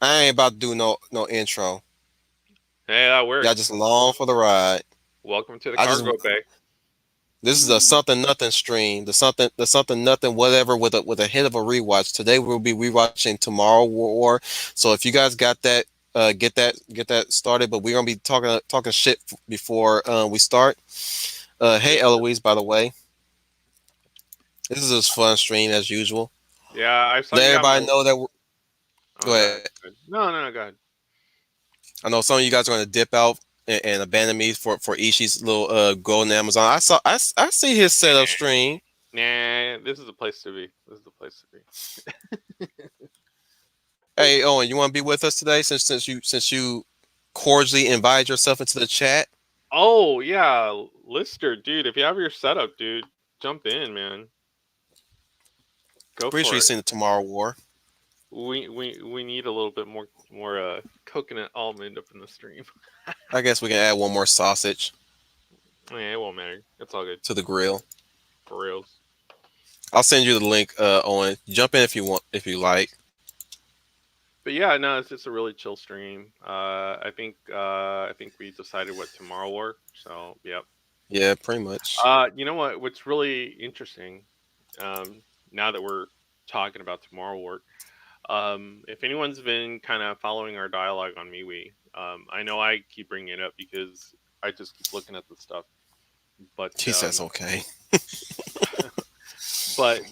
I ain't about to do no intro. Hey, that Y'all works. just along for the ride. Welcome to the I just cargo bay. This is a something nothing stream. The something nothing whatever with a hit of a rewatch. Today we'll be rewatching Tomorrow War. So if you guys got that, get that started. But we're gonna be talking shit before we start. Hey Yep. Eloise, by the way, this is a fun stream as usual. Yeah, I saw Let you got everybody more. know that. Oh, Go go ahead. ahead. Go ahead. No, no, no, go ahead. I know some of you guys are gonna dip out and abandon me for Ishi's little golden Amazon. I see his setup stream. Nah, this is a place to be. This is the place to be. Hey Owen, you want to be with us today since you cordially invited yourself into the chat? Oh, yeah, Lister, dude. If you have your setup, dude, jump in, man. Go Pretty sure for you've it. seen the Tomorrow War. We need a little bit more coconut almond up in the stream. I guess we can add one more sausage Yeah, it won't matter. It's all good to the grill. for reals. I'll send you the link, Owen. Jump in if you want, if you like. But yeah, no, it's just a really chill stream. I think we decided what tomorrow were. So yep. Yeah, pretty much. You know what? What's really interesting, now that we're talking about tomorrow work, if anyone's been kind of following our dialogue on MeWe, I know I keep bringing it up because I just keep looking at the stuff, but He says okay.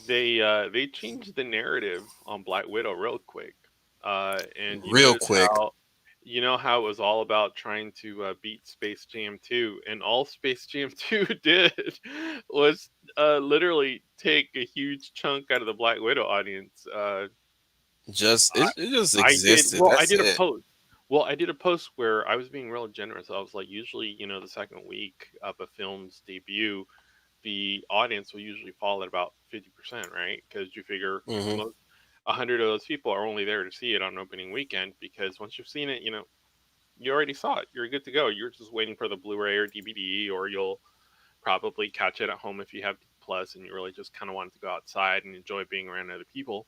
they changed the narrative on Black Widow real quick. And Real quick. you know how it was all about trying to beat Space Jam 2, and all Space Jam 2 did was literally take a huge chunk out of the Black Widow audience. Just it just I did existed. well. I That's did a it. post. Well, I did a post where I was being real generous. I was like, usually, the second week of a film's debut, the audience will usually fall at about 50%, right? Because you figure Hmm. most 100 of those people are only there to see it on opening weekend. Because once you've seen it, you already saw it. You're good to go. You're just waiting for the Blu-ray or DVD, or you'll probably catch it at home if you have Plus, and you really just kind of want to go outside and enjoy being around other people.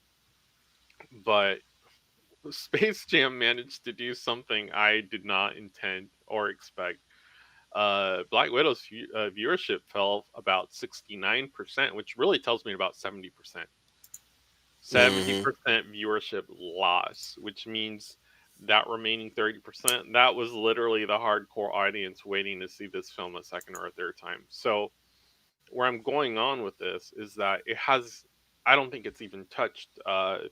But Space Jam managed to do something I did not intend or expect. Black Widow's viewership fell about 69%, which really tells me about 70%. Hmm. 70% viewership loss, which means that remaining 30%, that was literally the hardcore audience waiting to see this film a second or a third time. So, where I'm going on with this is that I don't think it's even touched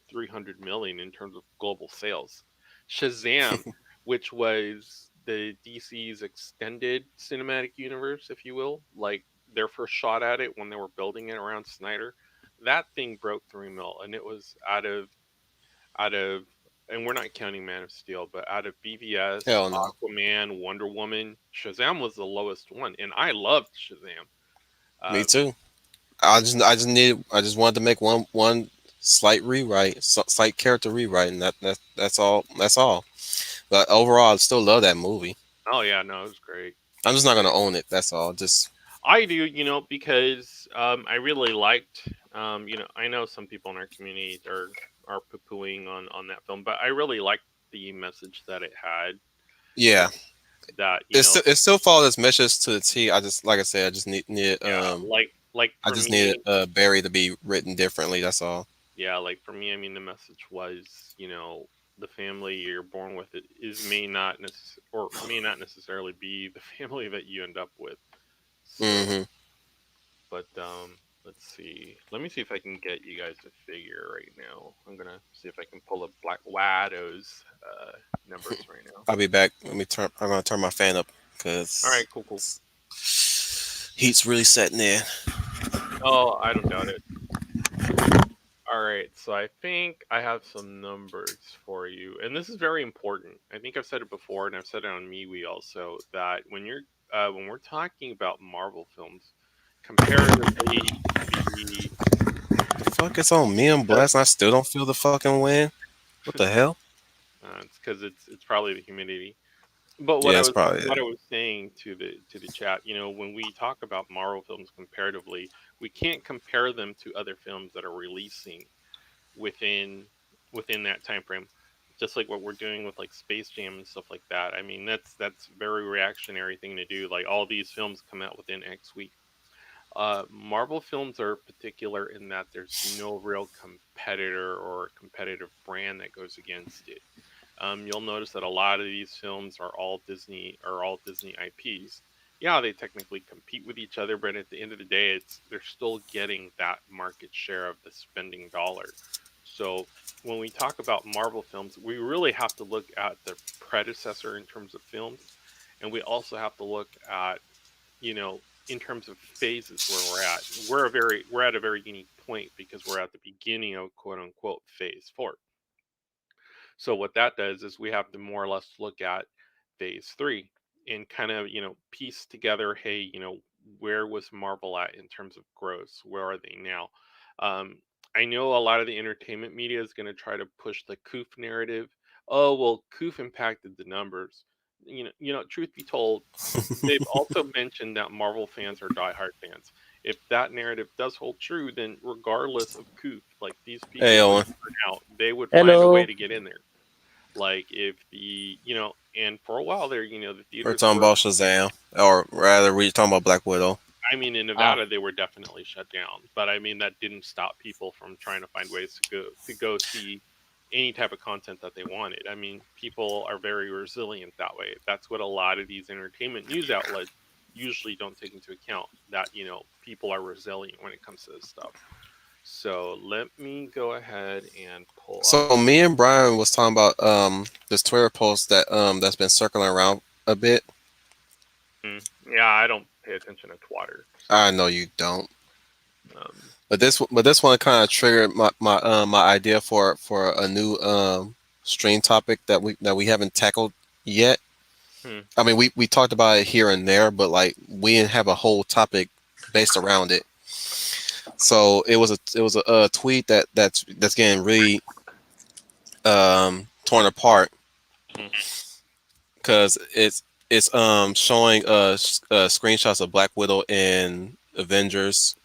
300 million in terms of global sales. Shazam, which was the DC's extended cinematic universe, if you will, like their first shot at it when they were building it around Snyder, that thing broke 3 mil, and it was out of, and we're not counting Man of Steel, but out of BVS, Hell no. Aquaman, Wonder Woman, Shazam was the lowest one, and I loved Shazam. Me Uh, too. I just wanted to make one slight rewrite, slight character rewrite, and that's all. That's all. But overall, I still love that movie. oh yeah, no, it was great. I'm It just was not gonna great. own it. That's all. Just I do, because I really liked. I know some people in our community are poo pooing on that film, but I really liked the message that it had. yeah. That that It still followed its message to the T. I just like I said, I just need yeah, like I for just needed me, Barry to be written differently. That's all. yeah, like for me, I mean, the message was, the family you're born with it is may not necessarily be the family that you end up with. So, Hmm. but let's see. Let me see if I can get you guys a figure right now. I'm gonna see if I can pull up Black Widow's numbers right now. I'll be back. Let me turn. I'm gonna turn my fan up All because right, cool, cool. heat's really setting in. Oh, I don't doubt it. All right, so I think I have some numbers for you, and this is very important. I think I've said it before, and I've said it on MeWe also, that when we're talking about Marvel films, comparatively, the The fuck is on me and the Blast, and I still don't feel the fucking wind. What the hell? it's because it's probably the humidity. But Yeah, it's probably what it. I was saying to the chat, when we talk about Marvel films comparatively, we can't compare them to other films that are releasing within within that time frame. just like what we're doing with like Space Jam and stuff like that. I mean, that's very reactionary thing to do. Like all these films come out within X week. Marvel films are particular in that there's no real competitor or competitive brand that goes against it. You'll notice that a lot of these films are all Disney IPs. Yeah, they technically compete with each other, but at the end of the day, it's they're still getting that market share of the spending dollar. So when we talk about Marvel films, we really have to look at the predecessor in terms of films, and we also have to look at, in terms of phases where we're at. We're at a very unique point because we're at the beginning of quote unquote phase four. So what that does is we have to more or less look at phase three and kind of, piece together, hey, where was Marvel at in terms of gross? Where are they now? Um, I know a lot of the entertainment media is going to try to push the Coof narrative. Oh, well, Coof impacted the numbers. Truth be told, they've also mentioned that Marvel fans are diehard fans. If that narrative does hold true, then regardless of Coof, like these Hey, people would Owen. turn out, they would find a way Hello. to get in there. Like if and for a while there, the We're theaters talking were. about Shazam, or rather, we're talking about Black Widow. I mean, in Ah, Nevada, they were definitely shut down, but I mean that didn't stop people from trying to find ways to go see any type of content that they wanted. I mean, people are very resilient that way. That's what a lot of these entertainment news outlets usually don't take into account, that people are resilient when it comes to this stuff. So let me go ahead and pull up. So me and Brian was talking about this Twitter post that's been circling around a bit. Yeah, I don't pay attention to Twitter, I so know you don't, um, but this one kind of triggered my idea for a new stream topic that we haven't tackled yet. hmm. I mean, we talked about it here and there, but like we didn't have a whole topic based around it. So it was a tweet that's getting really torn apart Hmm. because it's showing screenshots of Black Widow in Avengers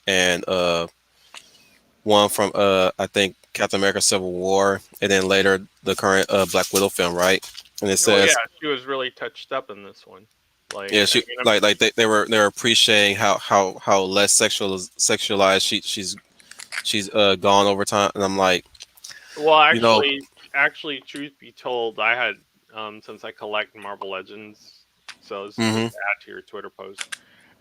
and one from I think Captain America Civil War, and then later the current Black Widow film, right? And it Oh yeah, says, she was really touched up in this one. yeah, Like, I she mean, like they were appreciating how less sexualized she's gone over time, and I'm like, well, you know, actually, truth be told, I had since I collect Marvel Legends, so this is just hmm to add to your Twitter post.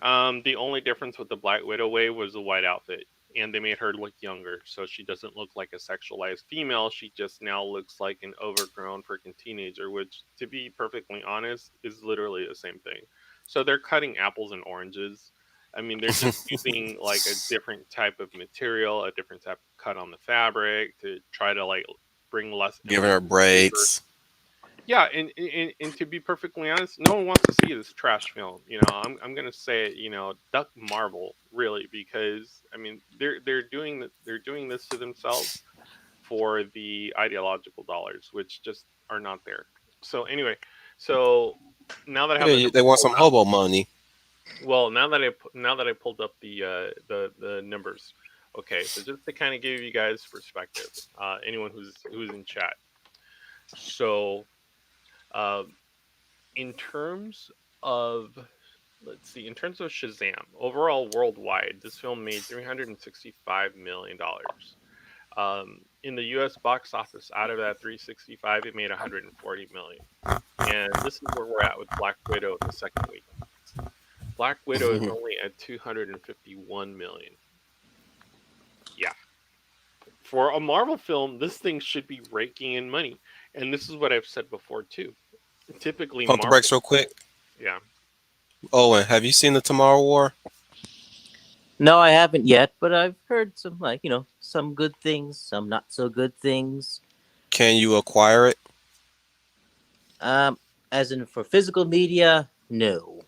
The only difference with the Black Widow wave was the white outfit, and they made her look younger, so she doesn't look like a sexualized female. She just now looks like an overgrown freaking teenager, which, to be perfectly honest, is literally the same thing. So they're cutting apples and oranges. I mean, they're just using like a different type of material, a different type of cut on the fabric to try to like bring less giving emphas her over. braids. Yeah, and to be perfectly honest, no one wants to see this trash film. I'm gonna say it. Duck Marvel really, because I mean they're doing this to themselves for the ideological dollars, which just are not there. So anyway, so now that I have Yeah, the numbers they want pulled some up, hobo money. well, now that I pulled up the numbers, okay. So just to kind of give you guys perspective, anyone who's in chat, so. Um, in terms of in terms of Shazam, overall worldwide, this film made $365 million. In the U.S. box office, out of that 365, it made 140 million. And this is where we're at with Black Widow in the second week. Black Widow is only at 251 million. Yeah, for a Marvel film, this thing should be raking in money. And this is what I've said before too. Typically, Pump the Marvel, brakes real quick. yeah. Owen, have you seen the Tomorrow War? no, I haven't yet, but I've heard some some good things, some not so good things. Can you acquire it? Um, as in for physical media, no.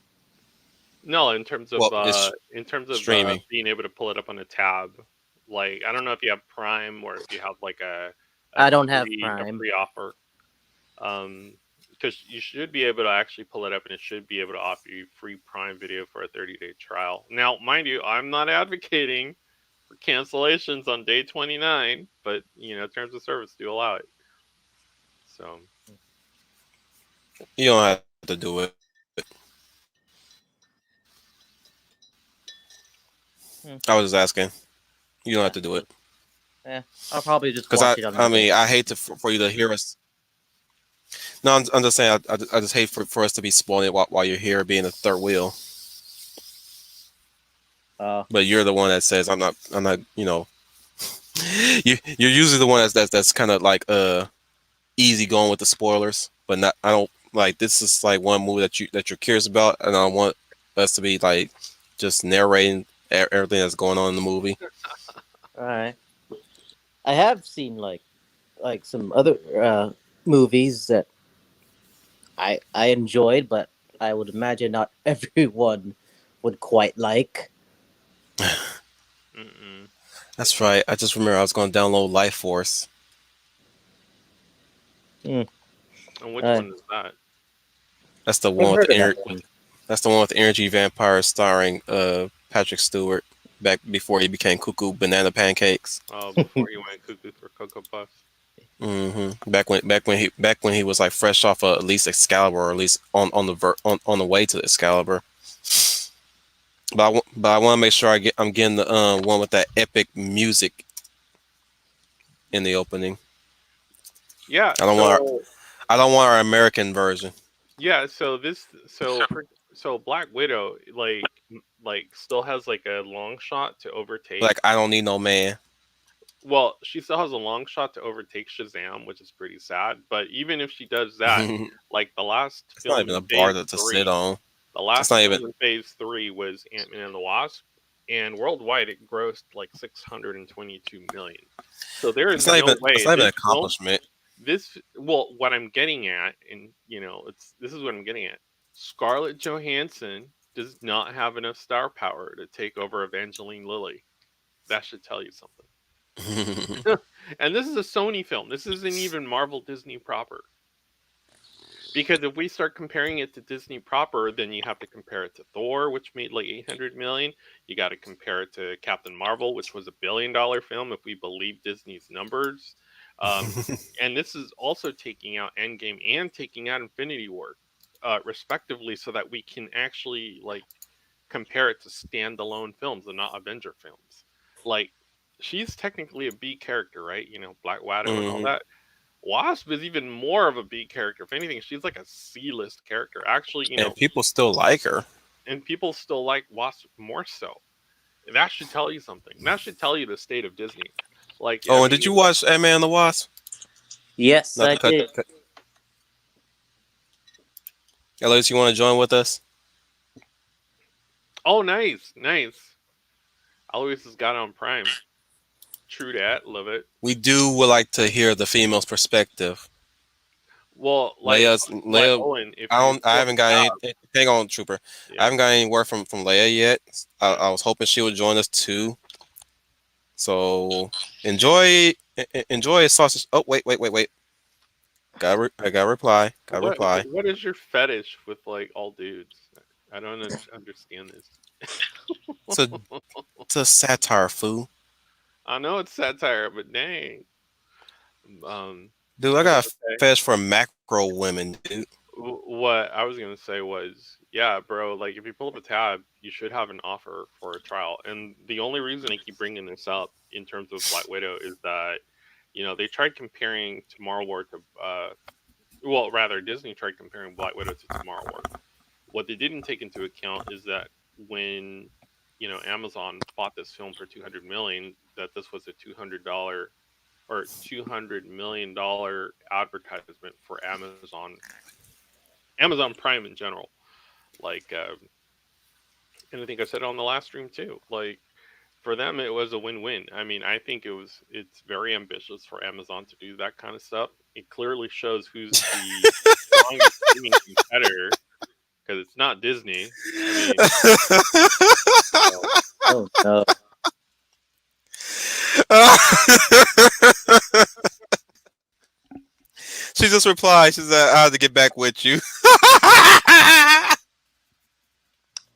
No, Well, it's in terms of streaming. being able to pull it up on a tab, like I don't know if you have Prime or if you have like a I don't have a Prime. free offer. Because you should be able to actually pull it up, and it should be able to offer you free Prime Video for a 30-day trial. Now, mind you, I'm not advocating for cancellations on day 29, but terms of service do allow it. So You don't have to do it. Hmm. I was just asking. You don't have Yeah. to do it. I'll probably just Because watch it on my I way. mean, I hate to for you to hear us. No, I'm just saying. I just hate for us to be spoiling it while you're here, being a third wheel. Uh, But you're the one that says I'm not. I'm not. You know, you're usually the one that's kind of like easy going with the spoilers. But not. I don't like. This is like one movie that you're curious about, and I want us to be like just narrating everything that's going on in the movie. all right. I have seen some other movies that I enjoyed, but I would imagine not everyone would quite like. mm-mm. That's right. I just remember I was going to download Life Force. Hmm. And which I one is that? That's the I've one with heard the of that one. that's the one with the energy vampire starring Patrick Stewart back before he became Cuckoo Banana Pancakes. Oh, before he went cuckoo for Cocoa Puffs. Back when he was like fresh off of at least Excalibur, or at least on the way to Excalibur. But I want to make sure I'm getting the one with that epic music in the opening. Yeah. I don't want So I don't want our American version. yeah. So Black Widow like still has like a long shot to overtake. Like I don't need no man. Well, she still has a long shot to overtake Shazam, which is pretty sad. But even if she does that, It's like the last not film even in a bar Phase to sit Three, on. the It's last not even. film in Phase Three was Ant Man and the Wasp, and worldwide it grossed like 622 million. So there is no It's way not even an this film, accomplishment. this well, what I'm getting at, and it's this is what I'm getting at. Scarlett Johansson does not have enough star power to take over Evangeline Lilly. That should tell you something. And this is a Sony film. This isn't even Marvel Disney proper. Because if we start comparing it to Disney proper, then you have to compare it to Thor, which made like 800 million. You got to compare it to Captain Marvel, which was $1 billion film, if we believe Disney's numbers. Um, and this is also taking out Endgame and taking out Infinity War, respectively, so that we can actually like compare it to standalone films and not Avenger films. Like, she's technically a B character, right? Black Widow and all Hmm. that. Wasp is even more of a B character. If anything, she's like a C-list character. Actually, And people still like her. and people still like Wasp more so. That should tell you something. That should tell you the state of Disney. Like, I Oh, and did you mean, watch Ant-Man and the Wasp? Yes, Not I to cut. did. At least you want to join with us? oh, nice, nice. Alois has got on Prime. True that, love it. We would like to hear the female's perspective. Well, like Leia. Owen, if you I pull up haven't got the any. tab, Hang on, Trooper. I yeah, haven't got any word from Leia yet. yeah. I was hoping she would join us too. So enjoy enjoy a sausage. Oh wait. I got a reply. Got a What reply. what is your fetish with like all dudes? I don't understand this. It's a it's a satire, fool. I know it's satire, but dang. Dude, I What was I got a gonna say? fetish for macro women, dude. What I was gonna say was, yeah, bro. Like, if you pull up a tab, you should have an offer for a trial. And the only reason I keep bringing this up in terms of Black Widow is that, they tried comparing Tomorrow War to, well, rather Disney tried comparing Black Widow to Tomorrow War. What they didn't take into account is that when, Amazon bought this film for 200 million, that this was a $200 or $200 million advertisement for Amazon Prime in general. Like, and I think I said it on the last stream too. Like, for them, it was a win-win. I mean, I think it's very ambitious for Amazon to do that kind of stuff. It clearly shows who's the strongest streaming competitor because it's not Disney. I mean, so, Oh no. She just replied. She said, "I have to get back with you."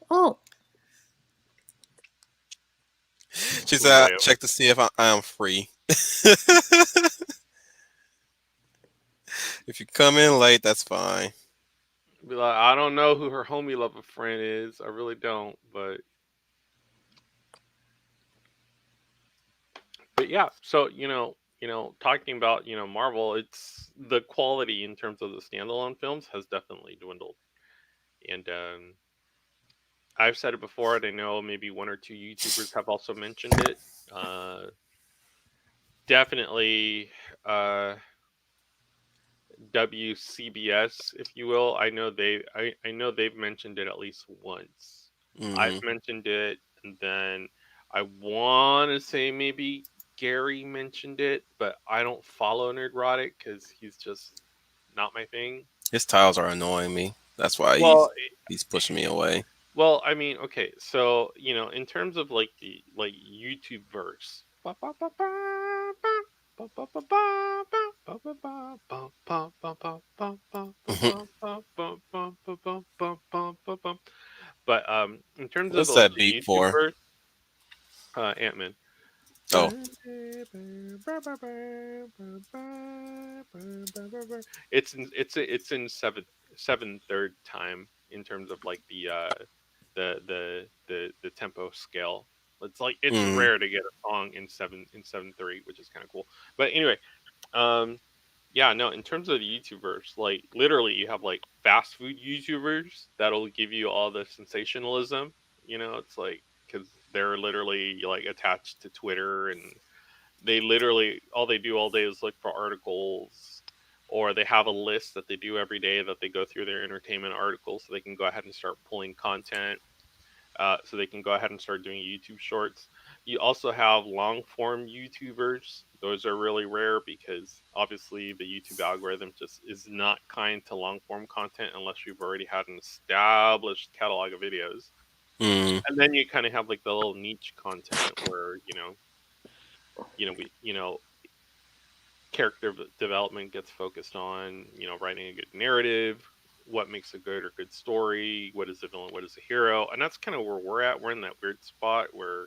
Oh. She said, Leo. "Check to see if I am free." If you come in late, that's fine. Be like, I don't know who her homie lover friend is. I really don't. But yeah. So talking about Marvel, it's the quality in terms of the standalone films has definitely dwindled, and I've said it before, and I know maybe one or two YouTubers have also mentioned it. Uh, Definitely, uh, WCBS, if you will. I know they've mentioned it at least once. I've Hmm. mentioned it, and then I want to say maybe Gary mentioned it, but I don't follow Nerdrotic because he's just not my thing. His tiles are annoying me. That's why Well, he's pushing me away. well, I mean, okay, so in terms of like the YouTube verse, but in terms of What's like that the beat YouTube for? verse, Ant-Man. Oh. It's in seven third time in terms of like the tempo scale. It's Mm. rare to get a song in 7/3, which is kind of cool. But anyway, um, yeah, no, in terms of the YouTubers, like literally you have like fast food YouTubers that'll give you all the sensationalism. It's like because they're literally like attached to Twitter, and they literally all they do all day is look for articles, or they have a list that they do every day that they go through their entertainment articles so they can go ahead and start pulling content, so they can go ahead and start doing YouTube shorts. You also have long form YouTubers. Those are really rare because obviously the YouTube algorithm just is not kind to long form content unless you've already had an established catalog of videos. Mm. And then you kind of have like the little niche content where we character development gets focused on writing a good narrative, what makes a good or good story, what is the villain, what is the hero, and that's kind of where we're at. We're in that weird spot where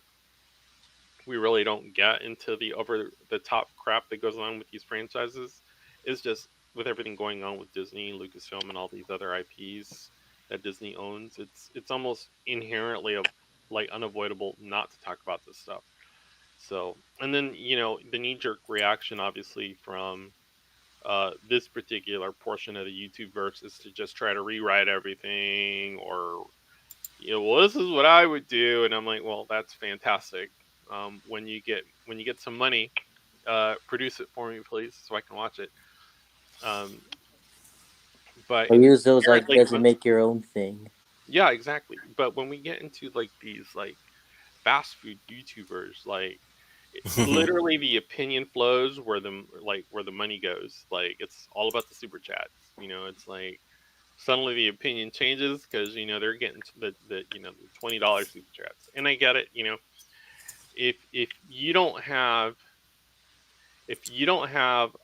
we really don't get into the over the top crap that goes on with these franchises. It's just with everything going on with Disney, Lucasfilm, and all these other IPs that Disney owns, it's almost inherently like unavoidable not to talk about this stuff. So, and then the knee jerk reaction, obviously, from this particular portion of the YouTube verse is to just try to rewrite everything, or well, this is what I would do, and I'm like, well, that's fantastic. When you get some money, produce it for me, please, so I can watch it. Um, but Or use those inherently, ideas and make your own thing. yeah, exactly. But when we get into like these like fast food YouTubers, like literally the opinion flows where the money goes. Like it's all about the super chats. It's like suddenly the opinion changes because they're getting to the $20 super chats, and I get it. If you don't have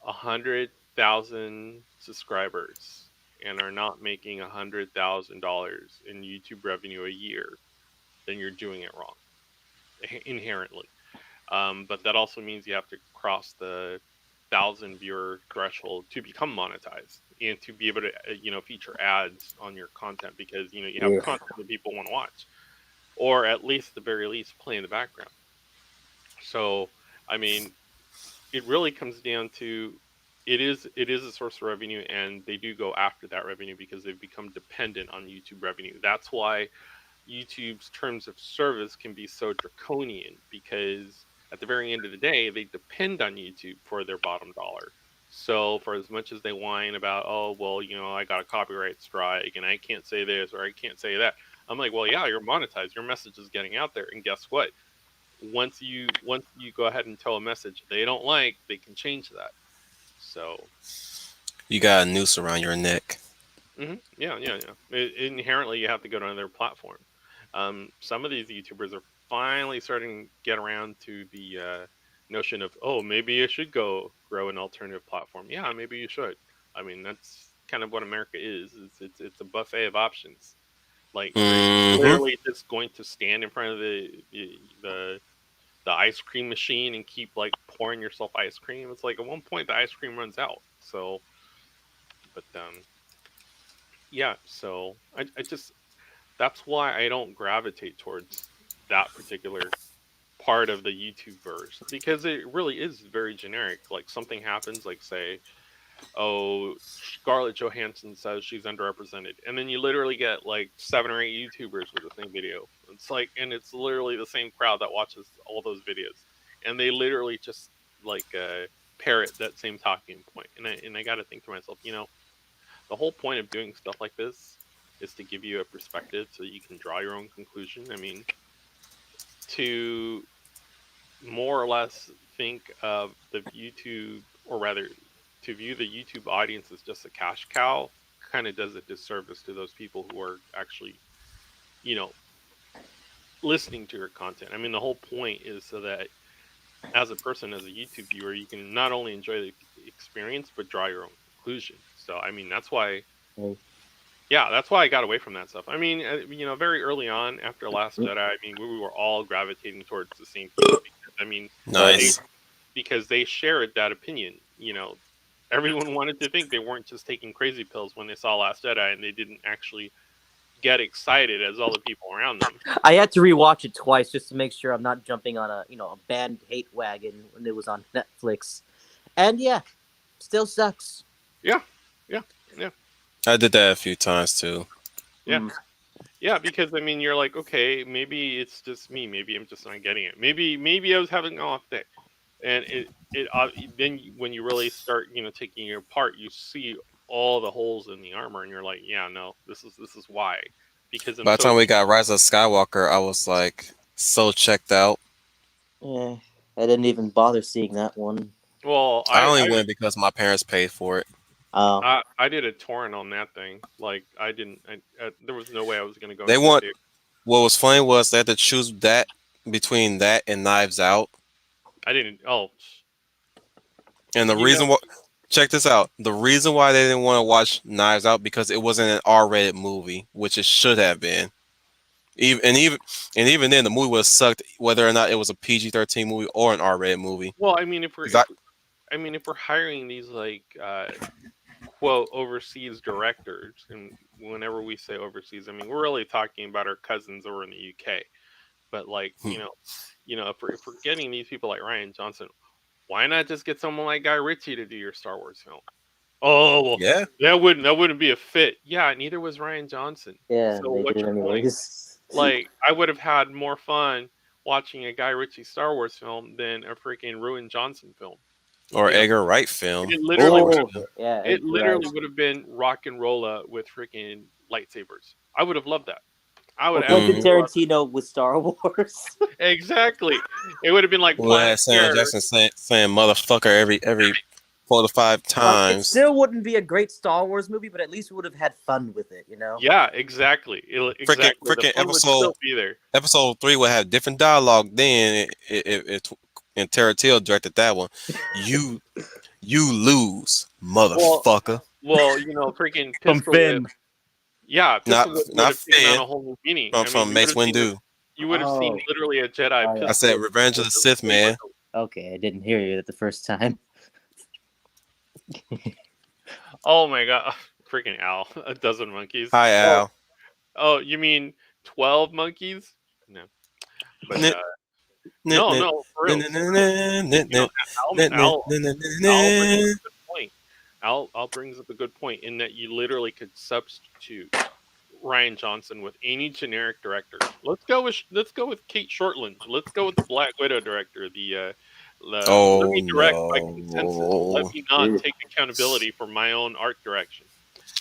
100,000 subscribers and are not making $100,000 in YouTube revenue a year, then you're doing it wrong inherently. But that also means you have to cross the 1,000 viewer threshold to become monetized and to be able to feature ads on your content because you have Yeah. content that people want to watch, or at least the very least play in the background. So I mean, it really comes down to it is a source of revenue, and they do go after that revenue because they've become dependent on YouTube revenue. That's why YouTube's terms of service can be so draconian, because at the very end of the day, they depend on YouTube for their bottom dollar. So for as much as they whine about, oh, well, I got a copyright strike and I can't say this or I can't say that, I'm like, well, yeah, you're monetized. Your message is getting out there. And guess what? Once you go ahead and tell a message they don't like, they can change that. So You got a noose around your neck. yeah, yeah, yeah. Inherently, you have to go to another platform. Some of these YouTubers are finally starting to get around to the notion of, oh, maybe you should go grow an alternative platform. Yeah, maybe you should. I mean, that's kind of what America is. It's a buffet of options. Like, are you Hmm. literally just going to stand in front of the ice cream machine and keep like pouring yourself ice cream? It's like at one point the ice cream runs out. So But yeah, so I just that's why I don't gravitate towards that particular part of the YouTube verse because it really is very generic. Like something happens, like say, oh, Scarlett Johansson says she's underrepresented, and then you literally get like 7 or 8 YouTubers with the same video. It's like, and it's literally the same crowd that watches all those videos, and they literally just like parrot that same talking point. And I got to think to myself, the whole point of doing stuff like this is to give you a perspective so you can draw your own conclusion. I mean, to more or less think of the YouTube, or rather, to view the YouTube audience as just a cash cow, kind of does a disservice to those people who are actually, you know, listening to your content. I mean, the whole point is so that as a person, as a YouTube viewer, you can not only enjoy the experience but draw your own conclusion. So, I mean, that's why. Right. Yeah, that's why I got away from that stuff. I mean, very early on after Last Mm. Jedi, I mean, we were all gravitating towards the same people because, I mean, But they Nice. because they shared that opinion. Everyone wanted to think they weren't just taking crazy pills when they saw Last Jedi, and they didn't actually get excited as all the people around them. I had to rewatch it twice just to make sure I'm not jumping on a banned hate wagon when it was on Netflix. And yeah, still sucks. Yeah, yeah, yeah, I did that a few times too. yeah, Mm. yeah. Because I mean, you're like, okay, maybe it's just me. Maybe I'm just not getting it. Maybe I was having an off day. And then when you really start taking it apart, you see all the holes in the armor, and you're like, yeah, no, this is why, because I'm By the so time we got Rise of Skywalker, I was like so checked out. Yeah, I didn't even bother seeing that one. well. I only went because my parents paid for it. Oh, I did a torrent on that thing. Like I didn't. There was no way I was gonna go They into a want day. what was funny was they had to choose that between that and Knives Out. I didn't. Oh, And the you know. reason why, check this out. The reason why they didn't want to watch Knives Out because it wasn't an R-rated movie, which it should have been. Even then, the movie would have sucked whether or not it was a PG-13 movie or an R-rated movie. Well, I mean, if we're 'Cause if we're hiring these like quote overseas directors, and whenever we say overseas, I mean we're really talking about our cousins over in the UK. But like if we're getting these people like Ryan Johnson, why not just get someone like Guy Ritchie to do your Star Wars film? Oh well, yeah, that wouldn't be a fit. Yeah, neither was Ryan Johnson. yeah, So they what's did your it point? anyways. Like I would have had more fun watching a Guy Ritchie Star Wars film than a freaking Ruin Johnson film. or You know, Edgar Wright film. it literally would Oh, have yeah, it right. literally would have been rock and rolla with freaking lightsabers. I would have loved that. I Or would Quentin Mhm. absolutely love Tarantino with Star Wars. it. Exactly. It would have been like We Planet had Samuel Terror. Jackson saying "motherfucker" every 4 to 5 Like, it times. still wouldn't be a great Star Wars movie, but at least we would have had fun with it. Yeah, exactly. Freaking Exactly. The freaking fun would still be there. episode 3 would have different dialogue. Then and Tarantino directed that one. You you lose, Well, motherfucker. freaking From pistol whip. Finn. Yeah, Not pistol whip would not have taken on Finn a whole new meaning. from I mean, from Mace Windu. you would have seen Oh, literally a Jedi oh I yeah. pistol said whip Revenge of with the the Sith, man. lightsaber. Okay, I didn't hear you the first time. Oh my god, freaking Al, a dozen monkeys. Hi Oh, Al. oh, you mean 12 monkeys? No, but Nit, nit, no, nit, no, for nit, real. nit, nit, nit, You know, nit, nit, nit, nit, nit, Al brings up nit. a good point. Al brings up a good point in that you literally could substitute Ryan Johnson with any generic director. Let's go with Kate Shortland. Let's go with the Black Widow director. Let Oh me direct by consensus. Let no. me not Ew. take accountability for my own art direction.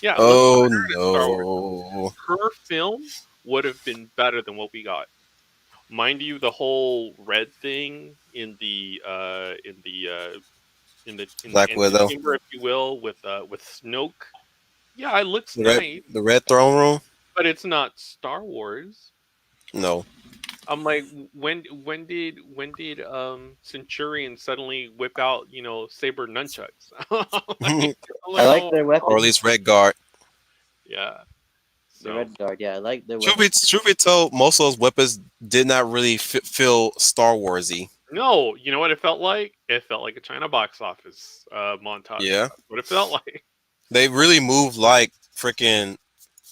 Yeah, let's put Oh her in a Star Wars film. no. Her film would have been better than what we got. Mind you, the whole red thing in the Black Widow. antechamber, if you will, with Snoke. Yeah, it looks The red nice, the red throne room? but it's not Star Wars. No. I'm like, when did Centurion suddenly whip out saber nunchucks? like, I'm I like, like oh, their Or at weapons. least Red Guard. yeah. The So Red Guard, yeah, I like their Truth be, weapons. truth be told, most of those weapons did not really feel Star Warsy. no, you know what it felt like? It felt like a China box office montage. Yeah. That's what it felt like. They really move like freaking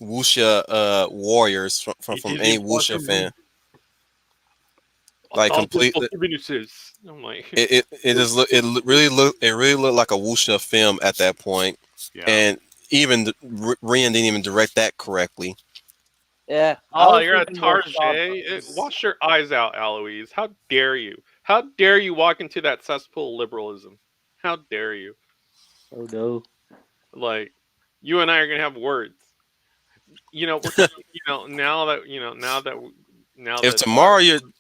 wuxia warriors It from is any wuxia impossible. fan. A Like thousand complete. possibilities. I'm like, It is it really looked like a wuxia film at that point, yeah. and even Rian didn't even direct that correctly. Yeah, I Oh, was you're a thinking more Shaw Tarjay? Brothers. Wash your eyes out, Eloise. How dare you? How dare you walk into that cesspool of liberalism? How dare you? Oh no. Like, you and I are gonna have words. We're talking. Now that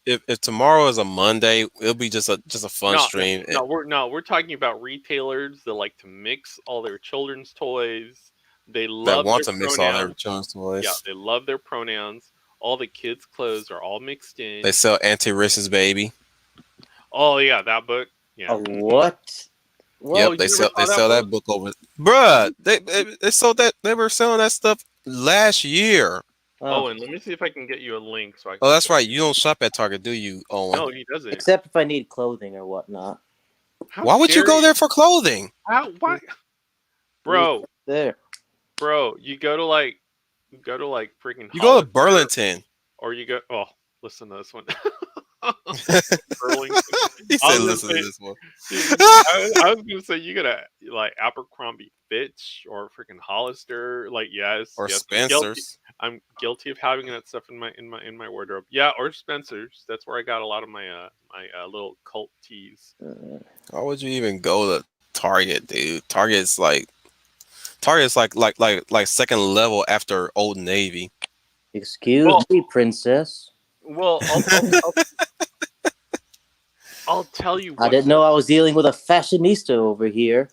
If tomorrow is a Monday, it'll be just a fun no, stream. we're talking about retailers that like to mix all their children's toys. They That love want their to mix all their pronouns. children's Yeah, toys. they love their pronouns. All the kids' clothes are all mixed They in. sell anti-racist baby. Oh yeah, that book. Yeah. A what? Oh, What? Yep, you never they saw that sell book? that book over. Bruh, they sold that. They were selling that stuff last year. Oh, Oh, and let me see if I can get you a link so I Oh, can that's show right. you. You don't shop at Target, do you, Owen? No, he doesn't. except if I need clothing or whatnot. How Why would you dare go you? there for clothing? How? What? Usually Bro, there. bro, you go to like freaking You go to Hollister, Burlington. or you go. Oh, listen to this one. Burlington. He I said, was "Listen to gonna this one." say, I was gonna say you gotta like Abercrombie Fitch or freaking Hollister. Like, yes, Or yes, I'm guilty. Spencer's. I'm guilty of having that stuff in my wardrobe. Yeah, or Spencer's. That's where I got a lot of my little cult tees. Why would you even go to Target, dude? Target's like second level after Old Navy. Excuse Well, me, princess. well, I'll tell you I what didn't know I was dealing with a fashionista over here.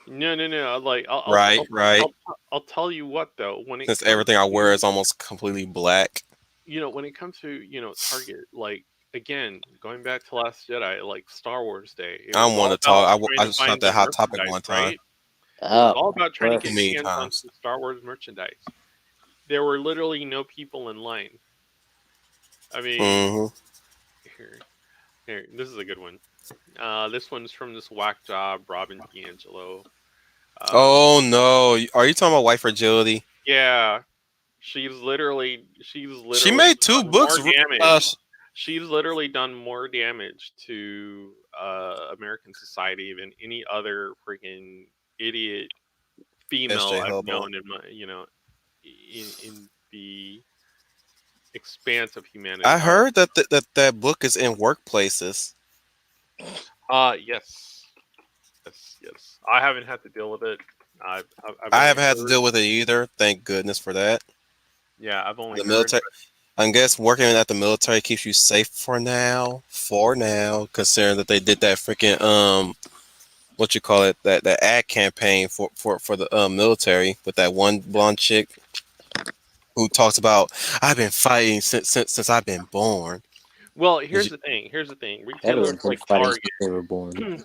No, no, no. Like, Right, right. I'll tell you what though. When it Since comes everything I wear to is almost completely black. when it comes to Target, like again, going back to Last Jedi, like Star Wars Day, it was I'm one all to talk. about trying I to just shot find that good hot topic merchandise, one time, right? It was Oh, all of about trying to too get course. many your hands on times. some Star Wars merchandise. There were literally no people in line. I mean, Hmm. here, here, this is a good one. This one's from this whack job, Robin D'Angelo. Um, Oh no, are you talking about white fragility? yeah, she's She literally made two done books. more damage. She's literally done more damage to American society than any other freaking idiot female S.J. I've Hubble. known in my in the expanse of humanity. I heard that that book is in workplaces. Yes, yes, yes. I haven't had to deal with it. I've I only haven't had to heard. deal with it either. Thank goodness for that. Yeah, I've only The heard. military. I guess working at the military keeps you safe for now. For now, considering that they did that freaking what you call it, that ad campaign for the military with that one blonde chick who talks about I've been fighting since I've been born. Well, Did you, here's the thing. Here's the thing. Retailers Everyone's been like fighting Target. since they were born.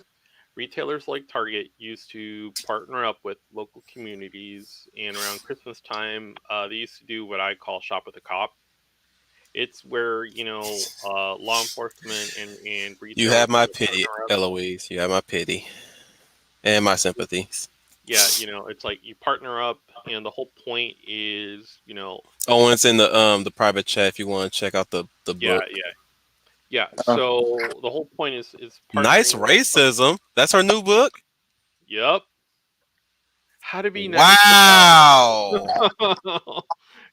Retailers like Target used to partner up with local communities, and around Christmas time, they used to do what I call shop with a cop. It's where law enforcement and you retailers have my will pity, partner up. Eloise. You have my pity and my sympathies. Yeah, it's like you partner up, and the whole point is, Oh, and it's in the private chat if you want to check out the yeah, book. yeah, yeah. Uh, So the whole point is Nice partnering with. racism. That's her new book. Yep. How to be nice Wow, without.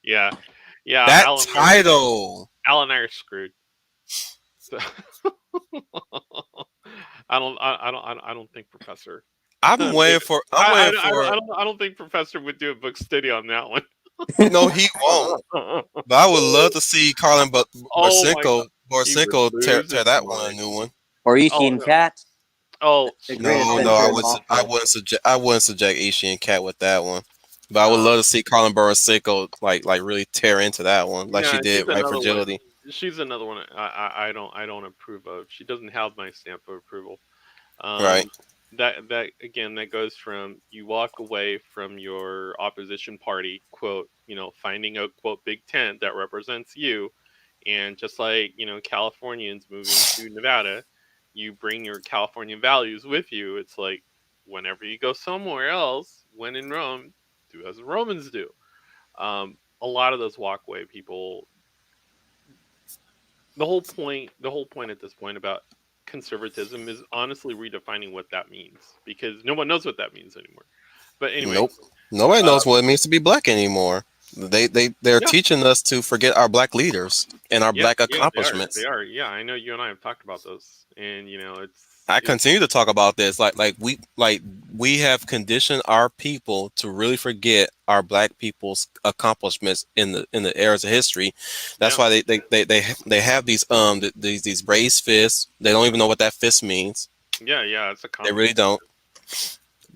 Yeah, yeah. that Alan, title. Alan and I are screwed. So I don't think Professor. I'm waiting for. I'm I, I, waiting I, for. I don't I don't think Professor would do a book study on that one. No, he won't. But I would love to see Colin Oh my god, he would Borsenko lose tear his that one a mind. new one. or Oh Ishin no. Cat, Oh, The Great No, oh no, Adventure no. in Moscow. I wouldn't subject Ishii and Cat with that one. But I would Uh, love to see Colin Borsenko like really tear into that one, like she yeah, she's did Right another one. Fragility. She's another one I don't approve of. She doesn't have my stamp of approval. Right. Um, that again, that goes from you walk away from your opposition party, quote, finding a quote big tent that represents you, and just like Californians moving to Nevada, you bring your Californian values with you. It's like whenever you go somewhere else, when in Rome, do as the Romans do. A lot of those walkway people, the whole point at this point about conservatism is honestly redefining what that means, because no one knows what that means anymore. But Nope. anyways, Nobody uh, knows what it means to be black anymore. They're yeah, teaching us to forget our black leaders and our yeah, black yeah, they are, they accomplishments. are. Yeah, I know you and I have talked about those, and I it's continue to talk about this. We have conditioned our people to really forget our black people's accomplishments in the eras of history. That's yeah, why they have these raised fists. They don't even know what that fist means. yeah, yeah. It's a They common really thing. don't.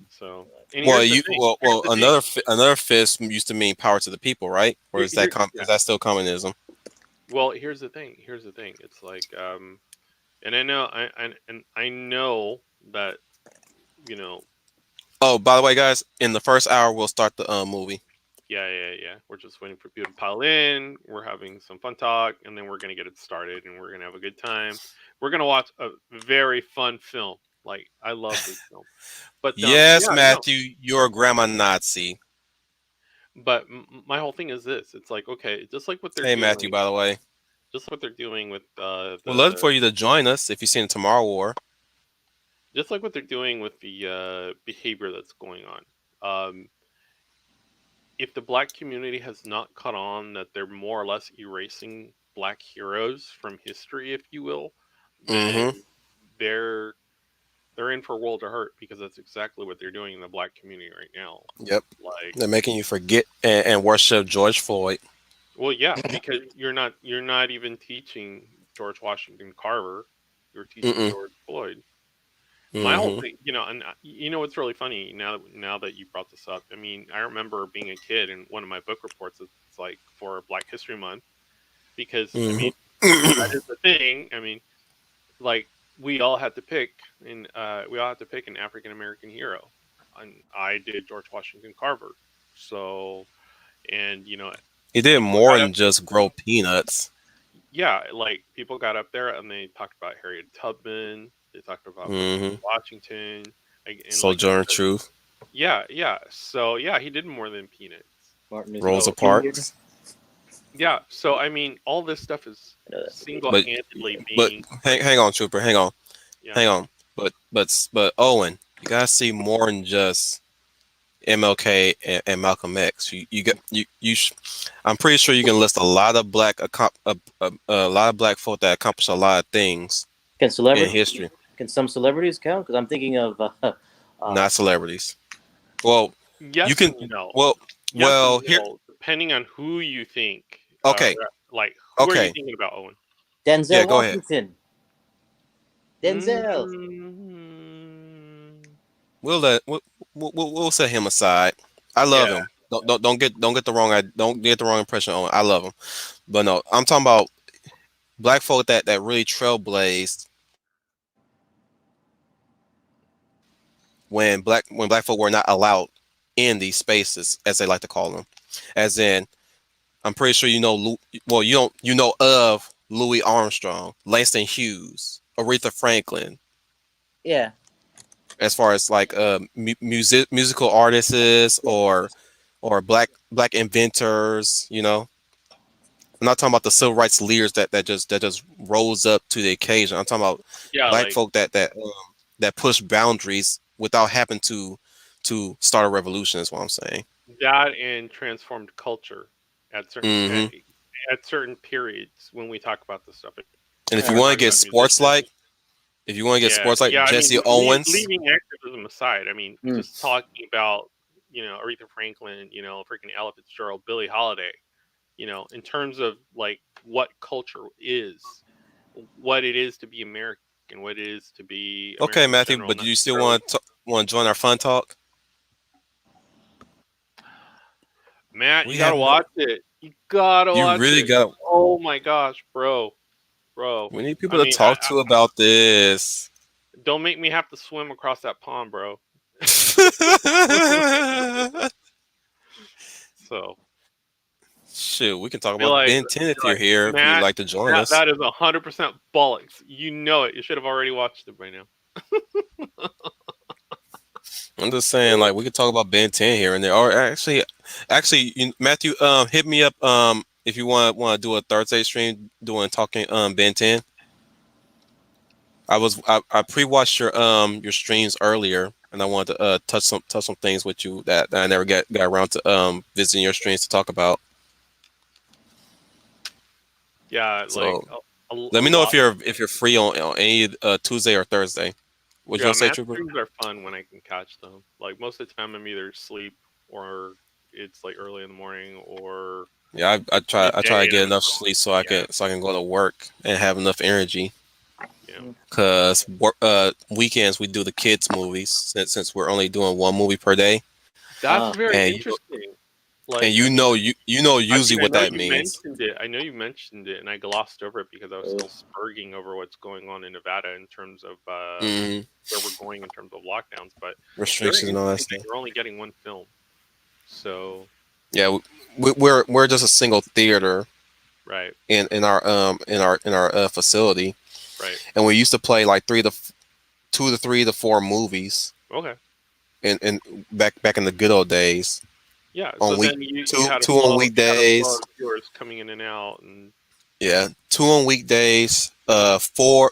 So, and here's the thing. Here's Well, the thing. another fist used to mean power to the people, right? Or Here, is here, is yeah. that still communism? Well, here's the thing. Here's the thing. It's like, and I know that you know Oh, by the way, guys, in the first hour we'll start the movie. yeah, yeah, yeah. We're just waiting for people to pile in. We're having some fun talk, and then we're gonna get it started, and we're gonna have a good time. We're gonna watch a very fun film. Like I love this film, but Yes, yeah, no. Matthew, you're a grandma Nazi. But my whole thing is this: it's like okay, just like what they're Hey, Matthew, doing, by the way. just what they're doing with We'd love the for you to join us if you've seen Tomorrow War. just like what they're doing with the behavior that's going on. If the black community has not caught on that they're more or less erasing black heroes from history, if you will, then Mm-hmm. they're they're in for a world of hurt, because that's exactly what they're doing in the black community right now. Yep. Like, They're making you forget and worship George Floyd. well, yeah, because you're not even teaching George Washington Carver, you're teaching Mm-mm. George Floyd. My whole Mm-hmm. thing, and what's really funny now that you brought this up. I mean, I remember being a kid, and one of my book reports, it's like for Black History Month, because I mean that Mm-hmm. is the thing. I mean, like we all had to pick, and we all had to pick an African American hero, and I did George Washington Carver. So, and He did people more got up, than just grow peanuts. yeah, like people got up there and they talked about Harriet Tubman, they talked about Booker T. Mm-hmm. Washington, and like I Sojourner said, Truth, yeah, yeah. So yeah, he did more than peanuts. Martin Luther Rosa So King Jr. Parks. yeah, so I mean, all this stuff is I know that's a big. But single-handedly but being like, hang on, Trooper, yeah, hang on. But Owen, you gotta see more than just MLK and Malcolm X. You got you. I'm pretty sure you can list a lot of a lot of black folk that accomplish a lot of things Can in celebrity? history, Can some celebrities count? Because I'm thinking of not celebrities. Well, you yes can. and no, Well, yes and here. no, depending on who you think. Okay, Like, who are you okay. thinking about, Owen? Yeah, Denzel go ahead. Washington. Denzel. Mm, We'll set him aside. I love yeah, him. Don't get the wrong don't get the wrong impression on. I love him, but no, I'm talking about black folk that really trailblazed when black folk were not allowed in these spaces, as they like to call them. As in, I'm pretty sure you know. Well, you know of Louis Armstrong, Langston Hughes, Aretha Franklin. Yeah. As far as like musical artists Yeah. or black inventors, you know. I'm not talking about the civil rights leaders that just rose up to the occasion. I'm talking about yeah, black like folk that push boundaries without having to start a revolution. Is what I'm saying. that, and transformed culture at Hmm. at certain periods when we talk about this stuff. And If if you we're Uh, want to talking get about sports musicians, like, if you want to get yeah, sports like yeah. I mean, Jesse Owens, leaving activism aside, I mean, mm. just talking about Aretha Franklin, freaking Ella Fitzgerald, Billie Holiday, in terms of like what culture is, what it is to be American, what it is to be okay, American in Matthew, general, but do you still necessarily. want to join our fun talk? Matt, you We gotta have no. watch it. You gotta You watch really it. got. Oh my gosh, bro. We need I people to mean, talk to about this. don't make me have to swim across that pond, bro. So Shoot, we can talk be about like, Ben 10 if you're here, if you'd Matt, like to join us. that is 100% bollocks. You know it. You should have already watched it by now. I'm just saying, like, we could talk about Ben 10 here and there. Or actually, Matthew, hit me up, if you want to do a Thursday stream doing talking Ben 10. I pre-watched your streams earlier, and I wanted to touch some things with you that I never got around to visiting your streams to talk about. Yeah, like So a let me know if lot. you're free on any Tuesday or Thursday. What you Yeah, gonna say, math Trooper? streams are fun when I can catch them. Like most of the time, I'm either asleep or it's like early in the morning or Yeah, I try to midday, and get I'm enough still. sleep so I Yeah, can go to work and have enough energy. yeah. Cause weekends we do the kids movies since we're only doing one movie per day, That's Ah, very and interesting. and Like, I mean, you know I usually mean, I what know that you means. mentioned it. I know you mentioned it, and I glossed over it because I was uh, still spurging over what's going on in Nevada in terms of Hmm. where we're going in terms of lockdowns. But very Restrictions and all that interesting that stuff. you're only getting one film. So, Yeah, we're just a single theater right, in our facility, right, and we used to play like 2 to 3 to 4 movies okay, in back in the good old days. yeah. So On week then you two had a two on flow. You had a flow weekdays. of viewers coming in and out, and Yeah, 2 on weekdays. Four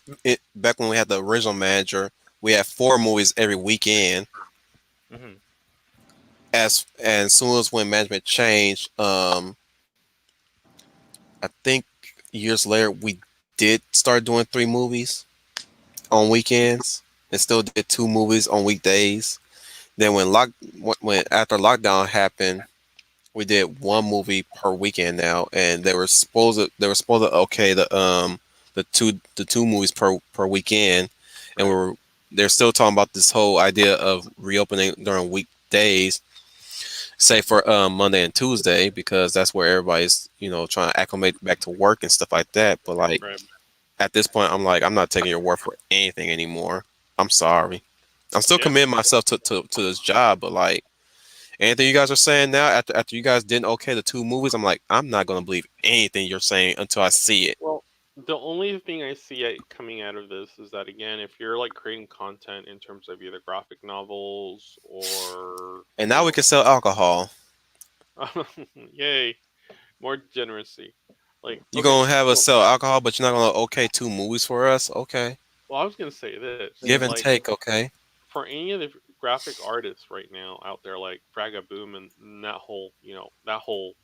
back when we had the original manager. We had 4 movies every weekend. hmm As soon as when management changed, I think years later we did start doing 3 movies on weekends and still did 2 movies on weekdays. Then when after lockdown happened, we did 1 movie per weekend now, and they were supposed to okay the two movies per weekend, and right, they're still talking about this whole idea of reopening during weekdays, say for Monday and Tuesday, because that's where everybody's trying to acclimate back to work and stuff like that. But like right. at this point, I'm like, I'm not taking your word for anything anymore. I'm sorry. I'm still Yeah. committing myself to this job, but like anything you guys are saying now, after you guys didn't okay the 2 movies, I'm like, I'm not gonna believe anything you're saying until I see it. Well, the only thing I see coming out of this is that again, if you're like creating content in terms of either graphic novels or And now we can sell alcohol. yay, more degeneracy. Like, You're okay, gonna have us so sell alcohol, but you're not gonna okay 2 movies for us. Okay, well, I was gonna say this, give and like, take. Okay, for any of the graphic artists right now out there, like Fraga Boom and that whole, that whole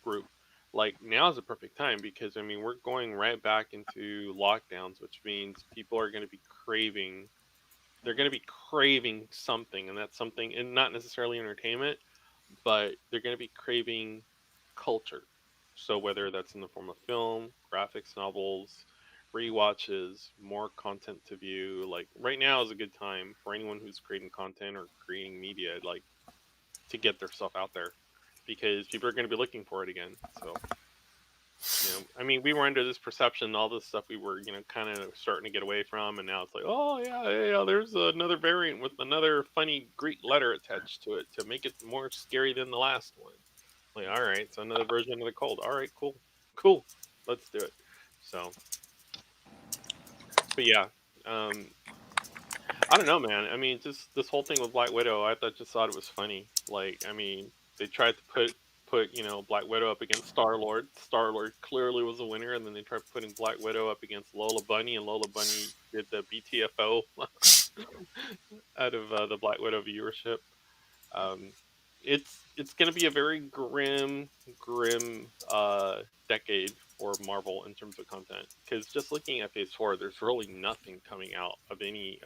group, like now is the perfect time because I mean we're going right back into lockdowns, which means people are going to be craving they're going to be craving something, and that's something, and not necessarily entertainment, but they're going to be craving culture. So whether that's in the form of film, graphics novels, rewatches, more content to view, like right now is a good time for anyone who's creating content or creating media, like to get their stuff out there because people are going to be looking for it again. So I mean, we were under this perception, all this stuff we were, kind of starting to get away from, and now it's like, oh yeah, yeah, yeah, there's another variant with another funny Greek letter attached to it to make it more scary than the last one. Like, all right, so another version of the cold. All right, cool, cool, let's do it. So, but yeah, um, I don't know, man. I mean, just this whole thing with Black Widow, just thought it was funny. Like, I mean, they tried to put Black Widow up against Star Lord. Star Lord clearly was a winner, and then they tried putting Black Widow up against Lola Bunny, and Lola Bunny did the BTFO out of the Black Widow viewership. Um, it's gonna be a very grim decade for Marvel in terms of content. Because just looking at Phase 4, there's really nothing coming out of any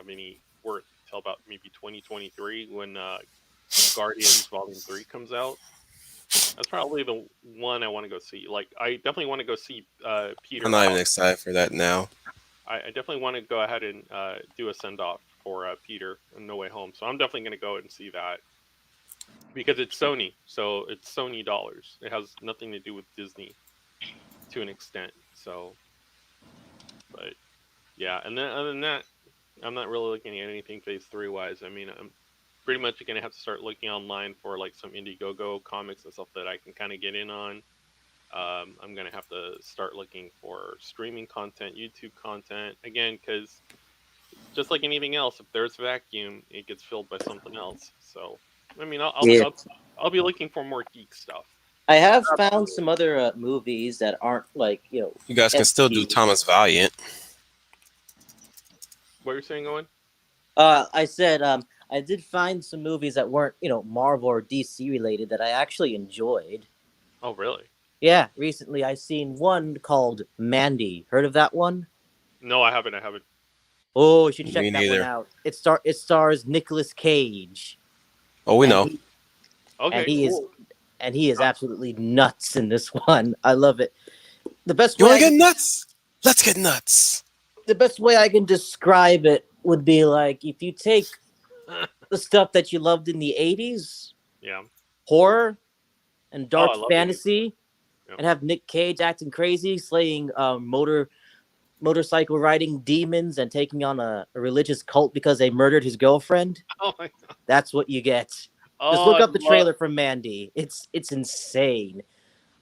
worth till about maybe 2023 when Guardians Volume 3 comes out. That's probably the one I want to go see. Like, I definitely want to go see I'm Peter not even out. excited for that now. I definitely want to go ahead and do a send off for Peter in No Way Home. So I'm definitely going to go and see that because it's Sony, so it's Sony dollars. It has nothing to do with Disney to an extent. So, but yeah, and then other than that, I'm not really looking at anything Phase 3 wise. I mean, I'm pretty much gonna have to start looking online for like some Indiegogo comics and stuff that I can kind of get in on. I'm gonna have to start looking for streaming content, YouTube content again, because Just like anything else, if there's vacuum, it gets filled by something else. So, I mean, Yeah, I'll be looking for more geek stuff. I have found Absolutely. some other movies that aren't like You guys can still do MCU. Thomas Valiant. What you're saying, Owen? I said I did find some movies that weren't Marvel or DC related that I actually enjoyed. Oh, really? Yeah, recently I seen one called Mandy. Heard of that one? No, I haven't. I haven't. Oh, you should check Me that one neither. out. It stars Nicolas Cage, Oh, we and know. he and Okay, he is cool. and he is Uh, absolutely nuts in this one. I love it. The best You way want I to get can nuts? Let's get nuts. the best way I can describe it would be like if you take the stuff that you loved in the 80s, yeah. horror and Oh, dark I love the 80s. fantasy, Yeah. and have Nick Cage acting crazy, slaying motorcycle riding demons and taking on a religious cult because they murdered his girlfriend. Oh my. That's what you get. Just Oh, look I up the love, trailer for Mandy. It's insane.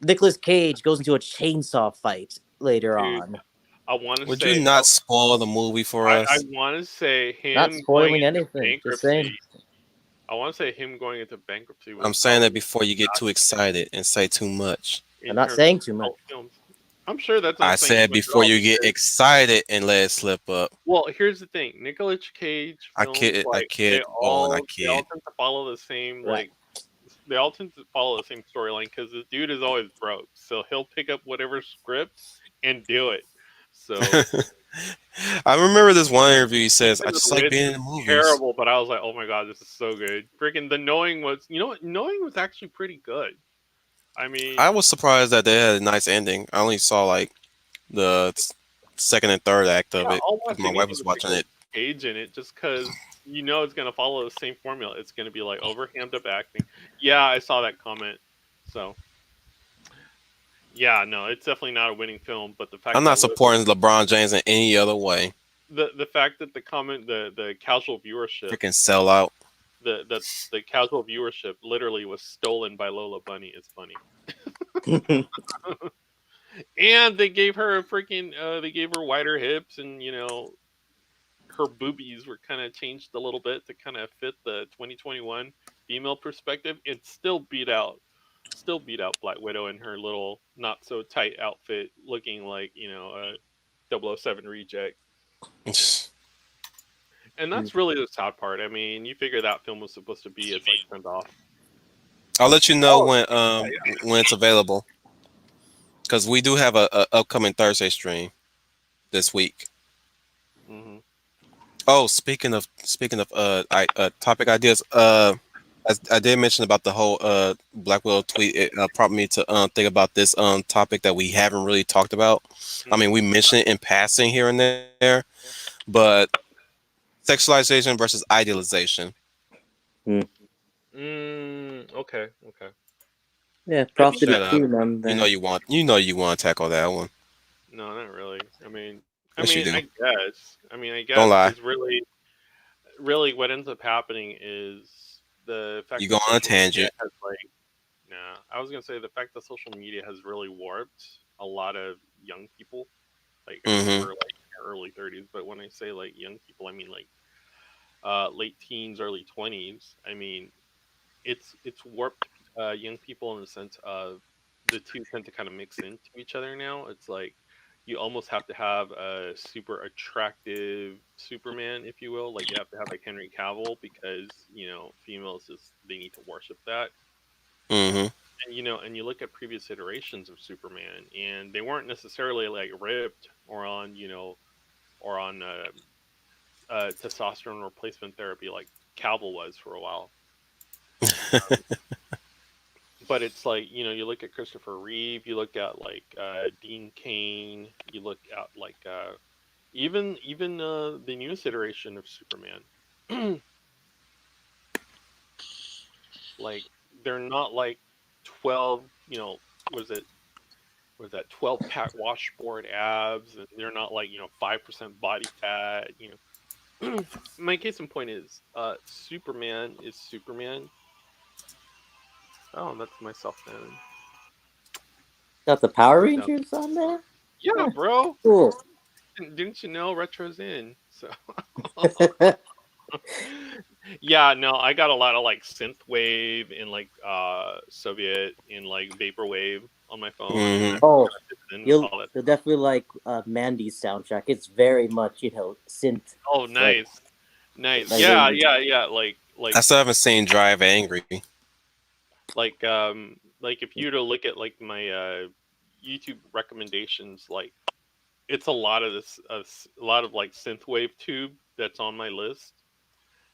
Nicolas Cage goes into a chainsaw fight later dude. on. I want to Would you say. not spoil the movie for I us? want to say Not him going spoiling into anything. Just saying. bankruptcy. I want to say him going into bankruptcy was I'm saying that probably before you get too excited and say too much. I'm in not terms of saying too much. adult films. I'm sure that's I not saying too said much at before all you get because, excited and let it slip up. well, here's the thing: Nicolas Cage I films, kid, I like kid, Owen, I they all kid. tend to follow the same Right. they all tend to follow the same storyline because this dude is always broke, so he'll pick up whatever script and do it. So I remember this one interview. He says, "I even just The like Witch being in was the movies." terrible, but I was like, oh my god, this is so good. Freaking The Knowing was, you know what? Knowing was actually pretty good. I I mean, was surprised that they had a nice ending. I only saw like the second and third act yeah, of it I'll because watch my wife anything was with watching Nicolas it. Cage in it just because you know it's gonna follow the same formula. It's gonna be like overhammed up acting. Yeah, I saw that comment. So yeah, no, it's definitely not a winning film. But the I'm fact not that supporting LeBron James in any other way. the fact that the comment the casual viewership Freaking sell out. the casual viewership literally was stolen by Lola Bunny is funny. And they gave her a freaking they gave her wider hips and her boobies were kind of changed a little bit to kind of fit the 2021 female perspective. It still beat out Black Widow in her little not so tight outfit, looking like a 007 reject. And that's really the sad part. I mean, you figure that film was supposed to be as like sent off. I'll let you know Oh when it's available because we do have a upcoming Thursday stream this week. yeah. Oh, speaking of topic ideas, I did mention about the whole Black Widow tweet. It prompted me to think about this topic that we haven't really talked about. I mean, we mentioned it in passing here and there, but sexualization versus idealization. Okay. Okay. Yeah, I props think to the Shut that up. team on that. You want to tackle that one. no, not really. Yes, you do. I guess. I Don't guess lie. because really, what ends up happening is the You fact go that on a social media tangent. has like, nah. I was gonna say the fact that social media has really warped a lot of young people. Like, I mean, Mm-hmm. we're like in our early 30s, but when I say like young people, I mean like late teens, early 20s. I mean, it's warped young people in the sense of the two tend to kind of mix into each other now. It's like you almost have to have a super attractive Superman, if you will. Like you have to have like Henry Cavill because females just they need to worship that. Mm-hmm. And and you look at previous iterations of Superman, and they weren't necessarily like ripped or on testosterone replacement therapy like Cavill was for a while. But it's like you look at Christopher Reeve, you look at like Dean Kane, you look at like even the newest iteration of Superman. Like they're not like 12, was it was that 12 pack washboard abs, and they're not like 5% body fat. My case in point is Superman is Superman. Oh, that's my self fan. Got the Power Put down. Rangers on there. Yeah, Yeah, bro. cool. Didn't you know Retro's in? So yeah, no, I got a lot of like synthwave and like Soviet and like vaporwave on my phone, and Hmm. that Oh, kind of fits in with you'll all that you'll stuff. definitely like Mandy's soundtrack. It's very much synth, Oh, like nice, nice. like Yeah, they. yeah, yeah. I still haven't seen Drive Angry. Like if you were to look at like my YouTube recommendations, like it's a lot of this, a lot of like synthwave tube that's on my list.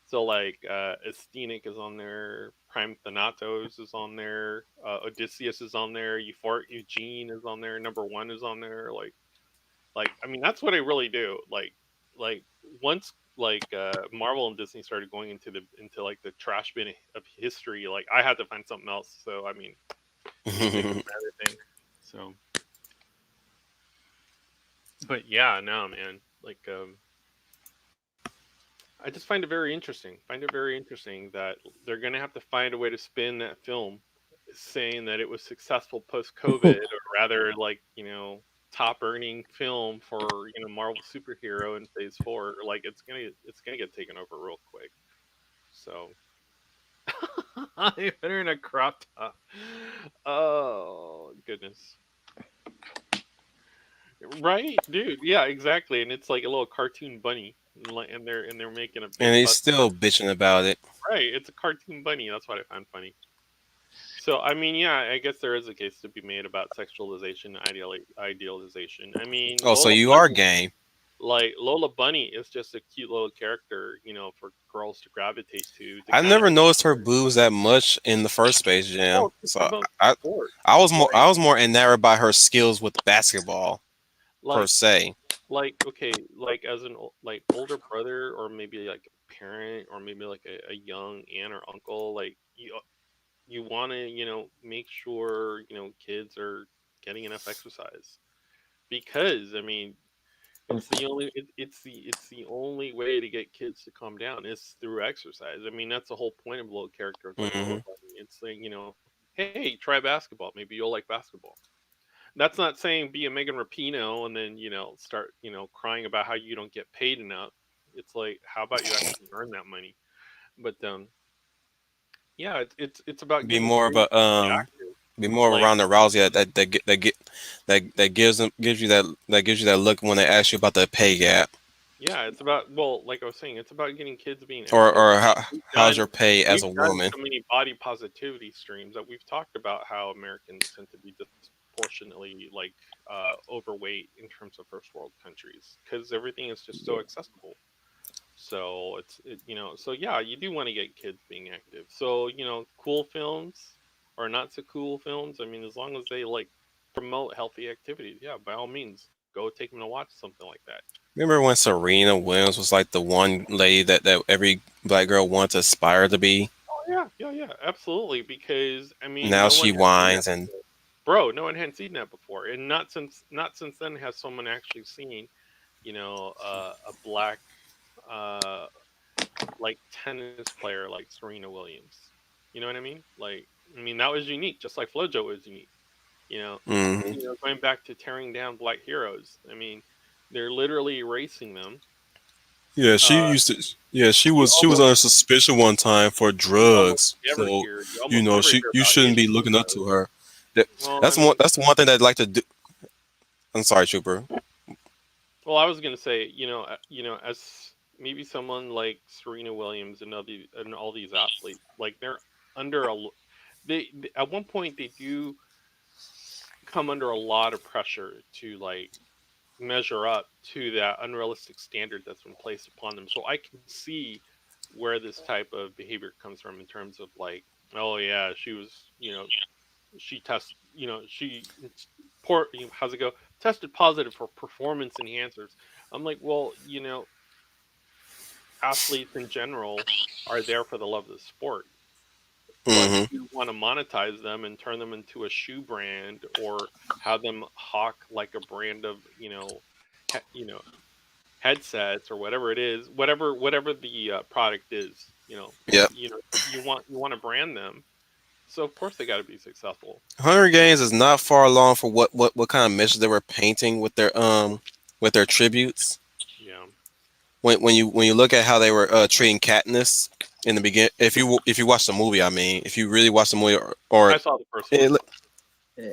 So like Aesthetic is on there, Prime Thanatos is on there, Odysseus is on there, Euphoric Eugene is on there, Number One is on there. Like I mean that's what I really do. Like once like Marvel and Disney started going into like the trash bin of history, like I had to find something else. So I mean music is my other thing. So but yeah, no man. Like I just find it very interesting. Find it very interesting that they're going to have to find a way to spin that film, saying that it was successful post COVID, or rather, like top earning film for Marvel superhero in Phase 4. Like it's gonna get taken over real quick. So I better in a crop top. Oh goodness. Right, dude. Yeah, exactly. And it's like a little cartoon bunny, and they're making a And big he's fuss. still bitching about it. Right, it's a cartoon bunny. That's what I find funny. So, I mean, yeah, I guess there is a case to be made about sexualization, idealization. I mean, Oh, so you are game. Lola Bunny is just a cute little character, for girls to gravitate to I kind of. never noticed her boobs that much in the first Space Jam. Oh, it's So about I, sport, I right? was more enamored by her skills with basketball per Like, se. okay, like as an like older brother, or maybe like a parent, or maybe like a young aunt or uncle, like you want to make sure kids are getting enough exercise, because I mean it's the only way to get kids to calm down is through exercise. I mean that's the whole point of little characters like Lola Hmm. Bunny. It's like hey, try basketball, maybe you'll like basketball. That's not saying be a Megan Rapinoe and then start crying about how you don't get paid enough. It's like how about you actually earn that money. But yeah, it's about Be getting more of kids a to be active. be more of a Like Ronda Rousey that gives you that look when they ask you about the pay gap, yeah, it's about, well, like I was saying, it's about getting kids being or active. how We've how's done your pay as a we've done woman. so many body positivity streams that we've talked about how Americans tend to be disproportionately like overweight in terms of first world countries because everything is just so accessible. So so yeah, you do want to get kids being active. So cool films or not so cool films. I mean, as long as they like promote healthy activities, yeah, by all means, go take them to watch something like that. Remember when Serena Williams was like the one lady that every black girl wanted to aspire to be? Oh yeah, yeah, yeah, absolutely. Because I mean, Now no one she had seen that whines and before, bro. No one had seen that before, and not since then has someone actually seen, a black, uh, like tennis player like Serena Williams. You know what I mean? Like, I mean that was unique, just like FloJo was unique. You know, hmm going back to tearing down black heroes. I mean, they're literally erasing them. yeah, she Uh, used to. Yeah, you she was almost under suspicion one time for you almost drugs. never So hear you you almost know never hear you about shouldn't any be of looking up those. to her. That, Well, I that's mean, the one thing I'd like to do. I'm sorry, Trooper. well, I was gonna say, as maybe someone like Serena Williams and all these athletes, like they're under they at one point they do come under a lot of pressure to like measure up to that unrealistic standard that's been placed upon them. So I can see where this type of behavior comes from in terms of like, oh yeah, she was, she test, she poor, how's it go? Tested positive for performance enhancers. I'm like, well, athletes in general are there for the love of the sport. But if Hmm. you want to monetize them and turn them into a shoe brand or have them hawk like a brand of, he, you know, headsets or whatever it is, whatever the product is, Yep. you want to brand them. So of course they got to be successful. Hunger Games is not far along for what kind of message they were painting with their tributes. Yeah. when you look at how they were treating Katniss in the begin, if you watch the movie, I mean, if you really watch the movie, or I saw the first one. it, Yeah.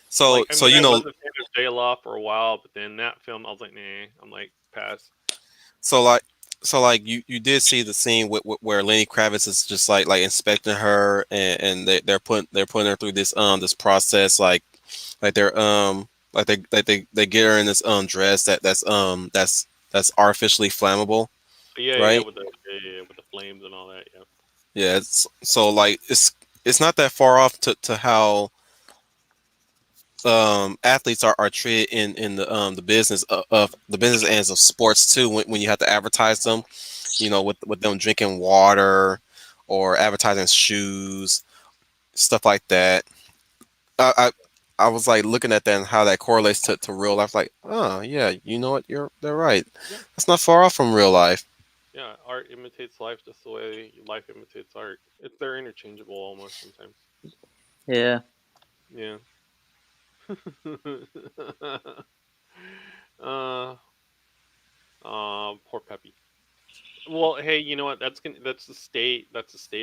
so Like, I so mean, you I know was a fan of J Law for a while, but then that film, I was like, nah. I'm like, pass. so like you did see the scene where Lenny Kravitz is just like inspecting her, and they're putting her through this process, like they get her in this dress that's artificially flammable, Yeah, yeah, right? with the with the flames and all that. Yeah, Yeah, so like it's not that far off to how athletes are treated in the business of the business ends of sports too, when you have to advertise them, with them drinking water or advertising shoes, stuff like that. I was like looking at that and how that correlates to real life. Like, oh yeah, you know what? They're right. yeah, That's not far off from real life. yeah. Art imitates life just the way life imitates art. They're interchangeable almost sometimes. Yeah. Yeah. uh, poor Peppy. Well, hey, you know what? That's the state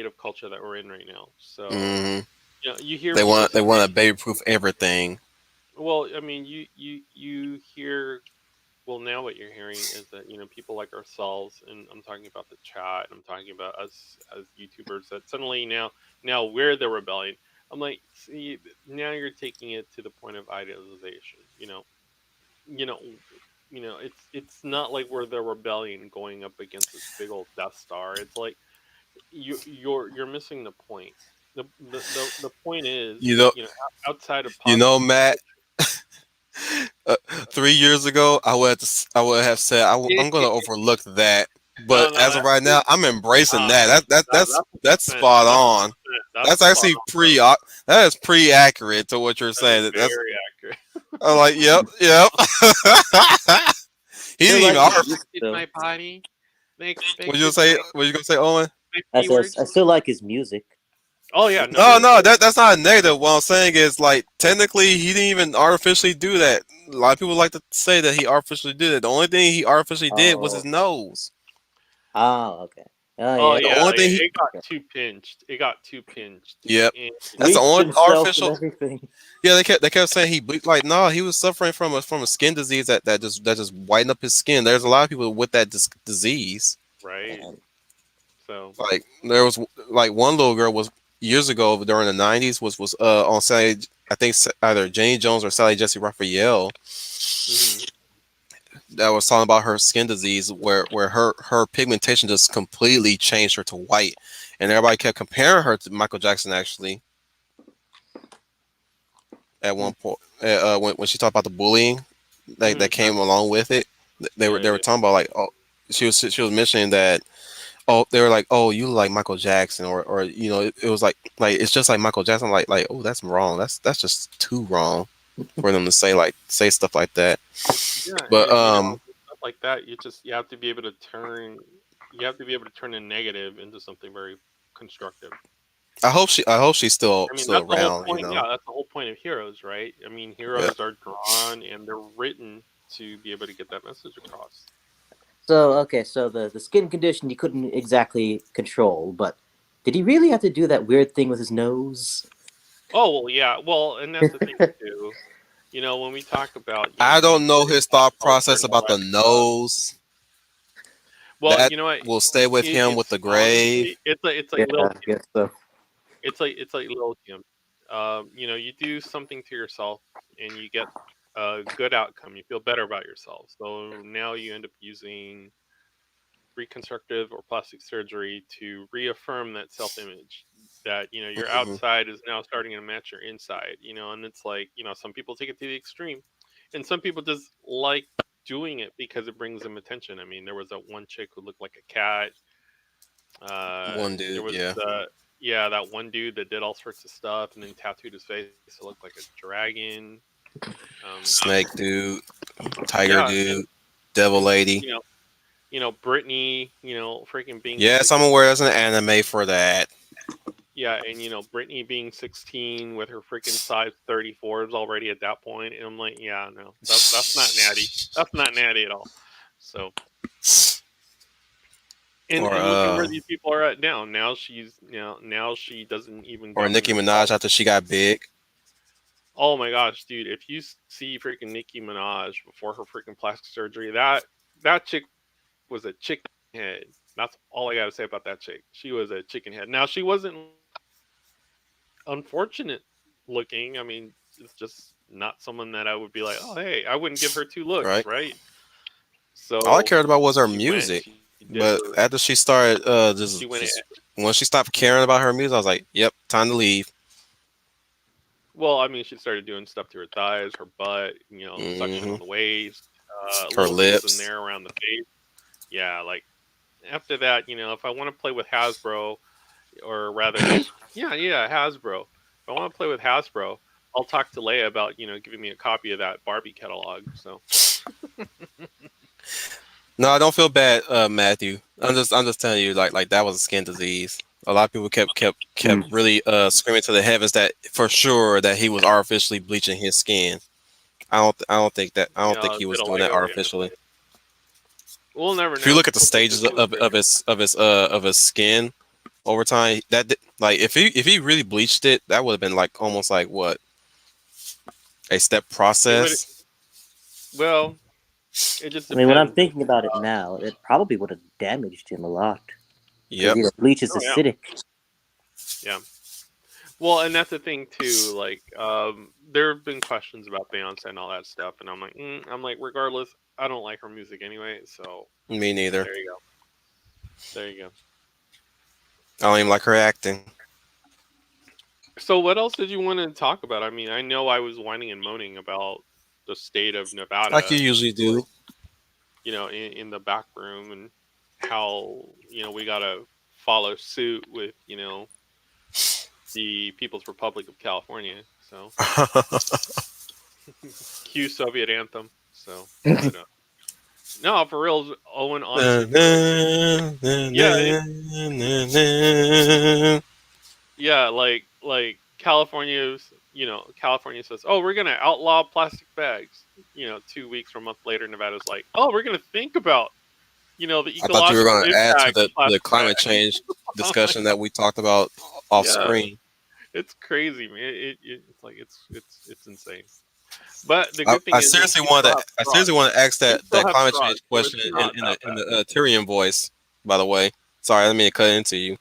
of culture that we're in right now. So, hmm you hear They people want say, they want to baby proof everything. well, I mean, you hear. Well, now what you're hearing is that people like ourselves, and I'm talking about the chat, I'm talking about us as YouTubers, that suddenly now we're the rebellion. I'm like, see, now you're taking it to the point of idealization. You know, it's not like we're the rebellion going up against this big old Death Star. It's like you're missing the point. The point is, You know, outside of Matt. 3 years ago, I would have said I'm going to overlook that, no, but no, as of right now, I'm embracing uh, that. that's a That's percent. spot That's on. that's That's a spot actually on, bro. that is pretty accurate to what you're That is saying. That's very accurate. I'm like, yep, yep. He Still didn't even. like his Trust music in though. my body. They What you expected say? What you gonna say, Owen? my P I words. still like his music. Oh yeah, no, No, he's no, great. that's not a negative. What I'm saying is, like, technically, he didn't even artificially do that. A lot of people like to say that he artificially did it. The only thing he artificially did was his Oh. nose. Oh, okay. Oh Oh yeah. The yeah, only thing he, it got too pinched. It got too pinched, yep, and that's the Bleached only himself and artificial. everything. Yeah, they kept saying like, no, he was suffering from a skin disease that just whitened up his skin. There's a lot of people with that disease. right. And So Like there was like one little girl was years ago during the 90s was on Sally, I think either Janie Jones or Sally Jesse Raphael, hmm that was talking about her skin disease where her pigmentation just completely changed her to white, and everybody kept comparing her to Michael Jackson actually at one point, when she talked about the bullying that came along with it. They were yeah, they were yeah, talking about like, oh, she was mentioning that, oh, they were like, oh, you look like Michael Jackson, or it was like it's just like Michael Jackson, like, oh, that's wrong, that's just too wrong for them to say stuff like that. yeah. But And with stuff like that, you have to be able to turn a negative into something very constructive. I hope she's still I mean, still that's the whole around, point. Yeah, that's the whole point of heroes, right? I mean, yeah. heroes are drawn and they're written to be able to get that message across. so okay, so the skin condition you couldn't exactly control, but did he really have to do that weird thing with his nose? Oh well, yeah. Well, and that's the thing too. When we talk about I don't know euphoria, his pop thought culture, process and all about that the stuff. nose. Well, That you know what? will stay with him with It's the grave. honestly, it's like Yeah, little I guess so. it's like lithium. You do something to yourself and you get a good outcome. You feel better about yourself. So now you end up using reconstructive or plastic surgery to reaffirm that self-image, that your Mhm. outside is now starting to match your inside. And it's like, some people take it to the extreme, and some people just like doing it because it brings them attention. I mean, there was that one chick who looked like a cat. One There dude, was yeah. yeah, that one dude that did all sorts of stuff and then tattooed his face to look like a dragon. Snake dude, tiger Yeah, dude, devil and lady. Brittany, freaking being Yes, I'm 16. aware there's an anime for that. Yeah, and Brittany being 16 with her freaking size 34s already at that point, and I'm like, yeah, no, that's not natty. That's not natty at all. So or And look at where these people are at now. Now she doesn't even govern Nicki herself. Minaj after she got big. Oh my gosh, dude! If you see freaking Nicki Minaj before her freaking plastic surgery, that chick was a chicken head. That's all I gotta say about that chick. She was a chicken head. Now she wasn't like unfortunate looking. I mean, it's just not someone that I would be like, oh hey, I wouldn't give her two looks, Right. right? All I So cared about was her she went, music. she did her, But after she started, she went it. just once she stopped caring about her music, I was like, "Yep, time to leave." Well, I mean, she started doing stuff to her thighs, her butt, suction Hmm. on the waist, Her little holes in lips. there around the face. Yeah, like after that, if I want to play with Hasbro, or rather, yeah, Hasbro. If I want to play with Hasbro, I'll talk to Leia about giving me a copy of that Barbie catalog. So No, I don't feel bad, Matthew. I'm just telling you, like that was a skin disease. A lot of people kept Mm. really screaming to the heavens that for sure that he was artificially bleaching his skin. I don't think he was doing that vitiligo. Yeah, artificially. we'll never If you know. look at the We'll see. This stages movie's of his skin over time, like if he really bleached it, that would have been like almost like what a step it would. process. Well, it just I mean, when I'm depends. thinking about it now, it probably would have damaged him a lot because Yep. bleach is Oh yeah, acidic. yeah. Well, and that's the thing too. Like, there have been questions about Beyonce and all that stuff, and regardless, I don't like her music anyway. So Me neither. there you go. There you go. I don't even like her acting. So what else did you want to talk about? I mean, I know I was whining and moaning about the state of Like you Nevada, usually do. in the back room, and how we gotta follow suit with the People's Republic of California. So cue Soviet anthem. So, but no, for real, Owen. Honestly, for yeah, yeah, like California says, oh, we're gonna outlaw plastic bags. 2 weeks or a month later, Nevada's like, oh, we're gonna think about the I thought you were ecological going to add to impact of the plastic climate bags. change I'm like, discussion that we talked about off yeah, screen. it's crazy, man. It's like it's insane. But the good thing is we still have I straws. seriously want to ask We that still have climate straws, change so it's question not that in bad. the Tyrion voice. By the way, sorry, I didn't mean to cut into you.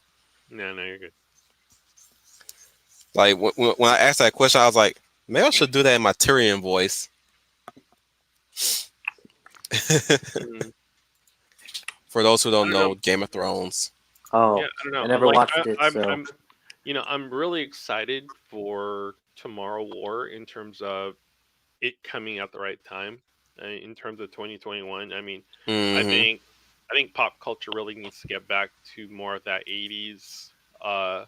No, no, you're good. Like when I asked that question, I was like, maybe I should do that in my Tyrion voice. Mm, For those who I don't don't know. know, Game of Thrones. Yeah, Oh, I don't I know. never Like watched it, so I'm really excited for Tomorrow War in terms of it coming at the right time. In terms of 2021, I mean, I Hmm. think I think pop culture really needs to get back to more of uh,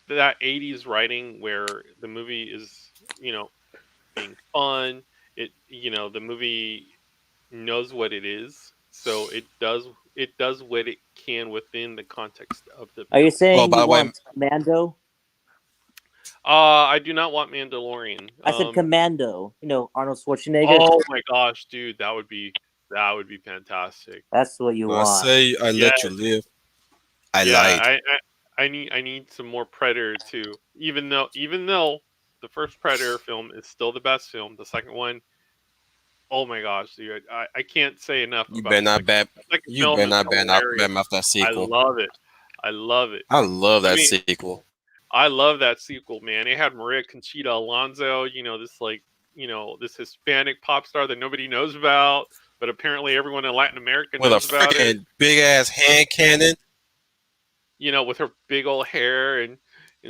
that 80s writing where the movie is, being fun. The movie knows what it is, so it does what it can within the context of the are you film. Oh, saying by you the way, want Commando? I do not want Mandalorian. I said Commando. Arnold Schwarzenegger. Oh my gosh, dude, that would be fantastic. That's what you when I want. say I Yeah, let you live, I yeah. lied. I need some more Predator too. Even though the first Predator film is still the best film, the second one, oh my gosh, dude, I can't say enough You about better the not second bad. one. The second You film better is not hilarious. bad mouth that I sequel. love it. I love it. I love I that mean, sequel. I love that sequel, man. It had Maria Conchita Alonso, this this Hispanic pop star that nobody knows about, but apparently everyone in Latin America With a knows about it. freaking big ass hand cannon. With her big old hair, and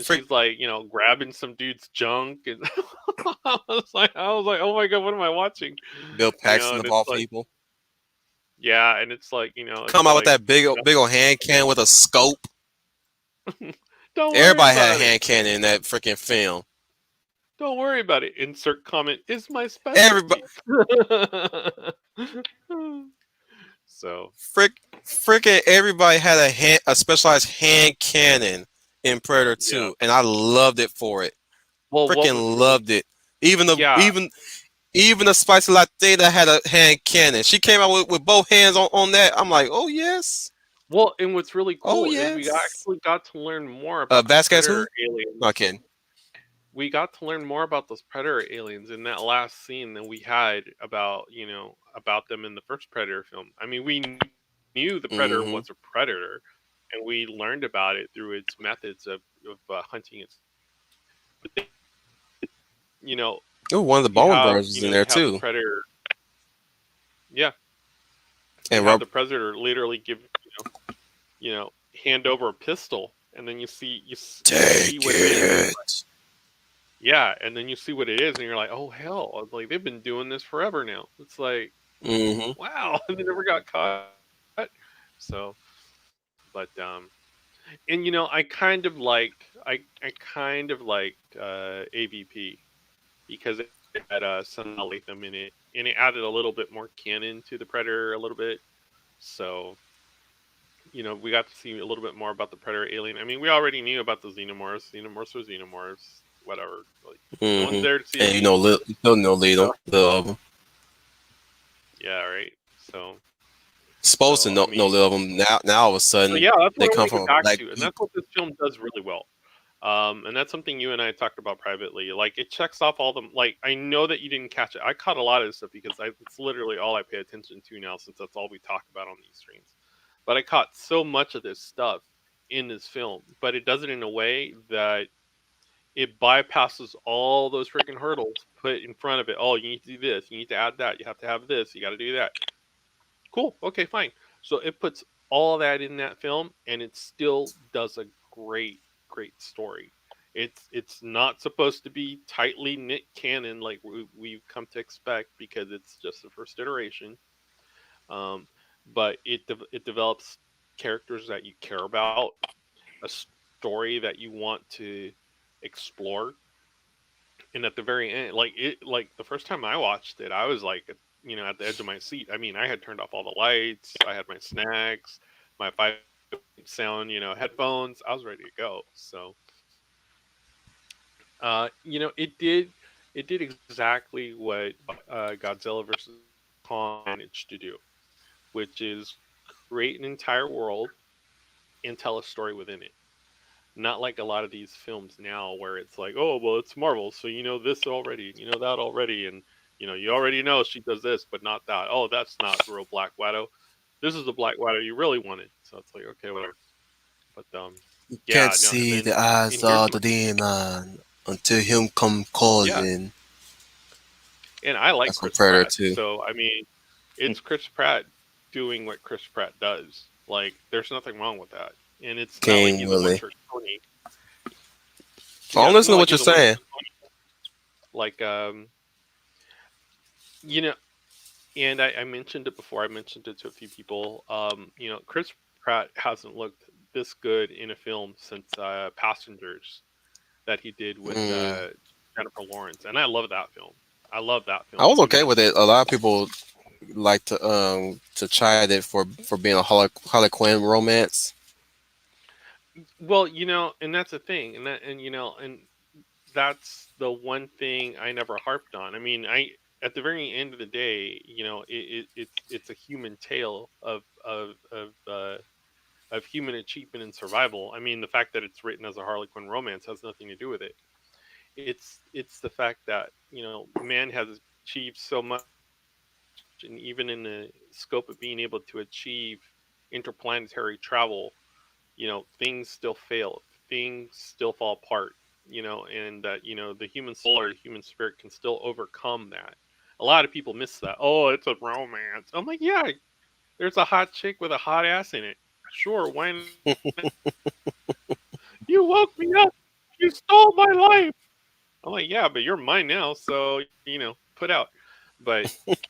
Frick, she's like, grabbing some dude's junk, and I was like, oh my god, what am I watching? Bill Paxton And of it's all like, people. yeah, and it's like, Come out with that big old hand cannon with a scope. don't worry Everybody had a about it. hand cannon in that freaking film. Don't worry about it. Insert comment is my Everybody, specialty. So freaking everybody had a specialized hand cannon in Predator yeah. 2, and I loved it for it. Well, what was Freaking really loved it. Even the yeah. Even the spicy latte that had a hand cannon, she came out with both hands on that. I'm like, oh yes, Well, and what's really oh cool is we yes. actually got to learn more about the Vasquez predator who? aliens. Not kidding. We got to learn more about those predator aliens in that last scene than we had about, about them in the first Predator film. I mean, we knew the predator was a Mm-hmm. predator, and we learned about it through its methods of hunting its prey. But then, Oh, one of the Baldwin brothers was in you there have the too. predator. Yeah, you And have Rob, the predator literally give hand over a pistol, and then you see take what it is. it. Yeah, and then you see what it is, and you're like, oh hell, like they've been doing this forever now. It's like, Mm-hmm. wow, they never got caught. So, but and I kind of I kind of liked AVP because it had Son Latham in it, and it added a little bit more canon to the Predator a little bit. So we got to see a little bit more about the Predator alien. I mean, we already knew about the Xenomorphs. Xenomorphs were Xenomorphs. Whatever. Like, no one's Mm-hmm. there to see a And reason. you still know So little of them. yeah, right. Supposed to So I know mean, little of them. Now all of a so sudden yeah, that's they what I come want to get from back like to, and that's what this film does really well. And that's something you and I talked about privately. Like, it checks off all the like. I know that you didn't catch it. I caught a lot of this stuff because it's literally all I pay attention to now, since that's all we talk about on these streams. But I caught so much of this stuff in this film, but it does it in a way that it bypasses all those freaking hurdles put in front of it. Oh, you need to do this. You need to add that. You have to have this. You got to do that. Cool. Okay, fine. So it puts all that in that film, and it still does a great story. It's not supposed to be tightly knit canon like we've come to expect, because it's just the first iteration. Um, but it develops characters that you care about, a story that you want to explore, and at the very end, like the first time I watched it, I was like, at the edge of my seat. I mean, I had turned off all the lights, I had my snacks, my 5.8 sound, headphones. I was ready to go. So, it did exactly what Godzilla versus Kong managed to do, which is create an entire world and tell a story within it. Not like a lot of these films now where it's like, oh, well, it's Marvel, so you know this already, you know that already, and you already know she does this, but not that. Oh, that's not the real Black Widow. This is the Black Widow you really wanted. So it's like, okay, whatever. But can't yeah, no, and see then the and eyes here's of my the demon until him come yeah, calling. and I like That's from Chris Predator Pratt, too. so I mean, it's Chris Pratt doing what Chris Pratt does. Like, there's nothing wrong with that, and it's not like King he's a one Willie. trick pony. I Yeah, don't it's listen not to like what he's you're a one saying. trick pony. Like, you know, and I mentioned it before. I mentioned it to a few people. Chris Pratt hasn't looked this good in a film since Passengers, that he did with Mm. Jennifer Lawrence, and I love that film. I love that I film was okay with even. it. A lot of people like to chide it for being a Harlequin romance. Well, and that's the thing, and that's the one thing I never harped on. I mean, I at the very end of the day, it's a human tale of human achievement and survival. I mean, the fact that it's written as a Harlequin romance has nothing to do with it. It's the fact that man has achieved so much, and even in the scope of being able to achieve interplanetary travel, things still fail, things still fall apart, and that the human soul or the human spirit can still overcome that. A lot of people miss that. Oh, it's a romance. I'm like, yeah, there's a hot chick with a hot ass in it. Sure, why not? You woke me up. You stole my life. I'm like, yeah, but you're mine now, so put out. But at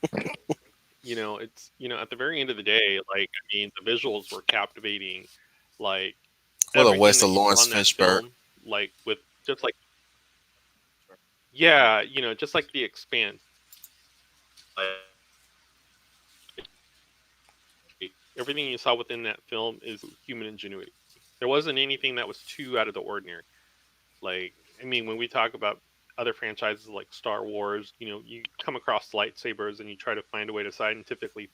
the very end of the day, like, I mean, the visuals were captivating, like What a everything waste that of you saw Lawrence in that Fishburne. film, like with just like yeah, just like The Expanse, like everything you saw within that film is human ingenuity. There wasn't anything that was too out of the ordinary. Like, I mean, when we talk about other franchises like Star Wars, you come across lightsabers and you try to find a way to scientifically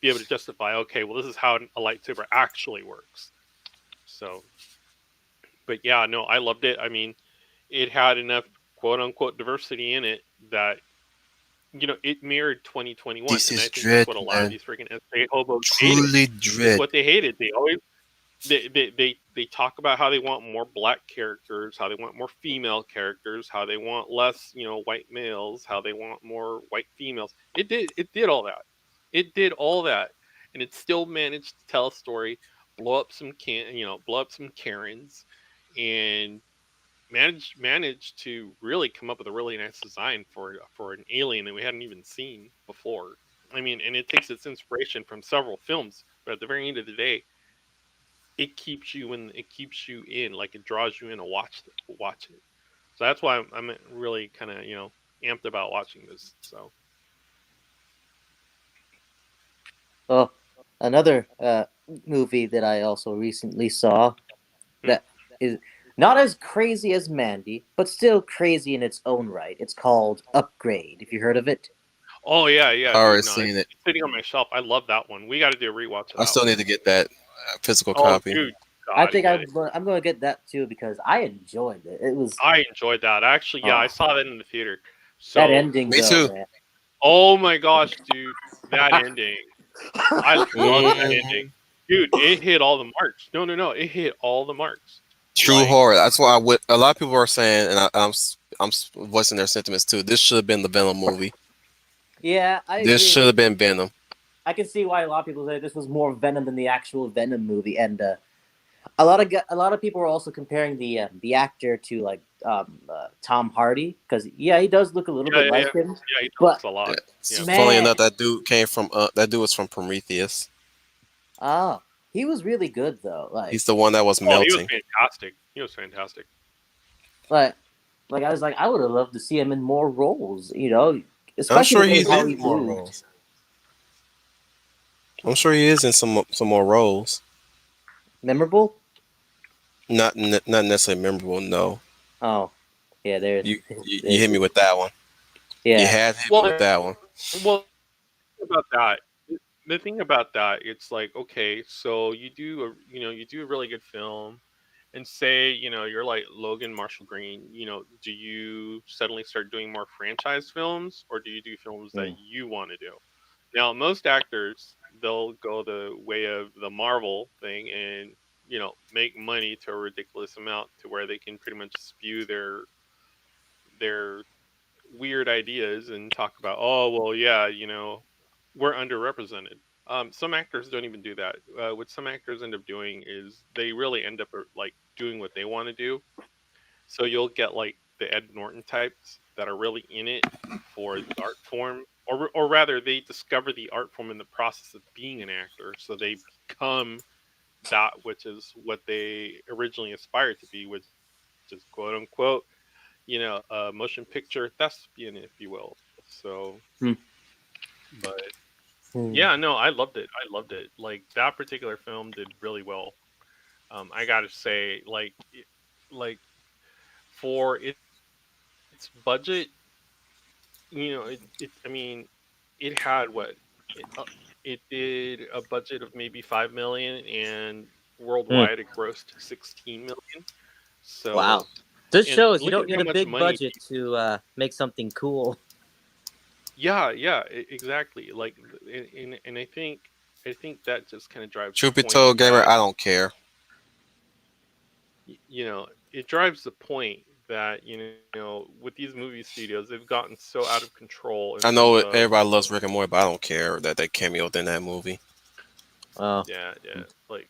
be able to justify, okay, well, this is how a lightsaber actually works. So, but yeah, no, I loved it. I mean, it had enough quote unquote diversity in it that it mirrored 2021, This and I is think that's dread, what a lot of man. these freaking SA hobos hated. Truly It's dread. what they hated. They always they talk about how they want more black characters, how they want more female characters, how they want less, white males, how they want more white females. It did all that. It did all that, and it still managed to tell a story, blow up some Karens, and managed to really come up with a really nice design for an alien that we hadn't even seen before. I mean, and it takes its inspiration from several films, but at the very end of the day, it keeps you in, like it draws you in to watch it. So that's why I'm really kind of amped about watching this. So Well, another movie that I also recently saw hmm. that is not as crazy as Mandy, but still crazy in its own right. It's called Upgrade. Have you heard of it? Oh yeah, I yeah, already dude. No, seen it. it's sitting on my shelf. I love that one. We got to do a rewatch of I that still one. need to get that physical Oh, copy. dude, I gotta think get it. I'm going to get that too because I enjoyed it. It was I enjoyed that. Actually, yeah, I oh, saw that in the theater. that So, ending Me though, too. man. oh my gosh, dude, that ending. I love that ending. hmm Dude, it hit all the marks. No, no, no, it hit all the marks. True Like, horror. That's why I would. A lot of people are saying, and I'm voicing their sentiments too. This should have been the Venom movie. Yeah, I This agree. should have been Venom. I can see why a lot of people say this was more Venom than the actual Venom movie, and a lot of people are also comparing the actor to like Tom Hardy because yeah, he does look a little yeah, bit yeah, yeah. like him, Yeah, he but talks a lot. Yeah. Funny man, enough, that dude came from. That dude was from Prometheus. ah, he was really good though. He's the one that was Oh, he was melting. fantastic. He was fantastic. Like, I was like, I would have loved to see him in more roles, I'm especially sure the way he's how in he more moved. roles. I'm sure he is in some more roles. Memorable? Not necessarily memorable. No, Oh, yeah, you there's hit me with that one. You yeah. had hit me Well, with that one. well, about that. The thing about that, it's like, okay, so you do a really good film, and say, you're like Logan Marshall Green. Do you suddenly start doing more franchise films, or do you do films that Mm. you want to do? Now, most actors, they'll go the way of the Marvel thing and make money to a ridiculous amount to where they can pretty much spew their weird ideas and talk about, oh well, yeah, we're underrepresented. Some actors don't even do that. What some actors end up doing is they really end up like doing what they want to do. So you'll get like the Ed Norton types that are really in it for the art form, or rather, they discover the art form in the process of being an actor. So they become that which is what they originally aspired to be, which is quote unquote, a motion picture thespian, if you will. So, Mm. but Mm. yeah, no, I loved it. I loved it. Like that particular film did really well. I gotta say, like for its budget, I mean, it had it did a budget of maybe 5 million, and Mm. worldwide it grossed 16 million. Wow. So, This and shows you look don't at need how a much big money. budget to make something cool. Yeah, yeah, exactly. Like, and I think that just kind of drives the Truth be point told, gamer, that I don't care. it drives the point that with these movie studios, they've gotten so out of control in I terms know of everybody loves Rick and Morty, but I don't care that they cameoed in that movie. Oh, yeah, yeah, like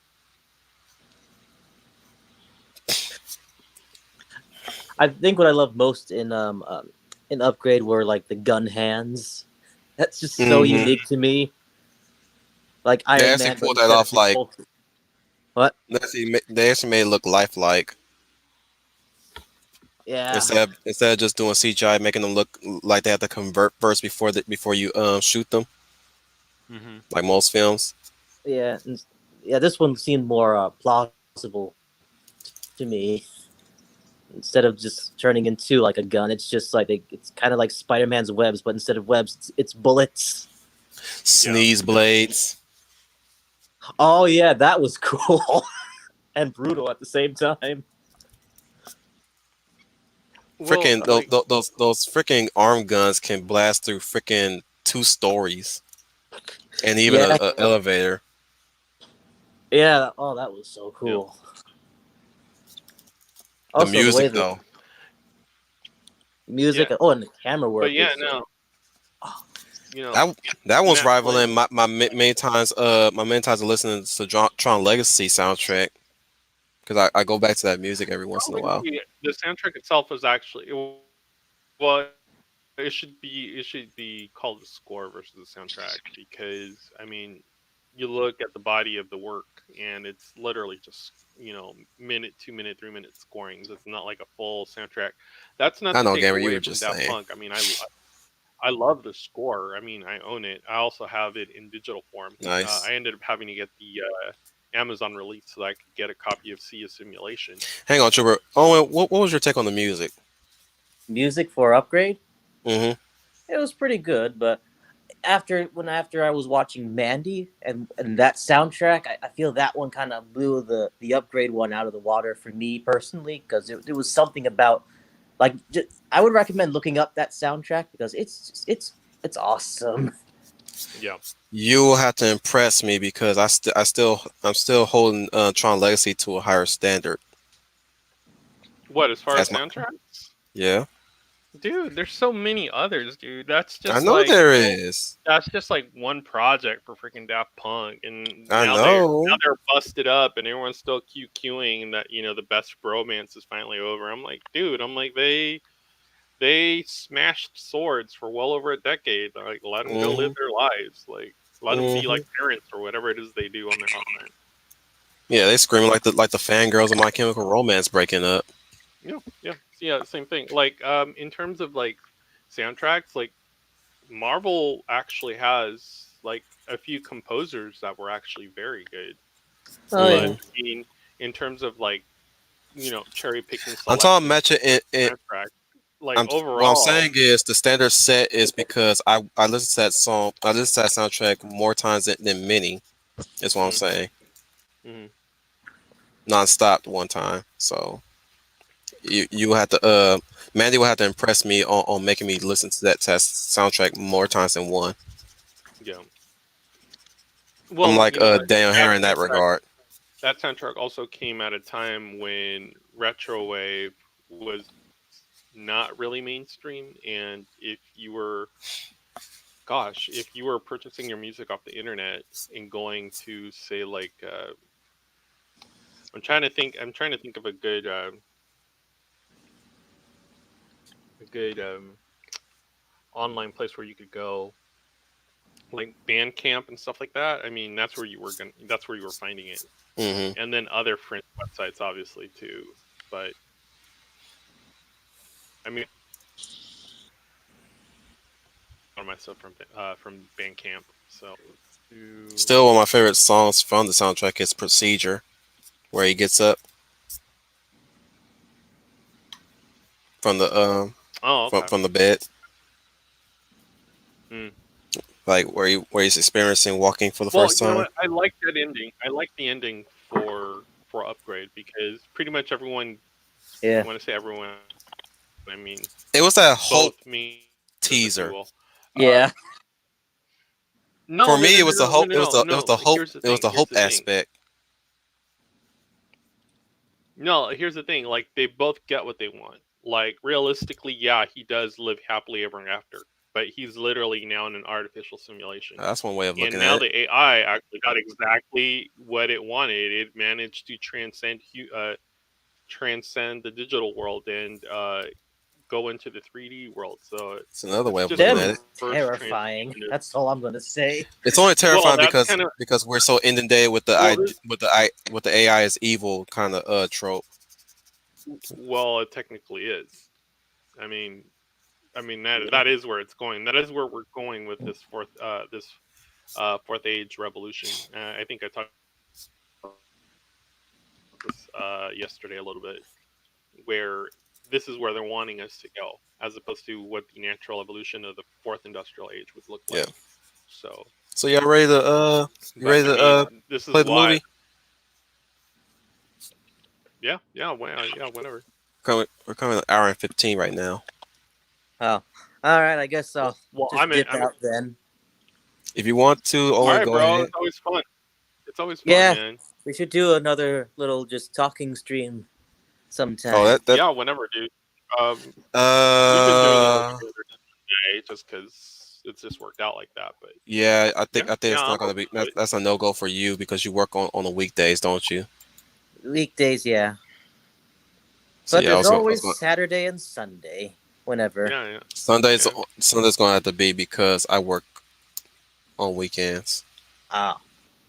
I think what I love most in Upgrade were like the gun hands. That's just so hmm unique to me. Like They Iron actually Man, but pulled that instead of off his like whole what? they actually made it look lifelike Yeah, instead of just doing CGI, making them look like they have to convert first before you shoot them, hmm. like most films. yeah, yeah. This one seemed more plausible to me. Instead of just turning into like a gun, it's just like it's kind of like Spider-Man's webs, but instead of webs, it's bullets. Yeah, Sneeze yeah. blades. Oh yeah, that was cool and brutal at the same time. Well, Freaking like, those freaking arm guns can blast through freaking 2 stories and even Yeah, a elevator. yeah. Oh, that was so yeah, cool. The Also, the way music the though, music, yeah. oh, and the camera But work yeah, is just no, you know, that that was Netflix. rivaling my main times of listening to Tron Legacy soundtrack because I go back to that music every once in a while. Probably the soundtrack itself was actually well. It should be called the score versus the soundtrack because I mean, you look at the body of the work and it's literally just minute, 2 minute, 3 minute scorings. It's not like a full soundtrack. That's not I to know, take Gamer, you away were from just Daft saying. Punk. I mean, I love the score. I mean, I own it. I also have it in digital form. Nice. I ended up having to get the Amazon release so that I could get a copy of Sea of Simulation. Hang on, Trevor. So, Owen, what was your take on the music? music for Upgrade. Mm-hmm. It was pretty good, but after I was watching Mandy and that soundtrack, I feel that one kind of blew the Upgrade one out of the water for me personally because it was something about like I would recommend looking up that soundtrack because it's awesome. yeah. You will have to impress me because I'm still holding Tron Legacy to a higher standard. What, as far as As my soundtracks? yeah, Dude, there's so many others, dude. I know there is. That's just like one project for freaking Daft Punk, and I now know. they're busted up, and everyone's still QQing that the best bromance is finally over. I'm like, dude, they smashed swords for well over a decade. Like, let them go live Hmm. their lives. Like, let them be Hmm. like parents or whatever it is they do on their own. Yeah, they screaming like the fangirls of My Chemical Romance breaking up. Yeah, yeah, yeah. Same thing. Like, in terms of like soundtracks, like Marvel actually has like a few composers that were actually very good. Oh But yeah, Hmm. I mean, in terms of like cherry picking I'm talking selections match it. for soundtrack, like I'm what I'm overall, saying is the standard set is because I listen to that song. I listen to that soundtrack more times than many. Is what I'm mm, saying. mm, Non-stop one time. So you will have to Mandy will have to impress me on making me listen to that test soundtrack more times than one. yeah. I'm Well, like Daniel that Hare in that soundtrack regard. that soundtrack also came at a time when retrowave was not really mainstream, and if you were purchasing your music off the internet and going to say like I'm trying to think of a good online place where you could go, like Bandcamp and stuff like that. I mean, that's where you were finding it, Hmm. and then other French websites, obviously too. But I mean, a lot of my stuff from Bandcamp. So to Still, one of my favorite songs from the soundtrack is "Procedure," where he gets up from the oh, okay. from the bed, Hmm. like where he's experiencing walking for the Well, first you know time. what? I like that ending. I like the ending for Upgrade because pretty much everyone. yeah, When I say everyone, I mean It was that hope both me, if you teaser. will. Uh, yeah. no, For no, me, no, it no, was the no, no, hope. no, no, no. Here's the It was thing. the Here's hope the thing. aspect. No, here's the thing. Like, they both get what they want. Like, realistically, yeah, he does live happily ever after, but he's literally now in an artificial simulation. That's one way of And looking at now it. the AI actually got exactly what it wanted. It managed to transcend the digital world and go into the 3D world. So It's another way it's of just a looking Them at is it. reverse terrifying. translation. That's all I'm gonna say. It's only Well, terrifying that's kind of because we're so inundated with well, this, with the AI is evil kind of trope. well, it technically is. I mean, that is where it's going. That is where we're going with this fourth age revolution. I think I talked about this yesterday a little bit, where this is where they're wanting us to go, as opposed to what the natural evolution of the fourth industrial age would look Yeah. like. So, So y'all ready to you but ready I to mean, this is play the why. movie? Yeah, yeah, well, yeah, whatever. We're coming an hour and 15 right now. Oh, all right. I guess I'll Well, just dip I'm in. out then. If you want to, All Owen, right, go bro. ahead. It's always fun. It's always fun, Yeah, man. we should do another little just talking stream Oh, sometime. Yeah, whenever, dude. Um, we've been doing it like uh every other day, just because it's just worked out like that. But yeah, yeah, I think yeah, it's I'm not gonna open be to it. that's a no go for you because you work on the weekdays, don't you? Weekdays, yeah. So But yeah, there's I was always going Saturday and Sunday, whenever. Yeah, yeah, Sundays. yeah. Sunday's gonna have to be because I work on weekends, Oh,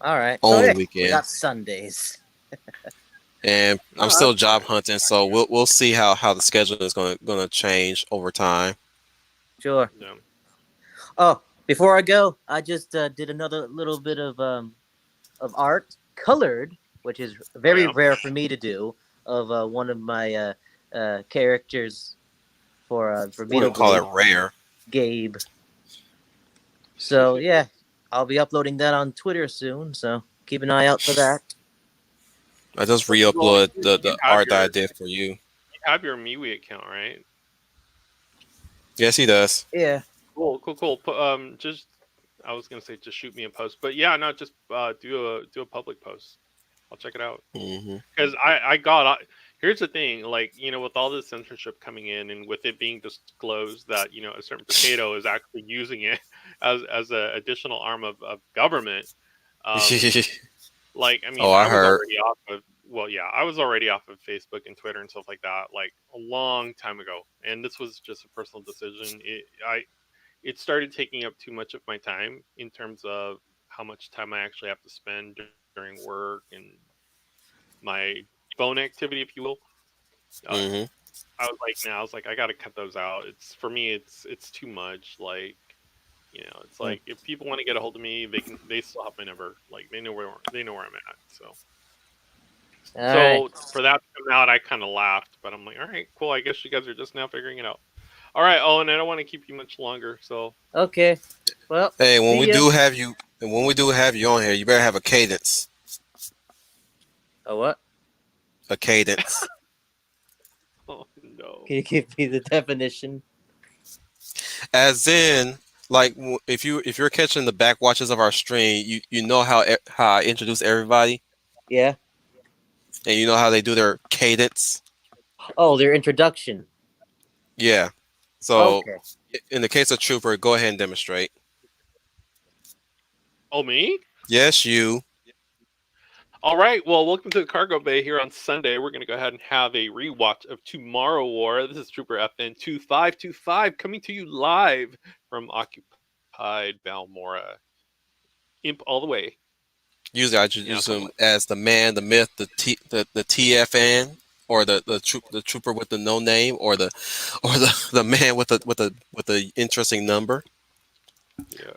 all right. So only yeah, we got weekends, Sundays. and I'm No, still that's job fine. hunting. So we'll see how the schedule is gonna change over time. Sure. Yeah. Oh, before I go, I just did another little bit of art, colored, which is Oh very yeah. rare for me to do, of one of my characters for I wouldn't call Beetlejuice, it rare. Gabe. So yeah, I'll be uploading that on Twitter soon. So keep an eye out for that. I just Well, re-uploaded you the have art that I your did for you. MeWe account, right? Yes, he does. Yeah. Cool, cool, cool. Just I was gonna say just shoot me a post, but yeah, no, just do a public post. I'll check it out. Hmm. Because I got here's the thing, like, with all this censorship coming in and with it being disclosed that a certain potato is actually using it as a additional arm of government. um like, I Oh, mean, I I was heard. already off of well, yeah, I was already off of Facebook and Twitter and stuff like that, like, a long time ago, and this was just a personal decision. It started taking up too much of my time in terms of how much time I actually have to spend during work and my phone activity, if you will. uh, Hmm. I was like, I got to cut those out. It's for me, it's too much. Like, it's Mm. like if people want to get a hold of me, they still have my number. Like, they know where I'm at. All right. So for that to come out, I kind of laughed, but I'm like, all right, cool. I guess you guys are just now figuring it out. All right, Owen, I don't want to keep you much longer. So Okay. Well, Hey, see ya. when we do have you on here, you better have a cadence. Oh, what? A cadence. oh no. Can you give me the definition? As in, like if you're catching the back watches of our stream, you know how I introduce everybody, Yeah. and you know how they do their cadence. Oh, their introduction. Yeah. So Okay. in the case of Trooper, go ahead and demonstrate. Oh, me? Yes, you. All right. Well, welcome to the cargo bay here on Sunday. We're going to go ahead and have a rewatch of Tomorrow War. This is Trooper FN 2525 coming to you live from occupied Balmora. Imp all the way. Usually I Yeah, introduce something him like as the man, the myth, the TFN, or the trooper with the no name, or the man with the interesting number. that. Yeah.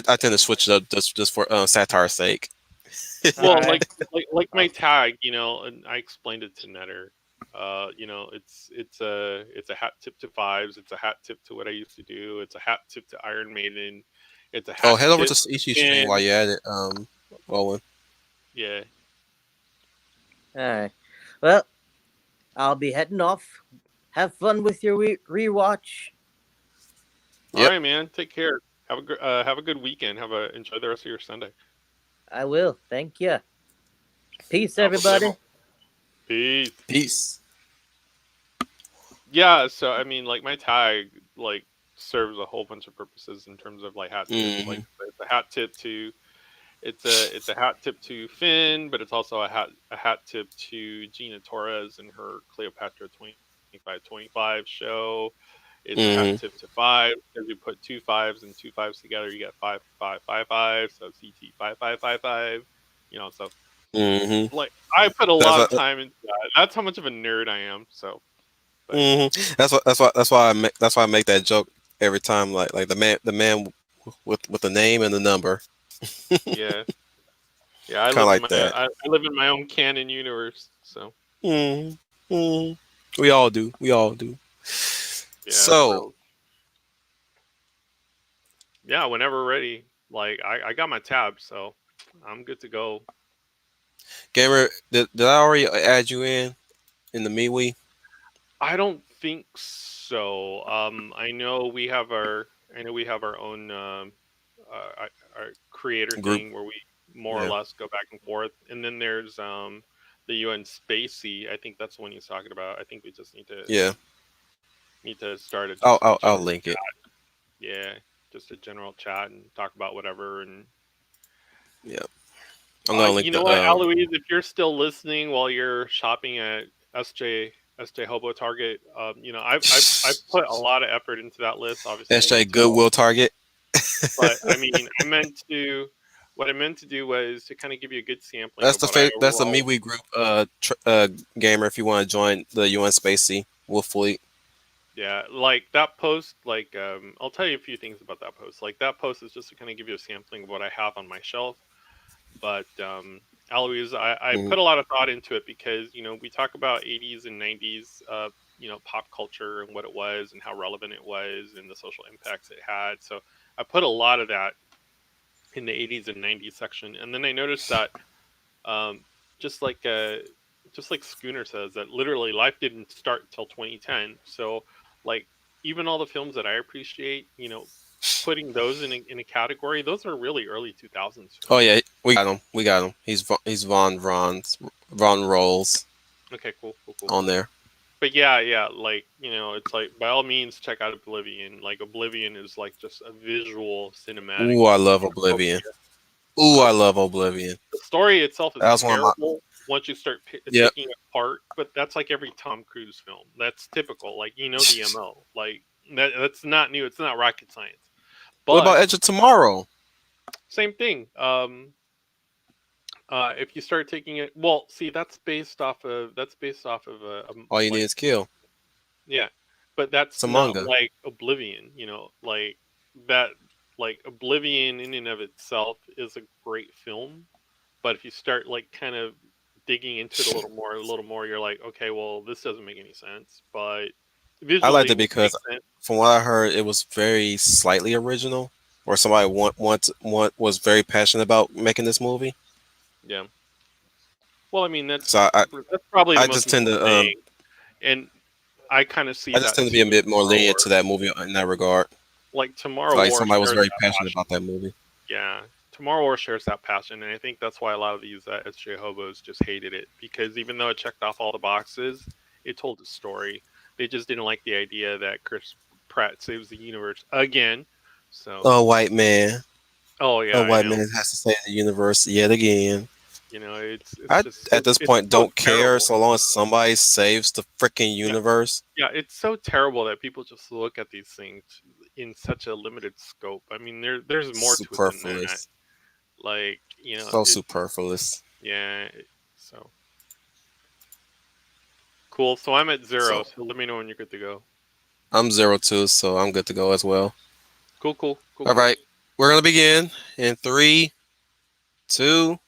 I tend to switch it up just for satire's sake. All Well, right. like my tag, and I explained it to Netter. It's a hat tip to fives. It's a hat tip to what I used to do. It's a hat tip to Iron Maiden. It's a Oh, hat head over tip to to Ishi stream while Finn. you're at it, Owen. Yeah. All right. Well, I'll be heading off. Have fun with your rewatch. All Yep. right, man. Take care. Have a good weekend. Enjoy the rest of your Sunday. I will. Thank you. Peace, No everybody. problemo. Peace. Peace. Yeah. So I mean, like, my tag, like, serves a whole bunch of purposes in terms of, like, hat tips. Hmm. Like, it's a hat tip to it's a hat tip to Finn, but it's also a hat tip to Gina Torres and her Cleopatra 2525 show. It's a hat Hmm. tip to five because you put two fives and two fives together, you get 5555. So CT5555. So, Hmm. like, I put a That's lot of what. time into that. That's how much of a nerd I am. So, but Hmm. That's why I make that joke every time. Like the man with the name and the number, yeah, yeah, kind of like that. I live in my own canon universe. So. Hmm. Hmm. We all do. We all do. Yeah, for So, real. Yeah, whenever ready. Like I got my tab, so I'm good to go. gamer, did I already add you in the MeWe I don't think so. I know we have our own our creator group? thing where we more or Yeah, less go back and forth, and then there's the UN Spacey. I think that's the one he's talking about. I think we just yeah. need to start a I'll just a I'll, I'll general link it. yeah, just a general chat and talk about whatever. And Yeah, I'm gonna link you know the what, Aloise, if you're still listening while you're shopping at SJ Hobo Target, you know, I've put a lot of effort into that list. Obviously, you SJ did too. Goodwill Target. But I mean, what I meant to do was to kind of give you a good sampling That's of what I that's a overall. MeWe group. Gamer. If you want to join the UN Spacey Wolf Fleet. Yeah, like that post, like I'll tell you a few things about that post. Like that post is just to kind of give you a sampling of what I have on my shelf. But Aloise, I Mhm. put a lot of thought into it because you know we talk about 80s and 90s, you know, pop culture and what it was and how relevant it was and the social impacts it had. So I put a lot of that in the 80s and 90s section, and then I noticed that um, just like uh, just like Schooner says, that literally life didn't start till 2010. So like even all the films that I appreciate, you know, putting those in a category, those are really early 2000s Oh films. yeah, we got him. We got him. He's Von Rolls Okay, cool, cool, cool. on there. But yeah, yeah, like you know, it's like by all means check out Oblivion. Like Oblivion is like just a visual cinematic Ooh, I love Oblivion. cornucopia. Ooh, I Um, love Oblivion. the story itself is That was one of my. terrible once you start Yep. taking it apart, but that's like every Tom Cruise film. That's typical. Like you know the MO. Like that's not new. It's not rocket science. What But about Edge of Tomorrow? same thing. If you start taking it, well, see, that's based off of All you need like is kill. yeah, but that's It's a not manga. like Oblivion. You know, like that. Like Oblivion in and of itself is a great film, but if you start like kind of digging into it a little more, you're like, okay, well, this doesn't make any sense, but I liked visually it it makes because, sense. from what I heard, it was very slightly original, or somebody was very passionate about making this movie. Yeah. Well, I mean, So that's probably the I most just tend important to thing, and I kind of see I just that tend to be a too in bit more Tomorrow lenient War. to that movie in that regard. Like Tomorrow Like War somebody was shares very that passionate passion. about that movie. Yeah, Tomorrow War shares that passion, and I think that's why a lot of these SJ hobos just hated it because even though it checked off all the boxes, it told a story. They just didn't like the idea that Chris Pratt saves the universe again. So, A white man, oh a yeah, I white know. man has to save the universe yet again. You know, it's I just at this it's point so don't care terrible. so long as somebody saves the freaking Yeah, universe. yeah, it's so terrible that people just look at these things in such a limited scope. I mean, there's more to it than that. Superfluous, Like, you know, so it's superfluous. yeah. So cool. So I'm at zero. So So let me know when you're good to go. I'm 0-2, so I'm good to go as well. Cool, cool, cool, All cool. right, we're gonna begin in 3, 2,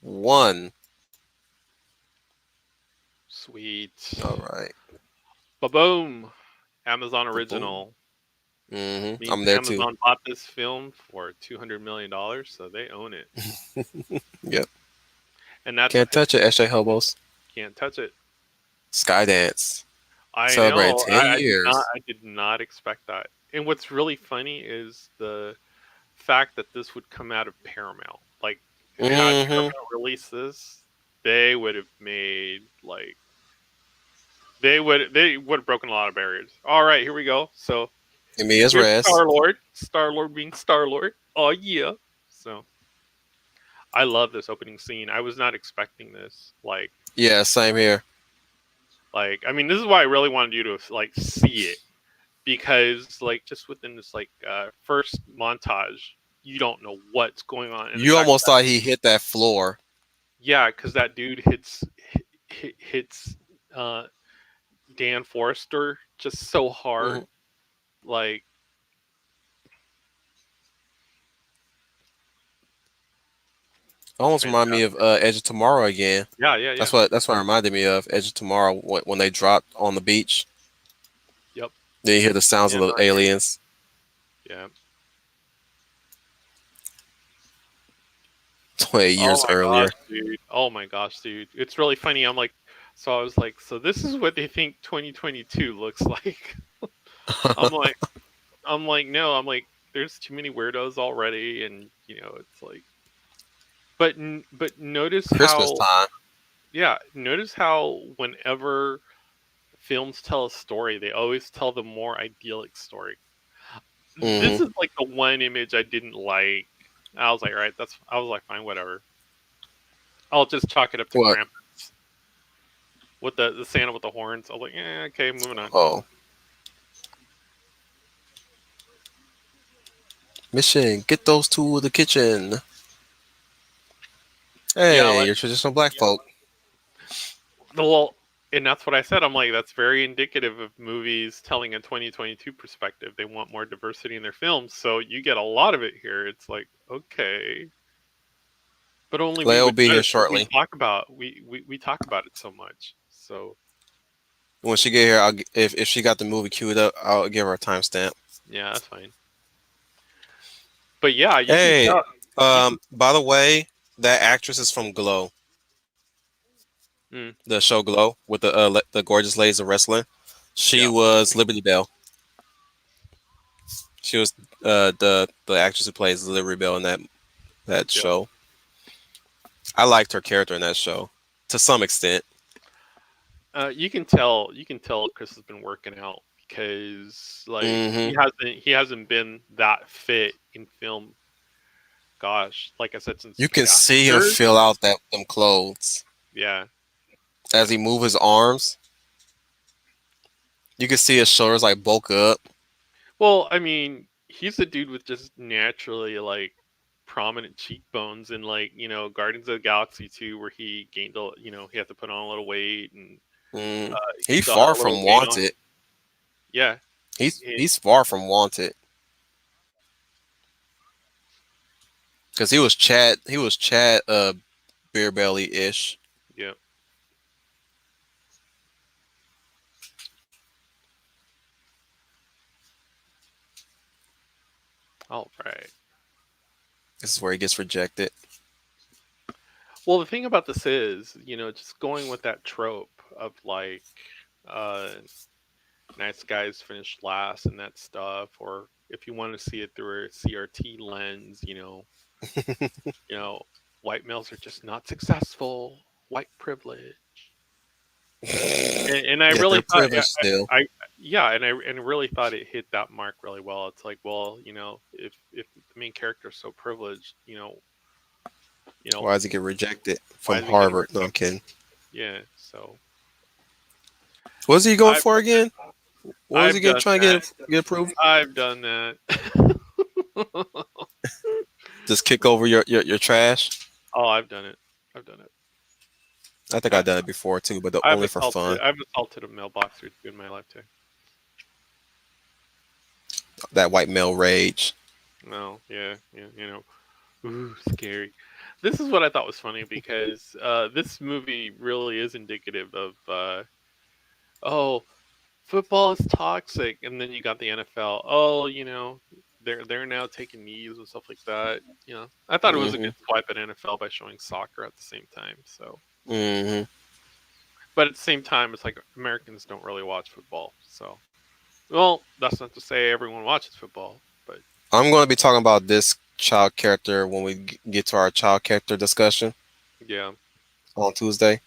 1. Sweet. All right, Ba boom. Amazon boom. original means I'm there too. Amazon bought this film for $200 million, so they own it, Yep. and that's Can't touch it, SJ Hobos. can't touch it. Skydance I celebrating know. 10 I did not. years. I did not expect that. And what's really funny is the fact that this would come out of Paramount. Like, had Mm-hmm. Paramount released this, they would have made like they would have broken a lot of barriers. All right, here we go. So Give me his here's rest. Star Lord. Star Lord being Star Lord. Oh yeah. So I love this opening scene. I was not expecting this. Yeah, same here. I mean, this is why I really wanted you to like see it because like just within this like first montage, you don't know what's going on, and the You fact almost that thought he hit that floor. yeah, because that dude hits uh, Dan Forrester just so Hmm. hard, like it's Almost remind me of fantastic. Edge of Tomorrow again. Yeah, yeah, yeah. That's what it reminded me of. Edge of Tomorrow when they dropped on the beach. Then you hear the sounds Yeah, of the not here. aliens. Yeah. 20 Oh years my gosh, earlier. dude. Oh my gosh, dude. It's really funny. I'm like, so I was like, so this is what they think 2022 looks like. I'm like, no. I'm like, there's too many weirdos already, and it's like, but notice Christmas how, time. yeah, notice how whenever films tell a story, they always tell the more idyllic story. This Hmm. is like the one image I didn't like. I was like, all right, I was like, fine, whatever. I'll just chalk it up to What? Krampus with the Santa with the horns. I was like, okay, moving on. Oh, mission. Get those two in the kitchen. Yeah, Hey, like, you're traditional black folk. well, and that's what I said. I'm like, that's very indicative of movies telling a 2022 perspective. They want more diversity in their films, so you get a lot of it here. It's like, okay, but only we Leia will would be here notice because we shortly. talk about we talk about it so much. So When she get here, if she got the movie queued up, I'll give her a timestamp. yeah, that's fine. But yeah, you can Hey, tell. You can. by the way, that actress is from Glow, Mm, the show Glow with the gorgeous ladies of wrestling. She yeah, was Liberty Bell. She was the actress who plays Liberty Bell in that yeah. show. I liked her character in that show to some extent. You can tell. You can tell Chris has been working out because like Hmm. he hasn't been that fit in film. Gosh, like I said, since You can see him Passengers. fill out that them clothes Yeah, as yeah. he move his arms. You can see his shoulders like bulk up. Well, I mean, he's a dude with just naturally like prominent cheekbones, and like Guardians of the Galaxy 2, where he gained he had to put on a little weight, and Mm. he He still had far a little from weight on. wanted. Yeah, and, He's far from wanted because he was Chad beer belly ish. yeah. All right. This is where he gets rejected. Well, the thing about this is, just going with that trope of like, uh, nice guys finish last and that stuff, or if you want to see it through a CRT lens, you know, white males are just not successful, white privilege. And I Yet really they're thought, privileged still. yeah, and really thought it hit that mark really well. It's like, well, if the main character is so privileged, you know, Why does he get rejected why from is he getting Harvard? No, I'm rejected? kidding. Yeah, so What's he going I've for again? What was he I've get done trying to that. get approved? I've done that. Just kick over your trash. Oh, I've done it. I've done it. I think I, I've done it before too, but I've only for assaulted. fun. I've assaulted a mailbox or two in my lifetime. That white male rage. No, yeah, yeah, ooh, scary. This is what I thought was funny because this movie really is indicative of oh, football is toxic, and then you got the NFL. Oh, they're now taking knees and stuff like that. I thought it was a Hmm. good swipe at NFL by showing soccer at the same time. So, Hmm. but at the same time, it's like Americans don't really watch football. So, well, that's not to say everyone watches football, but I'm going to be talking about this child character when we get to our child character discussion yeah, on Tuesday.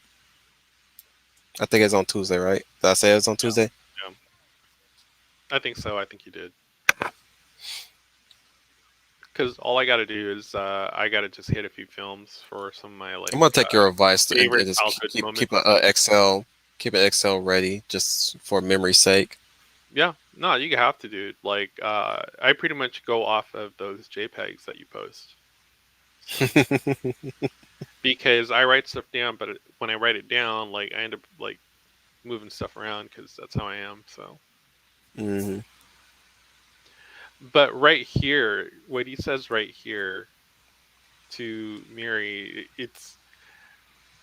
I think it's on Tuesday, right? Did I say it's on yeah, Tuesday? yeah. I think so. I think you did. Because all I got to do is I got to just hit a few films for some of my I'm like gonna take your advice and favorite just childhood keep moments. a Excel ready just for memory's sake. Yeah, no, you have to, dude. Like, I pretty much go off of those JPEGs that you post. So because I write stuff down, but when I write it down, like I end up like moving stuff around because that's how I am. So, Hmm. but right here, what he says right here to Miri, it's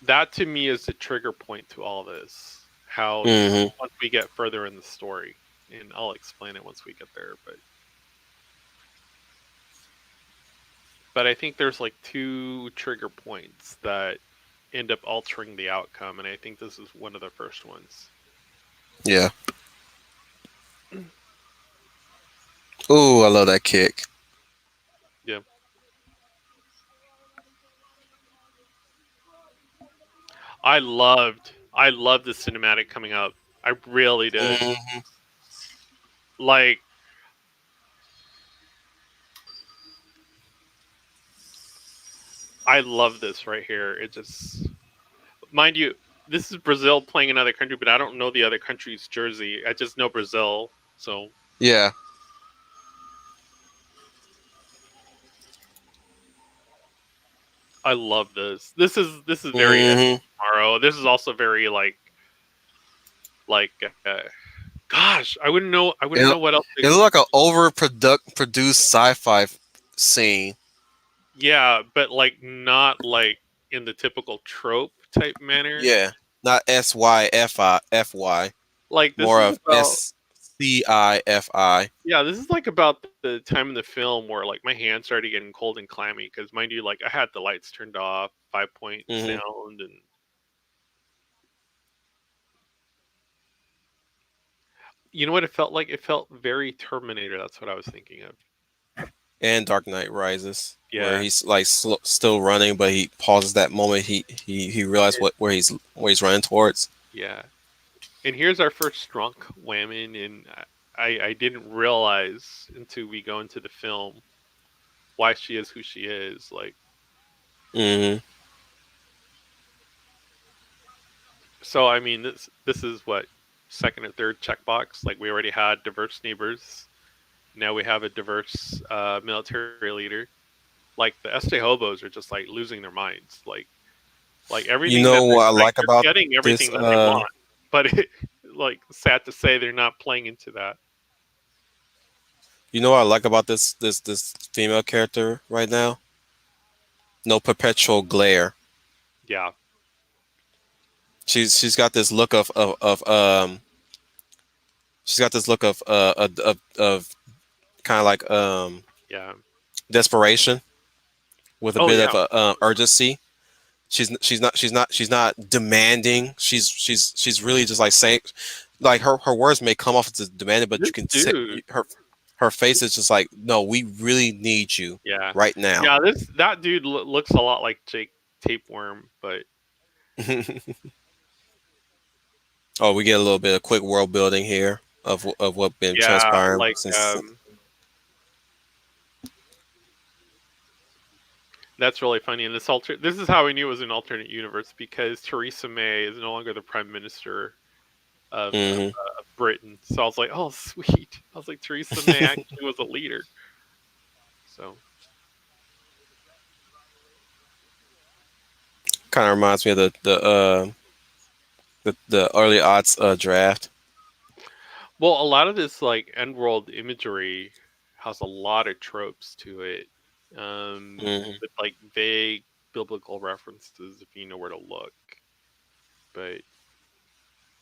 that to me is the trigger point to all this. How Hmm. once we get further in the story, and I'll explain it once we get there. But I think there's like two trigger points that end up altering the outcome, and I think this is one of the first ones. Yeah. Ooh, I love that kick. Yeah, I loved the cinematic coming up. I really did. Hmm. Like, I love this right here. It just, mind you, this is Brazil playing another country, but I don't know the other country's jersey. I just know Brazil, so Yeah. I love this. This is very edge Hmm. tomorrow. This is also very like gosh, I wouldn't know. I wouldn't It know what else. it looked like an produced sci-fi scene. Yeah, but like not like in the typical trope type manner. Yeah. Not SYFI, Like this more is of about SCIFI. yeah, this is like about the time in the film where like my hands started getting cold and clammy because mind you, like I had the lights turned off, 5 point Hmm. sound, and you know what it felt like? It felt very Terminator. That's what I was thinking of. And Dark Knight Rises, where Yeah, he's like still running, but he pauses that moment. He realized it- where he's running towards. yeah. And here's our first drunk woman, and I didn't realize until we go into the film why she is who she is. Like, Hmm. so I mean, this is what second or third checkbox. Like, we already had diverse neighbors. Now we have a diverse military leader. Like the Este hobos are just like losing their minds. Like You everything that know what I like like they're about getting this? everything that they want, but like sad to say they're not playing into that. You know what I like about this female character right now? No perpetual glare. Yeah. She's got this look of she's got this look of kind of like Yeah. desperation with a Oh bit yeah. of urgency. She's not demanding. She's really just like saying, like her words may come off as demanding, but This you can say dude. her face is just like, no, we really need you Yeah. right now. Yeah. That dude looks a lot like Jake Tapeworm, but Oh, we get a little bit of quick world building here of what been yeah, transpiring like since. that's really funny. And this is how we knew it was an alternate universe because Theresa May is no longer the prime minister of Hmm. Britain. So I was like, oh sweet. I was like, Theresa May actually was a leader. So Kind of reminds me of the early odds draft. well, a lot of this like end world imagery has a lot of tropes to it, Hmm. with like vague biblical references if you know where to look. But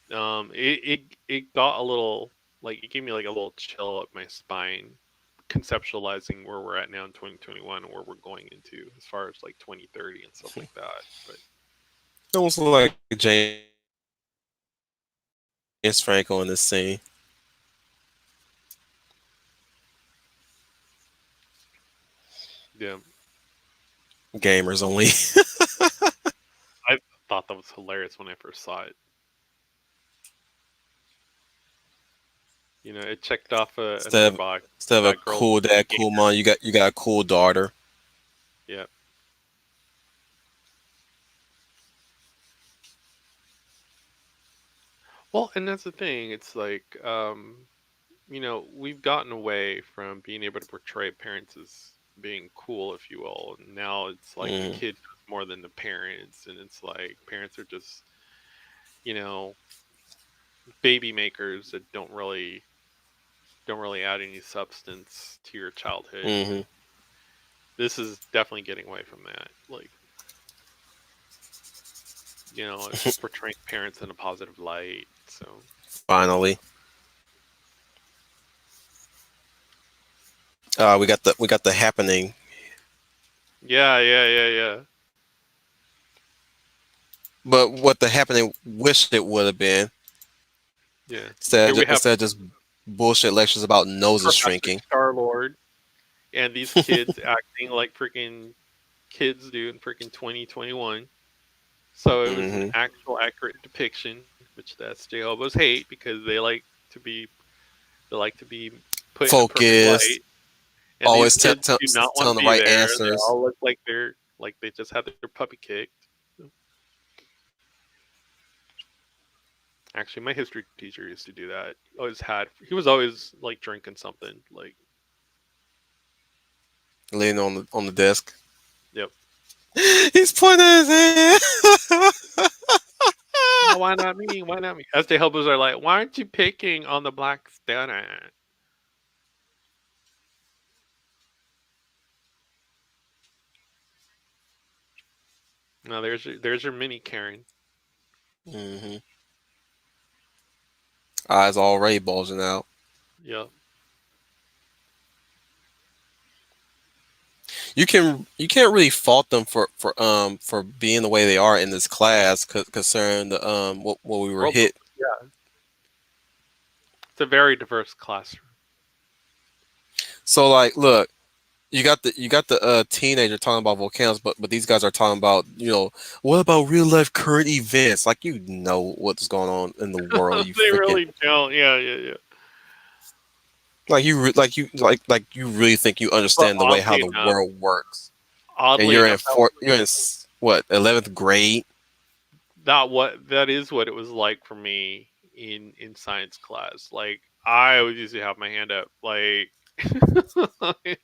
it got a little like it gave me like a little chill up my spine, conceptualizing where we're at now in 2021 and where we're going into as far as like 2030 and stuff like that. But Almost like James Franco in this scene. yeah, Gamers only. I thought that was hilarious when I first saw it. You know, it checked off another instead of box. instead of a That girl cool was a dad, cool gamer. mom, you got a cool daughter. Yeah. Well, and that's the thing. It's like, we've gotten away from being able to portray parents as being cool, if you will. And now it's like the Mm. kid knows more than the parents, and it's like parents are just, you know, baby makers that don't really add any substance to your childhood. And Hmm. this is definitely getting away from that. Like, it's portraying parents in a positive light. So Finally. we got the happening, Yeah, yeah, yeah, yeah, but what the happening wished it would have been yeah. Here instead we of, have instead of just bullshit lectures about noses Professor shrinking. Star Lord and these kids acting like freaking kids do in freaking 2021. So it was an Hmm. actual accurate depiction, which the SJ hobos hate because to be they like to be put in a perfect Focused, light. And these always kids do not want to telling the be right there. They answers. all look like they just had their puppy kicked. Actually, my history teacher used to do that. He was always like drinking something. Like, Leaning on the desk. yep. He's pointing at his hand. Oh, why not me? Why not me? SJ hobos are like, why aren't you picking on the black student? No, there's your mini Karen. Hmm. Eyes already bulging out. Yep. You can't really fault them for being the way they are in this class, concerning the what we were Well, hit. yeah, it's a very diverse classroom. So like, look, you got the teenager talking about volcanoes, but these guys are talking about, what about real life current events? Like, what's going on in the world. You They freaking, really don't. Yeah, yeah, yeah. like you really think you But understand the way how the world works, and you're in what, 11th grade. that is what it was like for me in science class. Like I always used to have my hand up. Like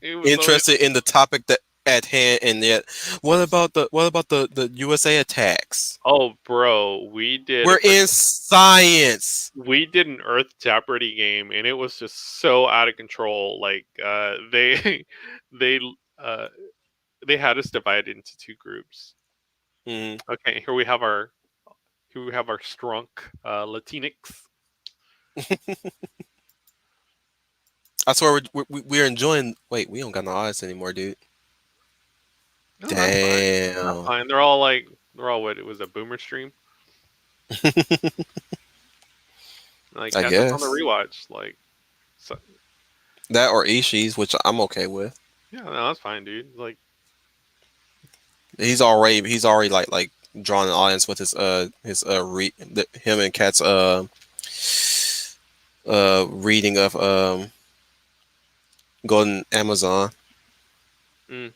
it was always, Interested in the topic that at hand, and yet, what about the USA attacks? oh bro, we did a We're in freaking science. we did an Earth Jeopardy game, and it was just so out of control. Like they uh they had us divided into two groups. Hmm. Okay, here we have our strunk Latinx. I swear we're enjoying. Wait, we don't got no eyes anymore, dude. No, that's fine. That's Damn. fine. They're all what it was, a boomer stream. Like I catch us on the guess rewatch. Like so, that or Ishi's, which I'm okay with. yeah, no, that's fine, dude. Like He's already like drawing an audience with him and Cat's reading of Golden Amazon. mm,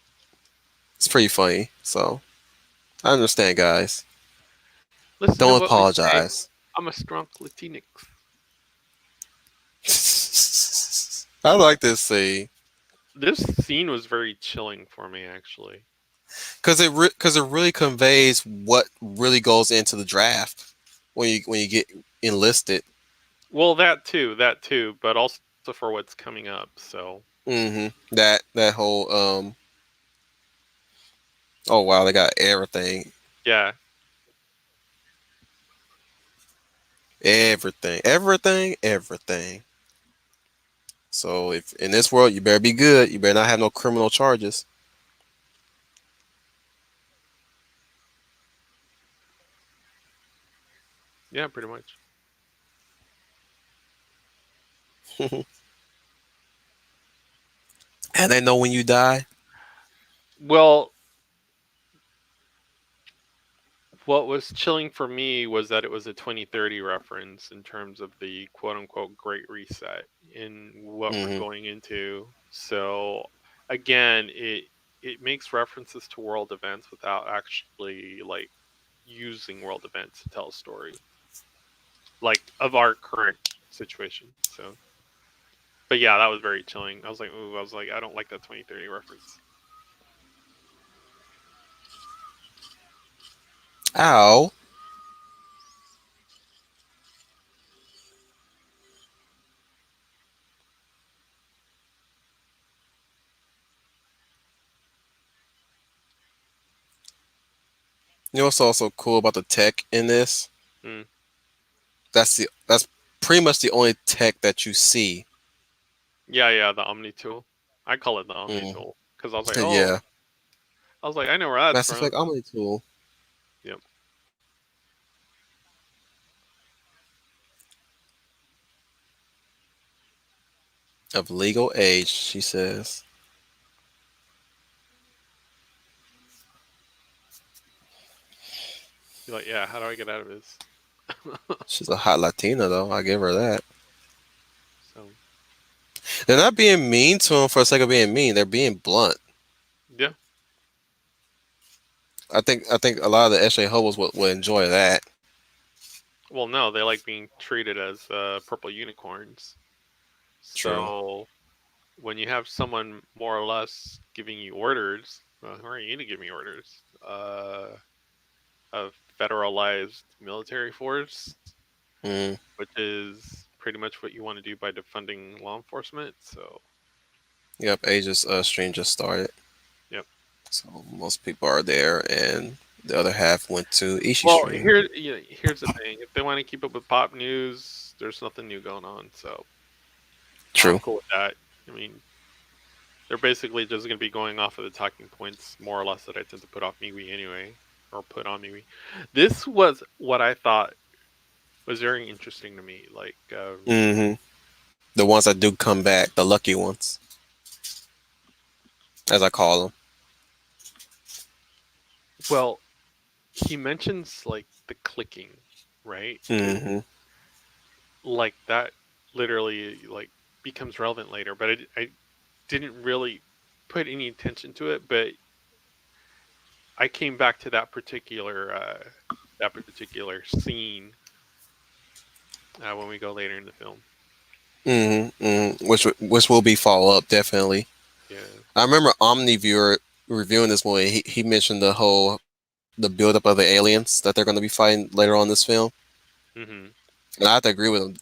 It's pretty funny. So I understand, guys. listen to Don't what we say. apologize. I'm a strunk Latinx. I like this scene This scene was very chilling for me, actually. because it really conveys what really goes into the draft when you get enlisted. Well, that too, but also for what's coming up. So That whole oh wow, they got everything, yeah, everything. So if in this world, you better be good. You better not have no criminal charges. yeah, pretty much. And they know when you die. Well, what was chilling for me was that it was a 2030 reference in terms of the quote unquote great reset in what we're Hmm. going into. So again, it makes references to world events without actually like using world events to tell a story like of our current situation. So but yeah, that was very chilling. I was like I don't like that 2030 reference. Ow. You know what's also cool about the tech in this? Mm. That's pretty much the only tech that you see. Yeah, yeah, the Omni tool. I call it the Omni Mm. tool because I was like, oh, Yeah. I was like, I know where that's Mass from. Effect Omni Tool Yep. of legal age, she says. You're like, yeah. How do I get out of this? She's a hot Latina, though. I give her that. So They're not being mean to him for the sake of being mean. They're being blunt. yeah. I think a lot of the SJ hobos would enjoy that. Well, no, they like being treated as purple unicorns. True. So when you have someone more or less giving you orders, well, who are you to give me orders? A federalized military force, Mm. which is pretty much what you want to do by defunding law enforcement. So, Yep. Aegis stream just started, yep. so most people are there, and the other half went to Ishi Well, stream. here's the thing: if they want to keep up with pop news, there's nothing new going on. So I'm True. cool with that. I mean, they're basically just going to be going off of the talking points, more or less, that I tend to put off MeWe anyway, or put on MeWe. This was what I thought was very interesting to me. Like, Hmm. The ones that do come back, the lucky ones, as I call them. well, he mentions like the clicking, right? Hmm. Like that literally like becomes relevant later, but I didn't really put any attention to it. But I came back to that particular scene when we go later in the film. Which will be follow up definitely. Yeah. I remember Omniviewer reviewing this movie. He mentioned the build up of the aliens that they're going to be fighting later on in this film, Hmm. and I have to agree with him.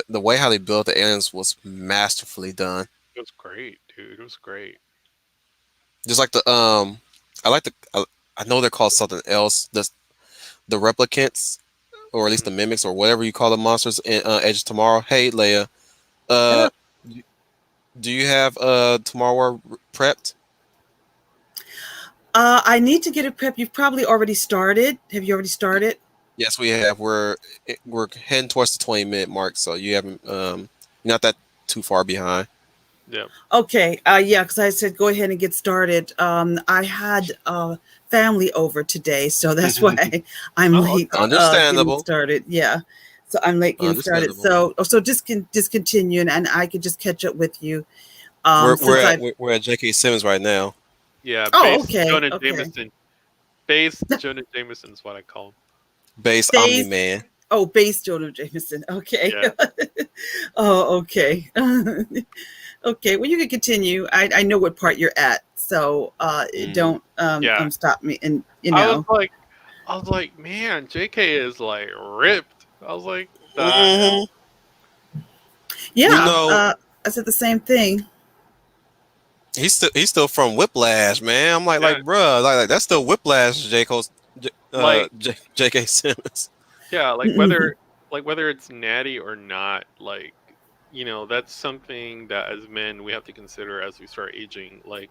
The way how they built the aliens was masterfully done. It was great, dude. It was great. Just like I like I know they're called something else. The replicants, or at least the Hmm. mimics, or whatever you call the monsters in Edge of Tomorrow. Hey, Leia. Uh, Yeah. do you have Tomorrow War prepped? I need to get it prep. You've probably already started. Have you already started? Yes, we have. We're heading towards the 20-minute mark, so you haven't you're not that too far behind. Yeah. Okay. Yeah, because I said go ahead and get started. I had family over today, so that's why I'm Oh, late okay. getting Understandable. started. Yeah. So I'm late getting started. Understandable. So just continue, and I could just catch up with you. We're we're Since at I. we're we're at J.K. Simmons right now. Yeah. Oh, Base okay. Jonah Okay. Jameson. Base Jonah Jameson is what I call him. Base Omni Base. Man. Oh, base Jonah Jameson. Okay. Yeah. Oh, okay. Okay. Well, you can continue. I know what part you're at, so Hmm. don't Yeah. stop me. And I was like, man, JK is like ripped. I was like, the Hmm. hell? You yeah. know, I said the same thing. he's still from Whiplash, man. I'm Yeah. like, bruh, like that's still Whiplash. Like, J.K. Simmons. yeah, Mhm. like whether it's natty or not, like, that's something that as men we have to consider as we start aging. Like,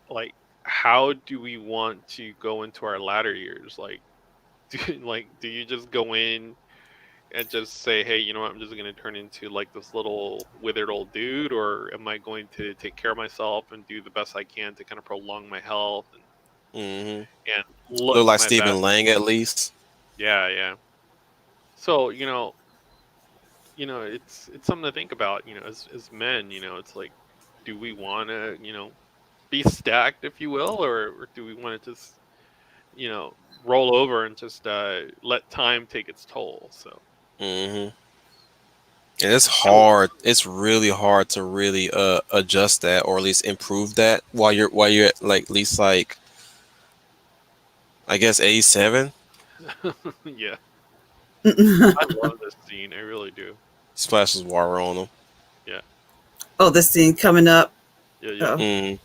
like how do we want to go into our latter years? Like, do you just go in and just say, hey, you know what, I'm just going to turn into like this little withered old dude, or am I going to take care of myself and do the best I can to kind of prolong my health Hmm. and look Look like my Stephen best? Lang at least. Yeah, yeah. So, it's something to think about, as men, it's like, do we want to, be stacked, if you will, or do we want to just, roll over and just let time take its toll? So, Hmm. And it's I don't hard. It's really hard to really adjust that, or at least improve that while you're at least like I guess 87. yeah, I love this scene. I really do. Splashes water on them. Yeah. Oh, this scene coming up. Yeah, yep. Oh, Mm.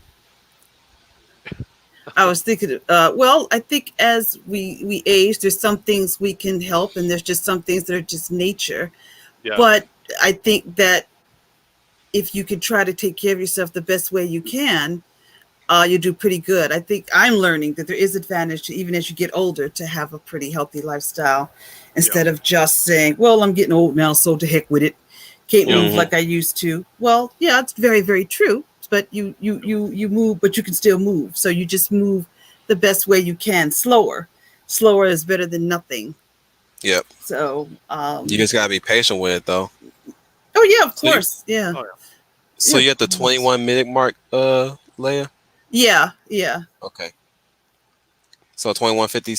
I was thinking. Well, I think as we age, there's some things we can help, and there's just some things that are just nature. Yeah. But I think that if you can try to take care of yourself the best way you can, you do pretty good. I think I'm learning that there is advantage to, even as you get older, to have a pretty healthy lifestyle Yeah. instead of just saying, "Well, I'm getting old now, so to heck with it. Can't Yeah. move Hmm. like I used to." Well, yeah, it's very very true. But you move, but you can still move. So you just move the best way you can, slower. Slower is better than nothing. Yep. So, You just gotta be patient with it though. oh yeah, of So you course, yeah, Oh yeah. so yeah, of you at the course, 21-minute mark, Leia? yeah, yeah, Okay. So 21:50,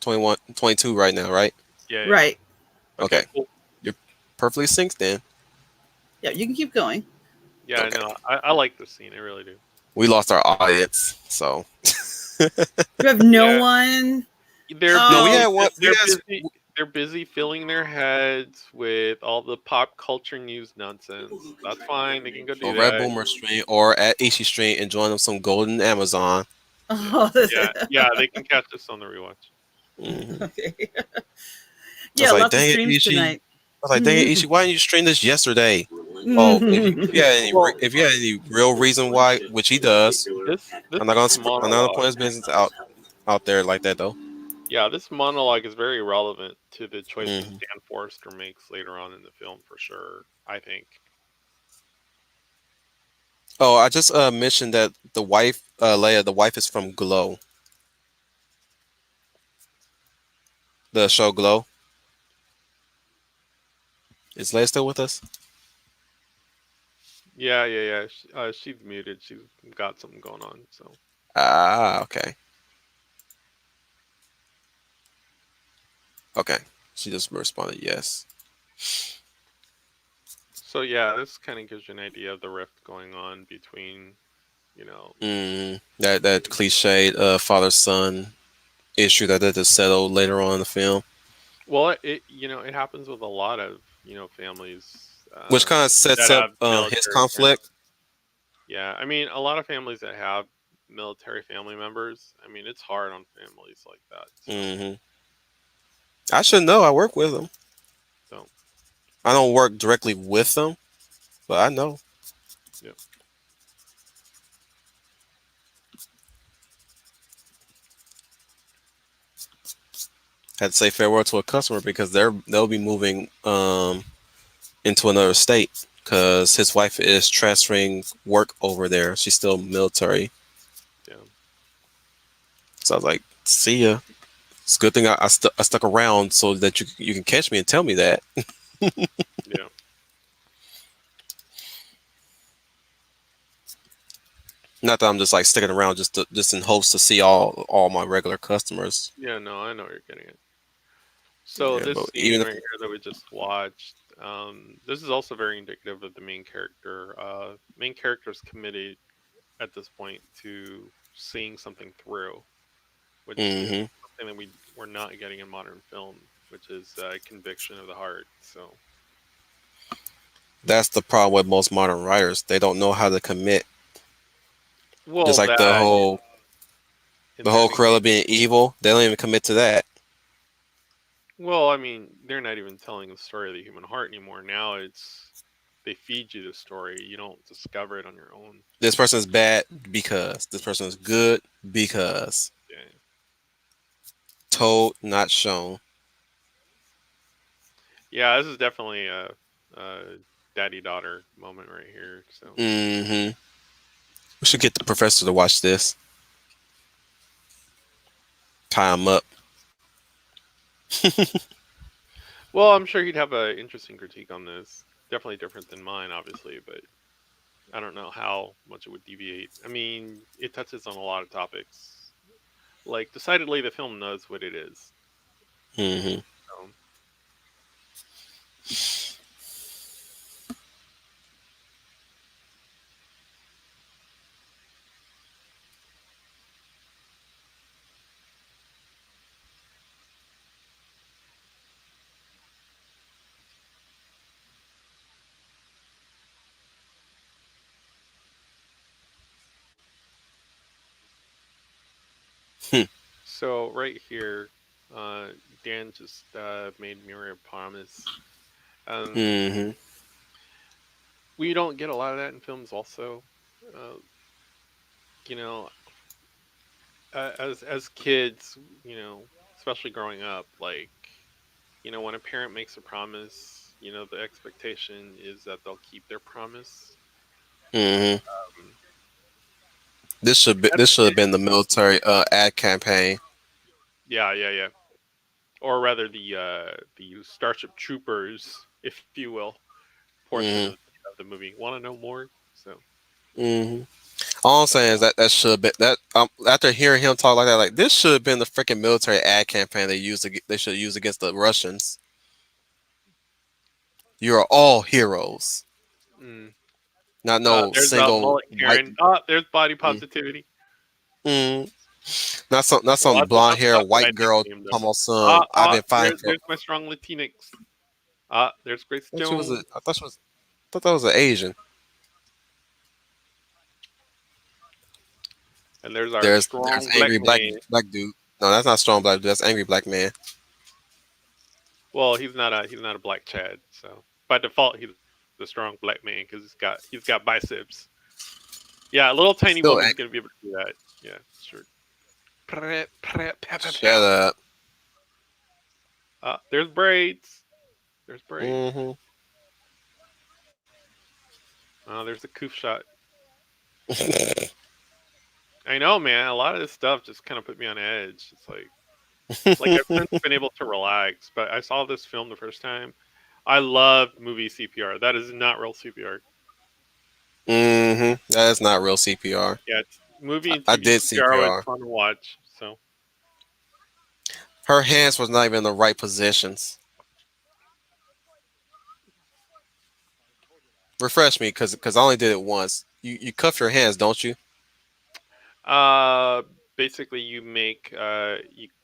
21, 22 right now, right? Yeah. Yeah. right. Okay. Okay. Cool. You're perfectly synced then. Yeah, you can keep going. Yeah. I Okay. know. I like this scene. I really do. We lost our audience, so You have no Yeah. one. They're no, we Oh, had busy. one. We They're had busy. They're busy filling their heads with all the pop culture news nonsense. That's fine. They can go a do Red that. Boomer stream or at Ishi stream enjoying them some golden Amazon. Yeah. oh, Yeah. Yeah. They can catch this on the rewatch. Hmm. okay. I was Yeah, like, lots of dang it, streams Ishi. tonight. I was like, dang it, Ishi, why didn't you stream this yesterday? Oh, if you had any Well, if you had any real reason why, which he does, this I'm not gonna monologue. put his business out there like that though. Yeah, this monologue is very relevant to the choices Hmm. Dan Forrester makes later on in the film, for sure. I think. Oh, I just mentioned that the wife, Leia, the wife is from Glow, the show Glow. Is Leia still with us? Yeah, yeah, yeah. She's muted. She's got something going on. So, Ah, okay, okay. She just responded yes. so yeah, this kind of gives you an idea of the rift going on between, you know, That cliched father son issue that they just settled later on in the film, well, it happens with a lot of families which kind of sets that up have his military parents. conflict. Yeah, I mean, a lot of families that have military family members. I mean, it's hard on families like that. So, Hmm. I should know. I work with them. so I don't work directly with them, but I know. yeah, Had to say farewell to a customer because they'll be moving into another state because his wife is transferring work over there. She's still military, yeah, so I was like, "See ya." It's a good thing I stuck around so that you can catch me and tell me that. yeah. Not that I'm just like sticking around just in hopes to see all my regular customers. Yeah, no, I know what you're getting at. So Yeah, this but scene even if right here that we just watched, this is also very indicative of the main character. Main character is committed at this point to seeing something through, which is hmm something that we're not getting in modern film, which is conviction of the heart. So, that's the problem with most modern writers. They don't know how to commit. Just well, like that the in their whole Cruella beginning, being evil, they don't even commit to that. well, I mean, they're not even telling the story of the human heart anymore. Now it's they feed you the story. You don't discover it on your own. This person is bad because this person is good because Yeah. told, not shown. Yeah, this is definitely a daddy daughter moment right here. So, Hmm. We should get the professor to watch this. Tie him up. well, I'm sure he'd have an interesting critique on this. Definitely different than mine, obviously, but I don't know how much it would deviate. I mean, it touches on a lot of topics. Like, decidedly, the film knows what it is. Hmm. So, Hmm. so right here, uh, Dan just made Miri a promise. Um, Hmm. We don't get a lot of that in films. Also, uh, you know, as kids, especially growing up, like, when a parent makes a promise, the expectation is that they'll keep their promise. Hmm. Um, This should have it, been the military ad campaign. yeah, yeah, yeah. Or rather, the Starship Troopers, if you will, portion Hmm. of the movie. Want to know more? So, Hmm. All I'm saying is that should have been that. After hearing him talk like that, like this should have been the freaking military ad campaign they should use against the Russians. You are all heroes, mm. not no There's single mullet white. Karen. There's body Mm, positivity. mm. Not Well, some blonde that's hair not the white right girl name though. talking about some. I've been fine for. There's my strong Latinx. There's Grace I thought she was Jones, a. I thought she was. I thought that was an Asian. and there's our There's strong black angry man. black dude. No, that's not strong black dude. That's angry black man. Well, he's not a black Chad, so by default he's a strong black man because he's got biceps. Yeah, a little tiny woman's Still, gonna be able to do that. Yeah, sure. Pow, pow, shut pow. up. There's braids. There's braids. Hmm. There's a coof shot. I know, man. A lot of this stuff just kind of put me on edge. It's like I've since been able to relax, but I saw this film the first time. I love movie CPR. That is not real CPR. That is not real CPR. Yeah, it's movie and I TV did CPR was CPR. fun to watch. So, Her hands was not even in the right positions. Refresh me, cause I only did it once. You cuff your hands, don't you? uh, basically, you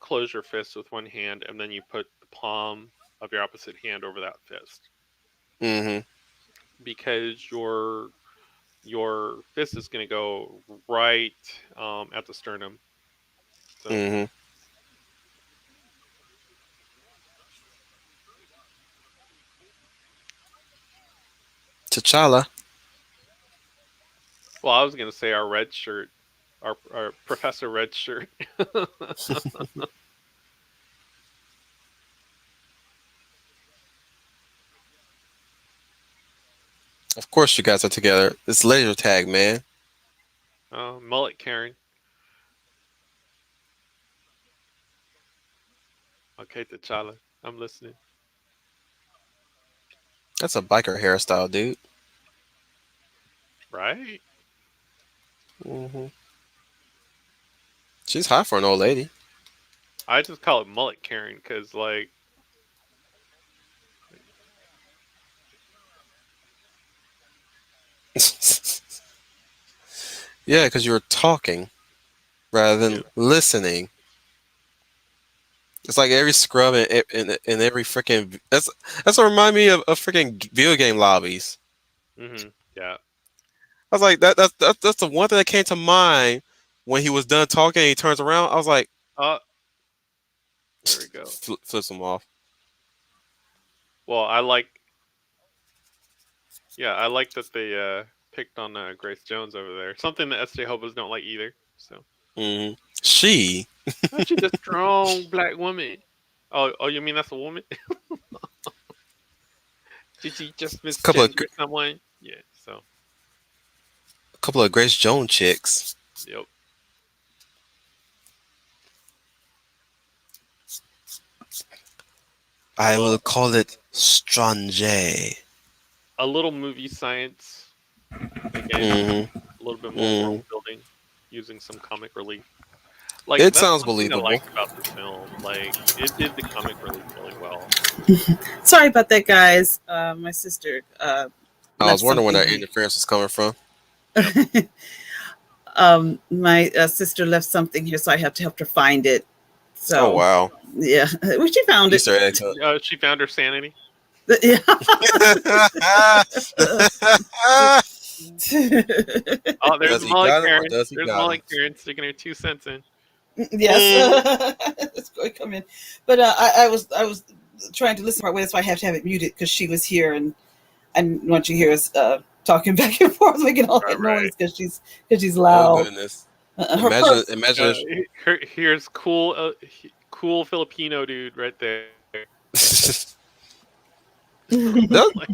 close your fist with one hand, and then you put the palm of your opposite hand over that fist Hmm. because your fist is going to go right at the sternum. So, Hmm. T'Challa. well, I was going to say our red shirt, our Professor Red shirt. Of course, you guys are together. It's laser tag, man. Mullet Karen. Okay, T'Challa. I'm listening. That's a biker hairstyle, dude. Right? Hmm. She's hot for an old lady. I just call it Mullet Karen because, like, Yeah, because you were talking rather yeah. than listening. It's like every scrub in every freaking. That's what remind me of freaking video game lobbies. Yeah. I was like that's the one thing that came to mind when he was done talking. And he turns around. I was like, Uh, there we go. flips him off. Well, I like that they picked on Grace Jones over there. Something that SJ Hobos don't like either. So, Hmm. She oh, she's a strong black woman. Oh, you mean that's a woman? Did she just couple of misgender someone? Yeah. So, couple of Grace Jones chicks. yep. I Well, will call it strange. a little movie science again. Hmm. A little bit more Hmm. world building using some comic relief. Like It that's sounds one thing I believable. liked about this film. Like it did the comic relief really well. Sorry about that, guys. My sister I left was wondering where something that interference was coming from. Yep. here. My sister left something here, so I have to help her find it. Oh So wow, yeah, well, she found it. Easter egg. She found her sanity. Yeah. Oh, there's Does he Molly got him or Karen. does he There's got him? Molly Karen sticking her 2 cents in. Yes, Mm. it's going to come in. But I was trying to listen part way. That's why I have to have it muted because she was here and I want you to hear us. talking back and forth, making all that Right. noise because she's Oh loud. goodness. Her Imagine, purse. imagine. Here's cool Filipino dude right there. That- Like,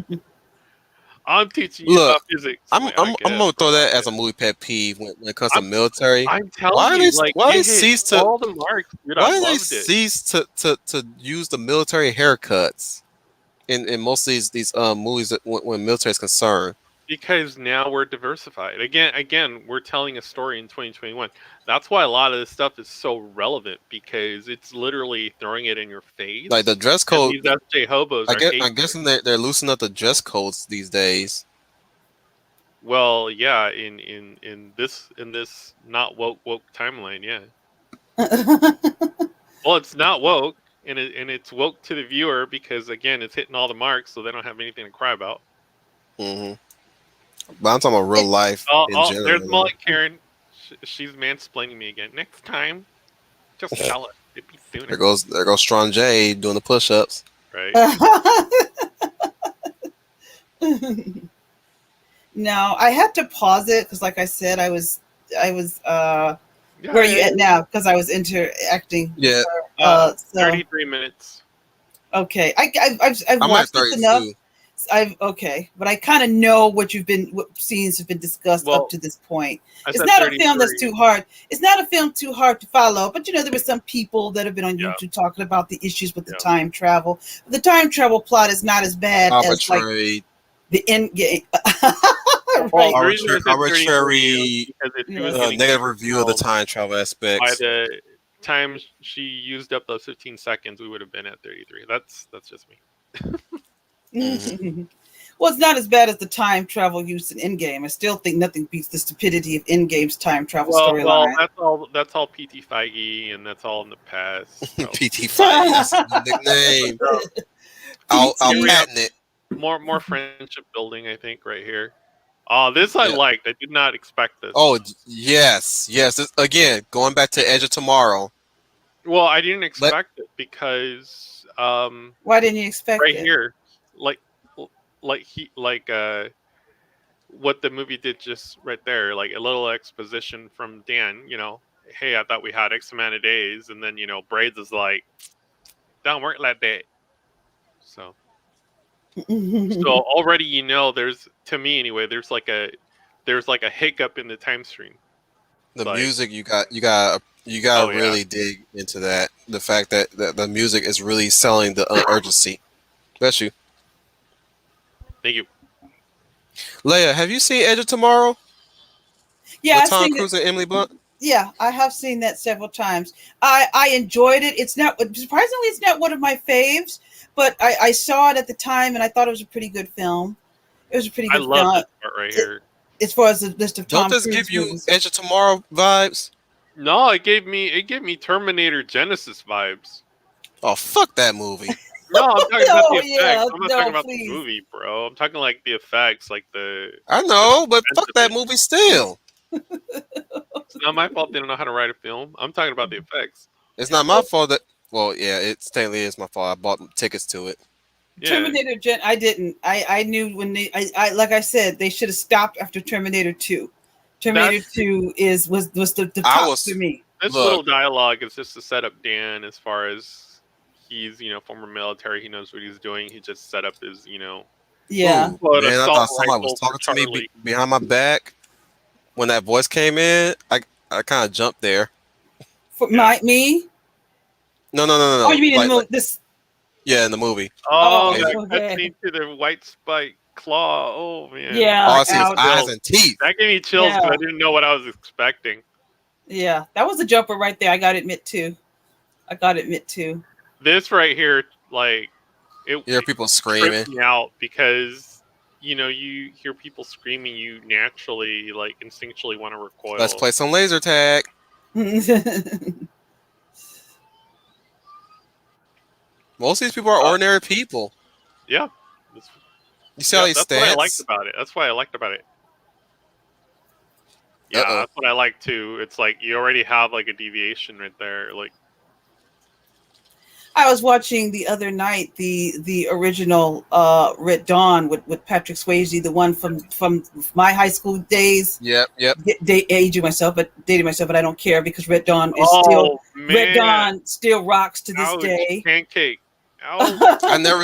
I'm teaching you Look, about physics. I'm Like, I I'm I'm guess, gonna bro. throw I that as guess. a movie pet peeve when it comes to I'm military. I'm telling you, like Why they it hit cease to all the marks, dude. I why do they loved it cease to use the military haircuts in most of these movies that, when military is concerned? because now we're diversified. Again, we're telling a story in 2021. That's why a lot of this stuff is so relevant because it's literally throwing it in your Like the face. dress And code, these SJ hobos are hating I'm it. guessing they're loosening up the dress codes these days. Well, yeah, in this not woke timeline, yeah. Well, it's not woke, and it's woke to the viewer because again, it's hitting all the marks, so they don't have anything to cry about. Hmm. But I'm talking about real It, life in Oh, there's general, Mullet though. Karen. She's mansplaining me again. Next time, just tell her. It'd be sooner, There goes Strong J doing the push-ups. right? no, I had to pause it because, like I said, I was where are you Yeah, at now? Because I was interacting. Yeah, So 33 minutes. okay, I've I'm at watched this enough. 32. I've okay, but I kind of know what scenes have been discussed up Well, to this point. I It's said not a film that's 33. too hard. It's not a film too hard to follow. But there were some people that have been on Yeah, YouTube talking about the issues with the yeah. time travel. The time travel plot is not as bad as like Arbitrary, the end game. Well, Right. the reason I said 33 is arbitrary because if she was Yeah. getting negative review of the killed time travel by aspects. the time she used up those 15 seconds, we would have been at 33. That's just me. Hmm. Well, it's not as bad as the time travel use in Endgame. I still think nothing beats the stupidity of Endgame's time travel Well, storyline. that's all PT Feige, and that's all in the past. So PT Fight, that's a new nickname. I'll here we PT. have patent it. more friendship building. I think right here. This I Yeah. liked. I did not expect this. Oh yes. Again, going back to Edge of Tomorrow. Well, I didn't Let expect it because Why didn't you expect right it? here, like what the movie did just right there, like a little exposition from Dan. Hey, I thought we had X amount of days, and then Braids is like, don't work like that. So already there's, to me anyway, there's like a hiccup in the time stream. the Like, music, you got oh to yeah, really dig into that. The fact that the music is really selling the urgency. Bless you, thank you. Leia. Have you seen Edge of Tomorrow Yeah, with I've Tom seen it. Cruise and Emily Blunt? Yeah, I have seen that several times. I enjoyed it. It's not surprisingly, it's not one of my faves, but I saw it at the time and I thought it was a pretty good film. It was a pretty I good love film this part right here. as far as the list of Don't Tom this give Cruise you movies. Edge of Tomorrow vibes? No, it gave me Terminator Genesis vibes. Oh fuck that movie. No, I'm talking about the No, effects. yeah, I'm not talking no, about the please. movie, bro. I'm talking like the effects, like I the know, but suspense fuck of that it. movie still. It's not my fault they don't know how to write a film. I'm talking about the effects. It's not my fault that. Well, yeah, it technically is my fault. I bought tickets to it. Yeah, I didn't. I knew when I like I said they should have stopped after Terminator 2. Terminator that's 2 was the I top for was me. this look. little dialogue is just to set up Dan as far as he's former military. He knows what he's doing. He just set up his Yeah. Ooh, quote man, I assault thought somebody was rifle for talking to me Charlie. behind my back when that voice came in. I kind of jumped there. For Yeah. me? Oh, you No. mean in the Like movie this yeah, in the movie. Oh, oh, Like, that okay. cutscene to the white spike claw. Oh man, all Yeah, I that see gave is me out. eyes chills. and teeth. That gave me chills because Yeah. I didn't know what I was expecting. Yeah. That was a jumper right there. I gotta admit too. I gotta admit too. This right here, like it, You hear it people tripped screaming. me out because you hear people screaming, you naturally like instinctually want to Let's recoil. play some laser tag. Most of these people are Uh, ordinary people. yeah, this, You see how yeah, they that's what I liked stance? about it. That's what I liked about it. Uh Yeah, oh. that's what I like too. It's like you already have like a deviation right there. Like I was watching the other night the original Red Dawn with Patrick Swayze, the one from my high school days. Yep, yep. Aging myself, but dating myself, but I don't care because Oh Red man, Dawn still rocks to this ouch, day. pancake, ouch. I never,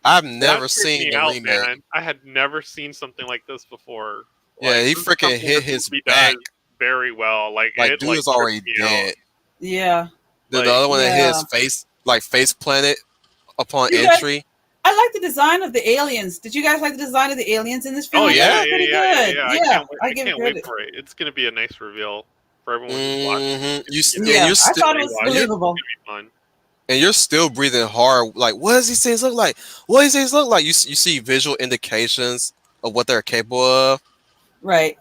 I've That never freaked seen me the out, remake. man. I had never seen something like this before. Yeah, Like he this is freaking something hit this his movie back. does very well. Like Like, it dude like is trips already me out. dead. Yeah, The Like other one that hit his yeah. face, like face planted upon You guys, entry. I like the design of the aliens. Did you guys like the design of the aliens in this oh film? I thought it yeah, Yeah. was yeah, pretty yeah, yeah, good. yeah. Yeah, I I give it can't wait credit. for it. It's gonna be a nice reveal for everyone who's watching. You And know, Yeah, you're I still thought it was rewatch. It's believable. gonna be fun. and you're still breathing hard. Like, what does these things look like? What does these look like? You see visual indications of what they're capable of. Right.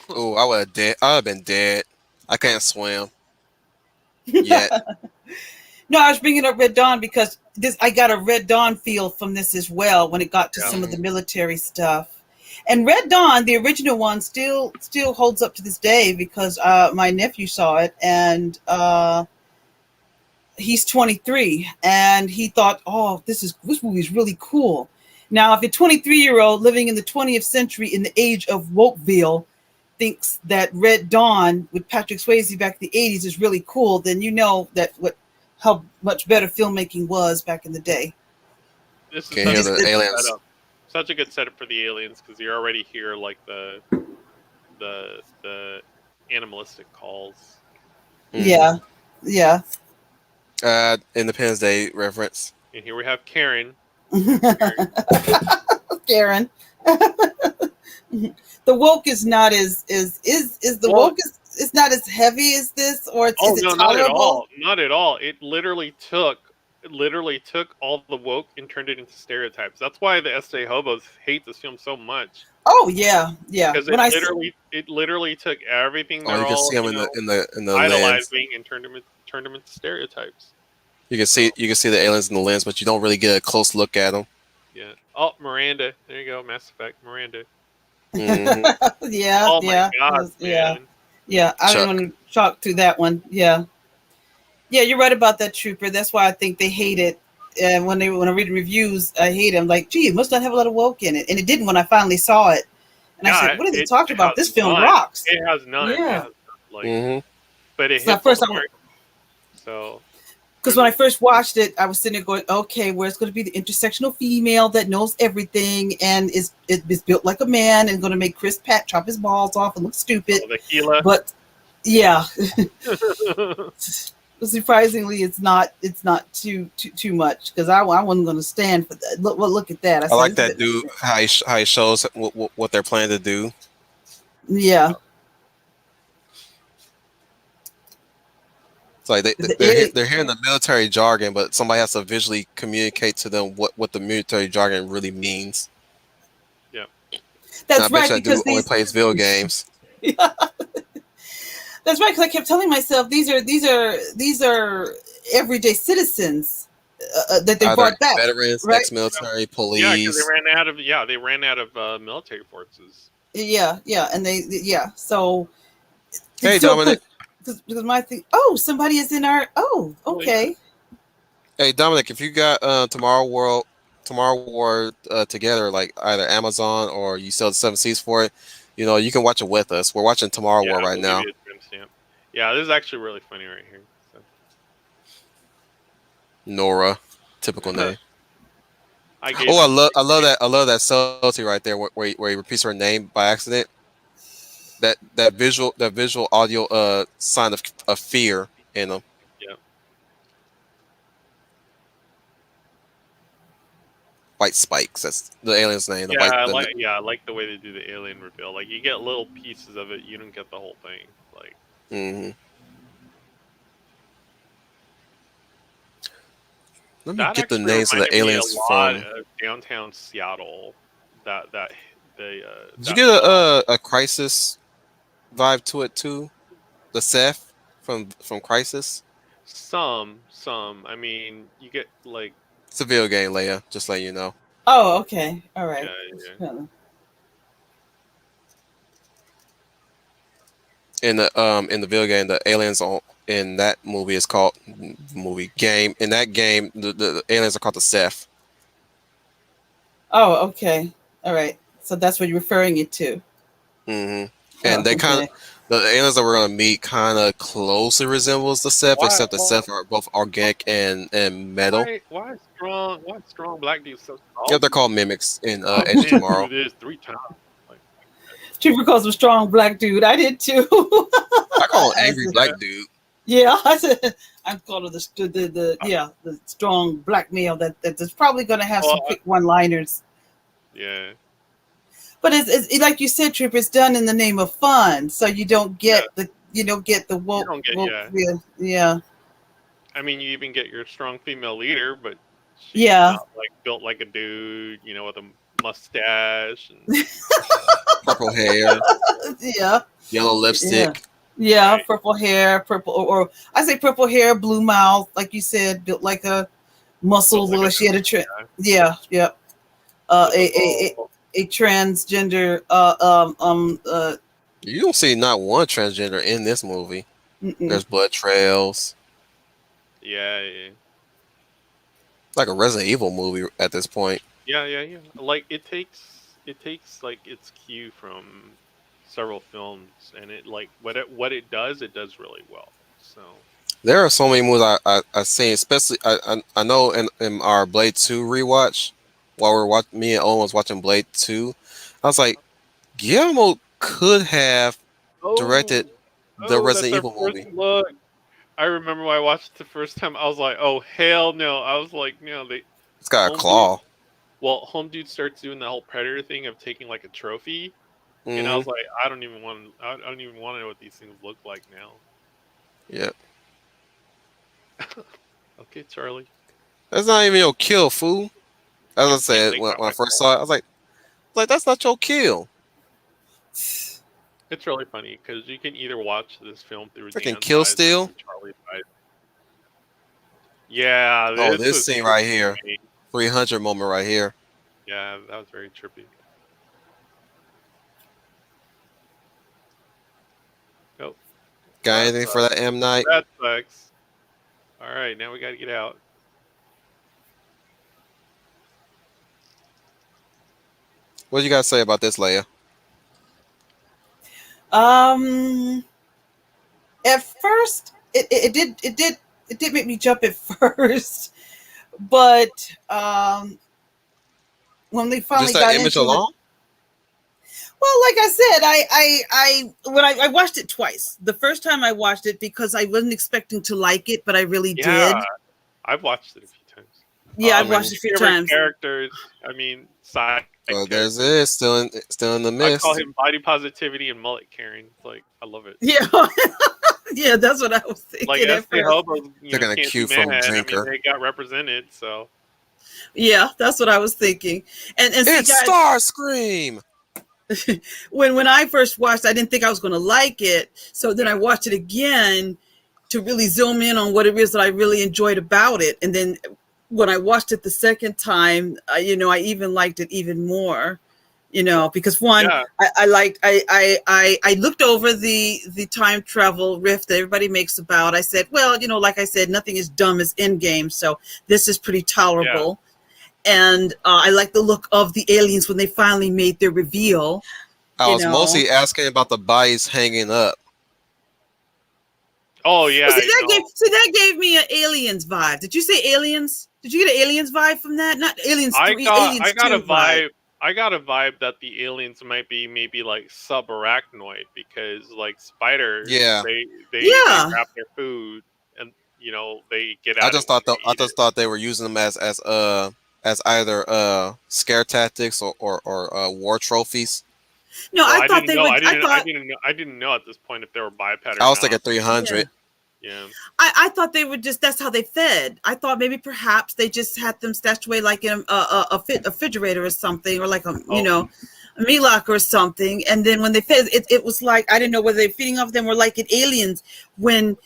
Oh, I would have dead. I would have been dead. I can't swim yet. No, I was bringing up Red Dawn because this I got a Red Dawn feel from this as well when it got to Yeah. some of the military stuff. And Red Dawn, the original one, still holds up to this day because my nephew saw it and he's 23 and he thought, oh, this movie is really cool. Now, if a 23-year-old living in the 20th century in the age of Wokeville thinks that Red Dawn with Patrick Swayze back in the 80s is really cool, then you know that what how much better filmmaking was back in the day. This is Can such hear a the good aliens. setup. Such a good setup for the aliens because you already hear like the animalistic calls. Yeah, yeah. Independence Day reference. And here we have Karen. Karen. The woke is not is the Well, woke is not as heavy as this, or oh is it no, not at tolerable? all. Not at all. It literally took all the woke and turned it into stereotypes. That's why the SA hobos hate this film so much. Oh yeah, yeah. Because it literally took everything Oh, they're you can all, see them in the lens. idolizing and turned them into stereotypes. So You can see the aliens in the lens, but you don't really get a close look at them. yeah. Oh, Miranda. There you go, Mass Effect, Miranda. Hmm. Yeah, Oh my yeah, god, yeah, man. yeah. I didn't Chuck. want to talk through that one. Yeah, yeah. You're right about that, Trooper. That's why I think they hate it. And when I read reviews, I hate it. I'm like, gee, it must not have a lot of woke in it, and it didn't when I finally saw it. And I said, Yeah, what are they it talking about? has This film none. rocks. It has none. It Yeah. has like, Hmm. but it So at hits all first the I, marks. So because when I first watched it, I was sitting there going, okay, where's going to be the intersectional female that knows everything and is built like a man and going to make Chris Pratt chop his balls off and look stupid. the Gila. But yeah, surprisingly, it's not too much because I wasn't going to stand for that. Look at that. I I said, like that dude how he shows what they're planning to do. yeah, It's like it, they're hearing the military jargon, but somebody has to visually communicate to them what the military jargon really means. Yeah. And I that's bet right you that dude because only these plays video games. that's right because I kept telling myself these are everyday citizens that they Either brought back, veterans, right? ex-military, Yeah, because police. they ran out of military forces. Yeah, yeah, and yeah. So Hey, so Dominic. because my thing. Oh, somebody is in our. Oh, Oh, yeah. okay. Hey, Dominic. If you got Tomorrow War together, like either Amazon or you sell the Seven Seas for it, you can watch it with us. We're watching Tomorrow Yeah, War right we'll give now. you a timestamp. Yeah, this is actually really funny right here. Nora, typical So. name. I gave Oh, him. I love that subtlety right there where he repeats her name by accident. That visual audio sign of fear in them. Yeah. White Spikes. That's the alien's name. The Yeah, white. I like the way they do the alien reveal. Like you get little pieces of it, you don't get the whole thing. Like Hmm. Let me that get the actually names of the reminded me aliens a lot from. of downtown Seattle. That they Did you that get film. a Crisis vibe to it too? The Seth from Crisis. Some. I mean, you get like It's a video game, Leia. Just let you know. Oh, okay. All yeah, right. yeah. in the video game, the aliens in that movie is called movie game. In that game, the aliens are called the Seth. Oh, okay. All right. So that's what you're referring it to. Hmm. And Oh, they kind of okay. the aliens that we're gonna meet kind of closely resembles the Seth, Why except the Seth are both organic and metal. why is strong black dude so Yep, they're salty? called mimics in Oh Edge of man, do Tomorrow. this 3 times. Like, Trooper calls him strong black dude. I did too. I call him I angry said, yeah, black dude. yeah, I said I'm calling the strong black male that's probably going to have well, some quick one liners. yeah, But it's like you said, Trooper. It's done in the name of fun, so you don't yeah. get the You woke don't get woke yeah. I mean, you even get your strong female leader, but she's Yeah. not like built like a dude, with a mustache and Purple hair, Yeah. yellow Yeah. lipstick. Yeah, right. purple hair, purple or I say purple hair, blue mouth, like you said, built like a Built muscles, like look a like she had a guy yeah, yeah. with a little. A transgender You don't see not one transgender in this movie. mm-mm. There's blood trails, Yeah, yeah, like a Resident Evil movie at this point. yeah. Like it takes like its cue from several films, and it does really well. So There are so many movies I seen, especially I know in our Blade 2 rewatch, while me and Owen was watching Blade 2, I was like, Guillermo could have directed oh the oh, that's Resident our Evil first movie. look. I remember when I watched it the first time. I was like, oh hell no! I was like, no, they It's got a home dude. claw. Well, home dude starts doing the whole predator thing of taking like a trophy, and I Hmm. was like, I don't even want to know what these things look like now. Yeah. Okay, Charlie. That's not even your kill, fool. As I Your pink said link when got I my first call. saw it, I was like that's not your kill. It's really funny because you can either watch this film through Freaking Dan's kill eyes or steal. through Charlie's eyes. Yeah, Oh, this this was scene right trippy here, for me. 300 moment right here. Yeah, that was very trippy. Oh, Got well, that anything for sucks. that M Night? That sucks. All right, now we got to get out. What you got to say about this, Leia? Um at first it did make me jump at first, but when they finally Just that got image into it. alone? Well, like I said, I watched it twice. The first time I watched it because I wasn't expecting to like it, but I really Yeah, did. I've watched it a few times. Yeah, I've Mm. watched it a few Favorite times. characters. I mean, side So there's characters. this still in the I call mist. him body positivity and mullet carrying. It's like I love it. Yeah, yeah, that's what I was Like thinking at SD first. hobos, Taking a can't do cue from man. I mean, Drinker. they got represented. So Yeah, that's what I was thinking. And see, It's guys, Starscream. when I first watched, I didn't think I was going to like it. So then I yeah, watched it again to really zoom in on what it is that I really enjoyed about it. And then when I watched it the second time, I even liked it even more. Because one, yeah, I liked, I looked over the time travel riff that everybody makes about. I said, well, like I said, nothing is dumb as Endgame, so this is pretty yeah. tolerable. And I like the look of the aliens when they finally made their reveal. I You was know, mostly asking about the bodies hanging up. Oh well, yeah, that gave me an aliens vibe. Did you say aliens? Did you get an aliens vibe from that? Not aliens I 3, got I aliens got a 2 vibe. vibe. I got a vibe that the aliens might be maybe like subarachnoid because like spiders, Yeah, they Yeah. wrap their food and they get at it when they I eat just it. thought they were using them as either scare tactics or war trophies. No, Well, I I thought didn't they know. would. I I didn't. I thought, didn't know. I didn't know at this point if they were biped I or was thinking not. 300. yeah. Yeah. I thought they would just. That's how they fed. I thought maybe perhaps they just had them stashed away like in a refrigerator or something, or like Oh, a meat locker or something. And then when they fed, it was like I didn't know whether they're feeding off them or like in Aliens when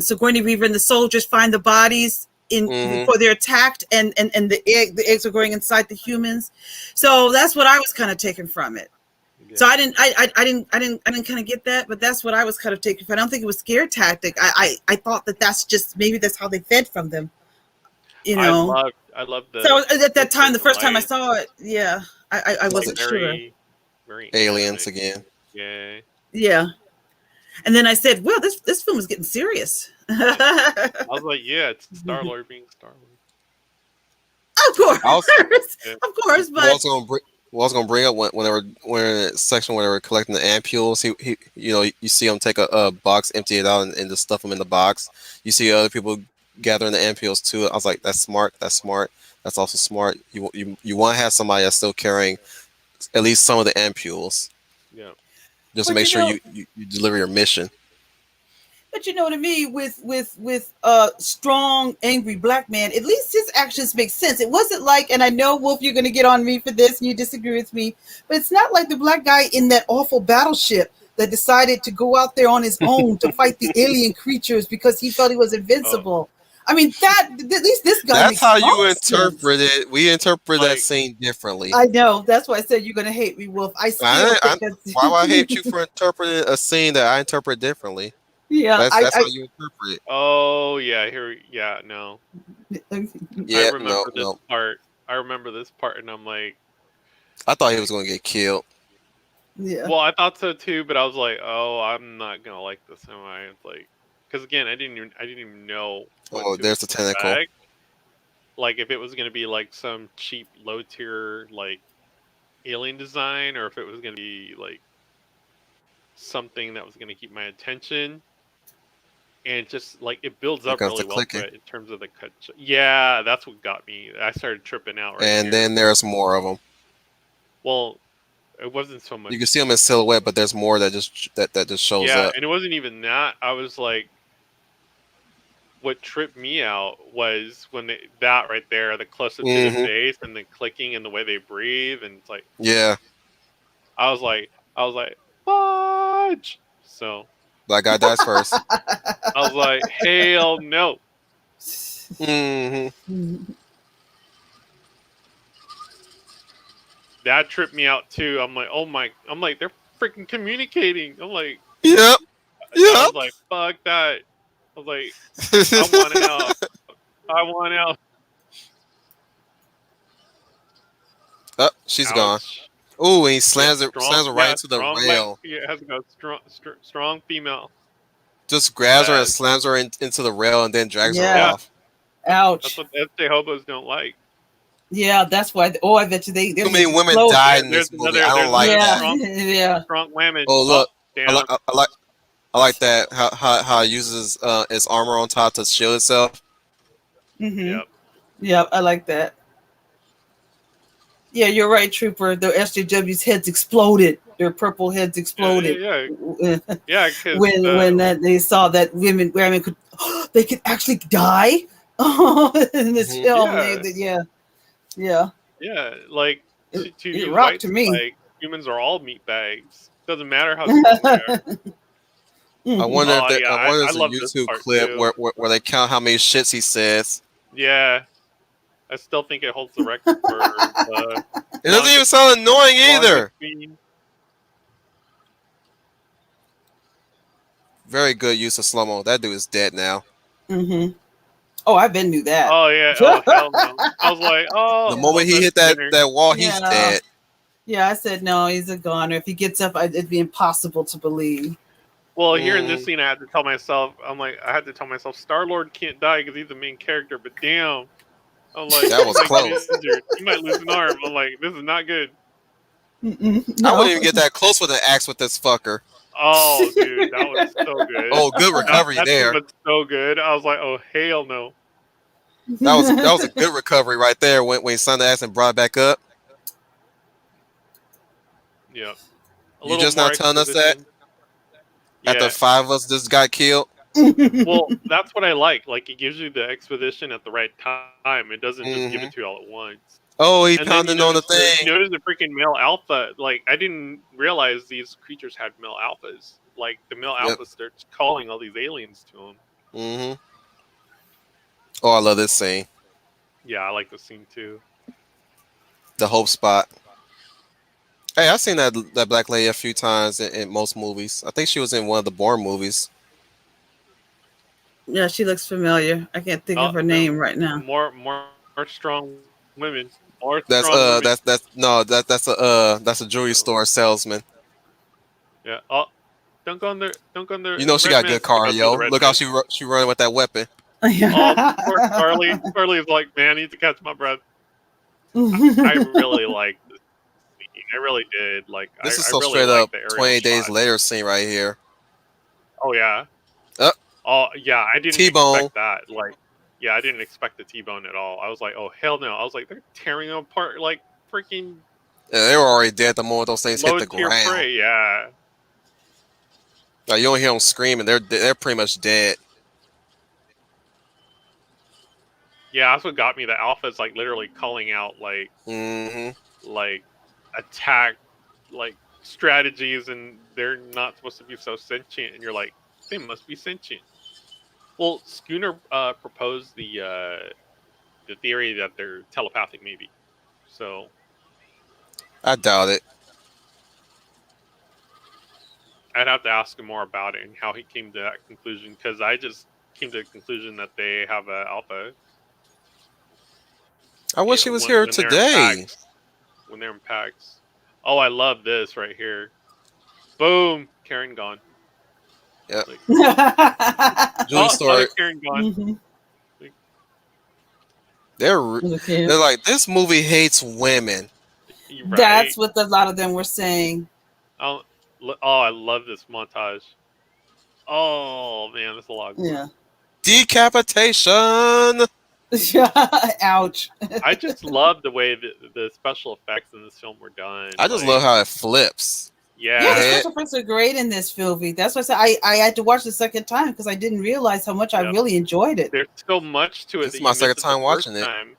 Sigourney Weaver and the soldiers find the bodies in Hmm. before they're attacked, and the eggs are going inside the humans. So that's what I was kind of taking from it. So Yeah. I didn't kind of get that, but that's what I was kind of taking. I don't think it was scare tactic. I thought that that's just maybe that's how they fed from them, you know. I loved So the at that flicker time, in the the first time I light. saw it, yeah, I It's like wasn't sure. very anime. Aliens again. Yeah. Yeah, and then I said, well, this film is getting serious. Yeah. Of I was like, yeah, it's Star Lord being Star Lord. course, I was Yeah. of course, what I but was gonna bring. What I was gonna bring up when they were when in the section where they were collecting the ampules, he you know you see him take a box, empty it out, and just stuff them in the box. You see other people gathering the ampules too. I was like, that's smart. That's smart. That's also smart. You want to have somebody that's still carrying at least some of the ampules, Yeah. just to but make you sure know, you deliver your mission. But you know, to me, with a strong, angry black man, at least his actions make sense. It wasn't like, and I know Wolf, you're going to get on me for this, and you disagree with me, but it's not like the black guy in that awful battleship that decided to go out there on his own to fight the alien creatures because he felt he was Oh, invincible. I mean, that at least this guy That's makes how some you sense. interpret it. We interpret that like scene differently. I know. That's why I said you're going to hate me, Wolf. I still think that's Why would I hate you for interpreting a scene that I interpret differently? yeah. That's how you interpret it. oh yeah, here yeah, no. I Yeah, no, remember this no. part. I remember this part and I'm I thought he was like going to get killed. yeah. well, I thought so too, but I was like, "Oh, I'm not going to like this am I?" It's like cuz again, I didn't even know what Oh, to there's the tentacle. expect. Like if it was going to be like some cheap low tier like alien design or if it was going to be like something that was going to keep my attention and just like it builds Here up comes the really well to clicking. it in terms of the cut. Yeah, that's what got me. I started tripping out right And here. then there's more of them. Well, it wasn't so You can much. see them in silhouette, but there's more that just shows Yeah, up. and it wasn't even that. I was like, what tripped me out was when that right there, the close up to the Hmm. face and the clicking and the way they breathe, and it's like, Yeah, I was like, fudge. So black guy dies first. I was like, hell no. Hmm. That tripped me out too. I'm like, oh my, I'm like, they're freaking communicating. I'm like, Yep. I Yep. was like, fuck that. I was like, I want out. I want out. Oh, she's gone. Ouch. Ooh, and he Yep, slams strong. her right Yeah, into the strong black. rail. Yeah, it has to go strong female. Just grabs her and Bad. slams her into the rail and then drags her Yeah. Yeah, off. that's Ouch. what FJ hobos don't like. Yeah, that's why. Oh, I bet you Too their many heads women explode. died in this movie. I don't There's like another Yeah, that. yeah. strong women. Oh Oh, look, I like down. I, I like I like that how it uses its armor on top to shield itself. Mm-hmm. Yep. Yeah, I like that. Yeah, you're right, Trooper. The SJW's heads exploded. Their purple heads Yeah, exploded yeah, yeah. Yeah, because when that they saw that women could they could actually die in this Hmm. film. yeah, Yeah, yeah. yeah. Like to It use rocked white to me. like humans are all meat bags. Doesn't matter how strong they are. Oh yeah, I wonder if I there's a love this YouTube part clip too. where they count how many shits he says. Yeah, I still think it holds the record for the It doesn't even longest sound annoying either. scene. Very good use of slow mo. That dude is dead now. Mm-hmm. Oh, I been knew that. Oh yeah. Oh hell no. I was like, oh, The Yeah. moment love he that hit spinner. that wall, he's Yeah. dead. Yeah, I said no. He's a goner. If he gets up, it'd be impossible to believe. Well, here in this Mm, scene, I had to tell myself, I had to tell myself, Star Lord can't die because he's the main character. But damn, I'm like, that he was might get close. injured. He might lose an arm. I'm like, this is not good. I No. wouldn't even get that close with an axe with this fucker. Oh, dude, that was so good. Oh, good recovery That scene there. was so good. I was like, oh hell no. That was a good recovery right there when he slammed the axe and brought it back up. Yeah, a You little just more not telling us that exposition. after Yeah. five of us just got killed. Well, that's what I like. Like, it gives you the exposition at the right time. It doesn't just give Hmm. it to you all at once. Oh, he And then pounding on the you thing. notice the freaking male alpha. Like, I didn't realize these creatures had male alphas. Like, the male Yep. alpha starts calling all these aliens to him. Hmm. Oh, I love this scene. Yeah, I like the scene too. The hope spot. Hey, I've seen that black lady a few times in most movies. I think she was in one of the Bourne movies. Yeah, she looks familiar. I can't think of her name right now. More strong women. More strong women. That's no that's a jewelry So, store salesman. yeah. Oh, don't go on the You know she red got man. good Don't go through the cardio. red Look how man. she running with that weapon. Oh, poor Charlie. Charlie is like, man, I need to catch my breath. I really like this scene. I really did. Like, This is I so really straight like up the aerial 20 days shot. later scene right here. Oh yeah. Uh, Oh yeah. I didn't T-bone. expect that. Like, yeah, I didn't expect the T-bone at all. I was like, oh hell no. I was like, they're tearing them apart like freaking Yeah, they were already dead the moment those things hit low the tier ground. prey. Yeah. Like you don't hear them screaming. They're pretty much dead. Yeah, that's what got me. The alpha is like literally calling out Hmm. like attack like strategies, and they're not supposed to be so sentient, and you're like, they must be sentient. Well, Schooner proposed the theory that they're telepathic, maybe. So I doubt it. I'd have to ask him more about it and how he came to that conclusion, because I just came to the conclusion that they have a alpha I wish he was here when they're in today. packs. When they're in packs. Oh, I love this right here. Boom, Karen gone. Yeah, Like, jewelry oh, other store. Karen gone. Mhm. Like, They're re- Okay. they're like this movie hates women. you right. That's what a lot of them were saying. Oh, oh, I love this montage. Oh man, that's a lot of gore. Yeah. Decapitation. Ouch. I just love the way the special effects in this film were done. I just love Like, how it flips. The Yeah, the yeah, head. special effects are great in this movie. That's why I said I had to watch the second time because I didn't realize how much I yep. really enjoyed it. There's so much to it This is that my you miss second it the time first watching it. time.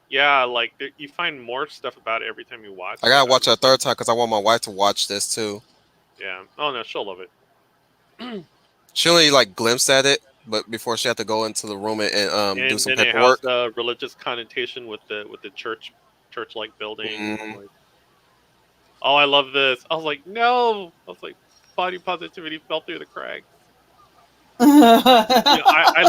Yeah, like you find more stuff about it every time you I watch it. gotta I watch it a was third time because I want my wife to watch this too. yeah. Oh no, she'll love it. She only like glimpsed at it, but before she had to go into the room and do And some then it has paperwork. the religious connotation with the church like buildings and Mm, like, oh, I love this. I was like, no. I was like, body positivity fell through the cracks. You know, I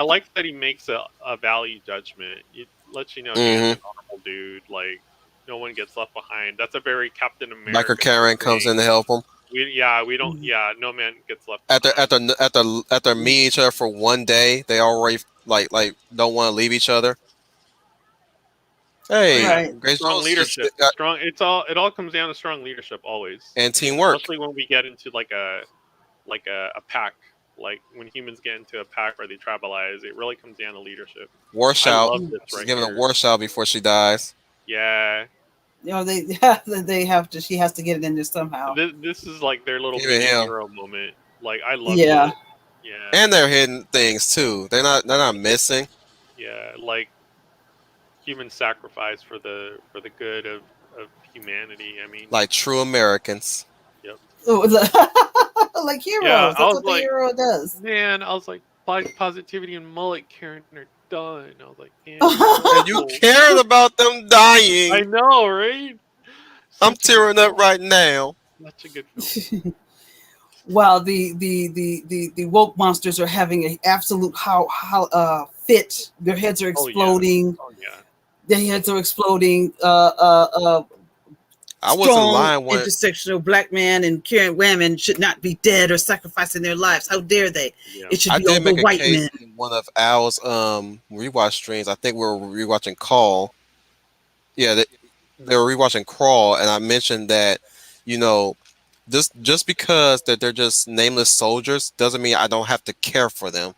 like that he makes a value judgment. It lets you know he is an hmm. honorable dude. Like, no one gets left behind. That's a very Captain Biker America sort of Karen comes thing. in to help him. We don't, yeah, no man gets left After behind. after after meeting each other for one day, they already like don't want to leave each other. Oh yeah, Hey, Right. Grace strong Jones leadership. Strong. It all comes down to strong leadership always, and teamwork. especially when we get into like a pack. Like when humans get into a pack where they tribalize, it really comes down to leadership. War I shout. love this She's right giving a here. war shout before she dies. Yeah, You know, they they have to. She has to get it in there somehow. this is like their little Even mini him. hero moment. Like I loved Yeah. it. Yeah, And they're hidden things too. They're not missing. yeah. Like human sacrifice for the good of humanity. I mean, Like true Americans. yep. Like Yeah, heroes. I That's was what the like, hero does. man, I was like, body positivity and mullet Karen are done. I was like, damn, you're And you horrible. cared about them I dying. know, right? I'm Such a good tearing up film. right now. Such a good film. While the woke monsters are having an absolute fit. Their heads are Oh yeah. exploding. Oh yeah. Their heads are exploding. I wasn't Strong lying when intersectional black man and current women should not be dead or sacrificing their lives. How dare they? Yeah. It should I be all did the make a white case men. in one of Al's rewatch streams. I think we were rewatching Call. Yeah, they were rewatching Crawl, and I mentioned that, you know, just because that they're just nameless soldiers doesn't mean I don't have to care for them.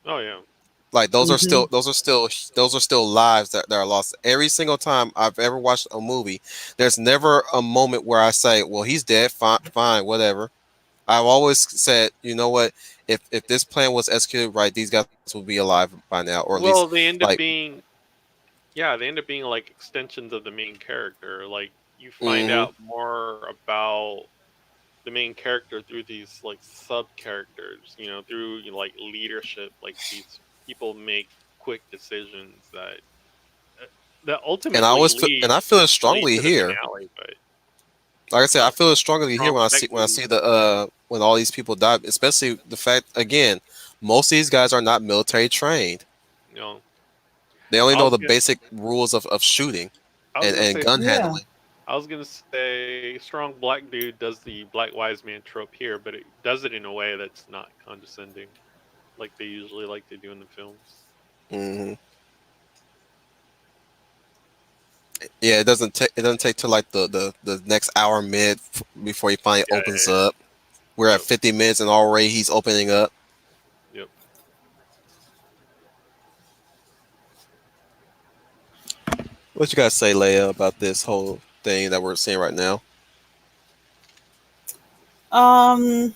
Oh yeah. Like Hmm. those are still lives that are lost. Every single time I've ever watched a movie, there's never a moment where I say, "Well, he's dead. Fine, fine, whatever." I've always said, you know what? If this plan was executed right, these guys would be alive by now, or at least Well, they end like, up being yeah, they end up being like extensions of the main character. Like you find hmm. out more about the main character through these like sub characters, you know, through like leadership. Like these people make quick decisions that And I ultimately always feel, and I feel it lead strongly to the here. finale. But Like I said, I feel it strongly here Strong when I black see dude. the when all these people die, especially the fact again, most of these guys are not military trained. You know, They only I know was the gonna, basic rules of shooting I was gonna and say, gun Yeah. handling. I was gonna say, strong black dude does the black wise man trope here, but it does it in a way that's not condescending, like they usually like to do in the films. Hmm. Yeah, it doesn't take till like the next hour before he finally Yeah, opens up. We're yeah, at yep, 50 minutes and already he's opening up. yep. What you guys say, Leia, about this whole thing that we're seeing right now? Um.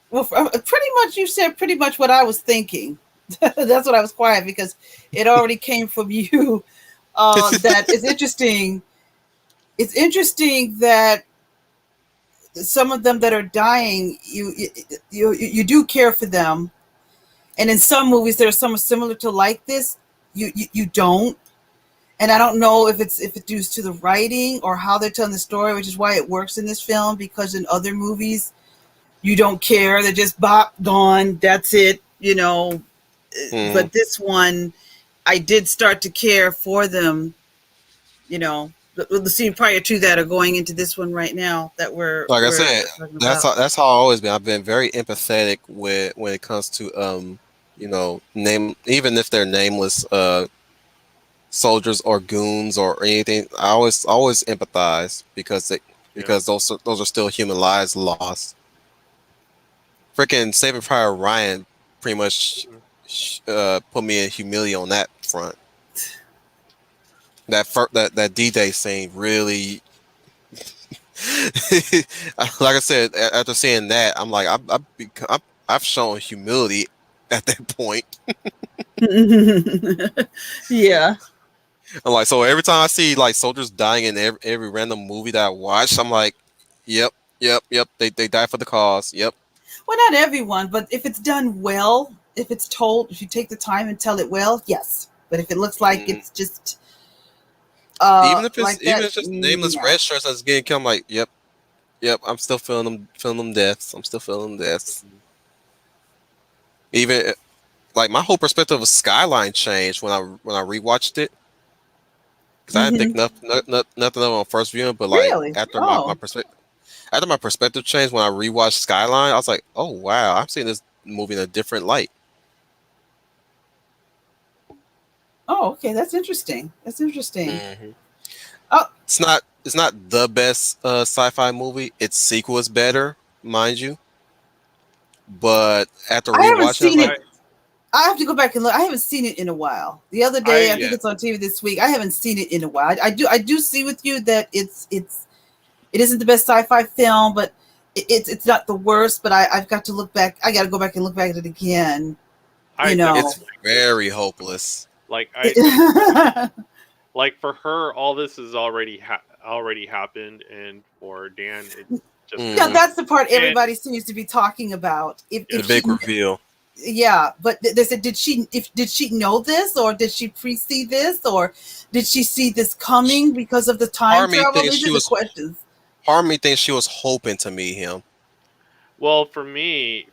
Well, pretty much you said pretty much what I was thinking. That's what I was quiet because it already came from you. That is interesting. It's interesting that some of them that are dying, you do care for them, and in some movies there are some similar to like this. You don't, and I don't know if it's due to the writing or how they're telling the story, which is why it works in this film. Because in other movies, you don't care; they're just bop gone. That's it, you know. Hmm. But this one, I did start to care for them. You know, the scene prior to that are going into this one right now that Like I we're said, talking about. that's how I always been. I've been very empathetic with when it comes to name even if they're nameless soldiers or goons or anything. I always empathize Yeah. because those are still human lives lost. Freaking Saving Private Ryan pretty much Mhm. put me in humility on that front. That D-Day scene really like I said, after seeing that, I'm like, I've shown humility at that point. Yeah. I'm like, so every time I see like soldiers dying in every random movie that I watch, I'm like, yep, yep. They die for the cause. Yep. Well, not everyone, but if it's done well, if it's told, if you take the time and tell it well, yes. But if it looks like Mm. it's just like Even that, if it's just nameless no. red shirts that's getting killed, I'm like, yep. I'm still feeling them deaths. I'm still feeling them deaths. Mhm. Even like my whole perspective of Skyline changed when I rewatched it because I didn't think Hmm. nothing of it on first viewing, but like Really? Oh. after my perspective changed when I rewatched Skyline, I was like, oh wow, I'm seeing this movie in a different light. Oh, okay. That's interesting. That's interesting. Hmm. Oh, It's not the best sci-fi movie. Its sequel is better, mind you. But after I haven't rewatching, I was seen like, it. I have to go back and look. I haven't seen it in a while. The other day, I I think yeah. it's on TV this week. I haven't seen it in a while. I do see with you that it isn't the best sci-fi film, but it's not the worst. But I've got to look back. I got to go back and look back at it again. I You know. It's definitely agree. very hopeless. Like I definitely like for her, all this has already happened, and for Dan, it's just gonna Yeah, Hmm. happen. that's the part And everybody seems to be talking about. The If yeah, she, big reveal. yeah, but they said, did she know this, or did she pre-see this, or did she see this coming because of the time Part of me travel? thinks These she are the was questions. Part of me thinks she was hoping to meet him. well, for me,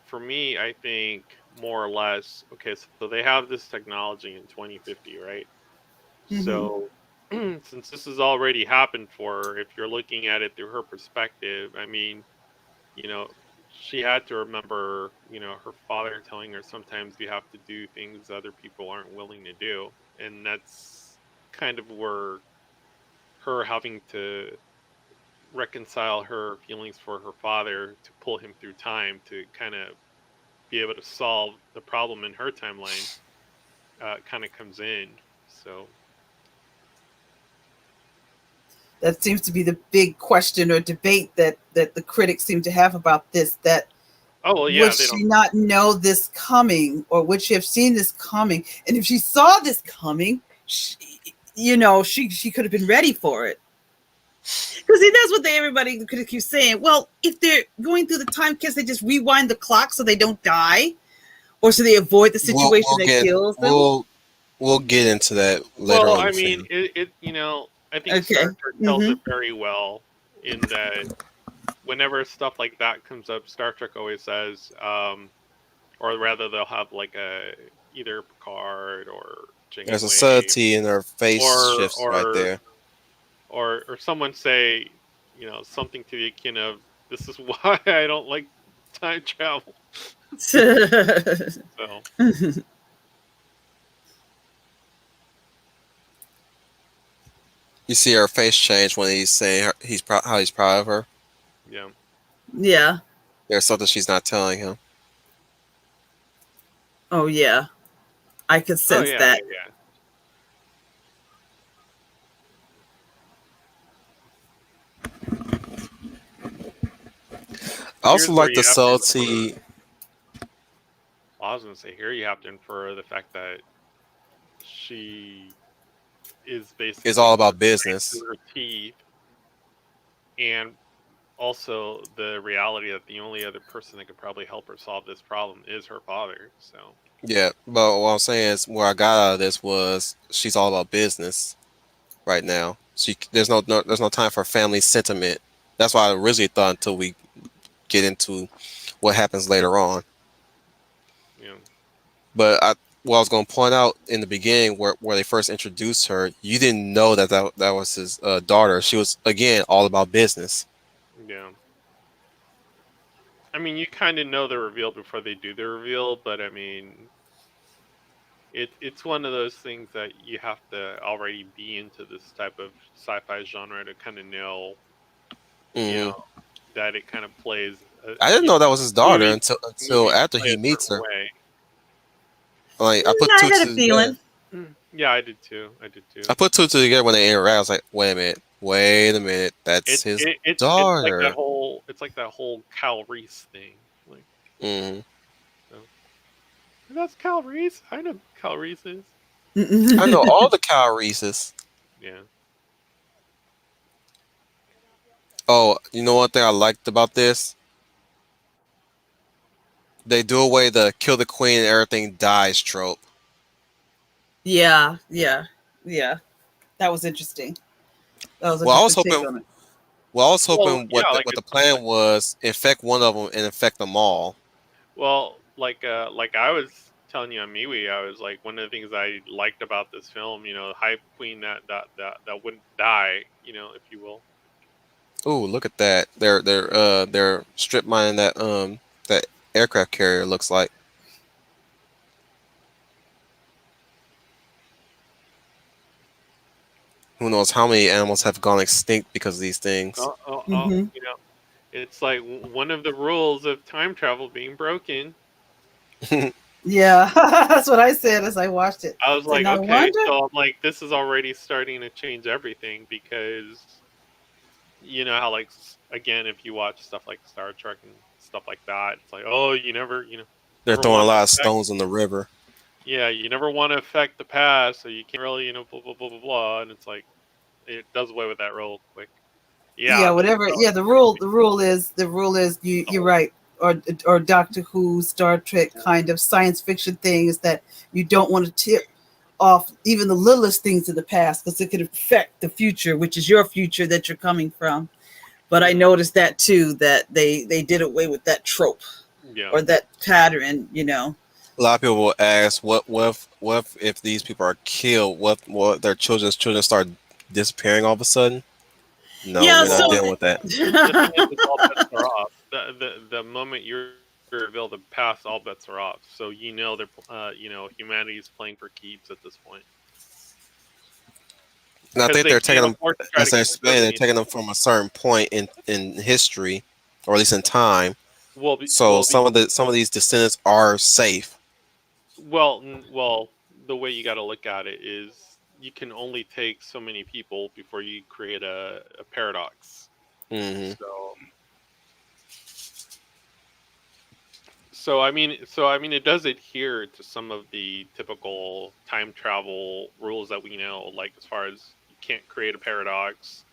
I think more or less. Okay, so they have this technology in 2050, right? Hmm. So since this has already happened for her, if you're looking at it through her perspective, I mean, you know, she had to remember, her father telling her sometimes you have to do things other people aren't willing to do. And that's kind of where her having to reconcile her feelings for her father to pull him through time to kind of be able to solve the problem in her timeline kind of comes in. So, That seems to be the big question or debate that the critics seem to have about this. That oh, well, would yeah, they don't. she not know this coming, or would she have seen this coming? And if she saw this coming, she could have been ready for it. Because that's what everybody could keep saying. Well, if they're going through the time, can't they just rewind the clock so they don't die, or so they avoid the situation We'll that get kills them? we'll get into that later Well, on in I the mean, film. I think Star Okay. Trek tells Mm-hmm. it very well in that whenever stuff like that comes up, Star Trek always says, or rather, they'll have like a either Picard or There's a Janeway, subtlety in her face or shifts right or there. or someone say, something to the akin of, "This is why I don't like time travel." So You see her face change when he's saying how he's proud of her. yeah. Yeah. There's something she's not telling him. Oh yeah. I could Oh sense yeah, that. yeah, yeah. I also Here's where like the you have to subtlety. infer. I was gonna say, here you have to infer the fact that she is Is basically all working about right business. through her teeth, and also the reality that the only other person that could probably help her solve this problem is her father. So Yeah, but what I'm saying is where I got out of this was she's all about business right now. There's no time for family sentiment. That's why I originally thought until we get into what happens later on. yeah, But what I was going to point out in the beginning, where they first introduced her, you didn't know that was his daughter. She was again all about business. yeah. I mean, you kind of know the reveal before they do the reveal, but I mean, it's one of those things that you have to already be into this type of sci-fi genre to kind of know, you Hmm know, that it kind of plays, I didn't know that was his daughter movies until movies after play he a meets certain her. way. Like I put I two had a together. feeling. Yeah, I did too. I did I too. put two together when they interact. I was like, wait a minute, that's his It's like that daughter. whole Cal Reese thing. Like, Hmm so that's Cal Reese. I know who Cal Reese is. I know all the Kyle Reeses. Yeah. Oh, you know one thing I liked about this? They do away the kill the queen and everything dies trope. Yeah, yeah, yeah. That was interesting. That was a Well, I was different take hoping. on it. Well, I was Well, hoping yeah, like what the it's plan was: infect one of them and infect them all. like I was telling you on MeWe, I was like, one of the things I liked about this film, Hive Queen that wouldn't die, if you will. Ooh, look at that! They're strip mining that aircraft carrier looks like. Who knows how many animals have gone extinct because of these things? Hmm. It's like one of the rules of time travel being broken. Yeah, that's what I said as I watched it. I was So like, now I okay, wonder. so I'm like, this is already starting to change everything because you know how like again, if you watch stuff like Star Trek and stuff like that, it's like, oh, you never, They're never throwing a want to lot of affect. stones in the river. Yeah, you never want to affect the past, so you can't really, blah blah blah blah blah, and it's like it does away with that real quick. Yeah, Yeah, this is whatever. how Yeah, it's going to be. the rule is The you're whole right. Or Doctor Who, Star Trek kind of science fiction things that you don't want to tip off even the littlest things of the past because it could affect the future, which is your future that you're coming from. But I mm, noticed that too, that they did away with that trope yeah. or that pattern, you know. A lot of people will ask, if these people are killed? What their children start disappearing all of a sudden? No, Yeah, we're not Well, dealing with that. the thing is all bets are off. The moment you reveal the past, all bets are off. So they're humanity's playing for keeps at this point And I because think they they're taking can't them, afford to try as to they keep explain, they're everything. taking them from a certain point in history, or at least in time. Well, So some of these descendants are safe. well. The way you got to look at it is you can only take so many people before you create a paradox. Hmm So so I mean, it does adhere to some of the typical time travel rules that we know, like as far as you can't create a paradox.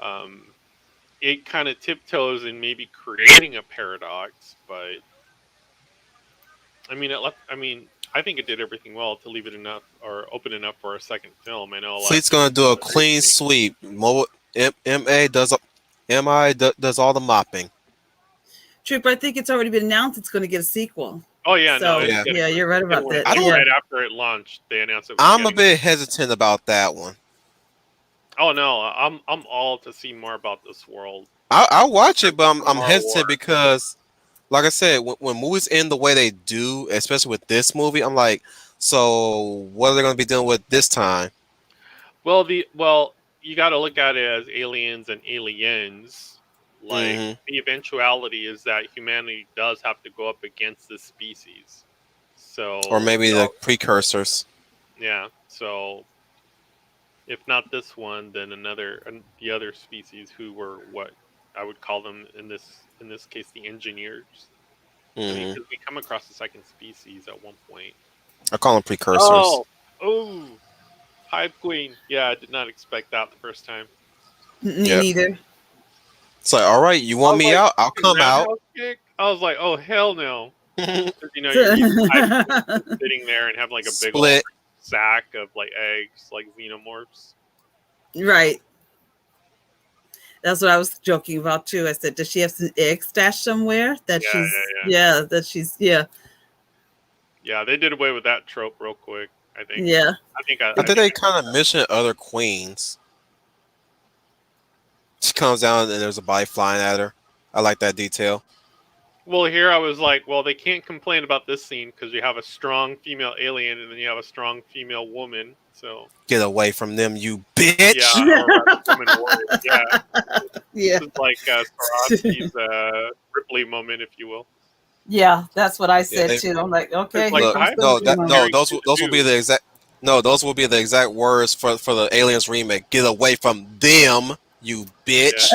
Um, it kind of tiptoes in maybe creating a paradox, but I mean, I think it did everything well to leave it enough or open enough for a second film. I know a lot of Fleet's people gonna do a disagree with clean me. sweep. MA does. Does all the mopping. Trooper, I think it's already been announced it's going to get a sequel. Oh yeah, no, So it's Yeah. getting yeah, one. you're right It's getting about one. that. I Like don't. Yeah. right after it launched, they announced it was I'm a getting. bit hesitant about that one. Oh no, I'm all to see more about this world. I'll watch it, but I'm Tomorrow hesitant War. because, like I said, when movies end the way they do, especially with this movie, I'm like, so what are they going to be doing with this time? Well, you got to look at it as aliens and aliens. Like Hmm. the eventuality is that humanity does have to go up against this species. Or So maybe the precursors. yeah. So if not this one, then the other species who were what I would call them in this case the engineers. I mean, Hmm. because we come across a second species at one point. I call them precursors. Oh, oh, Hive Queen. Yeah, I did not expect that the first time. Me Yep. neither. It's like, all right, you I want was me like, out? I'll fucking come out. roundhouse kick. I was like, oh hell no. Split. 'Cause, you know, you're Hive Queen just sitting there and have like a big old sack of like eggs, like xenomorphs. Right. That's what I was joking about too. I said, does she have some egg stashed somewhere that Yeah, she's yeah, yeah. that she's Yeah, they did away with that trope real quick. I think. yeah. I I think think they kind of mention other queens. She comes down and there's a body flying at her. I like that detail. Well, here I was like, well, they can't complain about this scene because you have a strong female alien and then you have a strong female woman. So Get away from them, you yeah, bitch! or rather, woman warrior. Yeah, Yeah. this is like Swarovski's Ripley moment, if you will. Yeah, that's what I Yeah, said they, too. I'm like, It's okay, like here look. comes Hive the No, Queen Ripley is that no. moment. very Those good those will be too. the exact. No, those will be the exact words for the Aliens remake. Get away from them, you Yeah. bitch!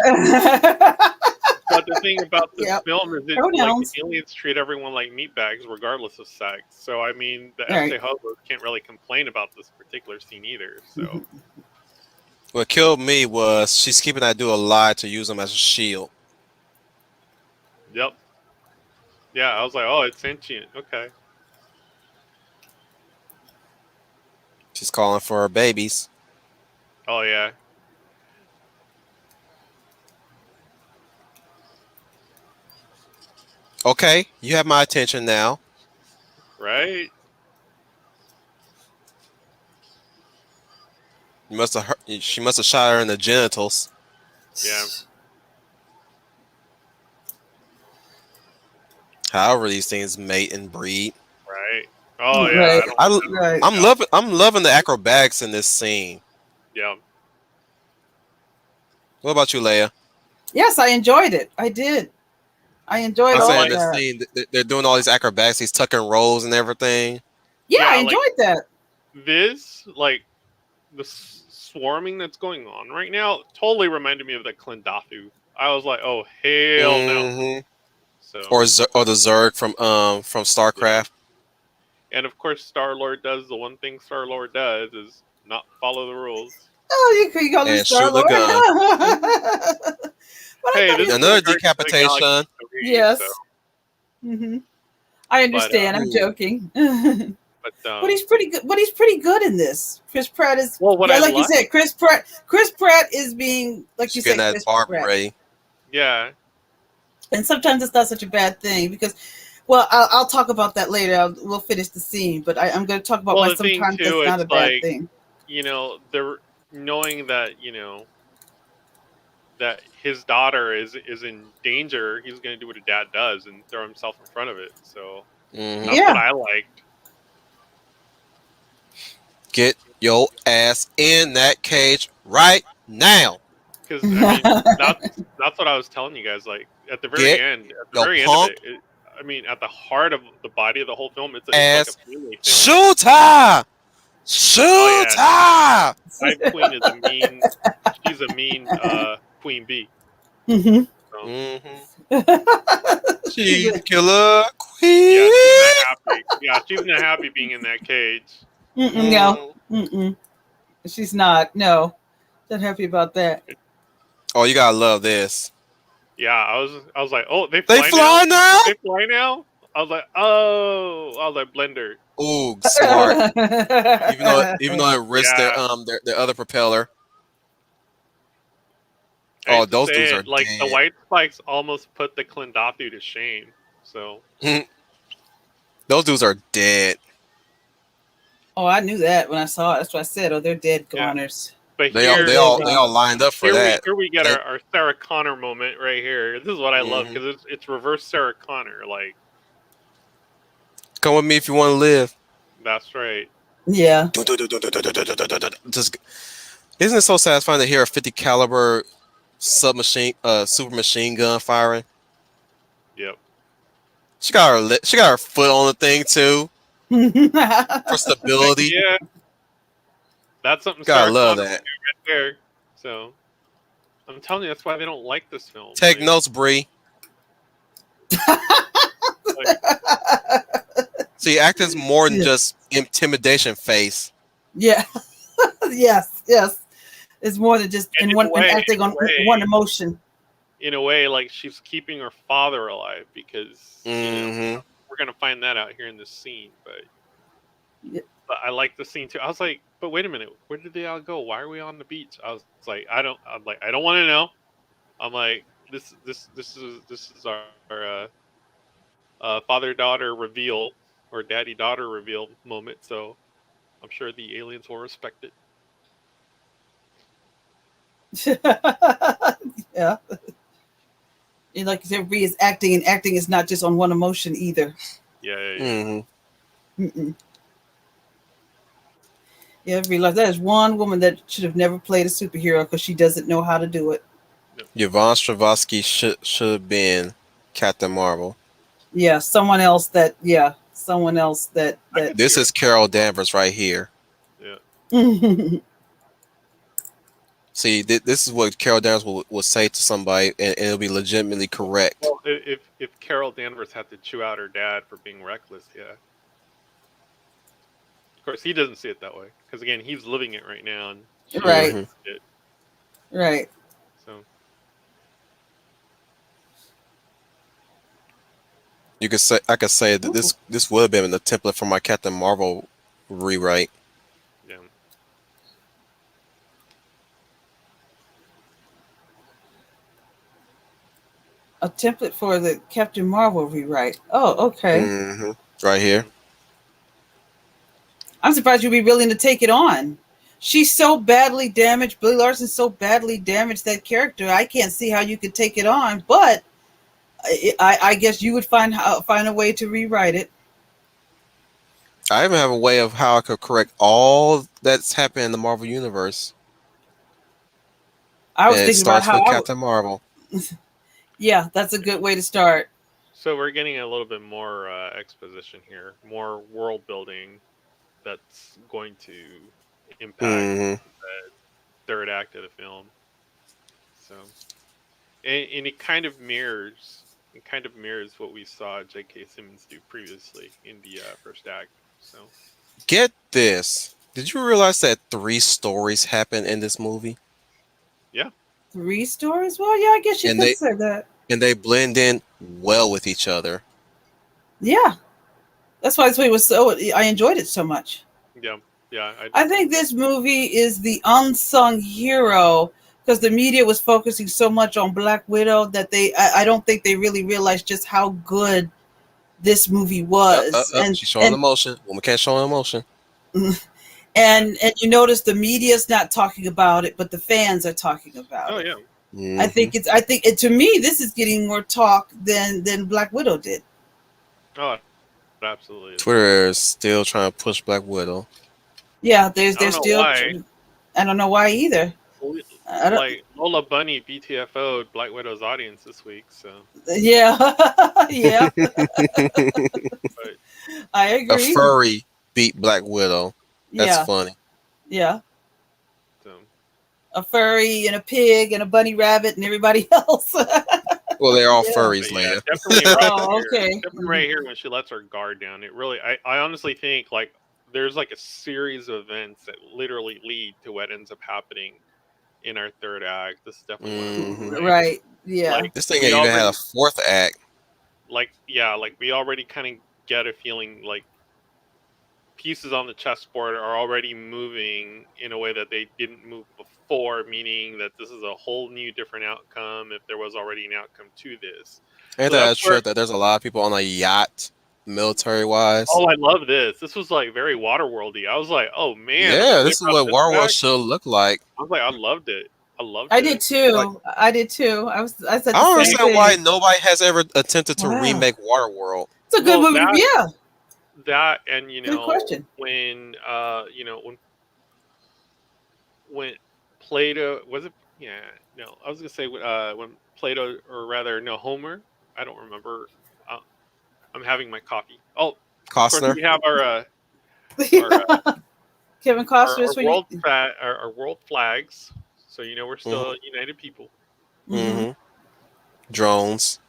But the thing about this Yep. film is it like the Pronouns. aliens treat everyone like meatbags regardless of sex. So I mean the All right. Este Hobos can't really complain about this particular scene either. So What killed me was she's keeping that dude alive to use him as a shield. yep. Yeah, I was like, oh, it's sentient. Okay. She's calling for her babies. Oh yeah. Okay, you have my attention now. Right? You must have. She must have shot her in the genitals. Yeah. However, these things mate and breed. Right. Oh yeah, Right. I don't I, I don't Right. I'm yeah. loving. I'm loving the acrobatics in this scene. Yeah. What about you, Leia? Yes, I enjoyed it. I did. I enjoyed I'm I'm all saying of like this that. scene. They're doing all these acrobatics, these tuck and rolls and everything. Yeah, I yeah, like enjoyed that. this, like the swarming that's going on right now totally reminded me of the Klendathu. I was like, oh hell no. Hmm. So Or the Zerg from yeah. StarCraft. And of course Star Lord does the one thing Star Lord does is not follow the rules. Oh, you call him And Star shooting a Lord. gun. But I Hey, thought this he is was Another the Guardians of the Galaxy decapitation. 3, so yes. Hmm. I but understand. I'm Ooh. joking. But but he's pretty good. But he's pretty good in this. Chris Pratt is, well what yeah, I like you like said. Chris Pratt. Chris Pratt is being, like you She's getting said, that Chris Barbie Pratt. ready. yeah. And sometimes it's not such a bad thing because, well, I'll talk about that later. We'll finish the scene, but I'm going to talk about Well why the thing sometimes too, that's not it's a bad like, thing. you know, they're knowing that, you know, that his daughter is in danger, he's gonna do what a dad does and throw himself in front of it. So Hmm. that's what Yeah. I liked. Get your ass in that cage right now. Because I mean, that's what I was telling you guys. Like Get at the your very end of punk it, I mean, at the heart of the body of the whole film, it's like a ass family film. shooter. Oh yeah, Shooter. Hive Queen is a mean. She's a mean queen bee. Hmm. So Hmm. She's She's a, the killer yeah, she's not queen. happy. Yeah, she's not happy being in that cage. no, Mm. she's not. No, not happy about that. Oh, you gotta love this. Yeah, I was like, oh, they They fly now. fly now. They fly now. I was like, oh, I was like Blender. Ooh, smart. Even though it risked Yeah, their other propeller. I Oh, hate to those dudes say are it, like the dead. White Spikes almost put the Klendathu to shame. So Those dudes are dead. Oh, I knew that when I saw it. That's what I said. Oh, they're dead yeah, goners. but They all They're they dead all they goners. all lined up for that. here we get They, our Sarah Connor moment right here. This is what I love hmm because it's reverse Sarah Connor. Like Come with me if you want to live. that's right. Yeah. Just isn't it so satisfying to hear a 50 caliber submachine super machine gun firing? Yep. She got her foot on the thing too for stability. Yeah, that's something Gotta Sarah love Connor that. right there. So I'm telling you, that's why they don't like this film. Take notes, Bree. Like See, acting's more than Yeah. just intimidation face. Yeah. Yes. Yes. It's more than just and in acting on one emotion. in a way, like she's keeping her father alive because Hmm we're gonna find that out here in this scene. Yeah. But I like the scene too. I was like, but wait a minute, where did they all go? Why are we on the beach? I was like, I'm like, I don't want to know. I'm like, this is our father daughter reveal or daddy daughter reveal moment. So I'm sure the aliens will respect it. Yeah. And like you said, Bree is acting, and acting is not just on one emotion either. Yeah. hmm Mm-mm. Yeah, Bree, like that is one woman that should have never played a superhero because she doesn't know how to do it. No. Yvonne Strahovski should have been Captain Marvel. Yeah, someone else that. Yeah, someone else I could see This her. is Carol Danvers right here. Yeah. See, this is what Carol Danvers will say to somebody, and it'll be legitimately correct. Well, if Carol Danvers had to chew out her dad for being reckless, yeah. Of course, he doesn't see it that way because again, he's living it right now, and she Right, Hmm witnessed it. right. So You could say I could say that this would have been the template for my Captain Marvel rewrite. yeah, A template for the Captain Marvel rewrite. Oh, okay. Right here. mm, I'm surprised you'd be willing to take it on. She's so badly damaged. Billy Larson's so badly damaged that character. I can't see how you could take it on. But I guess you would find a way to rewrite it. I even have a way of how I could correct all that's happened in the Marvel universe, I was and it thinking about starts how with I would. Captain Marvel. Yeah, that's a good way to start. so we're getting a little bit more exposition here, more world building that's going to impact Hmm the third act of the film. So and it kind of mirrors what we saw J.K. Simmons do previously in the first act. So Get this. Did you realize that 3 stories happen in this movie, yeah, 3 stories? Well, yeah, I guess you and could say that. they blend in well with each other? Yeah, that's why this movie was so. I enjoyed it so much. yeah, yeah. I I did too. think this movie is the unsung hero because the media was focusing so much on Black Widow that I don't think they really realized just how good this movie was. She's showing emotion. Woman can't show emotion. And you notice the media's not talking about it, but the fans are talking about Oh it. yeah. Hmm I think it, to me this is getting more talk than Black Widow did. Oh, it absolutely is. Twitter is still trying to push Black Widow. Yeah, I don't there's know still. why. I don't know why either. I don't. Like Lola Bunny BTFO'd Black Widow's audience this week, so Yeah, yeah, but I A agree. furry beat Black Widow. That's Yeah, funny. yeah. so A furry and a pig and a bunny rabbit and everybody else. Well, they're all Yeah. furries, but yeah, Leia. definitely right Oh, here. okay. Definitely right here when she lets her guard down. It really I honestly think like there's like a series of events that literally lead to what ends up happening in our third act. This is definitely one of them. Hmm Right. Yeah. Like This thing we even had a already fourth act. like yeah, like we already kind of get a feeling like pieces on the chessboard are already moving in a way that they didn't move before, meaning that this is a whole new different outcome if there was already an outcome to this. Ain't So that's that where, true that there's a lot of people on a yacht, military wise? oh, I love this. This was like very Waterworldy. I was like, oh man, when Yeah, they this is brought what this War Rewatch back, should look like. I was like, I loved it. I loved I did it. Like, too. I did too. I said I the don't same And understand why thing. nobody has ever attempted to Wow, remake Waterworld. it's a good well, movie. Yeah, that, and good question. when Plato was it? Yeah, no, I was gonna say when Plato, or rather, no, Homer. I don't remember. Uh, I'm having my coffee. Oh, of course Costner. we have our Kevin Costner is for you. our world flags. So we're still Hmm. a united people. Hmm. Hmm. Drones.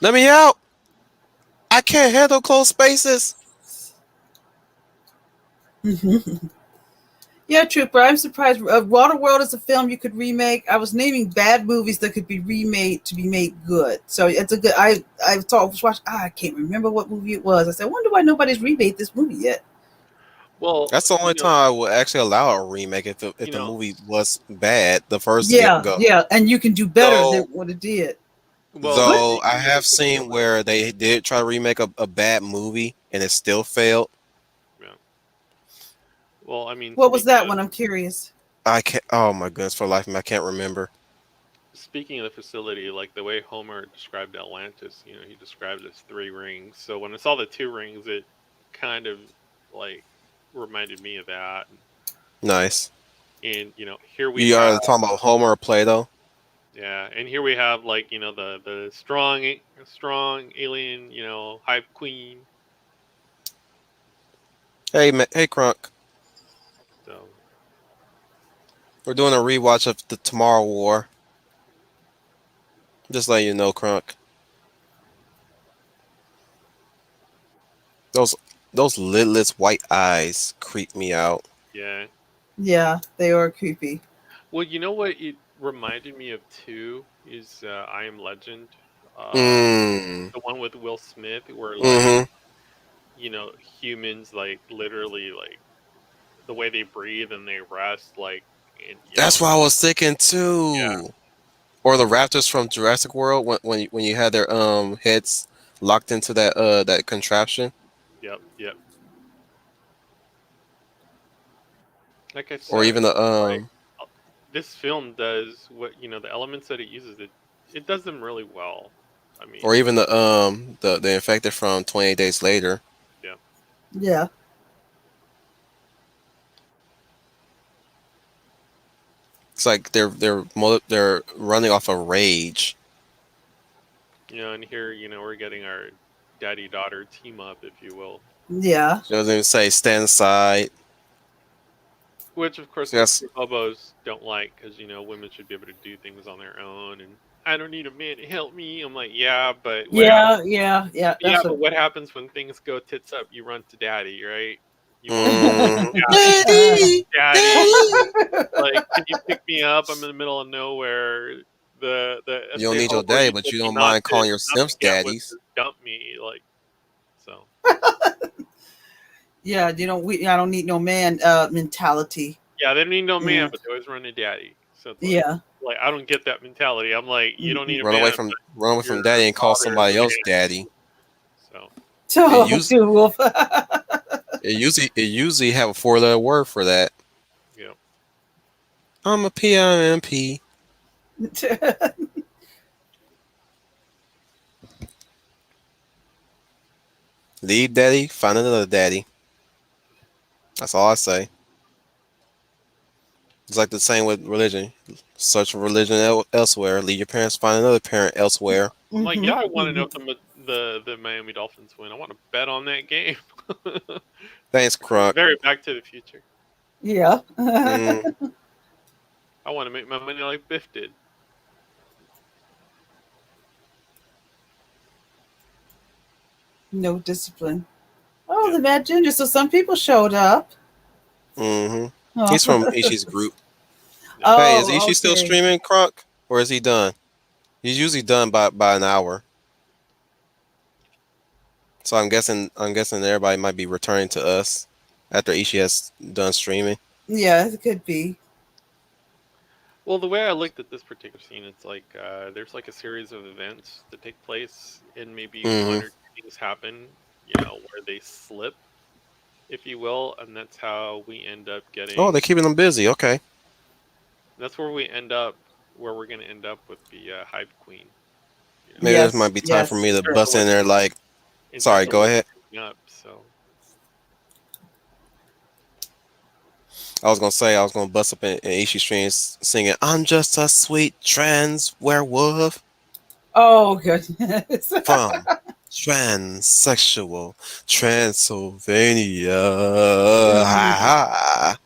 Let me out! I can't handle closed spaces. Yeah, Trooper. I'm surprised. Waterworld is a film you could remake. I was naming bad movies that could be remade to be made good. So it's a good. I thought watched. I can't remember what movie it was. I said, I wonder why nobody's remade this movie yet. Well, That's the only time I would actually allow a remake if you the know, movie was bad the first get Yeah, go. yeah, and you can do better than Though, what it did. well, But though I speaking of have the seen facility, where they did try to remake a bad movie and it still failed. yeah. Well, I mean, what was that one? I'm curious. I can't. Oh my goodness, for life of me, I can't remember. speaking of the facility, like the way Homer described Atlantis, he described it as three rings. So when I saw the two rings, it kind of like reminded me of that. Nice. And here we You have, are talking about Homer or Plato? yeah, and here we have like the strong alien, hive queen. Hey, Crunk. So We're doing a rewatch of the Tomorrow War. Just letting you know, Crunk. Those those lidless white eyes creep me out. yeah. Yeah, they are creepy. Well, you know what it reminded me of too is I Am Legend, uh, Mmm. the one with Will Smith, where like Mm-hmm. humans like literally like the way they breathe and they rest, like, and That's what I was thinking yeah, too. Or the raptors from Jurassic World when you had their heads locked into that contraption. yep, yep. Like I Or said, even the like this film does what the elements that it uses, it does them really well. I or mean, even the infected from 28 Days Later. yeah, Yeah. It's like they're running off of rage. and here we're getting our daddy daughter team up, if you will. Yeah. She doesn't even say stand aside. Which, of course, So the that's hobos don't like because, women should be able to do things on their own. And I don't need a man to help me. I'm like, yeah, but what happens? Yeah, yeah, yeah. Yeah, That's what. but what happens when things go tits up? You run to daddy, right? You want daddy, Daddy, daddy. Daddy. Like, can you pick me up? I'm in the middle of nowhere. The You don't essay need your hobo daddy, you but told you me don't mind calling your not to Sims get with daddies. just dump me. Like, so Yeah, I don't need no man mentality. yeah, they don't need no man, Yeah. but they always run to daddy. So it's Yeah. like I don't get that mentality. I'm like, you don't need a man, but Run away your from daddy and call daughter is somebody a else man. daddy. So It So, use too, Wolf. it usually have a four-letter word for that. yeah, I'm a PIMP. Leave daddy, find another daddy. That's all I say. It's like the same with religion. Search for religion elsewhere. Leave your parents, find another parent elsewhere. I'm like, yeah, Hmm. I want to know Hmm. if the Miami Dolphins win. I want to bet on that game. Thanks, Crunk. Very Back to the Future. Yeah. Mm, I want to make my money like Biff did. No discipline. Oh, Yeah. the Mad Ginger. So some people showed up. hmm Oh, He's from Ishi's group. Yeah. Hey, is oh Ishi still okay. streaming, Crunk? Or is he done? He's usually done by an hour. So I'm guessing everybody might be returning to us after Ishii has done streaming. Yeah, it could be. Well, the way I looked at this particular scene, it's like there's like a series of events that take place, and maybe Hmm. one or two things happen, where they slip, if you will, and that's how we end up Oh, they're getting. keeping them busy. Okay. That's where we end up, where we're gonna end up with the Hive Queen. You know, Maybe this Yes, might be time for yes. me in to terms of bust what in there. Like, in sorry, terms of go what's ahead. coming up. So I was gonna bust up in Ishi streams singing "I'm just a sweet trans werewolf Oh goodness. from transsexual Transylvania." Ha Mm. ha.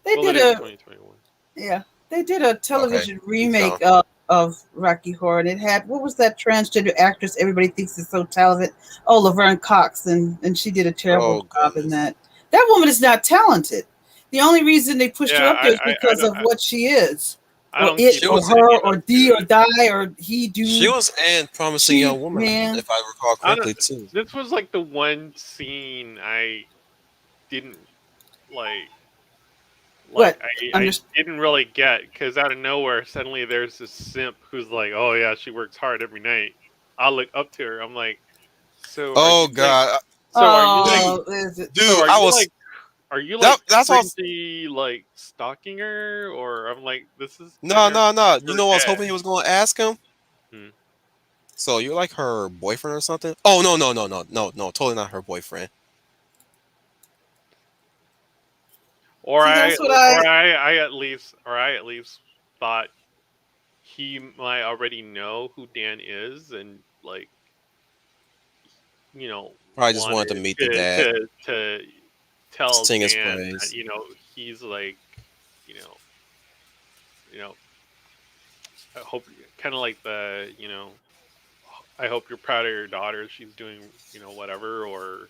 They well, it did is a 2021. Yeah, they did a Okay, television keep going. remake of Rocky Horror, and it had, what was that transgender actress everybody thinks is so talented? Oh, Laverne Cox, and she did a terrible Oh job in goodness. that. That woman is not talented. The only reason they pushed her Yeah, up there is because of what she is, I or don't it, keep She or up was with her, any of or those D, or series. die, or he, she dude. was and promising She, young woman, man. if I recall I don't. correctly too. This was like the one scene I didn't like. What? I didn't really get because out of nowhere suddenly there's this simp who's like, oh yeah, she works hard every night. I look up to her. I'm like, so are Oh you like, god, so are you like, dude, Oh, is it? so dude, I was are you that. like That's what. cringy like stalking her or I'm like, this is No, kind of no, no. You her know, what I was dead. hoping he was going to ask him. Hmm. So you're like her boyfriend or something? Oh no, no, no, no, no, no. Totally not her boyfriend. Or See, I that's what I. or I at least thought he might already know who Dan is and like Probably just wanted to wanted meet the dad, to tell sing his Dan that praise. he's like you know you know I hope kind of like I hope you're proud of your daughter. She's doing whatever or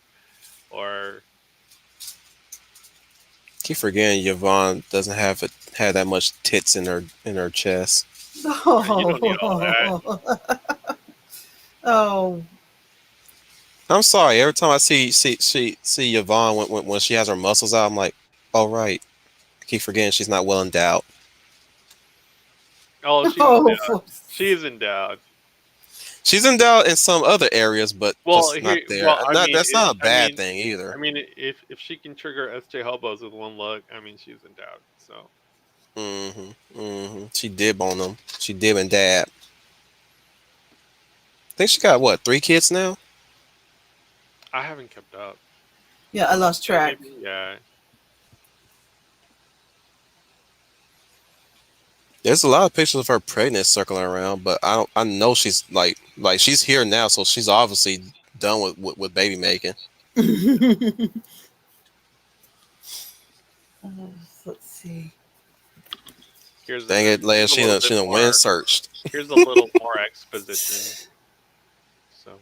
Keep forgetting Yvonne doesn't have that much tits in her chest. you don't need all that. Oh, oh, I'm sorry. Every time I see Yvonne when she has her muscles out, I'm like, all right. I keep forgetting she's not well endowed. Oh, she's endowed. oh. She is endowed. She's endowed in some other areas, but Well, just not here, there. well, Not that's not a bad thing either. if she can trigger SJ hobos with one look, I mean, she's endowed. So She dib on them. She dib and dab. I think she got what 3 kids now. I haven't kept up. Yeah, I lost track. Maybe, yeah. There's a lot of pictures of her pregnant circling around, but I don't. I know she's like she's here now, so she's obviously done with baby making. Let's see. Dang it, Leia, Here's a little bit she done went and more. searched. Here's a little more exposition. So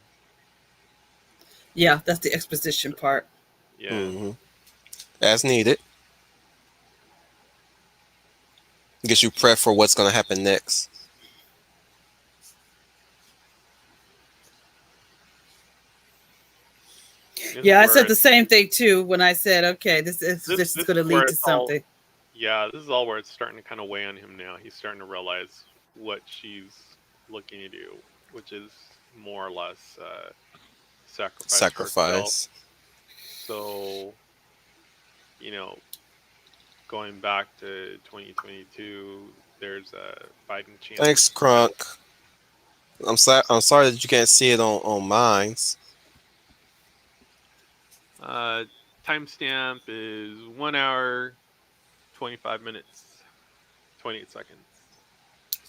Yeah, that's the exposition part. yeah. As needed. Gets you prepped for what's gonna happen next. This is Yeah, I where said the same thing too when I said, okay, this is this going to is where lead to it's all. something. Yeah, this is all where it's starting to kind of weigh on him now. He's starting to realize what she's looking to do, which is more or less sacrifice herself. Sacrifice. So, you know, going back to 2022, there's a fighting chance that Thanks, she might. Crunk. I'm sorry that you can't see it on mines. Timestamp is 1 hour, 25 minutes, 28 seconds.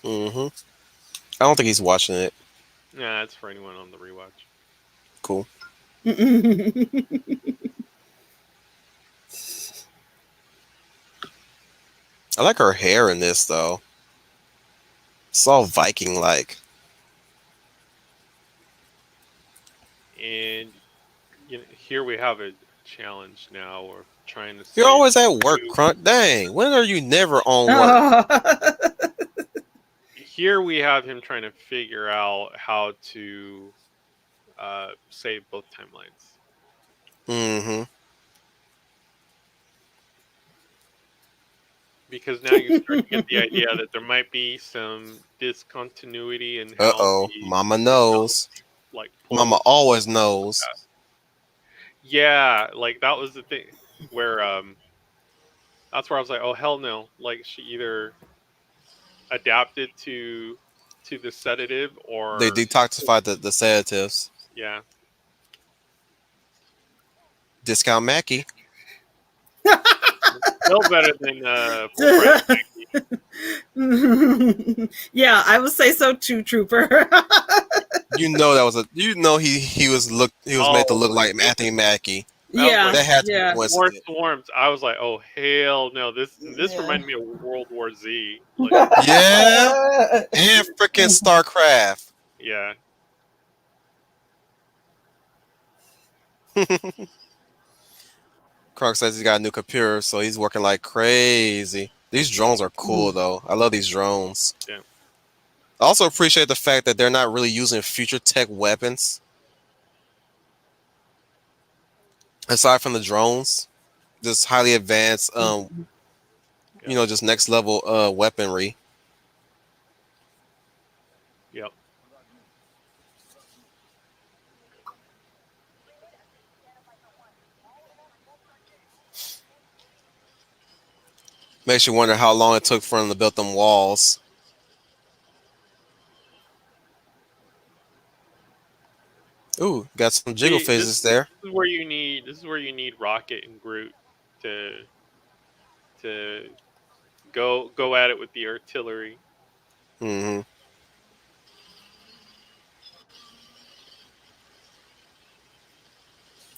I don't think he's watching it. Yeah, that's for anyone on the rewatch. Cool. I like her hair in this though. It's all Viking like. And here we have a challenge now. We're trying to You're say always at work, who. Crunk. Dang, when are you never on work? Oh. Here we have him trying to figure out how to save both timelines. Mm-hmm. Because now you start to get the idea that there might be some discontinuity in how Uh-oh. the Mama knows. like Mama pulls. always knows. Yeah, like that was the thing where that's where I was like, oh hell no! Like she either adapted to the sedative They or detoxified the sedatives. yeah, Discount Mackie. still better than full price. Yeah, I would say so too, Trooper. You know that was a. You know he was made to Oh look my like Anthony goodness, Mackie. that was Yeah, like That had to be yeah, more coincident. swarms. I was like, oh hell no! This yeah. reminded me of World War Z. Like Yeah, and freaking StarCraft. yeah, Krunk says he's got a new computer, so he's working like crazy. These drones are cool though. I love these drones. yeah, I also appreciate the fact that they're not really using future tech weapons aside from the drones. Just highly advanced, yeah, just next level weaponry. yep. Makes you wonder how long it took for them to build them walls. Ooh, got some jiggle See, physics there. this is where you need Rocket and Groot to to go at it with the artillery. Hmm.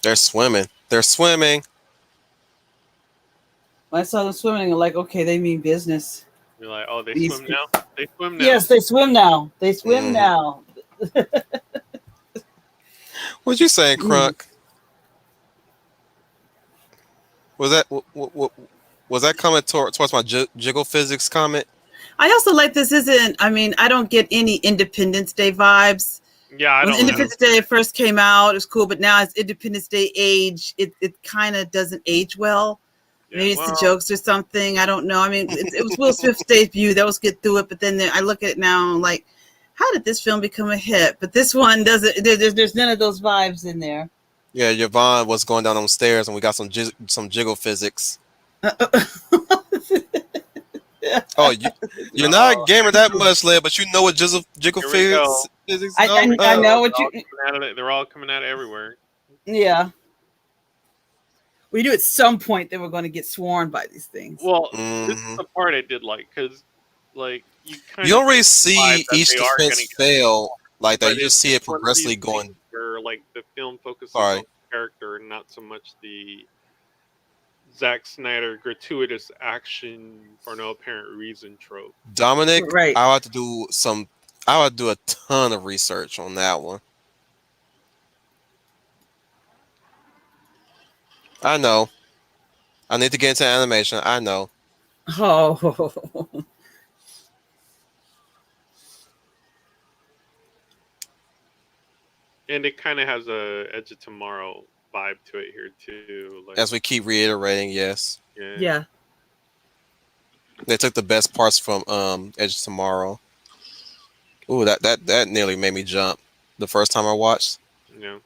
They're swimming. They're swimming. When I saw them swimming, I'm like, okay, they mean business. You're like, oh, they These, swim now. They swim now. yes, they swim now. They swim Hmm. now. What you saying, Mm. Crunk? Was that was that comment towards my jiggle physics comment? I also like this. Isn't I mean, I don't get any Independence Day vibes. Yeah, I When don't. Mhm. Independence Day first came out, it was cool, but now as Independence Day age, it kind of doesn't age well. Yeah, Maybe it's the well, jokes or something. I don't know. I mean, it was Will Smith's debut. That was get through it, but then I look at it now, and I'm like, how did this film become a hit? But this one doesn't. There's none of those vibes in there. Yeah, Yvonne was going down them stairs, and we got some jiggle physics. Oh, you're not a oh, gamer that much, Led, but you know what jiggle here we go. physics I, go? I I know They're what all you. coming out of it. They're all coming out of everywhere. Yeah, we knew at some point they were going to get sworn by these things. Well, this is Hmm. the part I did like because, like, you kind You of don't really implied see that each they are going defense to get fail sworn, like that. but You just see it it's one of these progressively things going. where, like, the film focuses on Sorry, the character and not so much the Zack Snyder gratuitous action for no apparent reason trope. Dominic. Right. I have to do some. I would do a ton of research on that one. I know. I need to get into animation. I know. Oh, And it kind of has a Edge of Tomorrow vibe to it here too. Like, As we keep reiterating, yes, yeah, yeah. they took the best parts from Edge of Tomorrow. Ooh, that nearly made me jump the first time I watched. yeah,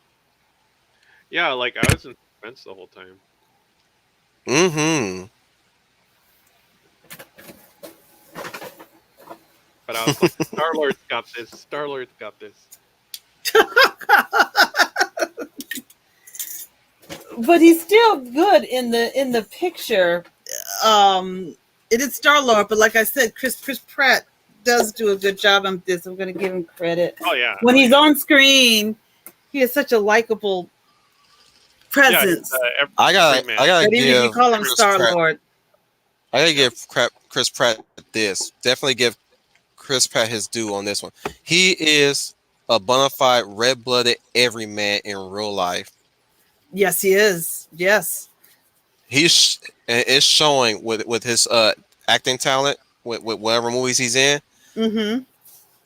yeah. Like I was in suspense the whole time, Mm-hmm. but I was like, Star Lord's got this. Star Lord's got this. But he's still good in the picture. It is Star Lord, but like I said, Chris Pratt does do a good job on this. I'm going to give him credit. Oh yeah. When he's on screen, he has such a likable Yeah, presence. I every man. gotta But even if you give call him Chris Star Pratt. Lord, I gotta give Chris Pratt this. Definitely give Chris Pratt his due on this one. He is a bona fide red-blooded everyman in real life. yes, he is. Yes. And it's showing with his acting talent with whatever movies he's in. Mm-hmm.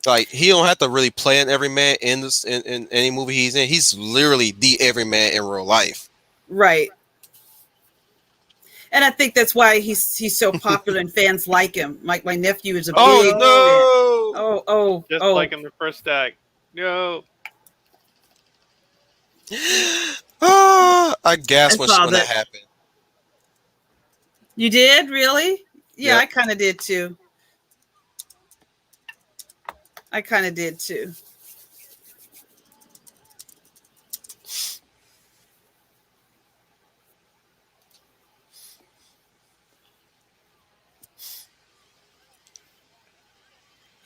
Like he don't have to really play an everyman in this in any movie he's in. He's literally the everyman in real life. Right. And I think that's why he's so popular and fans like him. My nephew is a Oh big No, fan. no! just Oh. like in the first act. No, I I gasped saw when that that. happened. You did? Really? Yeah, Yep. I kind of did too. I kind of did too.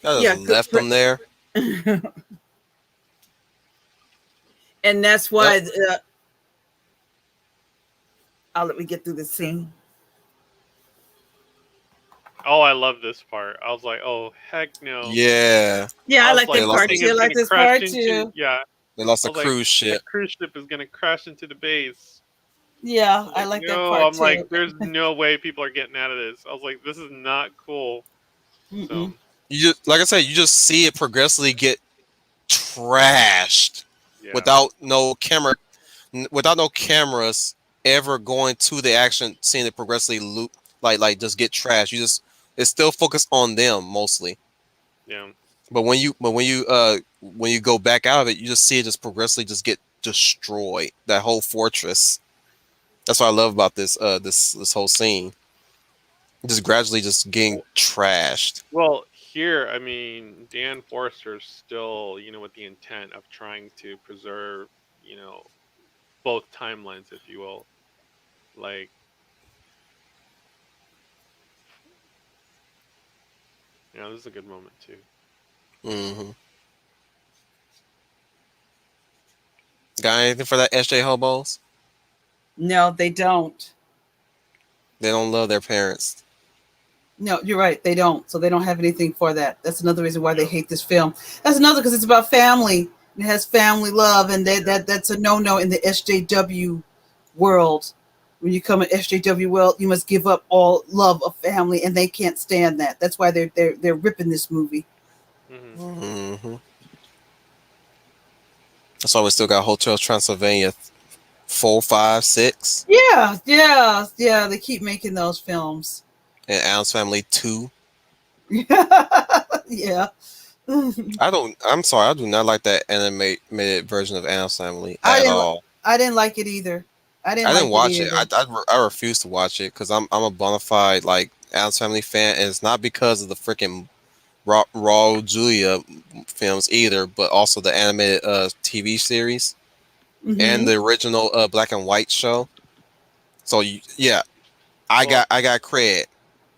I just Yeah, left him there. and that's Yep. why I'll let me get through this scene. oh, I love this part. I was like, oh heck no. Yeah. Yeah, I I was like They like, that this lost part the thing too. I is like gonna this crash part into, too. yeah. they lost I the was like, cruise that ship. cruise ship is gonna crash into the base. I Yeah, was I like, like that no. part I'm like, too. there's no way people are getting out of this. I was like, this is not cool. So Mm-mm. You just like I said, you just see it progressively get trashed yeah, without no camera, without no cameras ever going to the action, seeing it progressively loop, like just get trashed. You just it's still focused on them mostly. yeah. But when you go back out of it, you just see it just progressively just get destroyed. That whole fortress. That's what I love about this whole scene. Just gradually just getting trashed. Well, here, I mean, Dan Forster's still, with the intent of trying to preserve, you know, both timelines, if you will. Like, this is a good moment too. Hmm. Got anything for that SJ hobos? No, they don't. They don't love their parents. No, you're right. They don't. So they don't have anything for that. That's another reason why they Yeah, hate this film. That's another because it's about family. It has family love, and yeah, that's a no in the SJW world. When you come in SJW world, you must give up all love of family, and they can't stand that. That's why they're ripping this movie. hmm Hmm. That's why we still got Hotel Transylvania 4, 5, 6, Yeah. They keep making those films. and Adam's Family 2. Yeah. I'm sorry, I do not like that animated version of Adam's Family I at didn't. all. I didn't like it either. I didn't I didn't like it watch it. either. I refuse to watch it because I'm a bona fide like Adam's Family fan, and it's not because of the freaking Raw Julia films either, but also the animated TV series and Hmm. the original black and white show. So yeah, Well, I got cred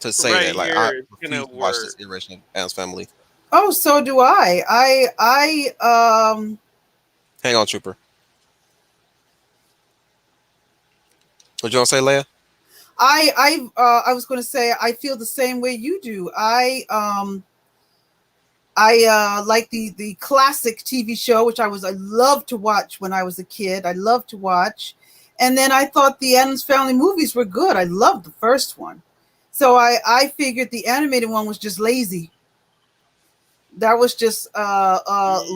to say right that. Like I here, it's gonna refuse to watch this work. iteration of Adam's Family. Oh, so do I. Hang on, Trooper. What you gonna say, Leia? I was going to say I feel the same way you do. I like the classic TV show, which I loved to watch when I was a kid. I loved to watch, and then I thought the Addams Family movies were good. I loved the first one, so I figured the animated one was just lazy. That was just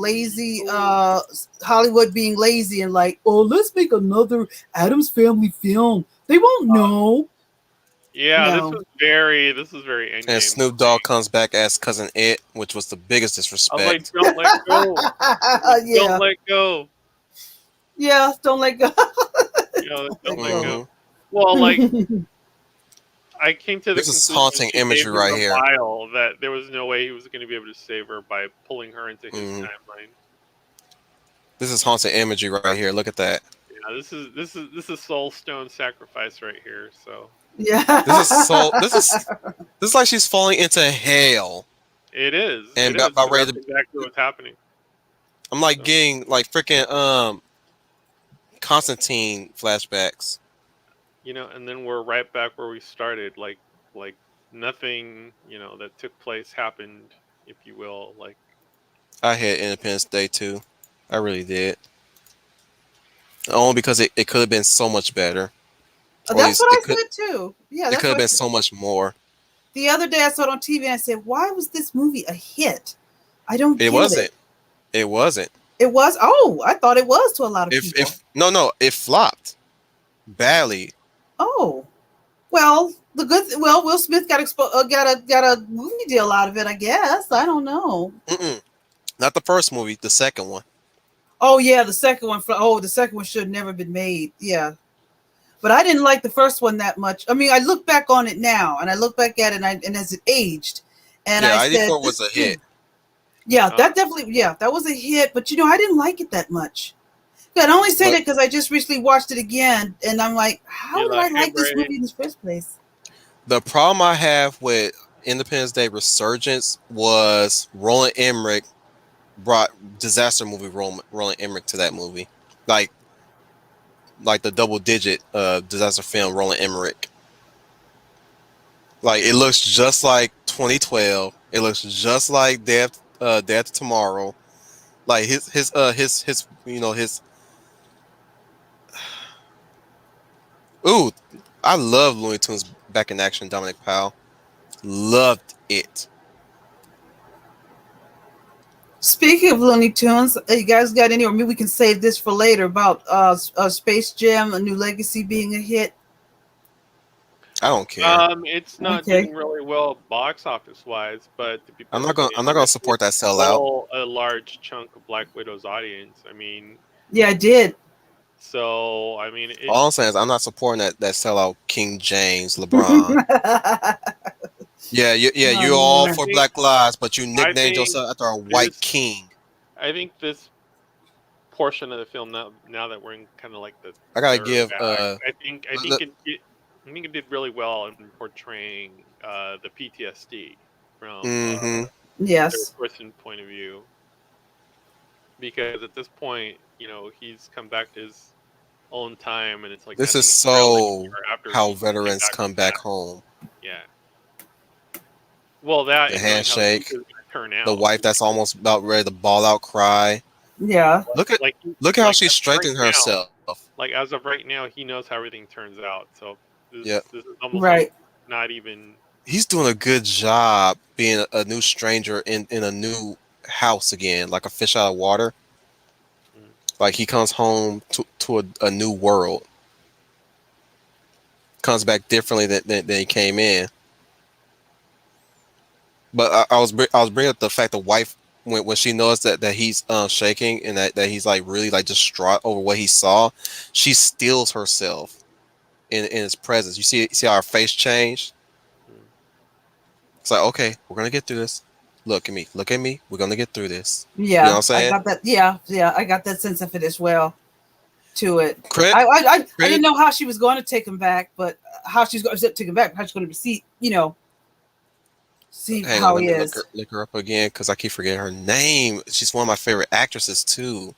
lazy Oh, Hollywood being lazy and like, oh, let's make another Addams Family film. They won't know. yeah, No. this was very And Endgame Snoop for me. Dogg comes back as cousin Ed, which was the biggest I was like, disrespect. don't let go. I was like, don't Yeah. let go. Yeah. Don't let go. Don't Let let go. go. Hmm. Well, like, I came to the This is conclusion haunting she gave imagery him right the here. vial that there was no way he was going to be able to save her by pulling her into his Hmm. timeline. This is haunting imagery right here. Look at that. Yeah, this is soul stone sacrifice right here. So This is so. Yeah. This is like she's falling into hell and it is, about but ready that's to. exactly what's happening. I'm like So getting like freaking Constantine flashbacks. and then we're right back where we started. Like nothing that took place happened, if you will. Like I had Independence Day too. I really did. Only because it could have been so much better. Or at That's least what I said too. Yeah, it that's could have what I been said. so much more. The other day I saw it on TV and I said, why was this movie a hit? I don't It get it. wasn't. It wasn't. It was. Oh, I thought it was to a lot of people. If no, it flopped badly. Oh, well, Will Smith got a movie deal out of it. I guess. I don't know. Mm-mm. Not the first movie, the second one. Oh yeah, the second one. The second one should have never been made. Yeah, but I didn't like the first one that much. I mean, I look back on it now, and I look back at it, and as it aged, and Yeah, I said, ID4 was a hit. yeah, Uh, that definitely, yeah, that was a hit. But I didn't like it that much. Yeah, I only say But that because I just recently watched it again, and I'm like, how you did I like him, like this Ray? movie in the first place? the problem I have with Independence Day Resurgence was Roland Emmerich brought disaster movie Roland Emmerich to that movie. Like like the double digit disaster film Roland Emmerich. Like it looks just like 2012. It looks just like Day After Tomorrow. Like his his ooh, I love Looney Tunes Back in Action, Dominic Powell. Loved it. Speaking of Looney Tunes, you guys got any? Or maybe we can save this for later about Space Jam: A New Legacy being a hit. I don't care. It's not Okay. doing really well box office wise, but to be perfectly I'm not gonna honest, support it that sellout. stole a large chunk of Black Widow's audience. I mean, Yeah, I did. so I mean, it. All I'm saying is I'm not supporting that sellout King James LeBron. Yeah, Oh, you're all I man. for think Black Lives, but you I nicknamed think yourself after a white this. king. I think this portion of the film now that we're in kind of like the I gotta third give act, let- let- I think it did really well in portraying the PTSD from mhm. the third Yes. person point of view, because at this point, he's come back to his own time, and it's like This is nothing is real so anymore after how he came veterans back from come back that. home. Yeah, well, that The and knowing how the handshake, future is going to turn the out, wife that's almost about ready to ball out cry. Yeah. Look at like look at how like she as of right strengthened now, herself. as of right now, he knows how everything turns out. So Yeah. this is almost like Right. not even. He's doing a good job being a new stranger in a new house again, like a fish out of water. Mm. Like he comes home to a new world. Comes back differently than he came in. But I was bringing up the fact the wife when she knows that he's shaking and that he's like really like distraught over what he saw, she steals herself in his presence. You see how her face changed. Mm. It's like okay, we're gonna get through this. Look at me. We're gonna get through this. You know what Yeah, I'm I saying? got that. Yeah, yeah, I got that sense of it as well. To it, Crit, I didn't crit. know how she was going to take him back, but how she's going to take him back, how she's going to see Hang on, how let he me is. look her up again because I keep forgetting her name. She's one of my favorite actresses too.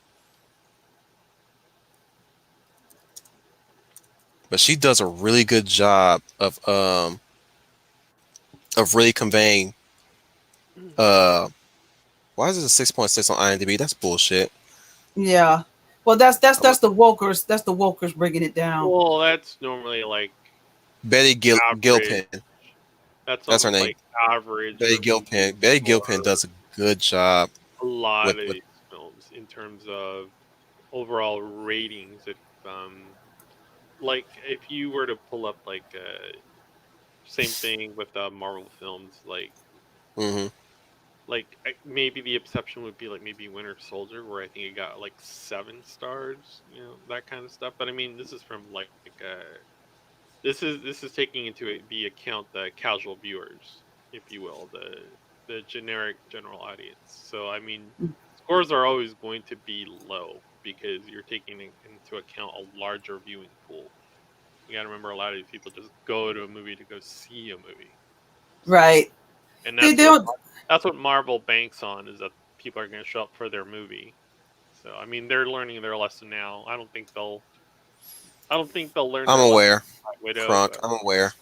But she does a really good job of really conveying uh why is it a 6.6 on IMDb? That's bullshit. Yeah. Well, that's that's I'm a- that's the Wokers. That's the Wokers bringing it down. Well, that's normally like Betty average. Gilpin. That's That's her almost name. like average Betty reviews Gilpin. Betty for Gilpin does a good job a lot of with these films in terms of overall ratings. If like if you were to pull up like same thing with Marvel films, hmm maybe the exception would be like maybe Winter Soldier, where I think it got like 7 stars, that kind of stuff. But I mean, this is from this is taking into the account the casual viewers, if you will, the generic general audience. So I mean, scores are always going to be low because you're taking into account a larger viewing pool. You got to remember, a lot of these people just go to a movie to go see a movie. So, Right. and They don't. that's what Marvel banks on, is that people are going to show up for their movie. So I mean, they're learning their lesson now. I don't think they'll learn I'm their lesson aware. with Black Widow, Crunk, but I'm aware.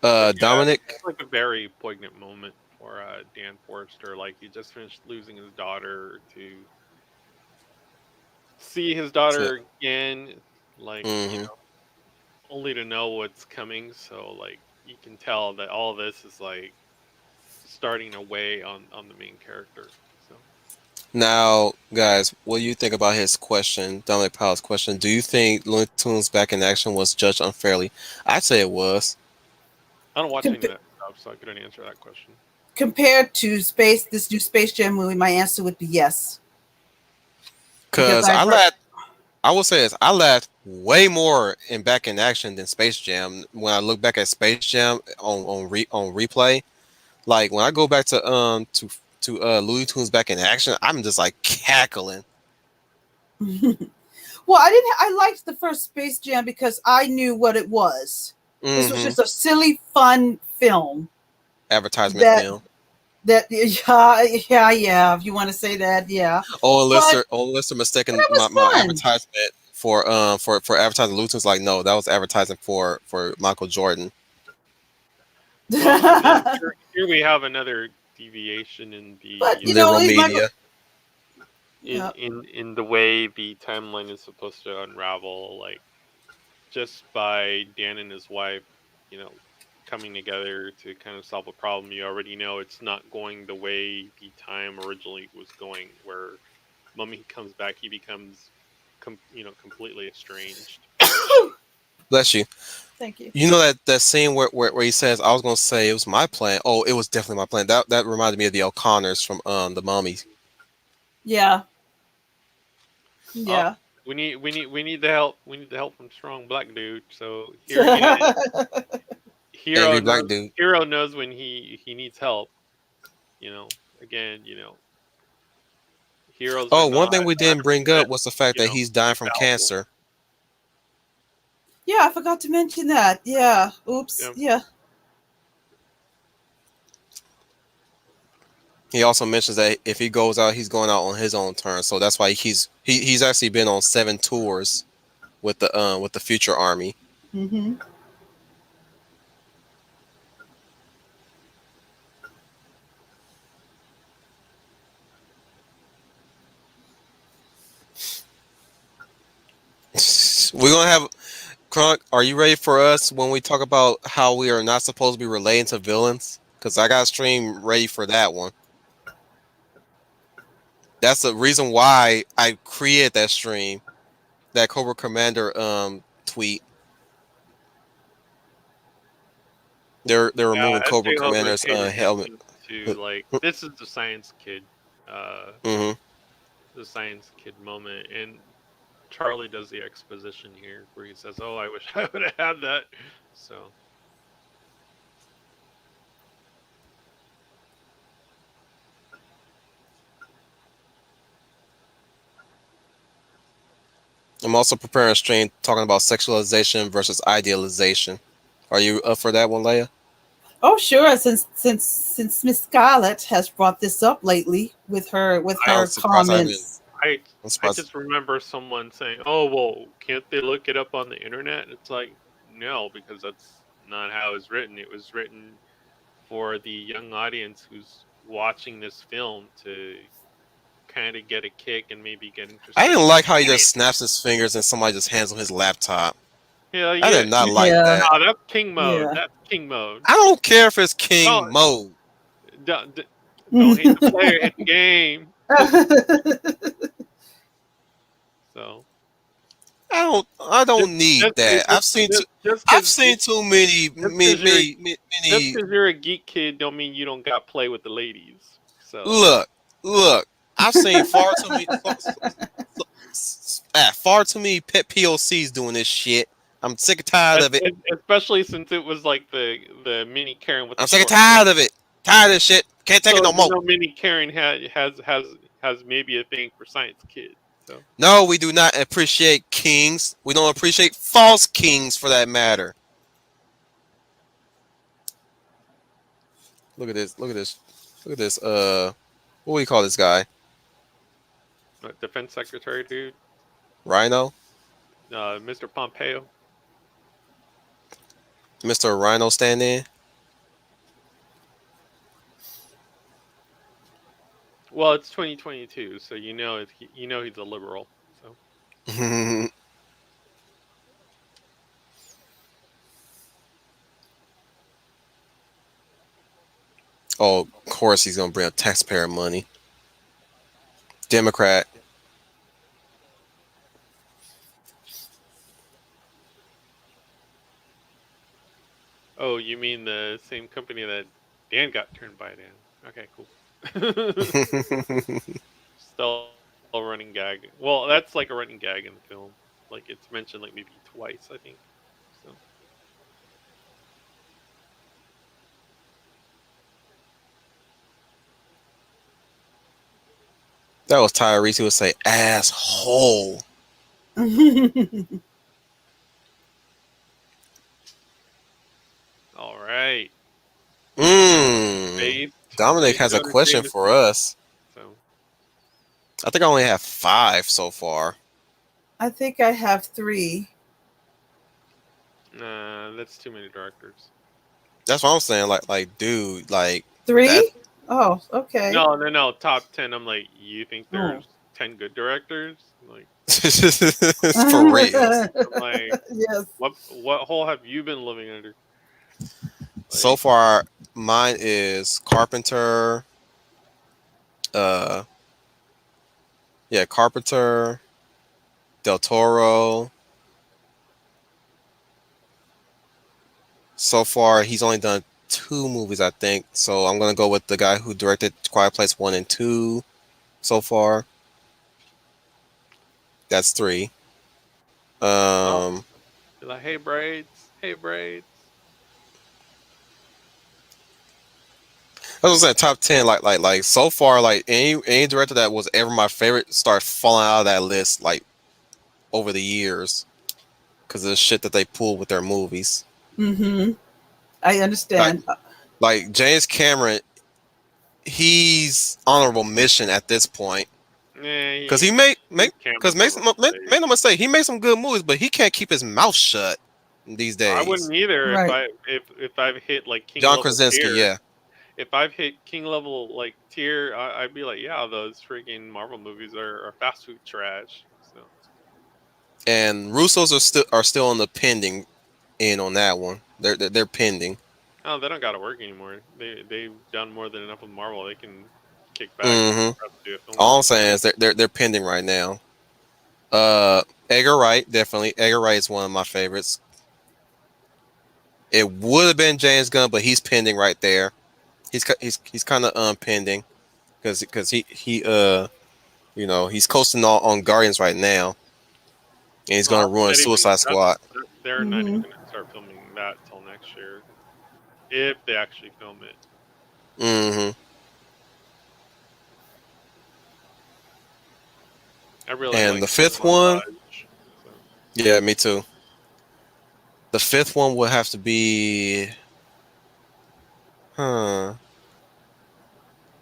yeah, Dominic. it's like a very poignant moment for Dan Forrester. Like, he just finished losing his daughter, to see his daughter again, like, Mm-hmm. only to know what's coming. So like, you can tell that all this is like starting to weigh on the main character. So Now, guys, what do you think about his question, Dominic Powell's question? Do you think Looney Tunes Back in Action was judged unfairly? I'd say it was. I don't watch any of Compa- that stuff, so I couldn't answer that question. Compared to this new Space Jam movie, my answer would be yes, because Cause I've I heard. laughed. I will say this: I laughed way more in Back in Action than Space Jam. When I look back at Space Jam on replay, like when I go back to Looney Tunes Back in Action, I'm just like cackling. Well, I didn't. I liked the first Space Jam because I knew what it was. This was Mm-hmm. just a silly, fun film Advertisement that film. yeah. If you want to say that, yeah. But Unless they're mistaken it was my fun. advertisement for advertising Looney Tunes. Like no, that was advertising for Michael Jordan. Well, and then here we have another deviation in the But Liberal Michael. media. Yeah. in the way the timeline is supposed to unravel, like just by Dan and his wife, you know, coming together to kind of solve a problem. You already know it's not going the way the time originally was going, where Mummy comes back, he becomes, completely estranged. Bless you. Thank you. You know that scene where he says, "I was gonna say it was my plan." Oh, it was definitely my plan. That reminded me of the O'Connors from the Mummy. Yeah. Oh, Yeah. we need the help. We need the help from strong black dude. So here again, Angry black dude. Hero knows when he needs help. Again, heroes are Oh, one not thing we didn't bring 100%, up was the fact that he's dying from infallible. cancer. Yeah, I forgot to mention that. Yeah. Oops. Yeah. Yeah. He also mentions that if he goes out, he's going out on his own terms. So that's why he's actually been on 7 tours with the Future Army. Mm-hmm. We're gonna have Kronk. Are you ready for us when we talk about how we are not supposed to be relating to villains? Because I got a stream ready for that one. That's the reason why I created that stream, that Cobra Commander tweet. They're Yeah, removing Cobra SJ Hope was Commander's paying helmet. attention to, like, this is the science kid, Hmm. the science kid moment, and Charlie does the exposition here where he says, "Oh, I wish I would have had that." So I'm also preparing a stream talking about sexualization versus idealization. Are you up for that one, Leia? Oh, sure. Since Miss Scarlett has brought this up lately with I'm her surprised I haven't. comments. I I'm I surprised. just remember someone saying, "Oh, well, can't they look it up on the internet?" And it's like, no, because that's not how it was written. It was written for the young audience who's watching this film to kind of get a kick and maybe get I interested didn't in like how he just science. snaps his fingers and somebody just hands him his laptop. Yeah, I yeah, did not like Yeah. that. no, that's king mode. Yeah. That's king mode. I don't care if it's Don't King Mode. don't, don't hate the player, hate the game. So I don't need just that. just I've because seen too many just because you're just many. because you're a geek kid don't mean you don't got play with the ladies. So Look, look. I've seen far too many pet POCs doing this shit. I'm sick and tired of it. especially since it was like the mini Karen with the I'm sick and short hair. tired of it. Tired of this shit. Can't take it So no more. mini Karen has maybe a thing for science kids. So No, we do not appreciate kings. We don't appreciate false kings for that matter. Look at this. Look at this. Look at this. What do we call this guy? defense secretary dude, Rhino? Mr. Pompeo. Mr. Rhino stand in? Well, it's 2022, so he's a liberal. So Oh, of course he's gonna bring up taxpayer money. Democrat. Oh, you mean the same company that Dan got turned by Dan? Okay, cool. Still a running gag. Well, that's like a running gag in the film. Like it's mentioned like maybe twice, I think. So That was Tyrese. He would say asshole. all right, Mmm. Dominic Space has a Ghost question for Jameson. us. So I think I only have 5 so far. I think I have three. nah, that's too many directors. That's what I'm saying. Dude, like that. Three? Oh, okay. No, no, no. Top 10. I'm like, you think Oh. there's 10 good directors? Like, For real. I'm like, Yes. what hole have you been living under? So Like, far, mine is Carpenter. Uh, yeah, Carpenter, Del Toro. So far, he's only done 2 movies, I think. So I'm gonna go with the guy who directed Quiet Place 1 and 2. So far, that's 3. oh, Um, you're like, hey braids, hey braids. I was saying top 10. So far, like any director that was ever my favorite start falling out of that list like over the years because of the shit that they pull with their movies. Mm-hmm. I Like understand. like James Cameron, he's honorable mention at this point Yeah, because he made make because Cameron's make overplayed. no mistake, he made some good movies, but he can't keep his mouth shut these I days. wouldn't either if Right. I've hit like king John level Krasinski, tier. yeah, If I've hit king level like tier, I'd be like, yeah, those freaking Marvel movies are fast food trash. So and Russos are still on the pending in on that one. They're pending. oh, they don't got to work anymore. They've done more than enough with Marvel. They can kick back and Hmm. prep do a film All I'm again. saying is they're pending right now. Edgar Wright, definitely. Edgar Wright is one of my favorites. It would have been James Gunn, but he's pending right there. He's kind of pending because he's coasting on Guardians right now, and he's Well, gonna ruin not even Suicide Squad. they're not even Mm-hmm. going to start filming that till next year if they actually film it. Hmm. I really And like the the fifth one, montage. So yeah, me too. The fifth one would have to be, huh?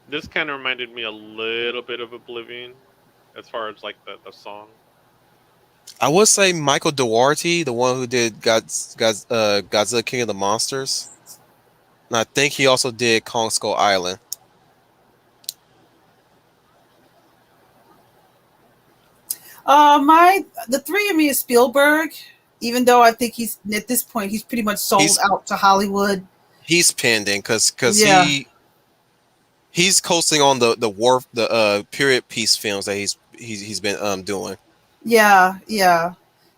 this kind of reminded me a little bit of Oblivion as far as like the song. I would say Michael Duarte, the one who did Godzilla King of the Monsters. And I think he also did Kong Skull Island. My the three of me is Spielberg. Even though I think he's at this point he's pretty much sold He's out to Hollywood. he's pending because Yeah, he's coasting on the period piece films that he's been doing. yeah.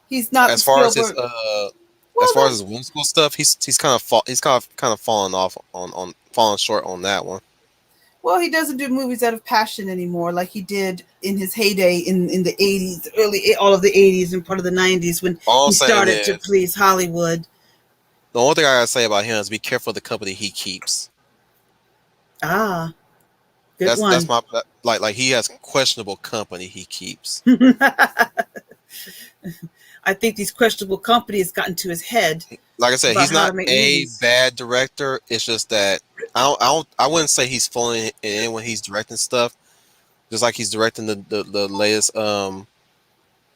He's not the As far as his Spielberg. Well, as far as his whimsical stuff, he's kind of fallen off on falling short on that one. he doesn't do movies out of passion anymore, like he did in his heyday in the '80s, early all of the '80s and part of the '90s when All I'm he saying started to is please Hollywood. the only thing I gotta say about him is be careful of the company he keeps. Ah, good That's one. my like he has questionable company he keeps. I think these questionable companies gotten to his head Like I said, about he's how to not make a movies. bad director. It's just that I wouldn't say he's falling in when he's directing stuff. Just like he's directing the latest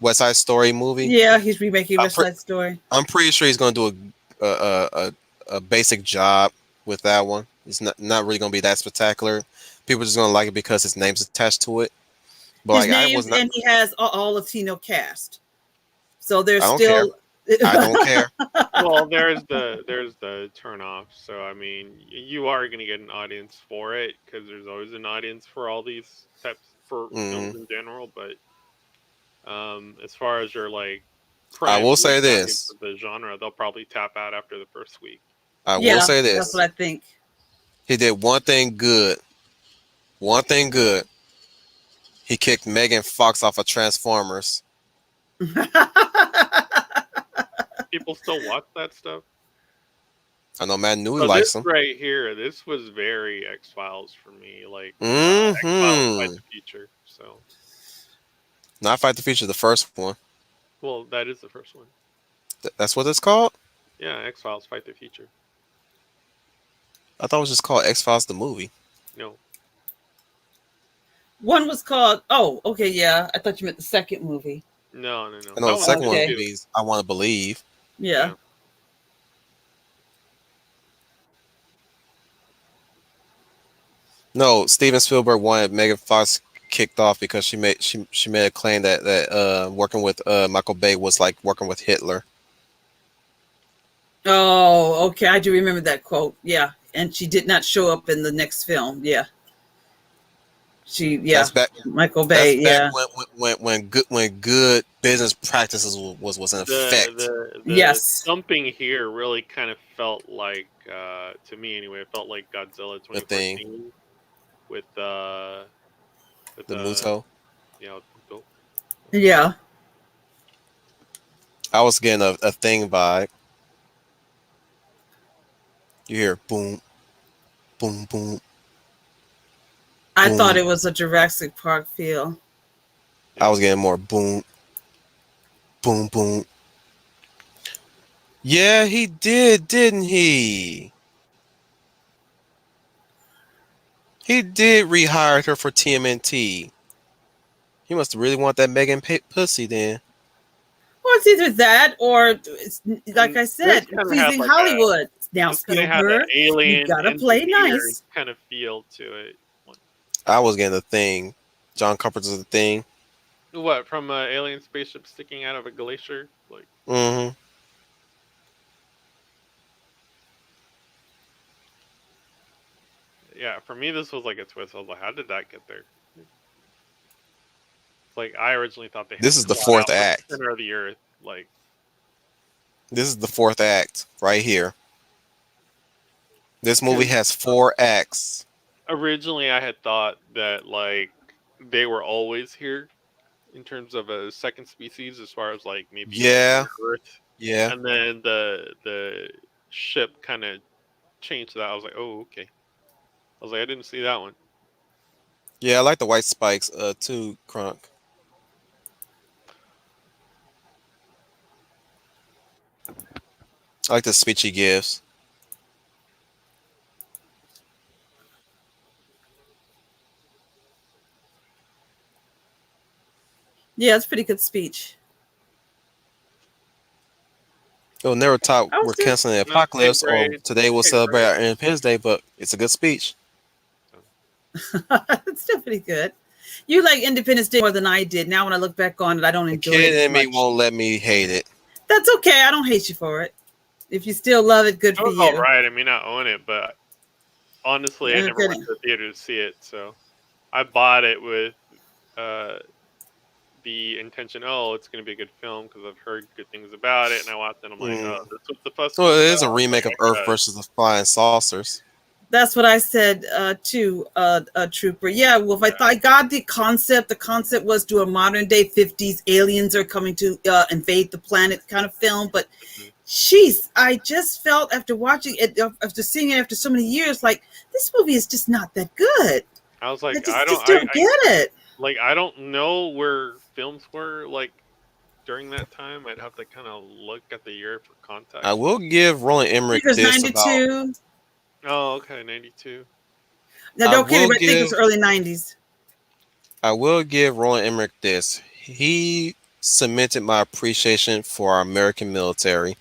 West Side Story movie. Yeah, he's remaking I'm West pre- Side Story. I'm pretty sure he's gonna do a basic job with that one. It's not really gonna be that spectacular. People are just gonna like it because his name's attached to it. But His like I was names not. and he has all Latino cast. So there's I don't care. still I don't care. Well, there's the turnoff. So I mean, you are going to get an audience for it because there's always an audience for all these types for films Mm. in general. But as far as your like I prime will say audience this. of the genre, they'll probably tap out after the first week. I will Yeah, say that's what this. I think. He did one thing good. One thing good. He kicked Megan Fox off of Transformers. People still watch that stuff. I know Matt Newey So this likes him. right here, this was very X Files for me. Like X Files Fight Mm-hmm. the Future. So Not Fight the Future, the first one. well, that is the first one. That's what it's called? Yeah, X Files Fight the Future. I thought it was just called X Files the movie. No, One was called. Oh, okay, yeah. I thought you meant the second movie. no, no, no. I know That the one's second good one Okay. too. means I Want to Believe. Yeah. Yeah. No, Steven Spielberg wanted Megan Fox kicked off because she made a claim that working with Michael Bay was like working with Hitler. Oh, okay. I do remember that quote. Yeah, and she did not show up in the next film. Yeah, yeah, That's back. Michael That's Bay. back Yeah. when good business practices was in The effect. the Yes. thumping here really kind of felt like to me anyway. It felt like Godzilla The thing, 2014 with the Muto. you know Pluto. Yeah. I was getting a thing vibe. You hear boom, boom, boom, I thought boom. it was a Jurassic Park feel. I Yeah. was getting more boom, boom, boom. Yeah, he did, didn't he? He did rehire her for TMNT. He must really want that Megan pussy then. Well, it's either that or it's, like And I this said, kind of had pleasing like a Hollywood. Now, this kind of had an Spielberg, you alien gotta play engineer nice. kind of feel to it. I was getting the thing. John Carpenter's the thing. What from an alien spaceship sticking out of a glacier? Like Mm-hmm. yeah, for me this was like a twist. I was like, how did that get there? Like I originally thought they had This to is the fly fourth out from the act. center of the earth. Like This is the fourth act right here. This movie 'cause has 4 acts. originally I had thought that like they were always here in terms of a second species as far as like maybe Yeah, entering Earth, yeah, and then the ship kind of changed that. I was like, oh okay. I was like, I didn't see that one. yeah. I like the white spikes too, Crunk. I like the speech he gives. Yeah, it's a pretty good speech. It was never thought I was we're just, canceling the No, apocalypse or today we'll hey celebrate grade. our Independence Day, but it's a good speech. it's still pretty good. You like Independence Day more than I did. Now, when I look back on it, I don't The enjoy it kid as in me much. won't let me hate it. That's okay. I don't hate you for it. If you still love it, good It for was all you. right. I mean, I own it, but honestly, I never went Okay. to the theater to see it. So I bought it with uh, the intention, oh, it's going to be a good film because I've heard good things about it. And I watched it and I'm like, Mm. oh, that's what the fuss Well, was it about. is a Like, remake of I Earth gotta, versus the Flying Saucers. That's what I said too, Trooper. Yeah, well, if I thought I got the concept was to a modern day 50s aliens are coming to invade the planet kind of film. But mhm. jeez, I just felt after watching it, after seeing it after so many years, like this movie is just not that good. I was I like, just don't get it. I don't know where films were like during that time. I'd have to kind of look at the year for I context. will give Roland I think Emmerich it was this about. 92. Oh, okay, 92. Now, I don't kidding will me, I think it was give. early 90s. I will give Roland Emmerich this. He cemented my appreciation for our American military.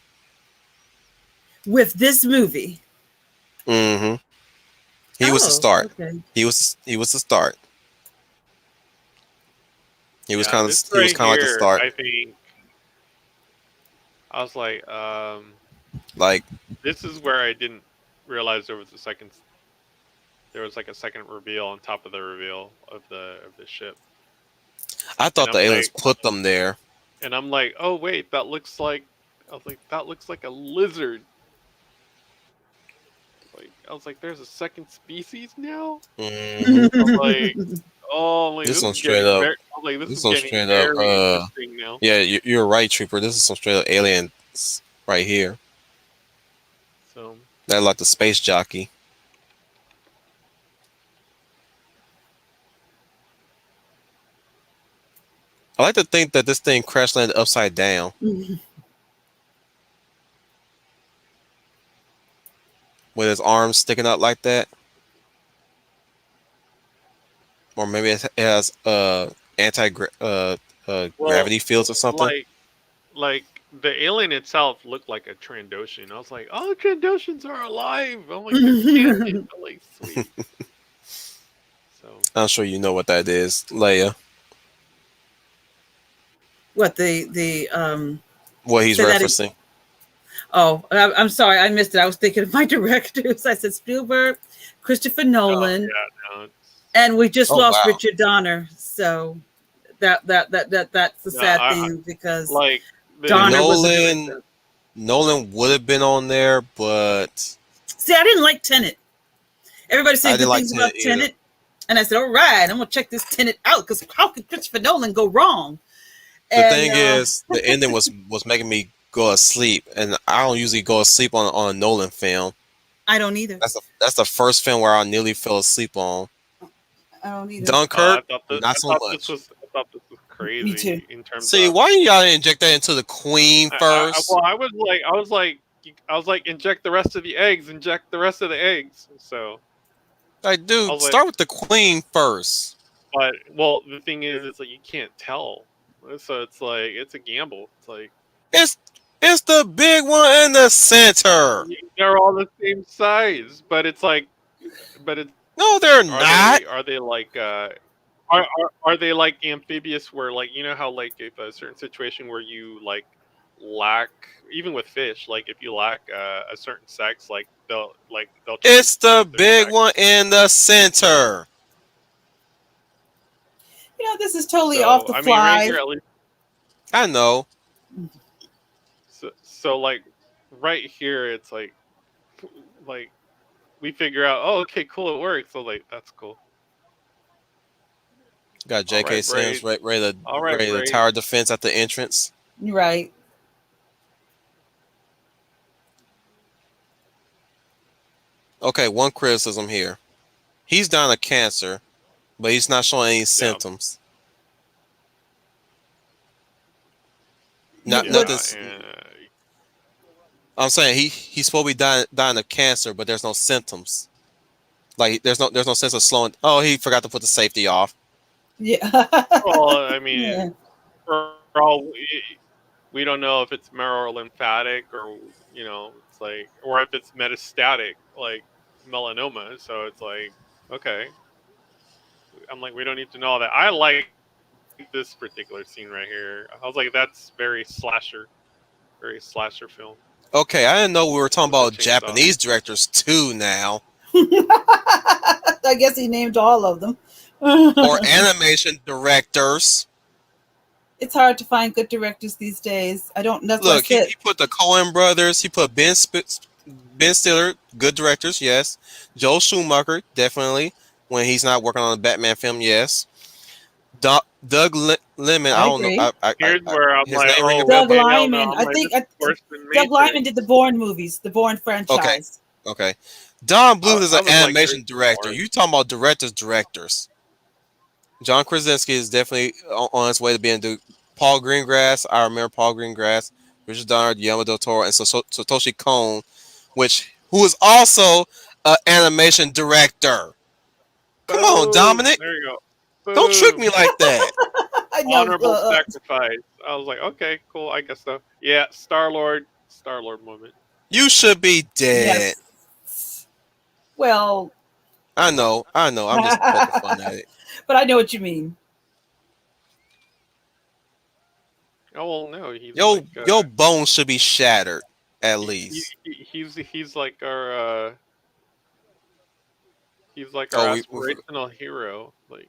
With this movie. Mm-hmm. He was the Oh, start. okay. He was the start. He was Yeah, kind of this he was right kind of like the here, start. I think I was like, Like this is where I didn't realize there was a second. There was like a second reveal on top of the reveal of the ship, I and thought the aliens put them there. I'm like, oh wait, that looks like. I was like, that looks like a lizard. Like I was like, there's a second species now. Hmm. I was like, oh, like This this one is straight getting up. very. I was like, this This is one getting straight up. very interesting now. Yeah, you're right, Trooper. This is some straight up aliens right here. So That like the space jockey. I like to think that this thing crash landed upside down, with his arms sticking out like that, or maybe it has anti well, gravity fields or something. like the alien itself looked like a Trandoshan. I was like, oh, Trandoshans are alive. I'm like, they're canon. I'm like, sweet. So I'm sure you know what that is, Leia. What the What he's say that referencing. Oh, I'm sorry, I missed it. I was thinking of my directors. I said Spielberg, Christopher Nolan, yeah, no, and we just Oh lost wow. Richard Donner. So that's the no, sad thing because like Donner was a Nolan director. Nolan would have been on there, but See, I didn't like Tenet. Everybody I saying didn't good like things Tenet about either. Tenet, and I said, all right, I'm gonna check this Tenet out because how could Christopher Nolan go wrong? The And thing is, the ending was making me go asleep, and I don't usually go asleep on a Nolan film. I don't either. That's the first film where I nearly fell asleep on. I don't either. Dunkirk, not so much. I thought this was Me too. crazy in terms See, of. why y'all inject that into the Queen first? Well, I was like, inject the rest of the eggs, inject the rest of the eggs. So Like, I dude, was like, start with the Queen first. but well, the thing is, it's like you can't tell. So it's like it's a gamble. It's like It's it's the big one in the center. they're all the same size, but it's like, but it's No, they're not. are they like are they like amphibious where like you know how like if a certain situation where you like lack even with fish like if you lack a certain sex like they'll change It's the their big sex. one in the center. This is totally off So the I mean right fly. here at least I know. so like right here it's like we figure out oh okay cool it works so like that's cool. Got All J.K. right, Sims Braid. All right, ready to Braid. tower defense at the entrance. Right. Okay, one criticism here. He's dying of cancer, but he's not showing any symptoms. Not Yeah, this. and, I'm saying he's supposed to be dying of cancer, but there's no symptoms. Like there's no sense of slowing. Oh, he forgot to put the safety off. Yeah. well, I mean, Yeah. for all we don't know if it's marrow lymphatic or you know it's like or if it's metastatic like melanoma. So it's like okay, I'm like we don't need to know all that. I like this particular scene right here. I was like that's very slasher film Okay, I didn't know we were talking with the about chainsaw. Japanese directors too now, I guess he named all of them. or animation directors. It's hard to find good directors these days. I don't. That's what I Look, he said. put the Coen brothers. He put Ben Stiller, good directors, yes. Joel Schumacher, definitely. When he's not working on a Batman film, yes. Doug Lemon, I I don't know. agree. Here's where I'm His like, name ring a oh, bell, Doug but okay, hell no. Lyman. I'm I like, think this is worse than Doug Lyman Matrix. did the Bourne movies, the Bourne okay, franchise. okay. Don Bluth is I an was like, there's animation director. more. You talking about directors? John Krasinski is definitely on his way to being Paul Greengrass. I remember Paul Greengrass, Richard Donner, Guillermo del Toro, and Satoshi Kon, who is also an animation director. Come on, Boom. Dominic. There you go. Don't trick Boom. me like that. I know. Honorable sacrifice. I was like, okay, cool. I guess so. Yeah, Star Lord moment. You should be dead. Yes. Well, I know. I'm just poking fun at it. but I know what you mean. Oh well, no, he's Your like your bones should be shattered at least. he's like our he's like our Oh, we forgot. aspirational hero. Like,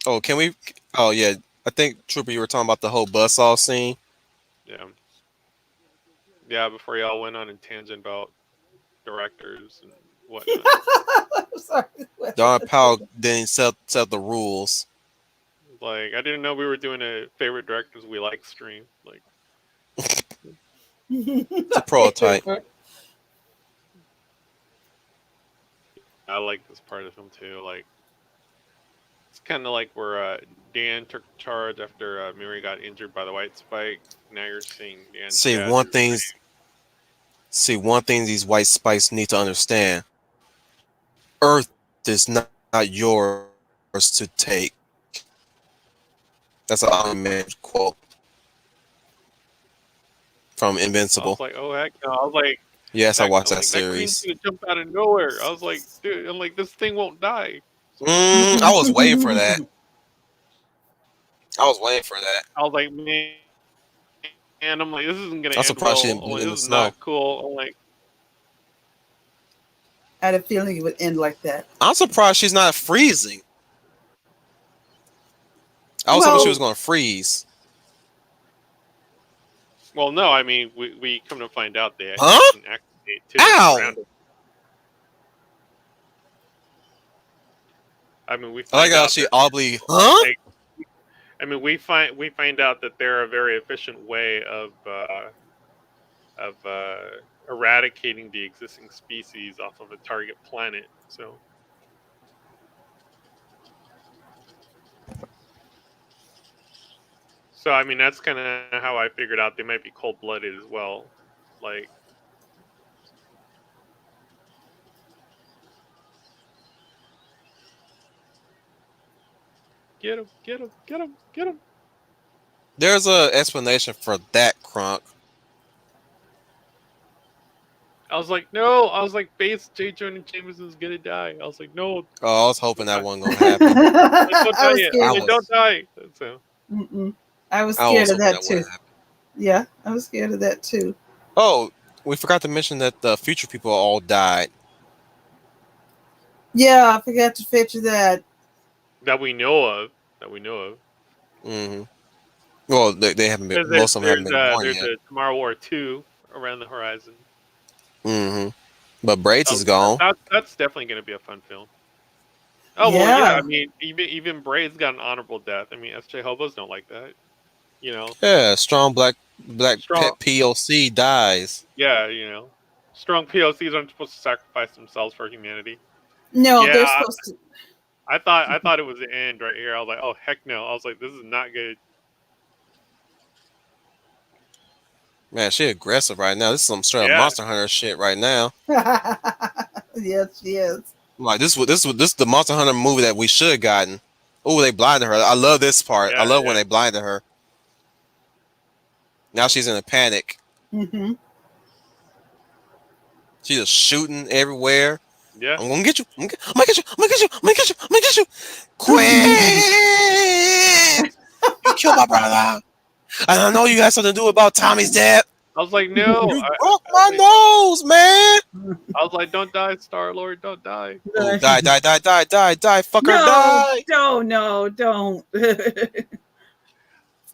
Oh, can we? Oh yeah, I think Trooper, you were talking about the whole buzzsaw scene. yeah, yeah. Before y'all went on a tangent about directors and whatnot. I'm sorry. Don Powell didn't set the rules. Like, I didn't know we were doing a favorite directors we like stream. Like, It's a prototype. I like this part of the film too. Like, it's kind of like where Dan took charge after Miri got injured by the white spike. Now you're seeing Dan's See dad one do the thing. See one thing these white spice need to understand: Earth is not yours to take. That's an Iron Man quote from same. I Invincible. was like, oh heck no! I was like, Yes, I watched I'm that like that green's series. gonna jump out of nowhere. I was like, dude, I'm like, this thing won't die. So I was waiting for that. I was waiting for that. I was like, man, I'm like, this isn't gonna I'm end surprised she well. didn't I'm bleed like, in this the is snow. not cool. I'm like, I had a feeling it would end like that. I'm surprised she's not freezing. I was hoping she was Well, going to freeze. well, no, I mean, we come to find out they Huh? can activate too Ow! around it. I mean, we I like find how out she that audibly, huh? like, I mean, we find out that they're a very efficient way of eradicating the existing species off of a target planet. So I mean, that's kind of how I figured out they might be cold blooded as well. Like, get him, get him, get him, get him. There's a explanation for that, Crunk. I was like, no. I was like, base J. Jonah Jameson's gonna die. I was like, no, Oh, I was hoping don't that die. wasn't going to happen. Like, don't I die was yet. I was I scared. like, don't was, die. So Mm-mm. I was I scared was of hoping that that too. wouldn't happen. Yeah, I was scared of that too. Oh, we forgot to mention that the future people all died. Yeah, I forgot to fetch that. that we know of, that we know of. hmm Well, they haven't been. Because Most of them haven't been born there's yet. a Tomorrow War 2 around the horizon. hmm But Braids So is gone. that's definitely going to be a fun film. Oh well, yeah. I Yeah. mean, even Braid's got an honorable death. I mean, SJ hobos don't like that. You know, Yeah, strong black strong. pet POC dies. Yeah, strong POCs aren't supposed to sacrifice themselves for humanity. No, Yeah, they're supposed to. I thought it was the end right here. I was like, oh heck no. I was like, this is not good. Man, she aggressive right now. This is some straight up Yeah, Monster Hunter shit right now. Yes, she is. I'm like this is the Monster Hunter movie that we should have gotten. Oh, they blinded her. I love this part. I yeah, love when yeah, they blinded her. Now she's in a panic. Hmm. She's just shooting everywhere. yeah. I'm gonna get you. I'm gonna get you. I'm gonna get you. I'm gonna get you. I'm gonna get you. Quick! You killed my brother. And I know you had something to do about Tommy's death. I was like, no. You broke my nose, man. I was like, don't die, Star Lord, don't die. Oh, die, die, die, die, die, die. Fuck her, No, die. don't, no, don't.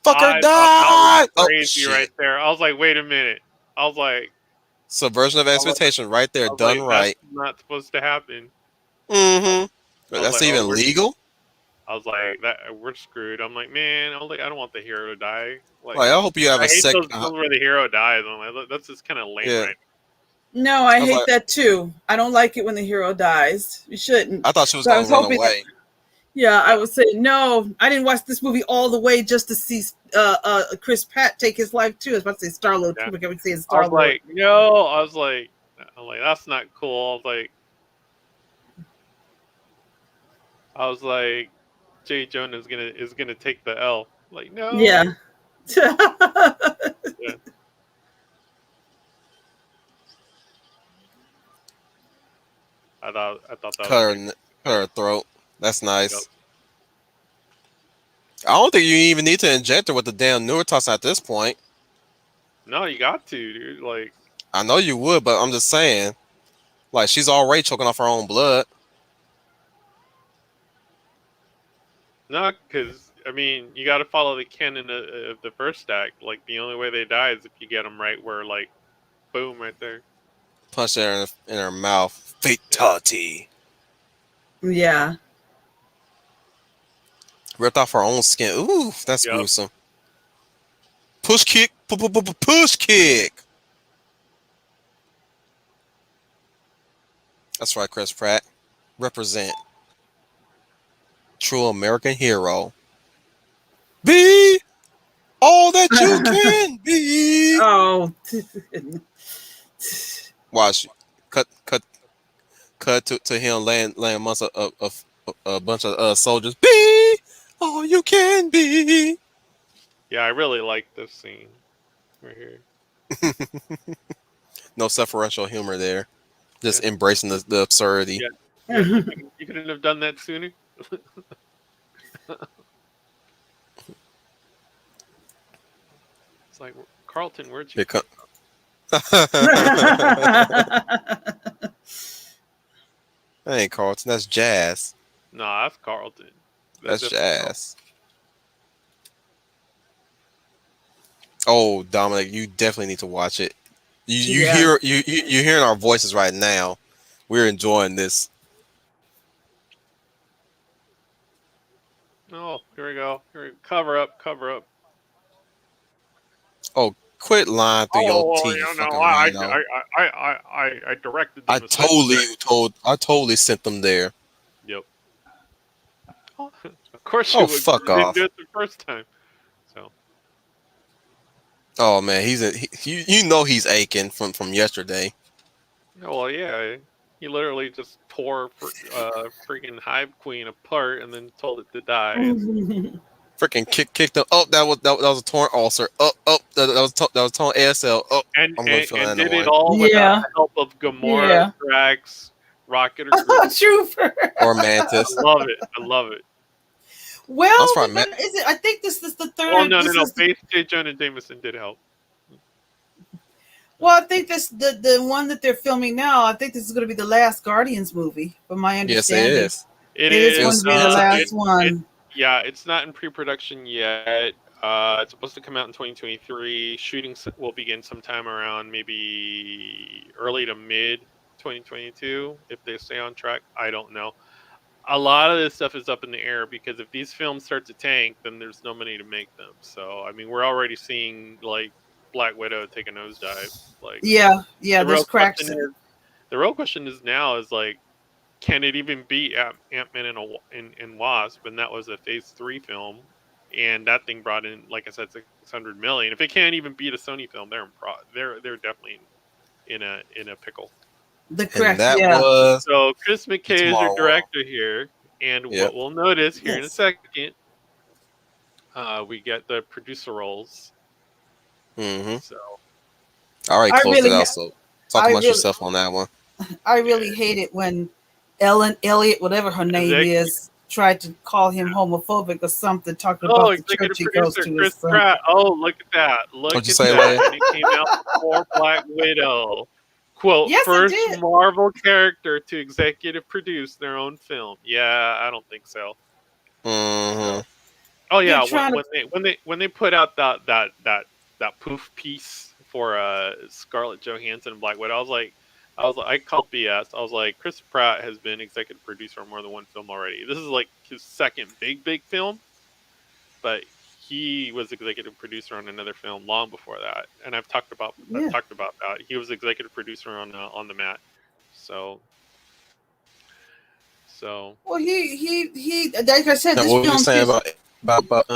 Fuck her, I thought that was die. Oh, crazy right shit. there. I was like, wait a minute. I was like, Subversion of I was, expectation right there. I was Done like, that's right. not supposed to happen. Mm-hmm. I was That's like, oh, even legal? I was like, that we're screwed. I'm like, man, I don't want the hero to die. Like, Like, I hope you have I a hate sec. those films where the hero dies. I'm like, that's just kind of lame, Yeah. right? No, I I was hate like, that too. I don't like it when the hero dies. You shouldn't. I thought she was So I gonna was run hoping that. away. Yeah, I Yeah, would say no. I didn't watch this movie all the way just to see Chris Pratt take his life too. I was about to say Star Lord. yeah. People kept saying I Star was Lord. like, no. I'm like, that's not cool. I was like, Jay Jonah is gonna take the L. Like, Yeah. no. Yeah, I thought that was Cut her, pretty cut her throat. That's cool. nice. I don't think you even need to inject her with the damn Nurtos at this point. No, you got to, dude. Like, I know you would, but I'm just saying, like she's already choking off her own blood. no, because I mean, you got to follow the canon of the first act. Like, the only way they die is if you get them right where, like, boom, right there. Punch her in her mouth. Yeah. Fatality. Yeah. Ripped off her own skin. Ooh, that's Yep. gruesome. Push kick. Push kick. That's right, Chris Pratt. Represent. True American hero. Be all that you can be. Oh. Watch. Cut to him laying amongst a bunch of soldiers. Be all you can be. Yeah, I really like this scene right here. No self-referential humor there. Yeah. Just embracing the absurdity. Yeah. Yeah, you couldn't have done that sooner. It's like, Carlton, where'd you Here come come. from? That ain't Carlton. That's Jazz. Nah, that's Carlton. That's That's Jazz. Oh, Dominic, you definitely need to watch it. You Yeah. hear you're hearing our voices right now. We're enjoying this. Oh, here we go. Cover up, cover up. Oh, quit lying through your Oh, well, teeth, you you know, fucking rhino. I directed them and sent them there. I totally sent them there. Yep. Of course you Oh, would. 'Cause fuck you didn't do off. it the first time. So, Oh man, you know he's aching from yesterday. oh, well, yeah. He literally just tore freaking Hive Queen apart and then told it to die. And Freaking kicked him. Oh, that was a torn ulcer. That was torn ASL. Oh, and, I'm gonna and, feel and that did it annoying. all without Yeah. the help of Gamora, Yeah. Drax, Rocket, or Groot. Trooper. Or I Mantis. love it. I love it. I'm Well, sorry, is it? I think this is the Oh, third. no, no, This no. is Base J. Jonah Jameson did help. well. I think this the one that they're filming now. I think this is going to be the last Guardians movie, from my yes, it understanding. is. It It is It going is. was to be the supposed to be. last one. Yeah, it's not in pre-production yet. It's supposed to come out in 2023. Shooting will begin sometime around maybe early to mid 2022 if they stay on track. I don't know. A lot of this stuff is up in the air because if these films start to tank, then there's no money to make them. So I mean, we're already seeing like Black Widow take a nosedive. Like, Yeah, yeah. the There's real cracks. question is the real question is now is like, can it even beat Ant-Man and Wasp? And that was a Phase 3 film, and that thing brought in, like I said, 600 million. If it can't even beat a Sony film, they're definitely in a pickle. The And crack. that Yeah. was So Chris the McKay is your Tomorrow War. director here, and Yep. what we'll notice here in a Yes. second, we get the producer roles. Mm-hmm. So I already I closed it really, out. So talk I amongst really, yourself on that one. I yeah, really hate it when Ellen Elliot, whatever her name executive, is, tried to call him homophobic or something, talking oh, about the church executive he goes producer to or Chris something. Pratt. Oh, look at that! What'd Look you at say, that! Leia? And it came out before Black Widow. Quote, Yes, it first did. Marvel character to executive produce their own film. Yeah, I don't think so. Mm-hmm. So, oh They're yeah, trying to. when they put out that poof piece for Scarlett Johansson and Black Widow, I called BS. I was like, Chris Pratt has been executive producer on more than one film already. This is like his second big film, but he was executive producer on another film long before that, and I've Yeah. talked about that. He was executive producer on the Mat. So so Well, he. Like I said, Now, this what were you film saying just. about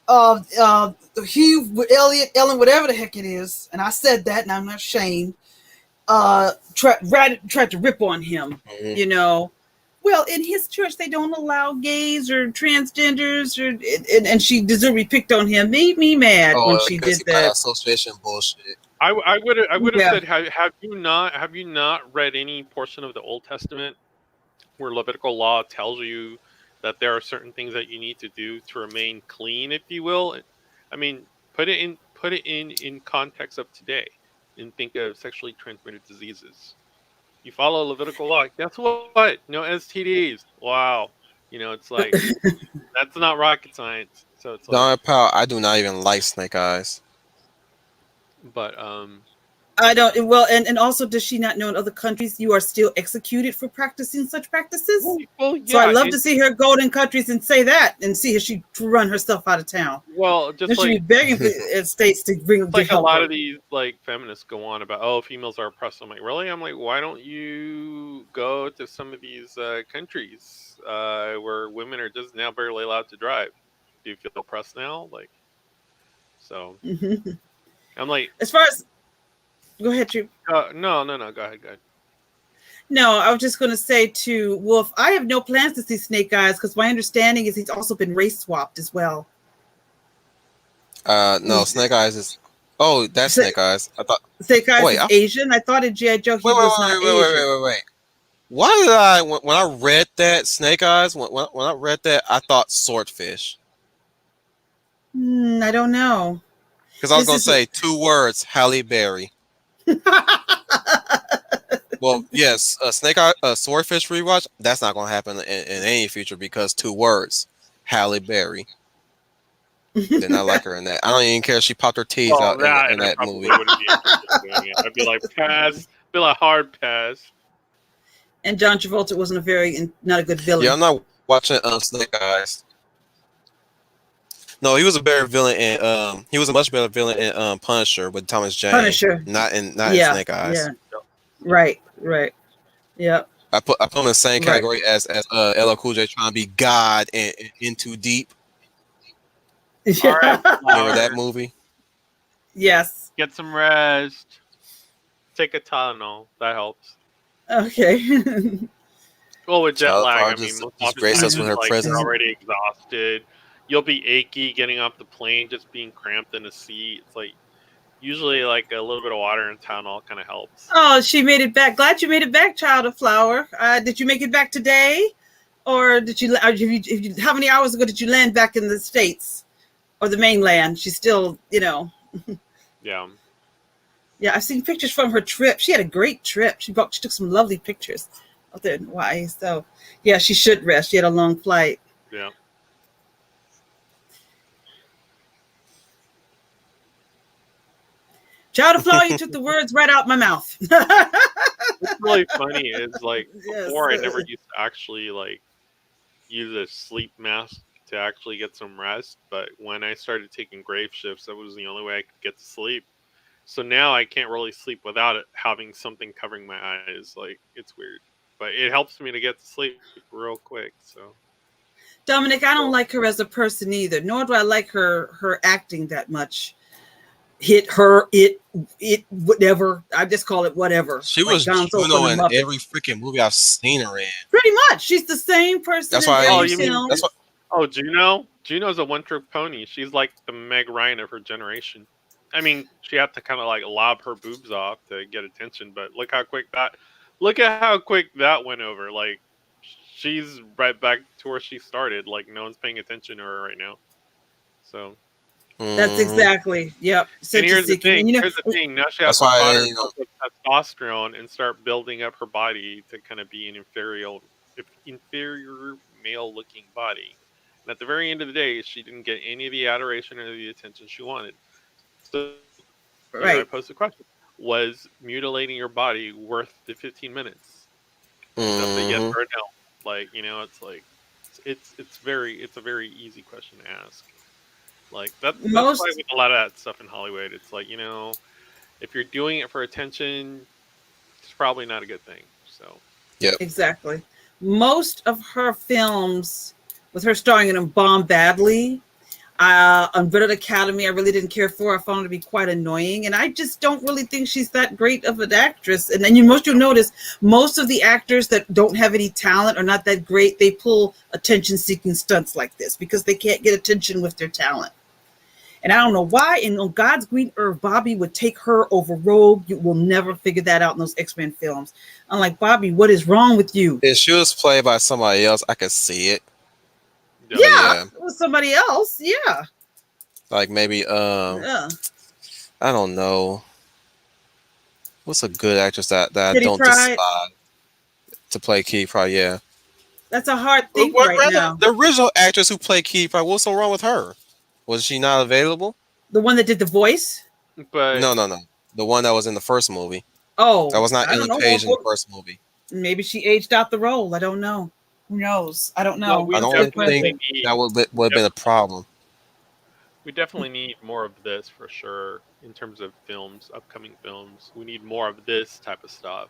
Uh, uh, Hugh Elliot, Ellen, whatever the heck it is, and I said that, and I'm not ashamed. Tried to rip on him. Mhm. You know. Well, in his church, they don't allow gays or transgenders, and she deservedly picked on him. Made me mad when Oh, she because did he by that. association bullshit. I would have Yeah. said, have you not read any portion of the Old Testament where Levitical law tells you that there are certain things that you need to do to remain clean, if you will. I mean, put it in context of today, and think of sexually transmitted diseases. You follow Levitical law. Guess what? No STDs. Wow. It's like that's not rocket science. So it's like, Don Powell, I do not even like Snake Eyes. but I don't. Well, and also, does she not know in other countries you are still executed for practicing such practices? well, So I yeah, love to see her go in countries and say that, and see if she run herself out of town. well, Then she'd be begging for states to bring to like a help lot her. of these like feminists go on about, oh, females are oppressed. I'm like, really? I'm like, why don't you go to some of these countries where women are just now barely allowed to drive? Do you feel oppressed now? Like, so Mhm. I'm like, As far as go ahead, Drew. no, no, no, go ahead, go ahead. No, I was just going to say to Wolf, I have no plans to see Snake Eyes because my understanding is he's also been race swapped as well. No, Snake Eyes is. Oh, that's Sa- Snake Eyes. I thought. Snake Eyes Wait, is Asian. I thought in G.I. Joe he wait, wait, was wait, not wait, wait, wait, Asian. wait, wait. Why did when I read that Snake Eyes when I read that I thought swordfish I don't know. because I was This gonna is say 2 words Halle Berry. Well, yes, Snake Eye, Swordfish rewatch. That's not gonna happen in any future because 2 words Halle Berry. Did not like her in that. I don't even care if she popped her teeth Well, out in I that probably movie. wouldn't be interested in doing it. I'd be like, pass. Be like, hard pass. and John Travolta wasn't not a good Yeah, villain. I'm not watching Snake Eyes. No, he was a better villain in he was a much better villain in Punisher with Thomas Jane, Punisher. not in Yeah, Snake Eyes. yeah. Right. Yeah. I put him in the same Right. category as LL Cool J trying to be God in Too Deep. All right, Remember that Flower. movie? Yes. Get some rest. Take a Tylenol. That helps. Okay. Well, with jet Child lag, I Star mean, most just often graced us times with it's her like you're presence. already exhausted. You'll be achy getting off the plane, just being cramped in a seat. It's like usually like a little bit of water and Tylenol kind of helps. Oh, she made it back. Glad you made it back, Child of Flower. Did you make it back today, or did you? How many hours ago did you land back in the States or the mainland? She's still, Yeah. Yeah. I've seen pictures from her trip. She had a great trip. She took some lovely pictures out there in Hawaii. So, yeah, she should rest. She had a long flight. Yeah. Child of Flower, you took the words right out my mouth. What's really funny is like Yes. before I never used to actually like use a sleep mask to actually get some rest, but when I started taking grave shifts, that was the only way I could get to sleep. So now I can't really sleep without it having something covering my eyes. Like it's weird, but it helps me to get to sleep real quick. So Dominic, I don't like her as a person either, nor do I like her acting that much. Whatever. I just call it whatever. She Like was Gonzo Juno from the in Muppets. every freaking movie I've seen her in. Pretty much. She's the same person That's in why. oh, every you mean film. That's what. oh Juno? Juno's a one-trick pony. She's like the Meg Ryan of her generation. I mean, she had to kind of like lob her boobs off to get attention, but look at how quick that went over. Like she's right back to where she started. Like no one's paying attention to her right now. So That's Mhm. exactly. Yep. and here's the Seeking. thing. And Here's the thing. Now she has That's to prod why herself with testosterone and start building up her body to kind of be an inferior male-looking body. And at the very end of the day, she didn't get any of the adoration or the attention she wanted. So, I right. posed the question: was mutilating your body worth the 15 minutes? That's a yes Mhm. or a no. Like it's like it's a very easy question to ask. Like that's why Most with a lot of that stuff in Hollywood, it's like if you're doing it for attention, it's probably not a good thing. So Yep. exactly. Most of her films, with her starring in them, bomb badly. Unvetted Academy, I really didn't care for. I found her to be quite annoying, and I just don't really think she's that great of an actress. And then you'll notice most of the actors that don't have any talent or not that great, they pull attention-seeking stunts like this because they can't get attention with their talent. And I don't know why. And on God's green earth, Bobby would take her over Rogue. You will never figure that out in those X-Men films. I'm like, Bobby, what is wrong with you? If she was played by somebody else, I could see it. But Yeah, yeah, it was somebody else. Yeah, like maybe yeah. I don't know. What's a good actress that I Kitty don't Pride. despise to play Key? Probably yeah. That's a hard Or think what right rather now. the original actress who played Key? Probably what's so wrong with her? Was she not available? The one that did the voice. But No, no, no. The one that was in the first movie. That Oh, was not I don't Ellen know. Page in the first movie. Maybe she aged out the role. I don't know. Who knows? I don't but know. I we That's a don't good think definitely question. that need would have been a problem. we definitely need more of this for sure in terms of films, upcoming films. We need more of this type of stuff.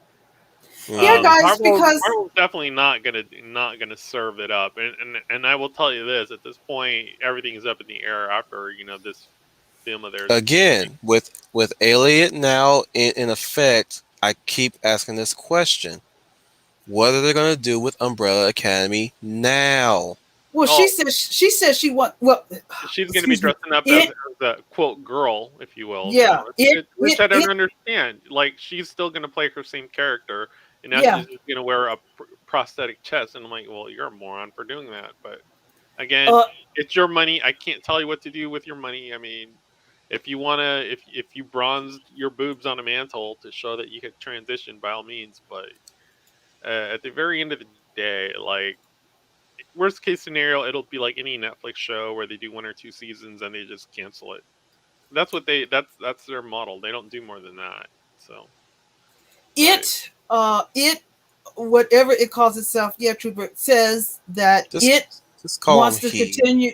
Yeah, Hmm. guys, because Marvel's definitely not gonna serve it up, and I will tell you this: at this point, everything is up in the air after this film of theirs. Again, with Elliot now in effect, I keep asking this question: what are they going to do with Umbrella Academy now? well, Oh, she says she want well, she's gonna be excuse me. dressing up It as a quote girl, if you will. yeah, Which I don't understand. Like she's still gonna play her same character, and now yeah. she's just gonna wear a prosthetic chest. And I'm like, well, you're a moron for doing that. But again, Uh it's your money. I can't tell you what to do with your money. I mean, if you wanna, if you bronzed your boobs on a mantle to show that you could transition, by all means. But at the very end of the day, like worst case scenario, it'll be like any Netflix show where they do one or two seasons and they just cancel it. That's their model. They don't do more than that. So, but it whatever it calls itself, yeah, Trooper says that Just it just call him wants to he. continue.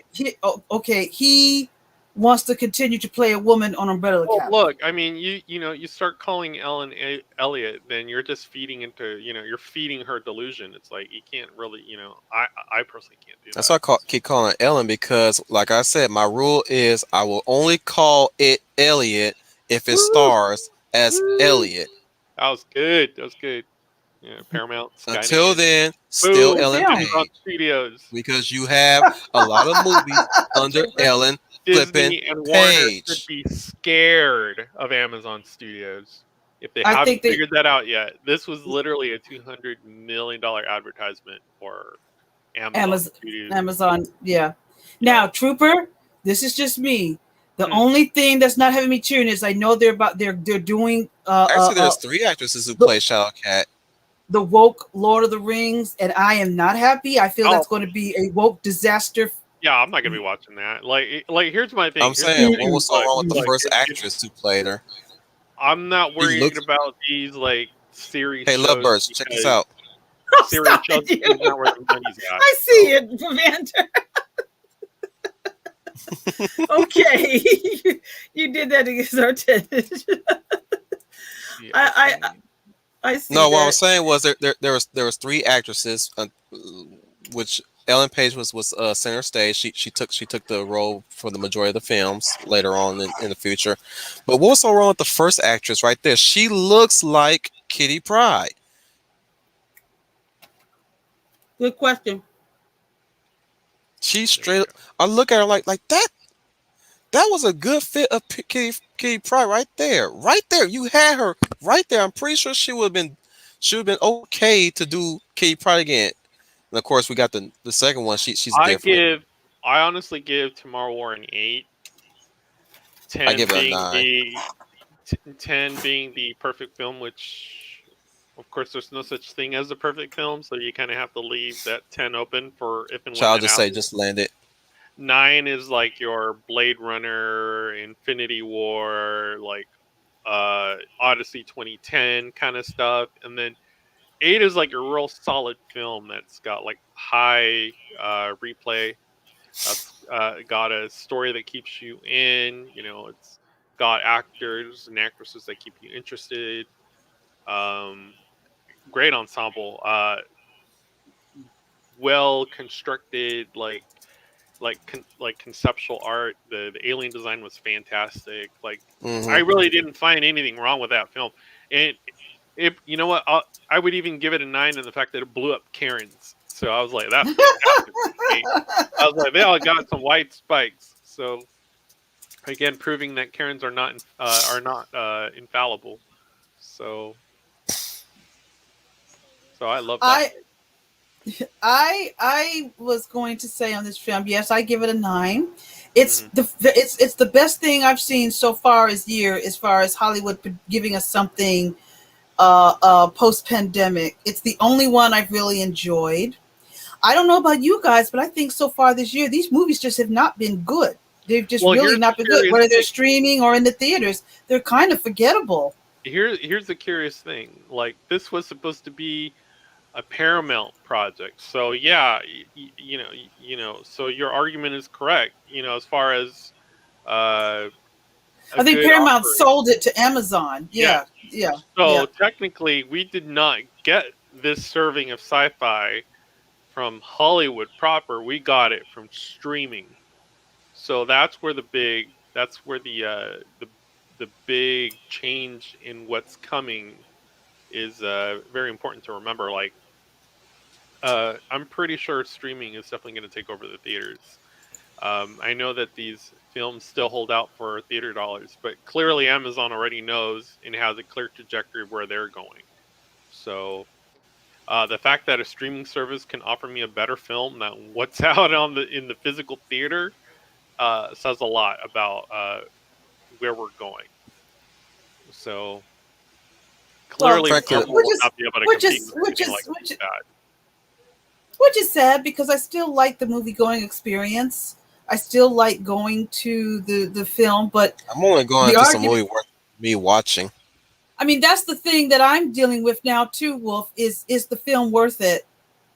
He wants to continue to play a woman on Umbrella well, Academy. look, I mean, you start calling Ellen Elliot, then you're just feeding into you're feeding her delusion. It's like you can't really I personally can't do That's why keep calling it Ellen because, like I said, my rule is I will only call it Elliot if it that. stars as Woo! Elliot. That was good. That was good. Yeah, Paramount, Until Skynet. then, still Good Boom. Ellen film. Amazon Page Studios. because you have a lot of movies under Trooper. Ellen flipping Disney and Warner should Page. be scared of Amazon Studios if they I haven't think they figured that out yet. This was literally a $200 million advertisement for Amazon Amazon, Studios. Amazon, yeah. Yeah. Now, Trooper, this is just me. The Hmm. only thing that's not having me cheering is I know they're doing Actually, there's three actresses who the play Shadowcat. the woke Lord of the Rings, and I am not happy. I feel Oh, that's going to be a woke disaster. yeah. I'm not gonna be watching that. Here's my thing. I'm Here's my saying, what thing. was so wrong with the Like, first actress who played her? I'm not She worried looks. about these series Hey, shows Lovebirds, check this because out. Oh, series stop shows it, you! is not where the money's at. I see So it, Vander. Okay, you did that against our tennis. see, I, I okay. I see No, what I was that. saying was there was three actresses, which Ellen Page was center stage. She took the role for the majority of the films later on in the future. But what was so wrong with the first actress right there? She looks like Kitty Pryde. Good question. She There you straight. go. I look at her like that. That was a good fit of Kitty Pryde right there. Right there. You had her right there. I'm pretty sure she would have been okay to do Kitty Pryde again. And of course, we got the second one. She's I different. give, I honestly give Tomorrow War an 8. I 10 give it a being 9. the 10 being the perfect film, which of course there's no such thing as a perfect film, so you kind of have to leave that 10 open for if and So when I'll that just say happens. just land it. 9 is like your Blade Runner, Infinity War, like Odyssey 2010 kind of stuff, and then 8 is like a real solid film that's got like high replay. That's got a story that keeps you in. It's got actors and actresses that keep you interested. Um, Great ensemble. Well constructed, like conceptual art. The alien design was fantastic. Like I Hmm. really didn't find anything wrong with that film. And if you know what, I would even give it a 9 in the fact that it blew up Karens. So I was like, that's fantastic. Hey, I was like, they all got some white spikes. So again, proving that Karens are not infallible. So I love that. I I was going to say on this film, yes, I give it a 9. It's Hmm. it's the best thing I've seen so far this year, as far as Hollywood giving us something post pandemic. It's the only one I've really enjoyed. I don't know about you guys, but I think so far this year these movies just have not been good. They've just Well, really here's the not been good. curious Whether they're thing. streaming or in the theaters, they're kind of forgettable. Here's the curious thing. Like this was supposed to be a Paramount project, so yeah, So your argument is correct. As far as uh, a I think good Paramount offering. sold it to Amazon. Yeah, Yes. yeah, yeah. So technically, we did not get this serving of sci-fi from Hollywood proper. We got it from streaming. So that's where the big change in what's coming is very important to remember. Like, I'm pretty sure streaming is definitely going to take over the theaters. I know that these films still hold out for theater dollars, but clearly Amazon already knows and has a clear trajectory of where they're going. So the fact that a streaming service can offer me a better film than what's out in the physical theater says a lot about where we're going. So Well, clearly, Frankly, Marvel will not be able to which compete is with which anything is like which that. which is sad because I still like the movie going experience. I still like going to the film, but I'm only going the if it's a argument. movie worth me watching. I mean, that's the thing that I'm dealing with now too. Wolf, is the film worth it?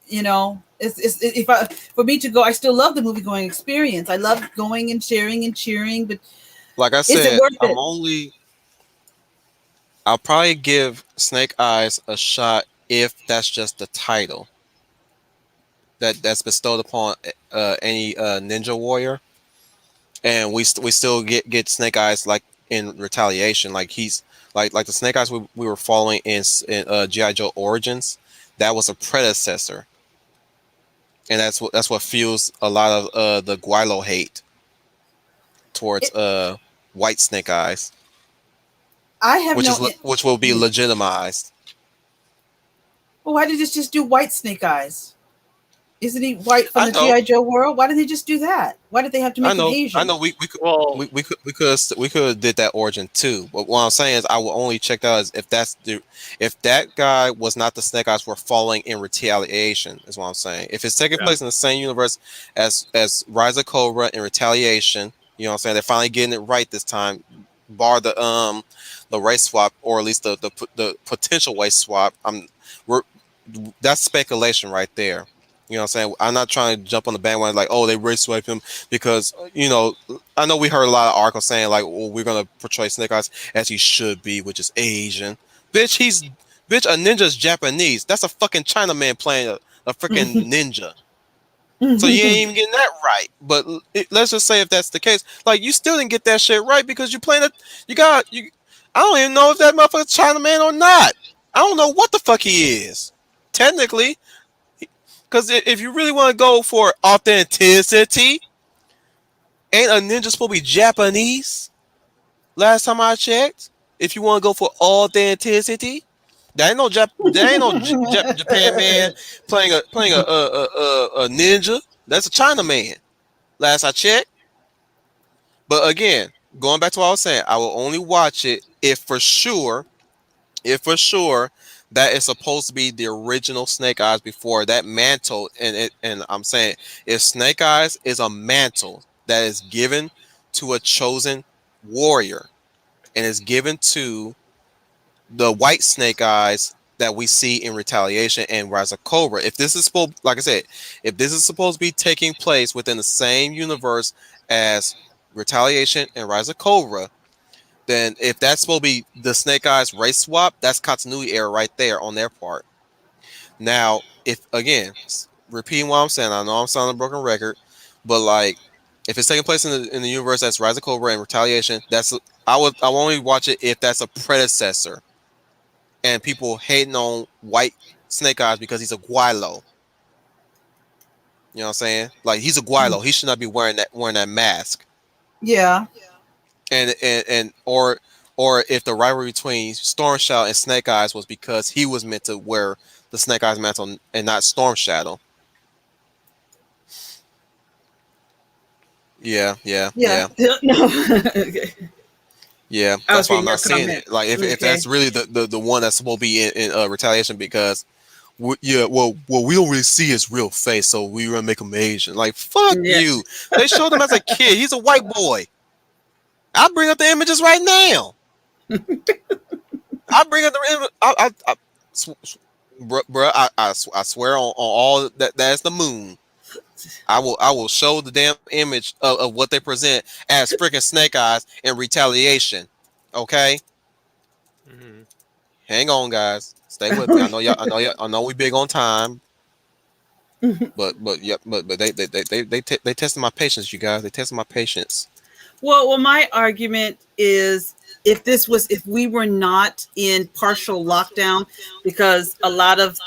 If I for me to go, I still love the movie going experience. I love going and sharing and cheering, but Like I is it said, worth it? I'll probably give Snake Eyes a shot if that's just the title that's bestowed upon any ninja warrior, and we still get Snake Eyes like in retaliation, like he's like the Snake Eyes we were following in GI Joe Origins. That was a predecessor, and that's what fuels a lot of the Guilo hate towards it white Snake Eyes, I have no. which will be Yeah. legitimized. Well, why did they just do white Snake Eyes? Isn't he white from I the know, GI Joe world? Why did they just do that? Why did they have to I make him know, I Asian? know. We could. Well, We could have did that origin too, but what I'm saying is I will only check that as if that guy was not the Snake Eyes we're following in retaliation is what I'm saying. If it's taking yeah, place in the same universe as Rise of Cobra in retaliation, you know what I'm saying, they're finally getting it right this time, bar the race swap, or at least the potential race swap. We're That's speculation right there. You know what I'm saying? I'm not trying to jump on the bandwagon like, oh, they race swiped him because I know we heard a lot of articles saying like, well, we're gonna portray Snake Eyes as he should be, which is Asian. Bitch, a ninja's Japanese. That's a fucking Chinaman playing a freaking ninja. So you ain't even getting that right. But let's just say if that's the case, like you still didn't get that shit right because you playing it. You got you. I don't even know if that motherfucker's Chinaman or not. I don't know what the fuck he is. Technically, because if you really want to go for authenticity, ain't a ninja supposed to be Japanese? Last time I checked, if you want to go for authenticity, there ain't no Japan man playing a ninja. That's a China man. Last I checked. But again, going back to what I was saying, I will only watch it if for sure that is supposed to be the original Snake Eyes before that mantle, and I'm saying if Snake Eyes is a mantle that is given to a chosen warrior and is given to the white Snake Eyes that we see in Retaliation and Rise of Cobra, if this is supposed, like I said, if this is supposed to be taking place within the same universe as Retaliation and Rise of Cobra, then if that's supposed to be the Snake Eyes race swap, that's continuity error right there on their part. Now, if again, repeating what I'm saying, I know I'm sounding a broken record, but like if it's taking place in the universe that's Rise of Cobra and Retaliation, I will only watch it if that's a predecessor and people hating on white Snake Eyes because he's a Guilo. You know what I'm saying? Like he's a Guilo. He should not be wearing that mask. Yeah. And or if the rivalry between Storm Shout and Snake Eyes was because he was meant to wear the Snake Eyes mantle and not Storm Shadow. Yeah, yeah, Yeah. yeah, No. Okay. yeah. I That's was why I'm reading your not seeing comment. it. Like if Okay. that's really the one that's supposed to be in retaliation because yeah, well, we don't really see his real face, so we gonna make him Asian. Like fuck Yeah. you. They showed him as a kid. He's a white boy. I'll bring up the images right now. I'll bring up the image. Bruh, I swear on all that's the moon. I will show the damn image of what they present as freaking Snake Eyes in retaliation. Okay, Mhm. hang on, guys. Stay with me. I know y'all. I know y'all. I know we big on time, but yeah, but they tested my patience, you guys. They tested my patience. Well, my argument is if we were not in partial lockdown, because a lot of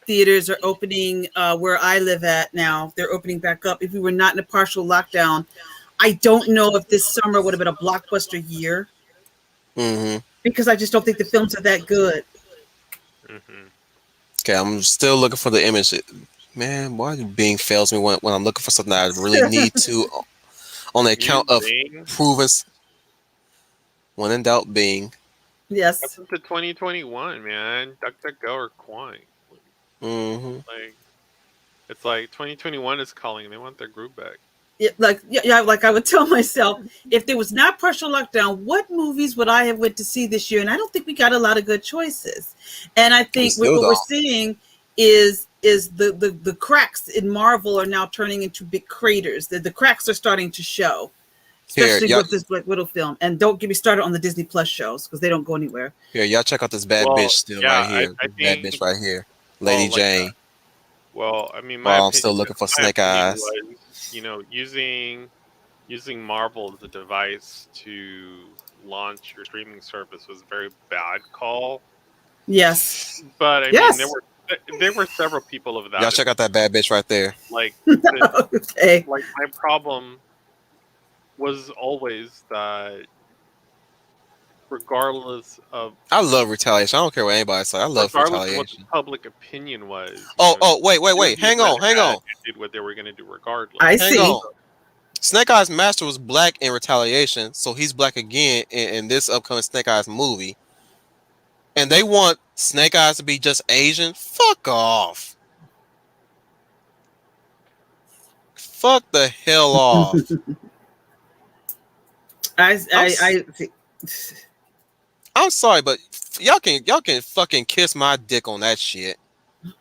theaters are opening where I live at now, they're opening back up. If we were not in a partial lockdown, I don't know if this summer would have been a blockbuster year Mm-hmm. because I just don't think the films are that good. Mhm. Okay, I'm still looking for the image. Man, why do Bing fails me when I'm looking for something I really need to on the You account of Bing. proven when in doubt Bing. Yes. Welcome to 2021, man. DuckDuckGo or Coin. Mm-hmm. Like it's like 2021 is calling. They want their group back. Like I would tell myself, if there was not partial lockdown, what movies would I have went to see this year? And I don't think we got a lot of good choices. And I We think still what we're don't. seeing is the cracks in Marvel are now turning into big craters. The cracks are starting to show, Here, especially y'all. with this Black Widow film. And don't get me started on the Disney Plus shows because they don't go anywhere. Here, y'all check out this bad bitch Well, still yeah, right here. I This bad bitch think. right here, Lady Well, like, Jane. well, I mean, While I'm still looking for my Snake opinion Eyes. was, using Marvel as a device to launch your streaming service was a very bad call. Yes. But I mean, Yes. there were several people of Y'all that check out opinion. that bad bitch right there. Like the Okay. like my problem was always that regardless of I love retaliation. I don't care what anybody say. I love regardless of what the retaliation. public opinion was, Oh, wait. Disney Hang went on, hang ahead on, and did what they were going to do I regardless. hang see. on. Snake Eyes Master was black in retaliation, so he's black again in this upcoming Snake Eyes movie. And they want Snake Eyes to be just Asian? Fuck off. Fuck the hell off. I'm s- I I'm sorry, but y'all can fucking kiss my dick on that shit.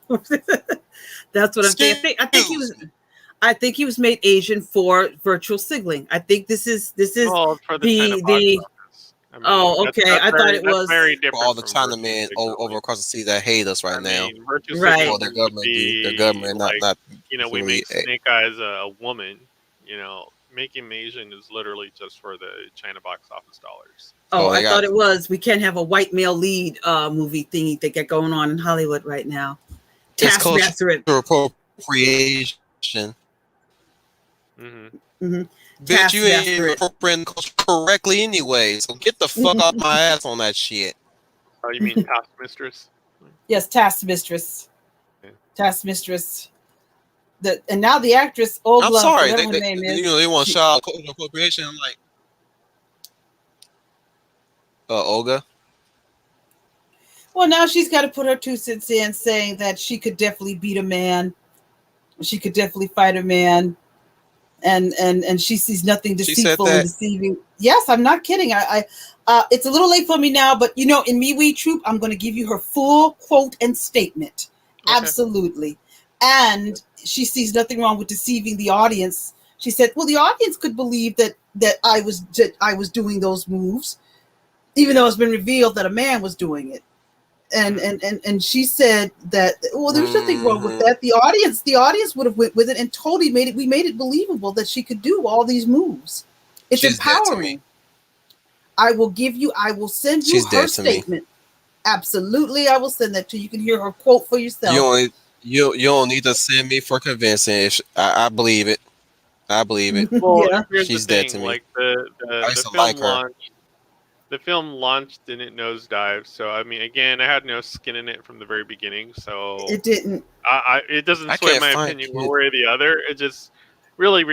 That's what I'm saying. Excuse me. I think he was made Asian for virtual signaling. I think this is Well, for the China box the office. I mean, oh, okay. I thought it that's was very For all different the from virtue Chinamen over signaling. across the sea that hate us right I now. mean, virtue right. Well, their signaling would government do. Their be government, like, not we humanly. make Snake Eyes a woman. Making him Asian is literally just for the China box office dollars. Oh, Oh, I they got thought it was. We can't have a white male lead movie thingy they got going on in Hollywood right now. it's cultural Taskmaster. appropriation. Hmm. Mm-hmm. Bitch, you ain't Taskmaster even it. appropriating the culture correctly anyway. So get the fuck off my ass on that shit. Oh, you mean Taskmistress? Yes, Taskmistress. Yeah. Taskmistress. And now the actress I'm Ogla, sorry. whatever her name is. They want to She, shout out cultural appropriation. I'm like, Olga. well, now she's got to put her 2 cents in, saying that she could definitely beat a man. She could definitely fight a man, and she sees nothing She said deceitful and that. deceiving. Yes, I'm not kidding. It's a little late for me now, but in MeWe Troop, I'm going to give you her full quote and statement. Okay. Absolutely, and she sees nothing wrong with deceiving the audience. She said, "Well, the audience could believe that I was doing those moves, even though it's been revealed that a man was doing it." And she said that, well, there's nothing wrong with Mm-hmm. that. The audience would have went with it and totally made it believable that she could do all these moves. It's She's dead to me. empowering. I will send you She's her dead to me. statement. Absolutely, I will send that to you. You can hear her quote for You yourself. only you don't need to send me for convincing. If I believe it. I believe it. Well, Yeah. here's the She's dead thing. to me. Like the I the used to film like her. launched the film launched and it nosedived. So I mean, again, I had no skin in it from the very beginning. So It didn't. it doesn't I sway can't my find opinion one kid. way or the other. It just really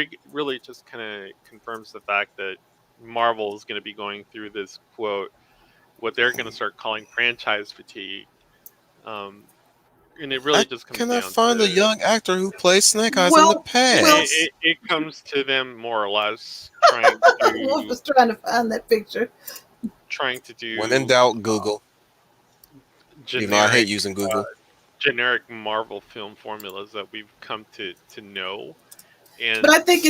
just kind of confirms the fact that Marvel is going to be going through this quote, what they're going to start calling franchise fatigue. Um, and it I really just comes cannot down find the to young actor who played Snake Eyes in the Well, past. it comes to them more or less trying Wolf to was trying to find that picture. When in do doubt, Google. Even though I hate generic using Google. generic Marvel film formulas that we've come to know. But And I think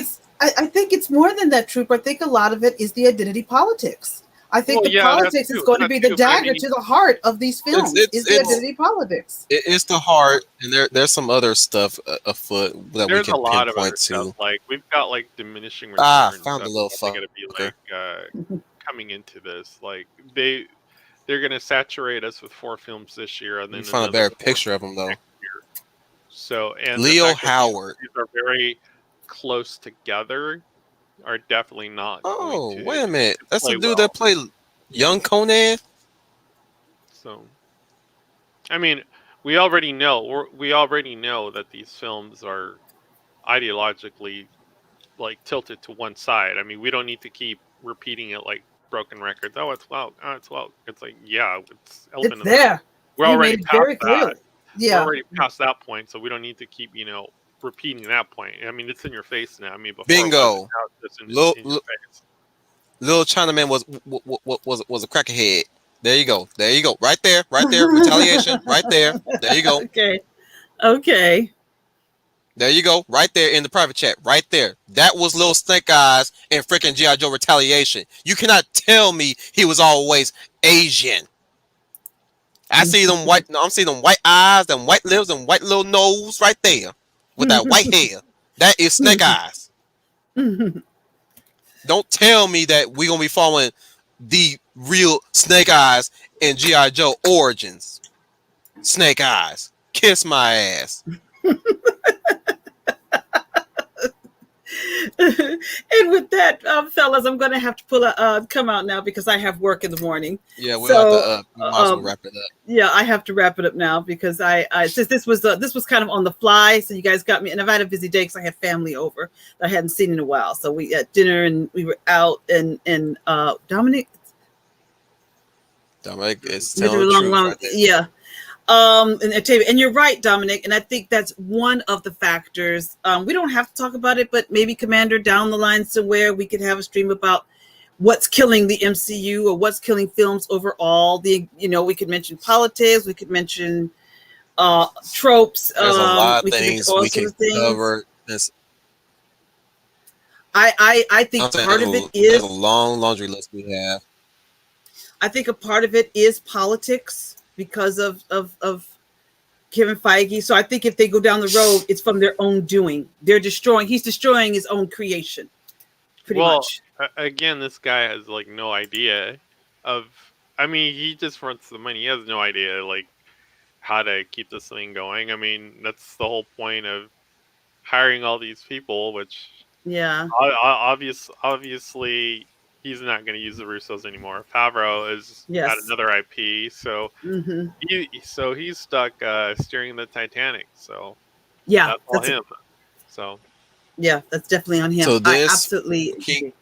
it's more than that, Troop. I think a lot of it is the identity politics. I think well, the yeah, politics is going to that be the too. But I dagger mean, to the heart of these It's films. it's Is the it's identity politics? it's the heart, and there's some other stuff afoot that we there's a can lot of other pinpoint stuff. to. Like we've got like diminishing Ah, returns found that the little are going to be fucker. like coming into this. Like they're going to saturate us with 4 films this year, and You then find a another better 4 picture of him though. next year. So, and the Leo fact that Howard. these are very close together are definitely not going Oh, to wait a minute. That's the play dude that well. played young Conan. So, I mean, we already know that these films are ideologically like tilted to one side. I mean, we don't need to keep repeating it like broken records. Oh, it's woke. Oh, it's woke. It's like, yeah, it's It's elephant in the room. there. We're You already made it past very that. clearly. We're Yeah. already past that point, so we don't need to keep, repeating that point. I mean, it's in your face now. I mean, before it wasn't. Bingo. Now it's just Lil, in your Lil, face. Lil Chinaman was a crackerhead. There you go. There you go. Right there. Right there. Retaliation. Right there. There you go. Okay. Okay. There you go. Right there in the private chat. Right there. That was Lil Snake Eyes in freaking G.I. Joe Retaliation. You cannot tell me he was always Asian. I see them white. No, I'm seeing them white eyes, them white lips, and white little nose right there with that white hair. That is Snake Eyes. Don't tell me that we're gonna be following the real Snake Eyes in G.I. Joe Origins. Snake Eyes. Kiss my ass. And with that, fellas, I'm going to have to pull a come out now because I have work in the morning. Yeah, we'll have So, to. We might as well wrap it up. yeah, I have to wrap it up now because I since this was kind of on the fly, so you guys got me, and I've had a busy day because I had family over that I hadn't seen in a while. So we had dinner and we were out, and Dominic, Dominic is with telling a the long, truth long, right there. yeah. And I tell you, and you're right, Dominic, and I think that's one of the factors. We don't have to talk about it, but maybe Commander down the line somewhere we could have a stream about what's killing the MCU or what's killing films overall. We could mention politics, we could mention tropes, There's a lot we of could mention things all we sorts can of things. cover. This, I think I'm saying part of it there's is a long laundry list we have. I think a part of it is politics because of Kevin Feige. So I think if they go down the road, it's from their own doing. He's destroying his own creation. Pretty much. Again, this guy has like no idea of. I mean, he just wants the money. He has no idea like how to keep this thing going. I mean, that's the whole point of hiring all these people, which Yeah. obviously he's not going to use the Russos anymore. Favreau is Yes. at another IP, so Mm-hmm. he's stuck steering the Titanic. So Yeah. that's all him. So yeah, that's definitely on him. So I this absolutely King,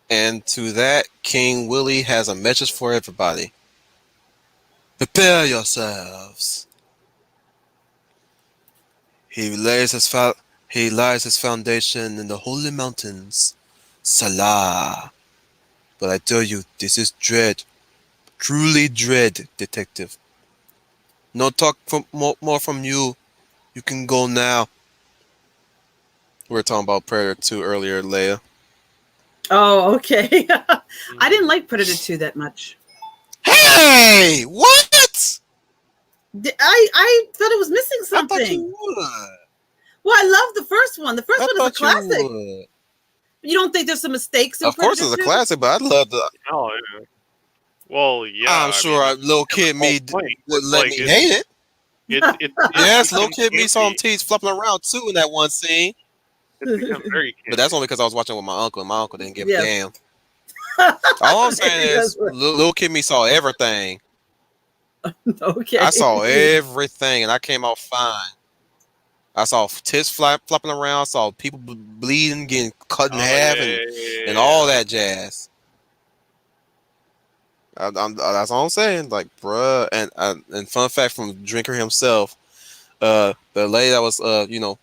and to that, King Willie has a message for everybody. Prepare yourselves. He lays his foundation in the holy mountains, Salah. But I tell you, this is dread, truly dread, detective. No talk more from you. You can go now. We were talking about Predator 2 earlier, Leia. Oh, okay. I didn't like Predator 2 that much. Hey, what? I thought it was missing I something. thought you would. Well, I love the first one. The first I one is a thought you classic. would. You don't think there's some mistakes in Of course, Predator it's a 2? classic, but I'd love to. oh yeah. Well, yeah. I'm sure a little kid me would let me hate it. It Yes, little kid me campy. saw him teeth flopping around too in that one scene. It's become very But that's only because I was watching with my uncle, and my uncle didn't give Yeah. a damn. All I'm saying That's is, what- little Kimmy saw everything. okay. I saw everything, and I came out fine. I saw tits flopping around. I saw people bleeding, getting cut in Oh half, yeah, yeah, and yeah, all yeah. that jazz. That's all I'm saying. Like, bruh, and fun fact from Drinker himself, the lady that was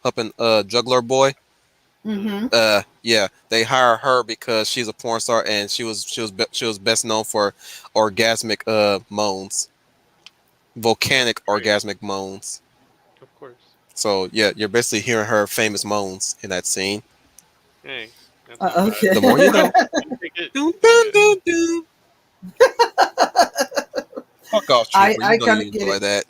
helping Juggler Boy, Mm. Mm-hmm. yeah, they hired her because she's a porn star and she was best known for orgasmic moans, volcanic Right, orgasmic moans. of course. So yeah, you're basically hearing her famous moans in that scene. Hey, that's not bad. Okay. The more you know. You take it. Dun, You take dun, it. dun, dun. Fuck off, Trooper. You I know kind you of get enjoy it. that.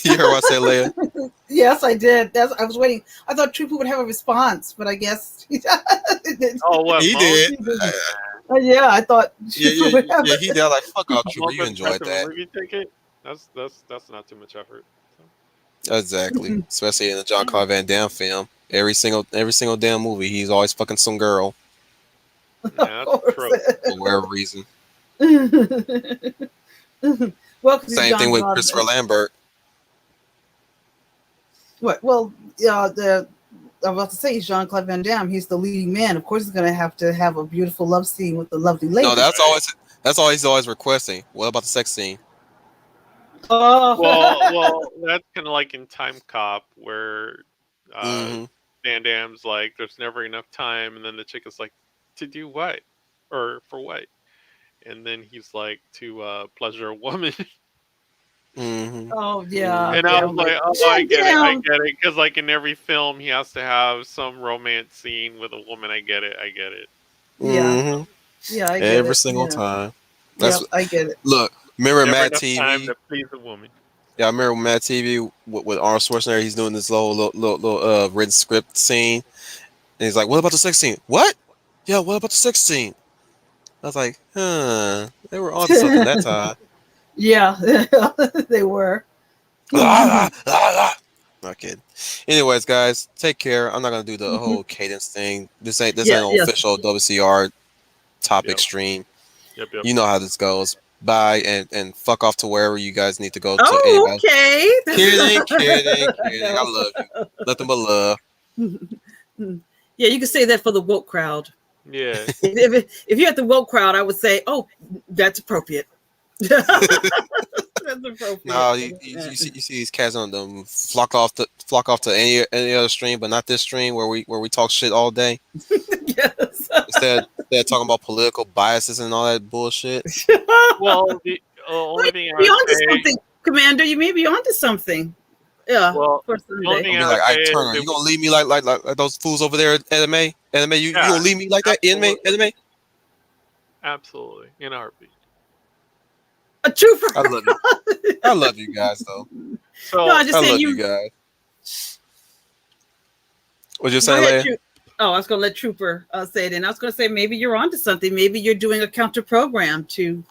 You heard what I said, Leia? Yes, I did. I was waiting. I thought Trooper would have a response, but I guess he didn't. Oh, what He Moan? did. He didn't. Yeah, I thought Yeah, Trooper yeah, would have yeah. He did. Like, fuck off, Moan Trooper. You for the best enjoyed of a that. movie ticket. That's not too much effort. Exactly. Especially in the John Claude Van Damme film. Every single damn movie, he's always fucking some girl Yeah, of that's a course. trope. for whatever reason. Well, because he's Same thing John with Claude. Christopher Lambert. What? Well, yeah, I'm about to say he's Jean Claude Van Damme. He's the leading man. Of course, he's going to have a beautiful love scene with the lovely No, lady. that's all he's always requesting. What about the sex scene? Oh, Well, that's kind of like in Time Cop, where uh, Mm-hmm. Van Damme's like, "There's never enough time," and then the chick is like, "To do what? Or for what?" And then he's like, "To pleasure a woman." Mm-hmm. oh yeah, And I yeah. was I'm like, like, "Oh, I get it, I damn. get it," because like in every film, he has to have some romance scene with a woman. I get it, I get it. Yeah, Mm-hmm. yeah, I get Every it. single Yeah, time. yeah, That's I get it. look. Remember Never Mad enough time TV? to please a woman. Yeah, I remember Mad TV with Arnold Schwarzenegger. He's doing this little written script scene, and he's like, "What about the sex scene? What? Yeah, what about the sex scene?" I was like, "Huh, they were onto something that time." Yeah, they were. Not kidding. Anyways, guys, take care. I'm not gonna do the whole cadence thing. This ain't Yeah, no yes. official WCR topic Yep, stream. yep. You know how this goes. Bye and fuck off to wherever you guys need to go to. Oh, Anybody? okay. Kidding, kidding, kidding. I No. love you. Nothing but love. Yeah, you can say that for the woke crowd. Yeah. If you're at the woke crowd, I would say, "Oh, that's appropriate." That's appropriate. No, you see these cats on them flock off to any other stream, but not this stream where we talk shit all day. Yes. Instead of talking about political biases and all that bullshit. Well, the Well, only you thing may I be would onto say, something, Commander. You may be onto something. Yeah, well, for the only Sunday. thing I'll be I would like, say "Ike is Turner, it you was, gonna leave me like those fools over there at anime? Anime, you yeah, gonna leave me like that? Anime, absolutely, anime? absolutely, in a heartbeat. A trooper. I love you. I love you guys though. No, I So, just I saying love you you. guys. What you Go saying, ahead, Leia? Troop. Oh, I was going to let Trooper say it, and I was going to say maybe you're onto something. Maybe you're doing a counter program to.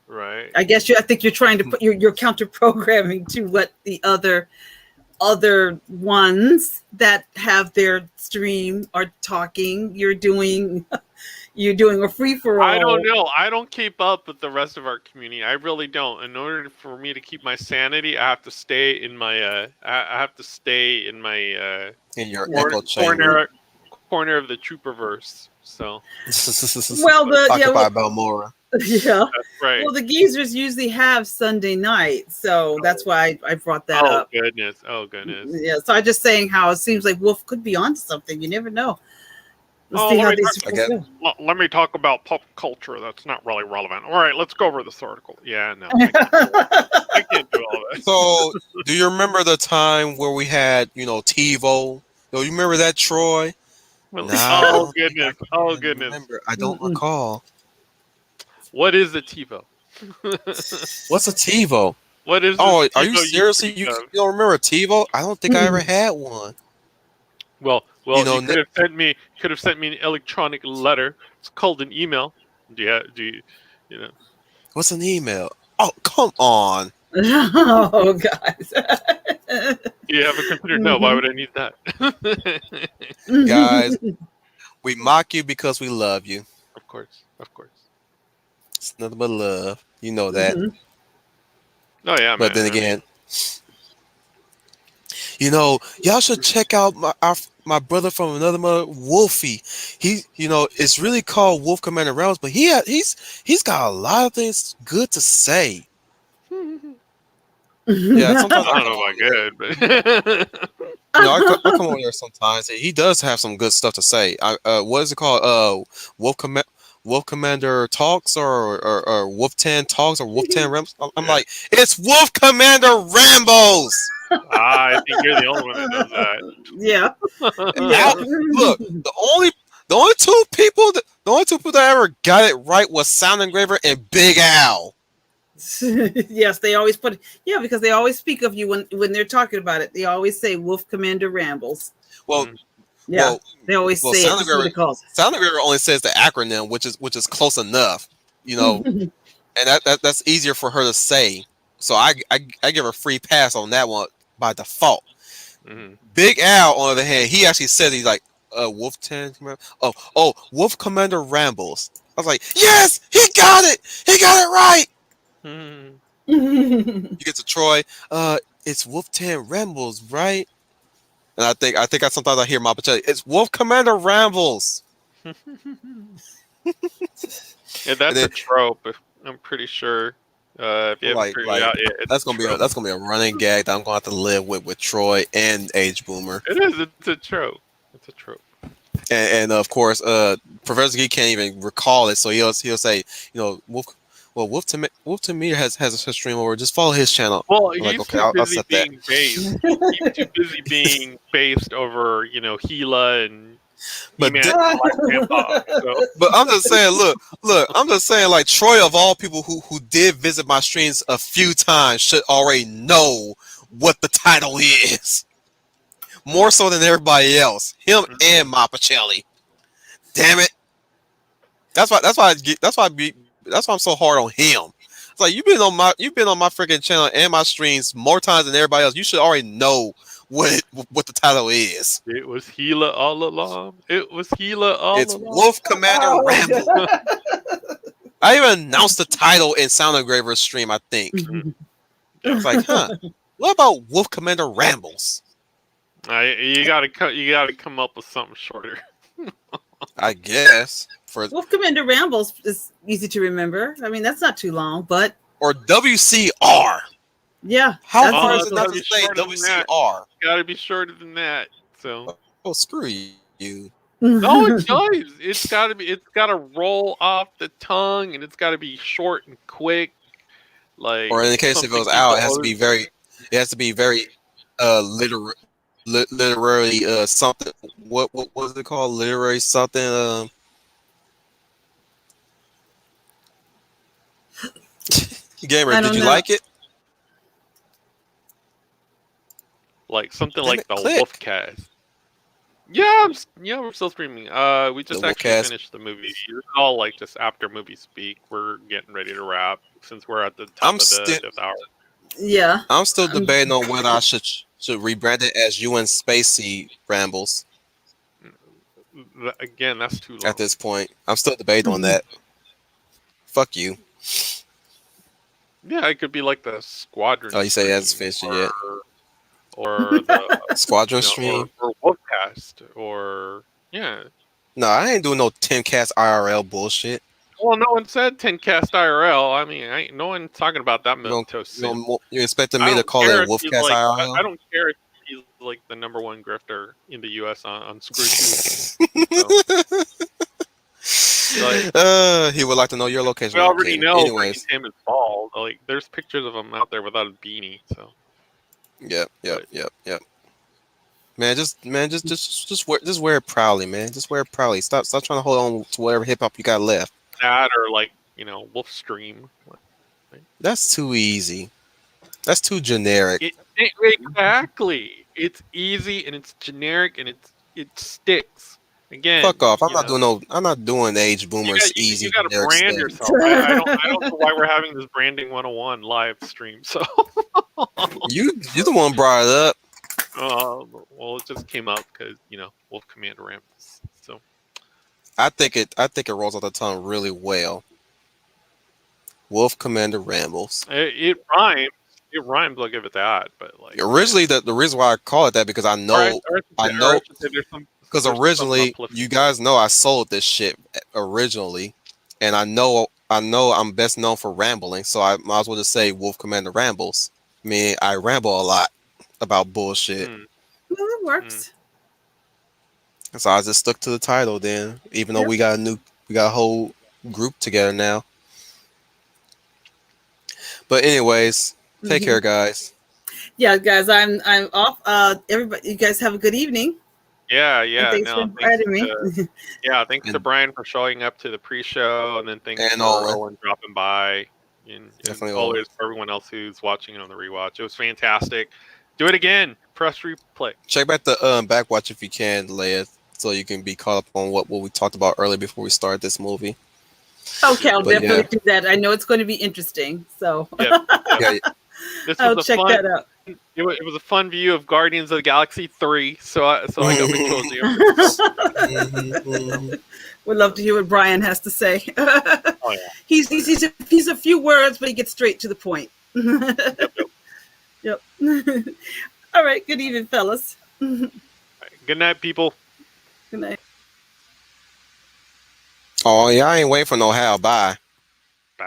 right. I guess I think you're trying to put you're counter programming to what the other ones that have their stream are talking. You're doing a free for all. I don't know. I don't keep up with the rest of our community. I really don't. In order for me to keep my sanity, I have to stay in my I have to stay in my In your echo chamber. corner of the trooperverse. So Well, Occupy Balmora. yeah. that's right. Well, the geezers usually have Sunday night, so that's why I brought that Oh up. goodness. Oh goodness. Yeah, so I'm just saying how it seems like Wolf could be onto something. You never know. Let's Oh, see let how me these. I get Let me talk about pop culture. That's not really relevant. All right, let's go over this article. Yeah, no, I can't do all that. So, do you remember the time where we had, TiVo? Yo, you remember that, Troy? Well, Nah, I oh don't think I goodness. Oh can goodness. remember. I don't Mm-mm. recall. What is a TiVo? What's a TiVo? What is Oh, this are you TiVo seriously? speak You of? don't remember a TiVo? I don't think I ever had one. Well, You know, you could have sent me an electronic letter. It's called an email. Do you know? what's an email? Oh, come on. Oh, guys. Do you have a computer? No. Why would I need that? Guys, We mock you because we love you. Of course, of course. It's nothing but love. You know that. Oh yeah, But man. then I mean, again, y'all should check out my brother from another mother, Wolfie. It's really called Wolf Commander Realms, but he's got a lot of things good to say. Yeah, sometimes I I don't come know over about there. good, but I come over there sometimes. He does have some good stuff to say. What is it called? Wolf Com- Wolf Commander Talks or Wolf 10 Talks or Wolf 10 Rams. I'm yeah. like, it's Wolf Commander Rambos. I think you're the only one that knows Yeah. that. Yeah. Al, look, the only two people that ever got it right was Sound Engraver and Big Al. Yes, they always put, yeah, because they always speak of you when they're talking about it. They always say Wolf Commander Rambles. Well, Mm. Yeah, well, they always well, say it. This is what it calls Sound Engraver only says the acronym, which is close enough, it. and that's easier for her to say. So I give her free pass on that one by default. Mhm. Big Al, on the other hand, he actually said he's like, Wolf 10, Wolf Commander Rambles. I was like, yes, he got it! He got it right! Mhm. You get to Troy, it's Wolf 10 Rambles, right? And I think sometimes I hear Mappa tell you, it's Wolf Commander Rambles. Yeah, And that's then a trope. I'm pretty sure. If you haven't figured it like out yet, it's a that's gonna be trope. a running gag that I'm gonna have to live with Troy and Age Boomer. It is. It's a trope. It's a trope. And of course, Professor Geek can't even recall it, so he'll say, Wolf, well, Wolf Tamir has a stream over. Just follow his channel. Well, I'm like, he's okay, too I'll busy set that. being based. He's too busy being based over, Gila and But E-Man and Black Grandpa. So but I'm just saying, look, I'm just saying, like Troy of all people who did visit my streams a few times should already know what the title is. More so than everybody else. Him and Mapacelli. Damn it. That's why I'm so hard on him. It's like you've been on my freaking channel and my streams more times than everybody else. You should already know what the title is. it was Gila all along. It was Gila all It's along. Wolf Commander Ramble. I even announced the title in Sound Engraver's stream, I think. It's like, what about Wolf Commander Rambles? You gotta come up with something shorter. I guess Wolf Commander Rambles is easy to remember. I mean, that's not too long, but or WCR. yeah. How that's hard Oh, is it's it not gotta to be say shorter than that. WCR? Gotta be shorter than that. So Oh, screw you. no, it does. It's gotta roll off the tongue, and it's gotta be short and quick. Like Or in the case it something goes out, people always. it has to be very literary something. What was it called? Literary something. Gamer, I did don't you know. like it? Like something Damn like it, the click Wolfcast. Yeah, we're still streaming. We the just actually Wolfcast. finished the movie. It's all like just after movie speak. We're getting ready to wrap since we're at the top I'm of the still fifth hour. Yeah. I'm still debating on whether I should rebrand it as UN Spacey Rambles. Again, that's too long. At this point, I'm still debating on that. Fuck you. Yeah, it could be like the Squadron. Oh, you say it hasn't Stream, finished it yet. or the Squadron stream. or Wolfcast, or yeah. No, I ain't doing no 10 cast IRL bullshit. Well, no one said 10 cast IRL. I mean, no one's talking about that You milk toast soup. you expecting I me to don't call care it if he's Wolfcast like. IRL? I don't care if he's like the number one grifter in the U.S. on Screw Tube. So, like, He would like to know your location. we already Locator. know Anyways, Brain Tim is bald. Like, there's pictures of him out there without a beanie. So, yep. but, Man, just wear it proudly, man. Just wear it proudly. Stop trying to hold on to whatever hip hop you got left. that or like Wolf Stream. That's too easy. That's too generic. Exactly. It's easy and it's generic and it sticks. Again, Fuck off. I'm not doing age boomers easy You got to generic brand stuff. yourself. I don't know why we're having this branding 101 live stream. So, You the one brought it up. well, it just came up because Wolf Commander Rambles. So, I think it rolls off the tongue really well. Wolf Commander Rambles. It rhymes. It rhymes. I'll give it that. But like, man. Originally, the reason why I call it that because I Or I know, should say because there's some originally uplifting. you guys know I sold this shit originally, and I know I'm best known for rambling, so I might as well just say Wolf Commander Rambles. I mean, I ramble a lot about bullshit, Mm, Well, it mm. works. so I just stuck to the title. Then, even though Yep. we got a whole group together now. But anyways, take Hmm. care, guys, Yeah, guys, I'm off. Everybody, you guys have a good evening, Yeah, and yeah. thanks for No, thanks inviting me. to thanks to and Brian for showing up to the pre-show, and then thanks and for Owen, Owen dropping by, and definitely Owen. always for everyone else who's watching it on the rewatch. It was fantastic. Do it again. Press replay. Check back the back watch if you can, Leia, so you can be caught up on what we talked about earlier before we start this movie. Okay, I'll But definitely yeah, do that. I know it's going to be interesting, so Yep, yep. yeah, This was I'll a check fun. that out. It was a fun view of Guardians of the Galaxy 3. So I got my cozy up. mhm, So, mhm. Would love to hear what Brian has to say. oh yeah. He's a few words, but he gets straight to the point. Yep, yep. Yep. All right. Good evening, fellas. Good All right. Good night, people. night. Oh yeah, I ain't waiting for no how. Bye.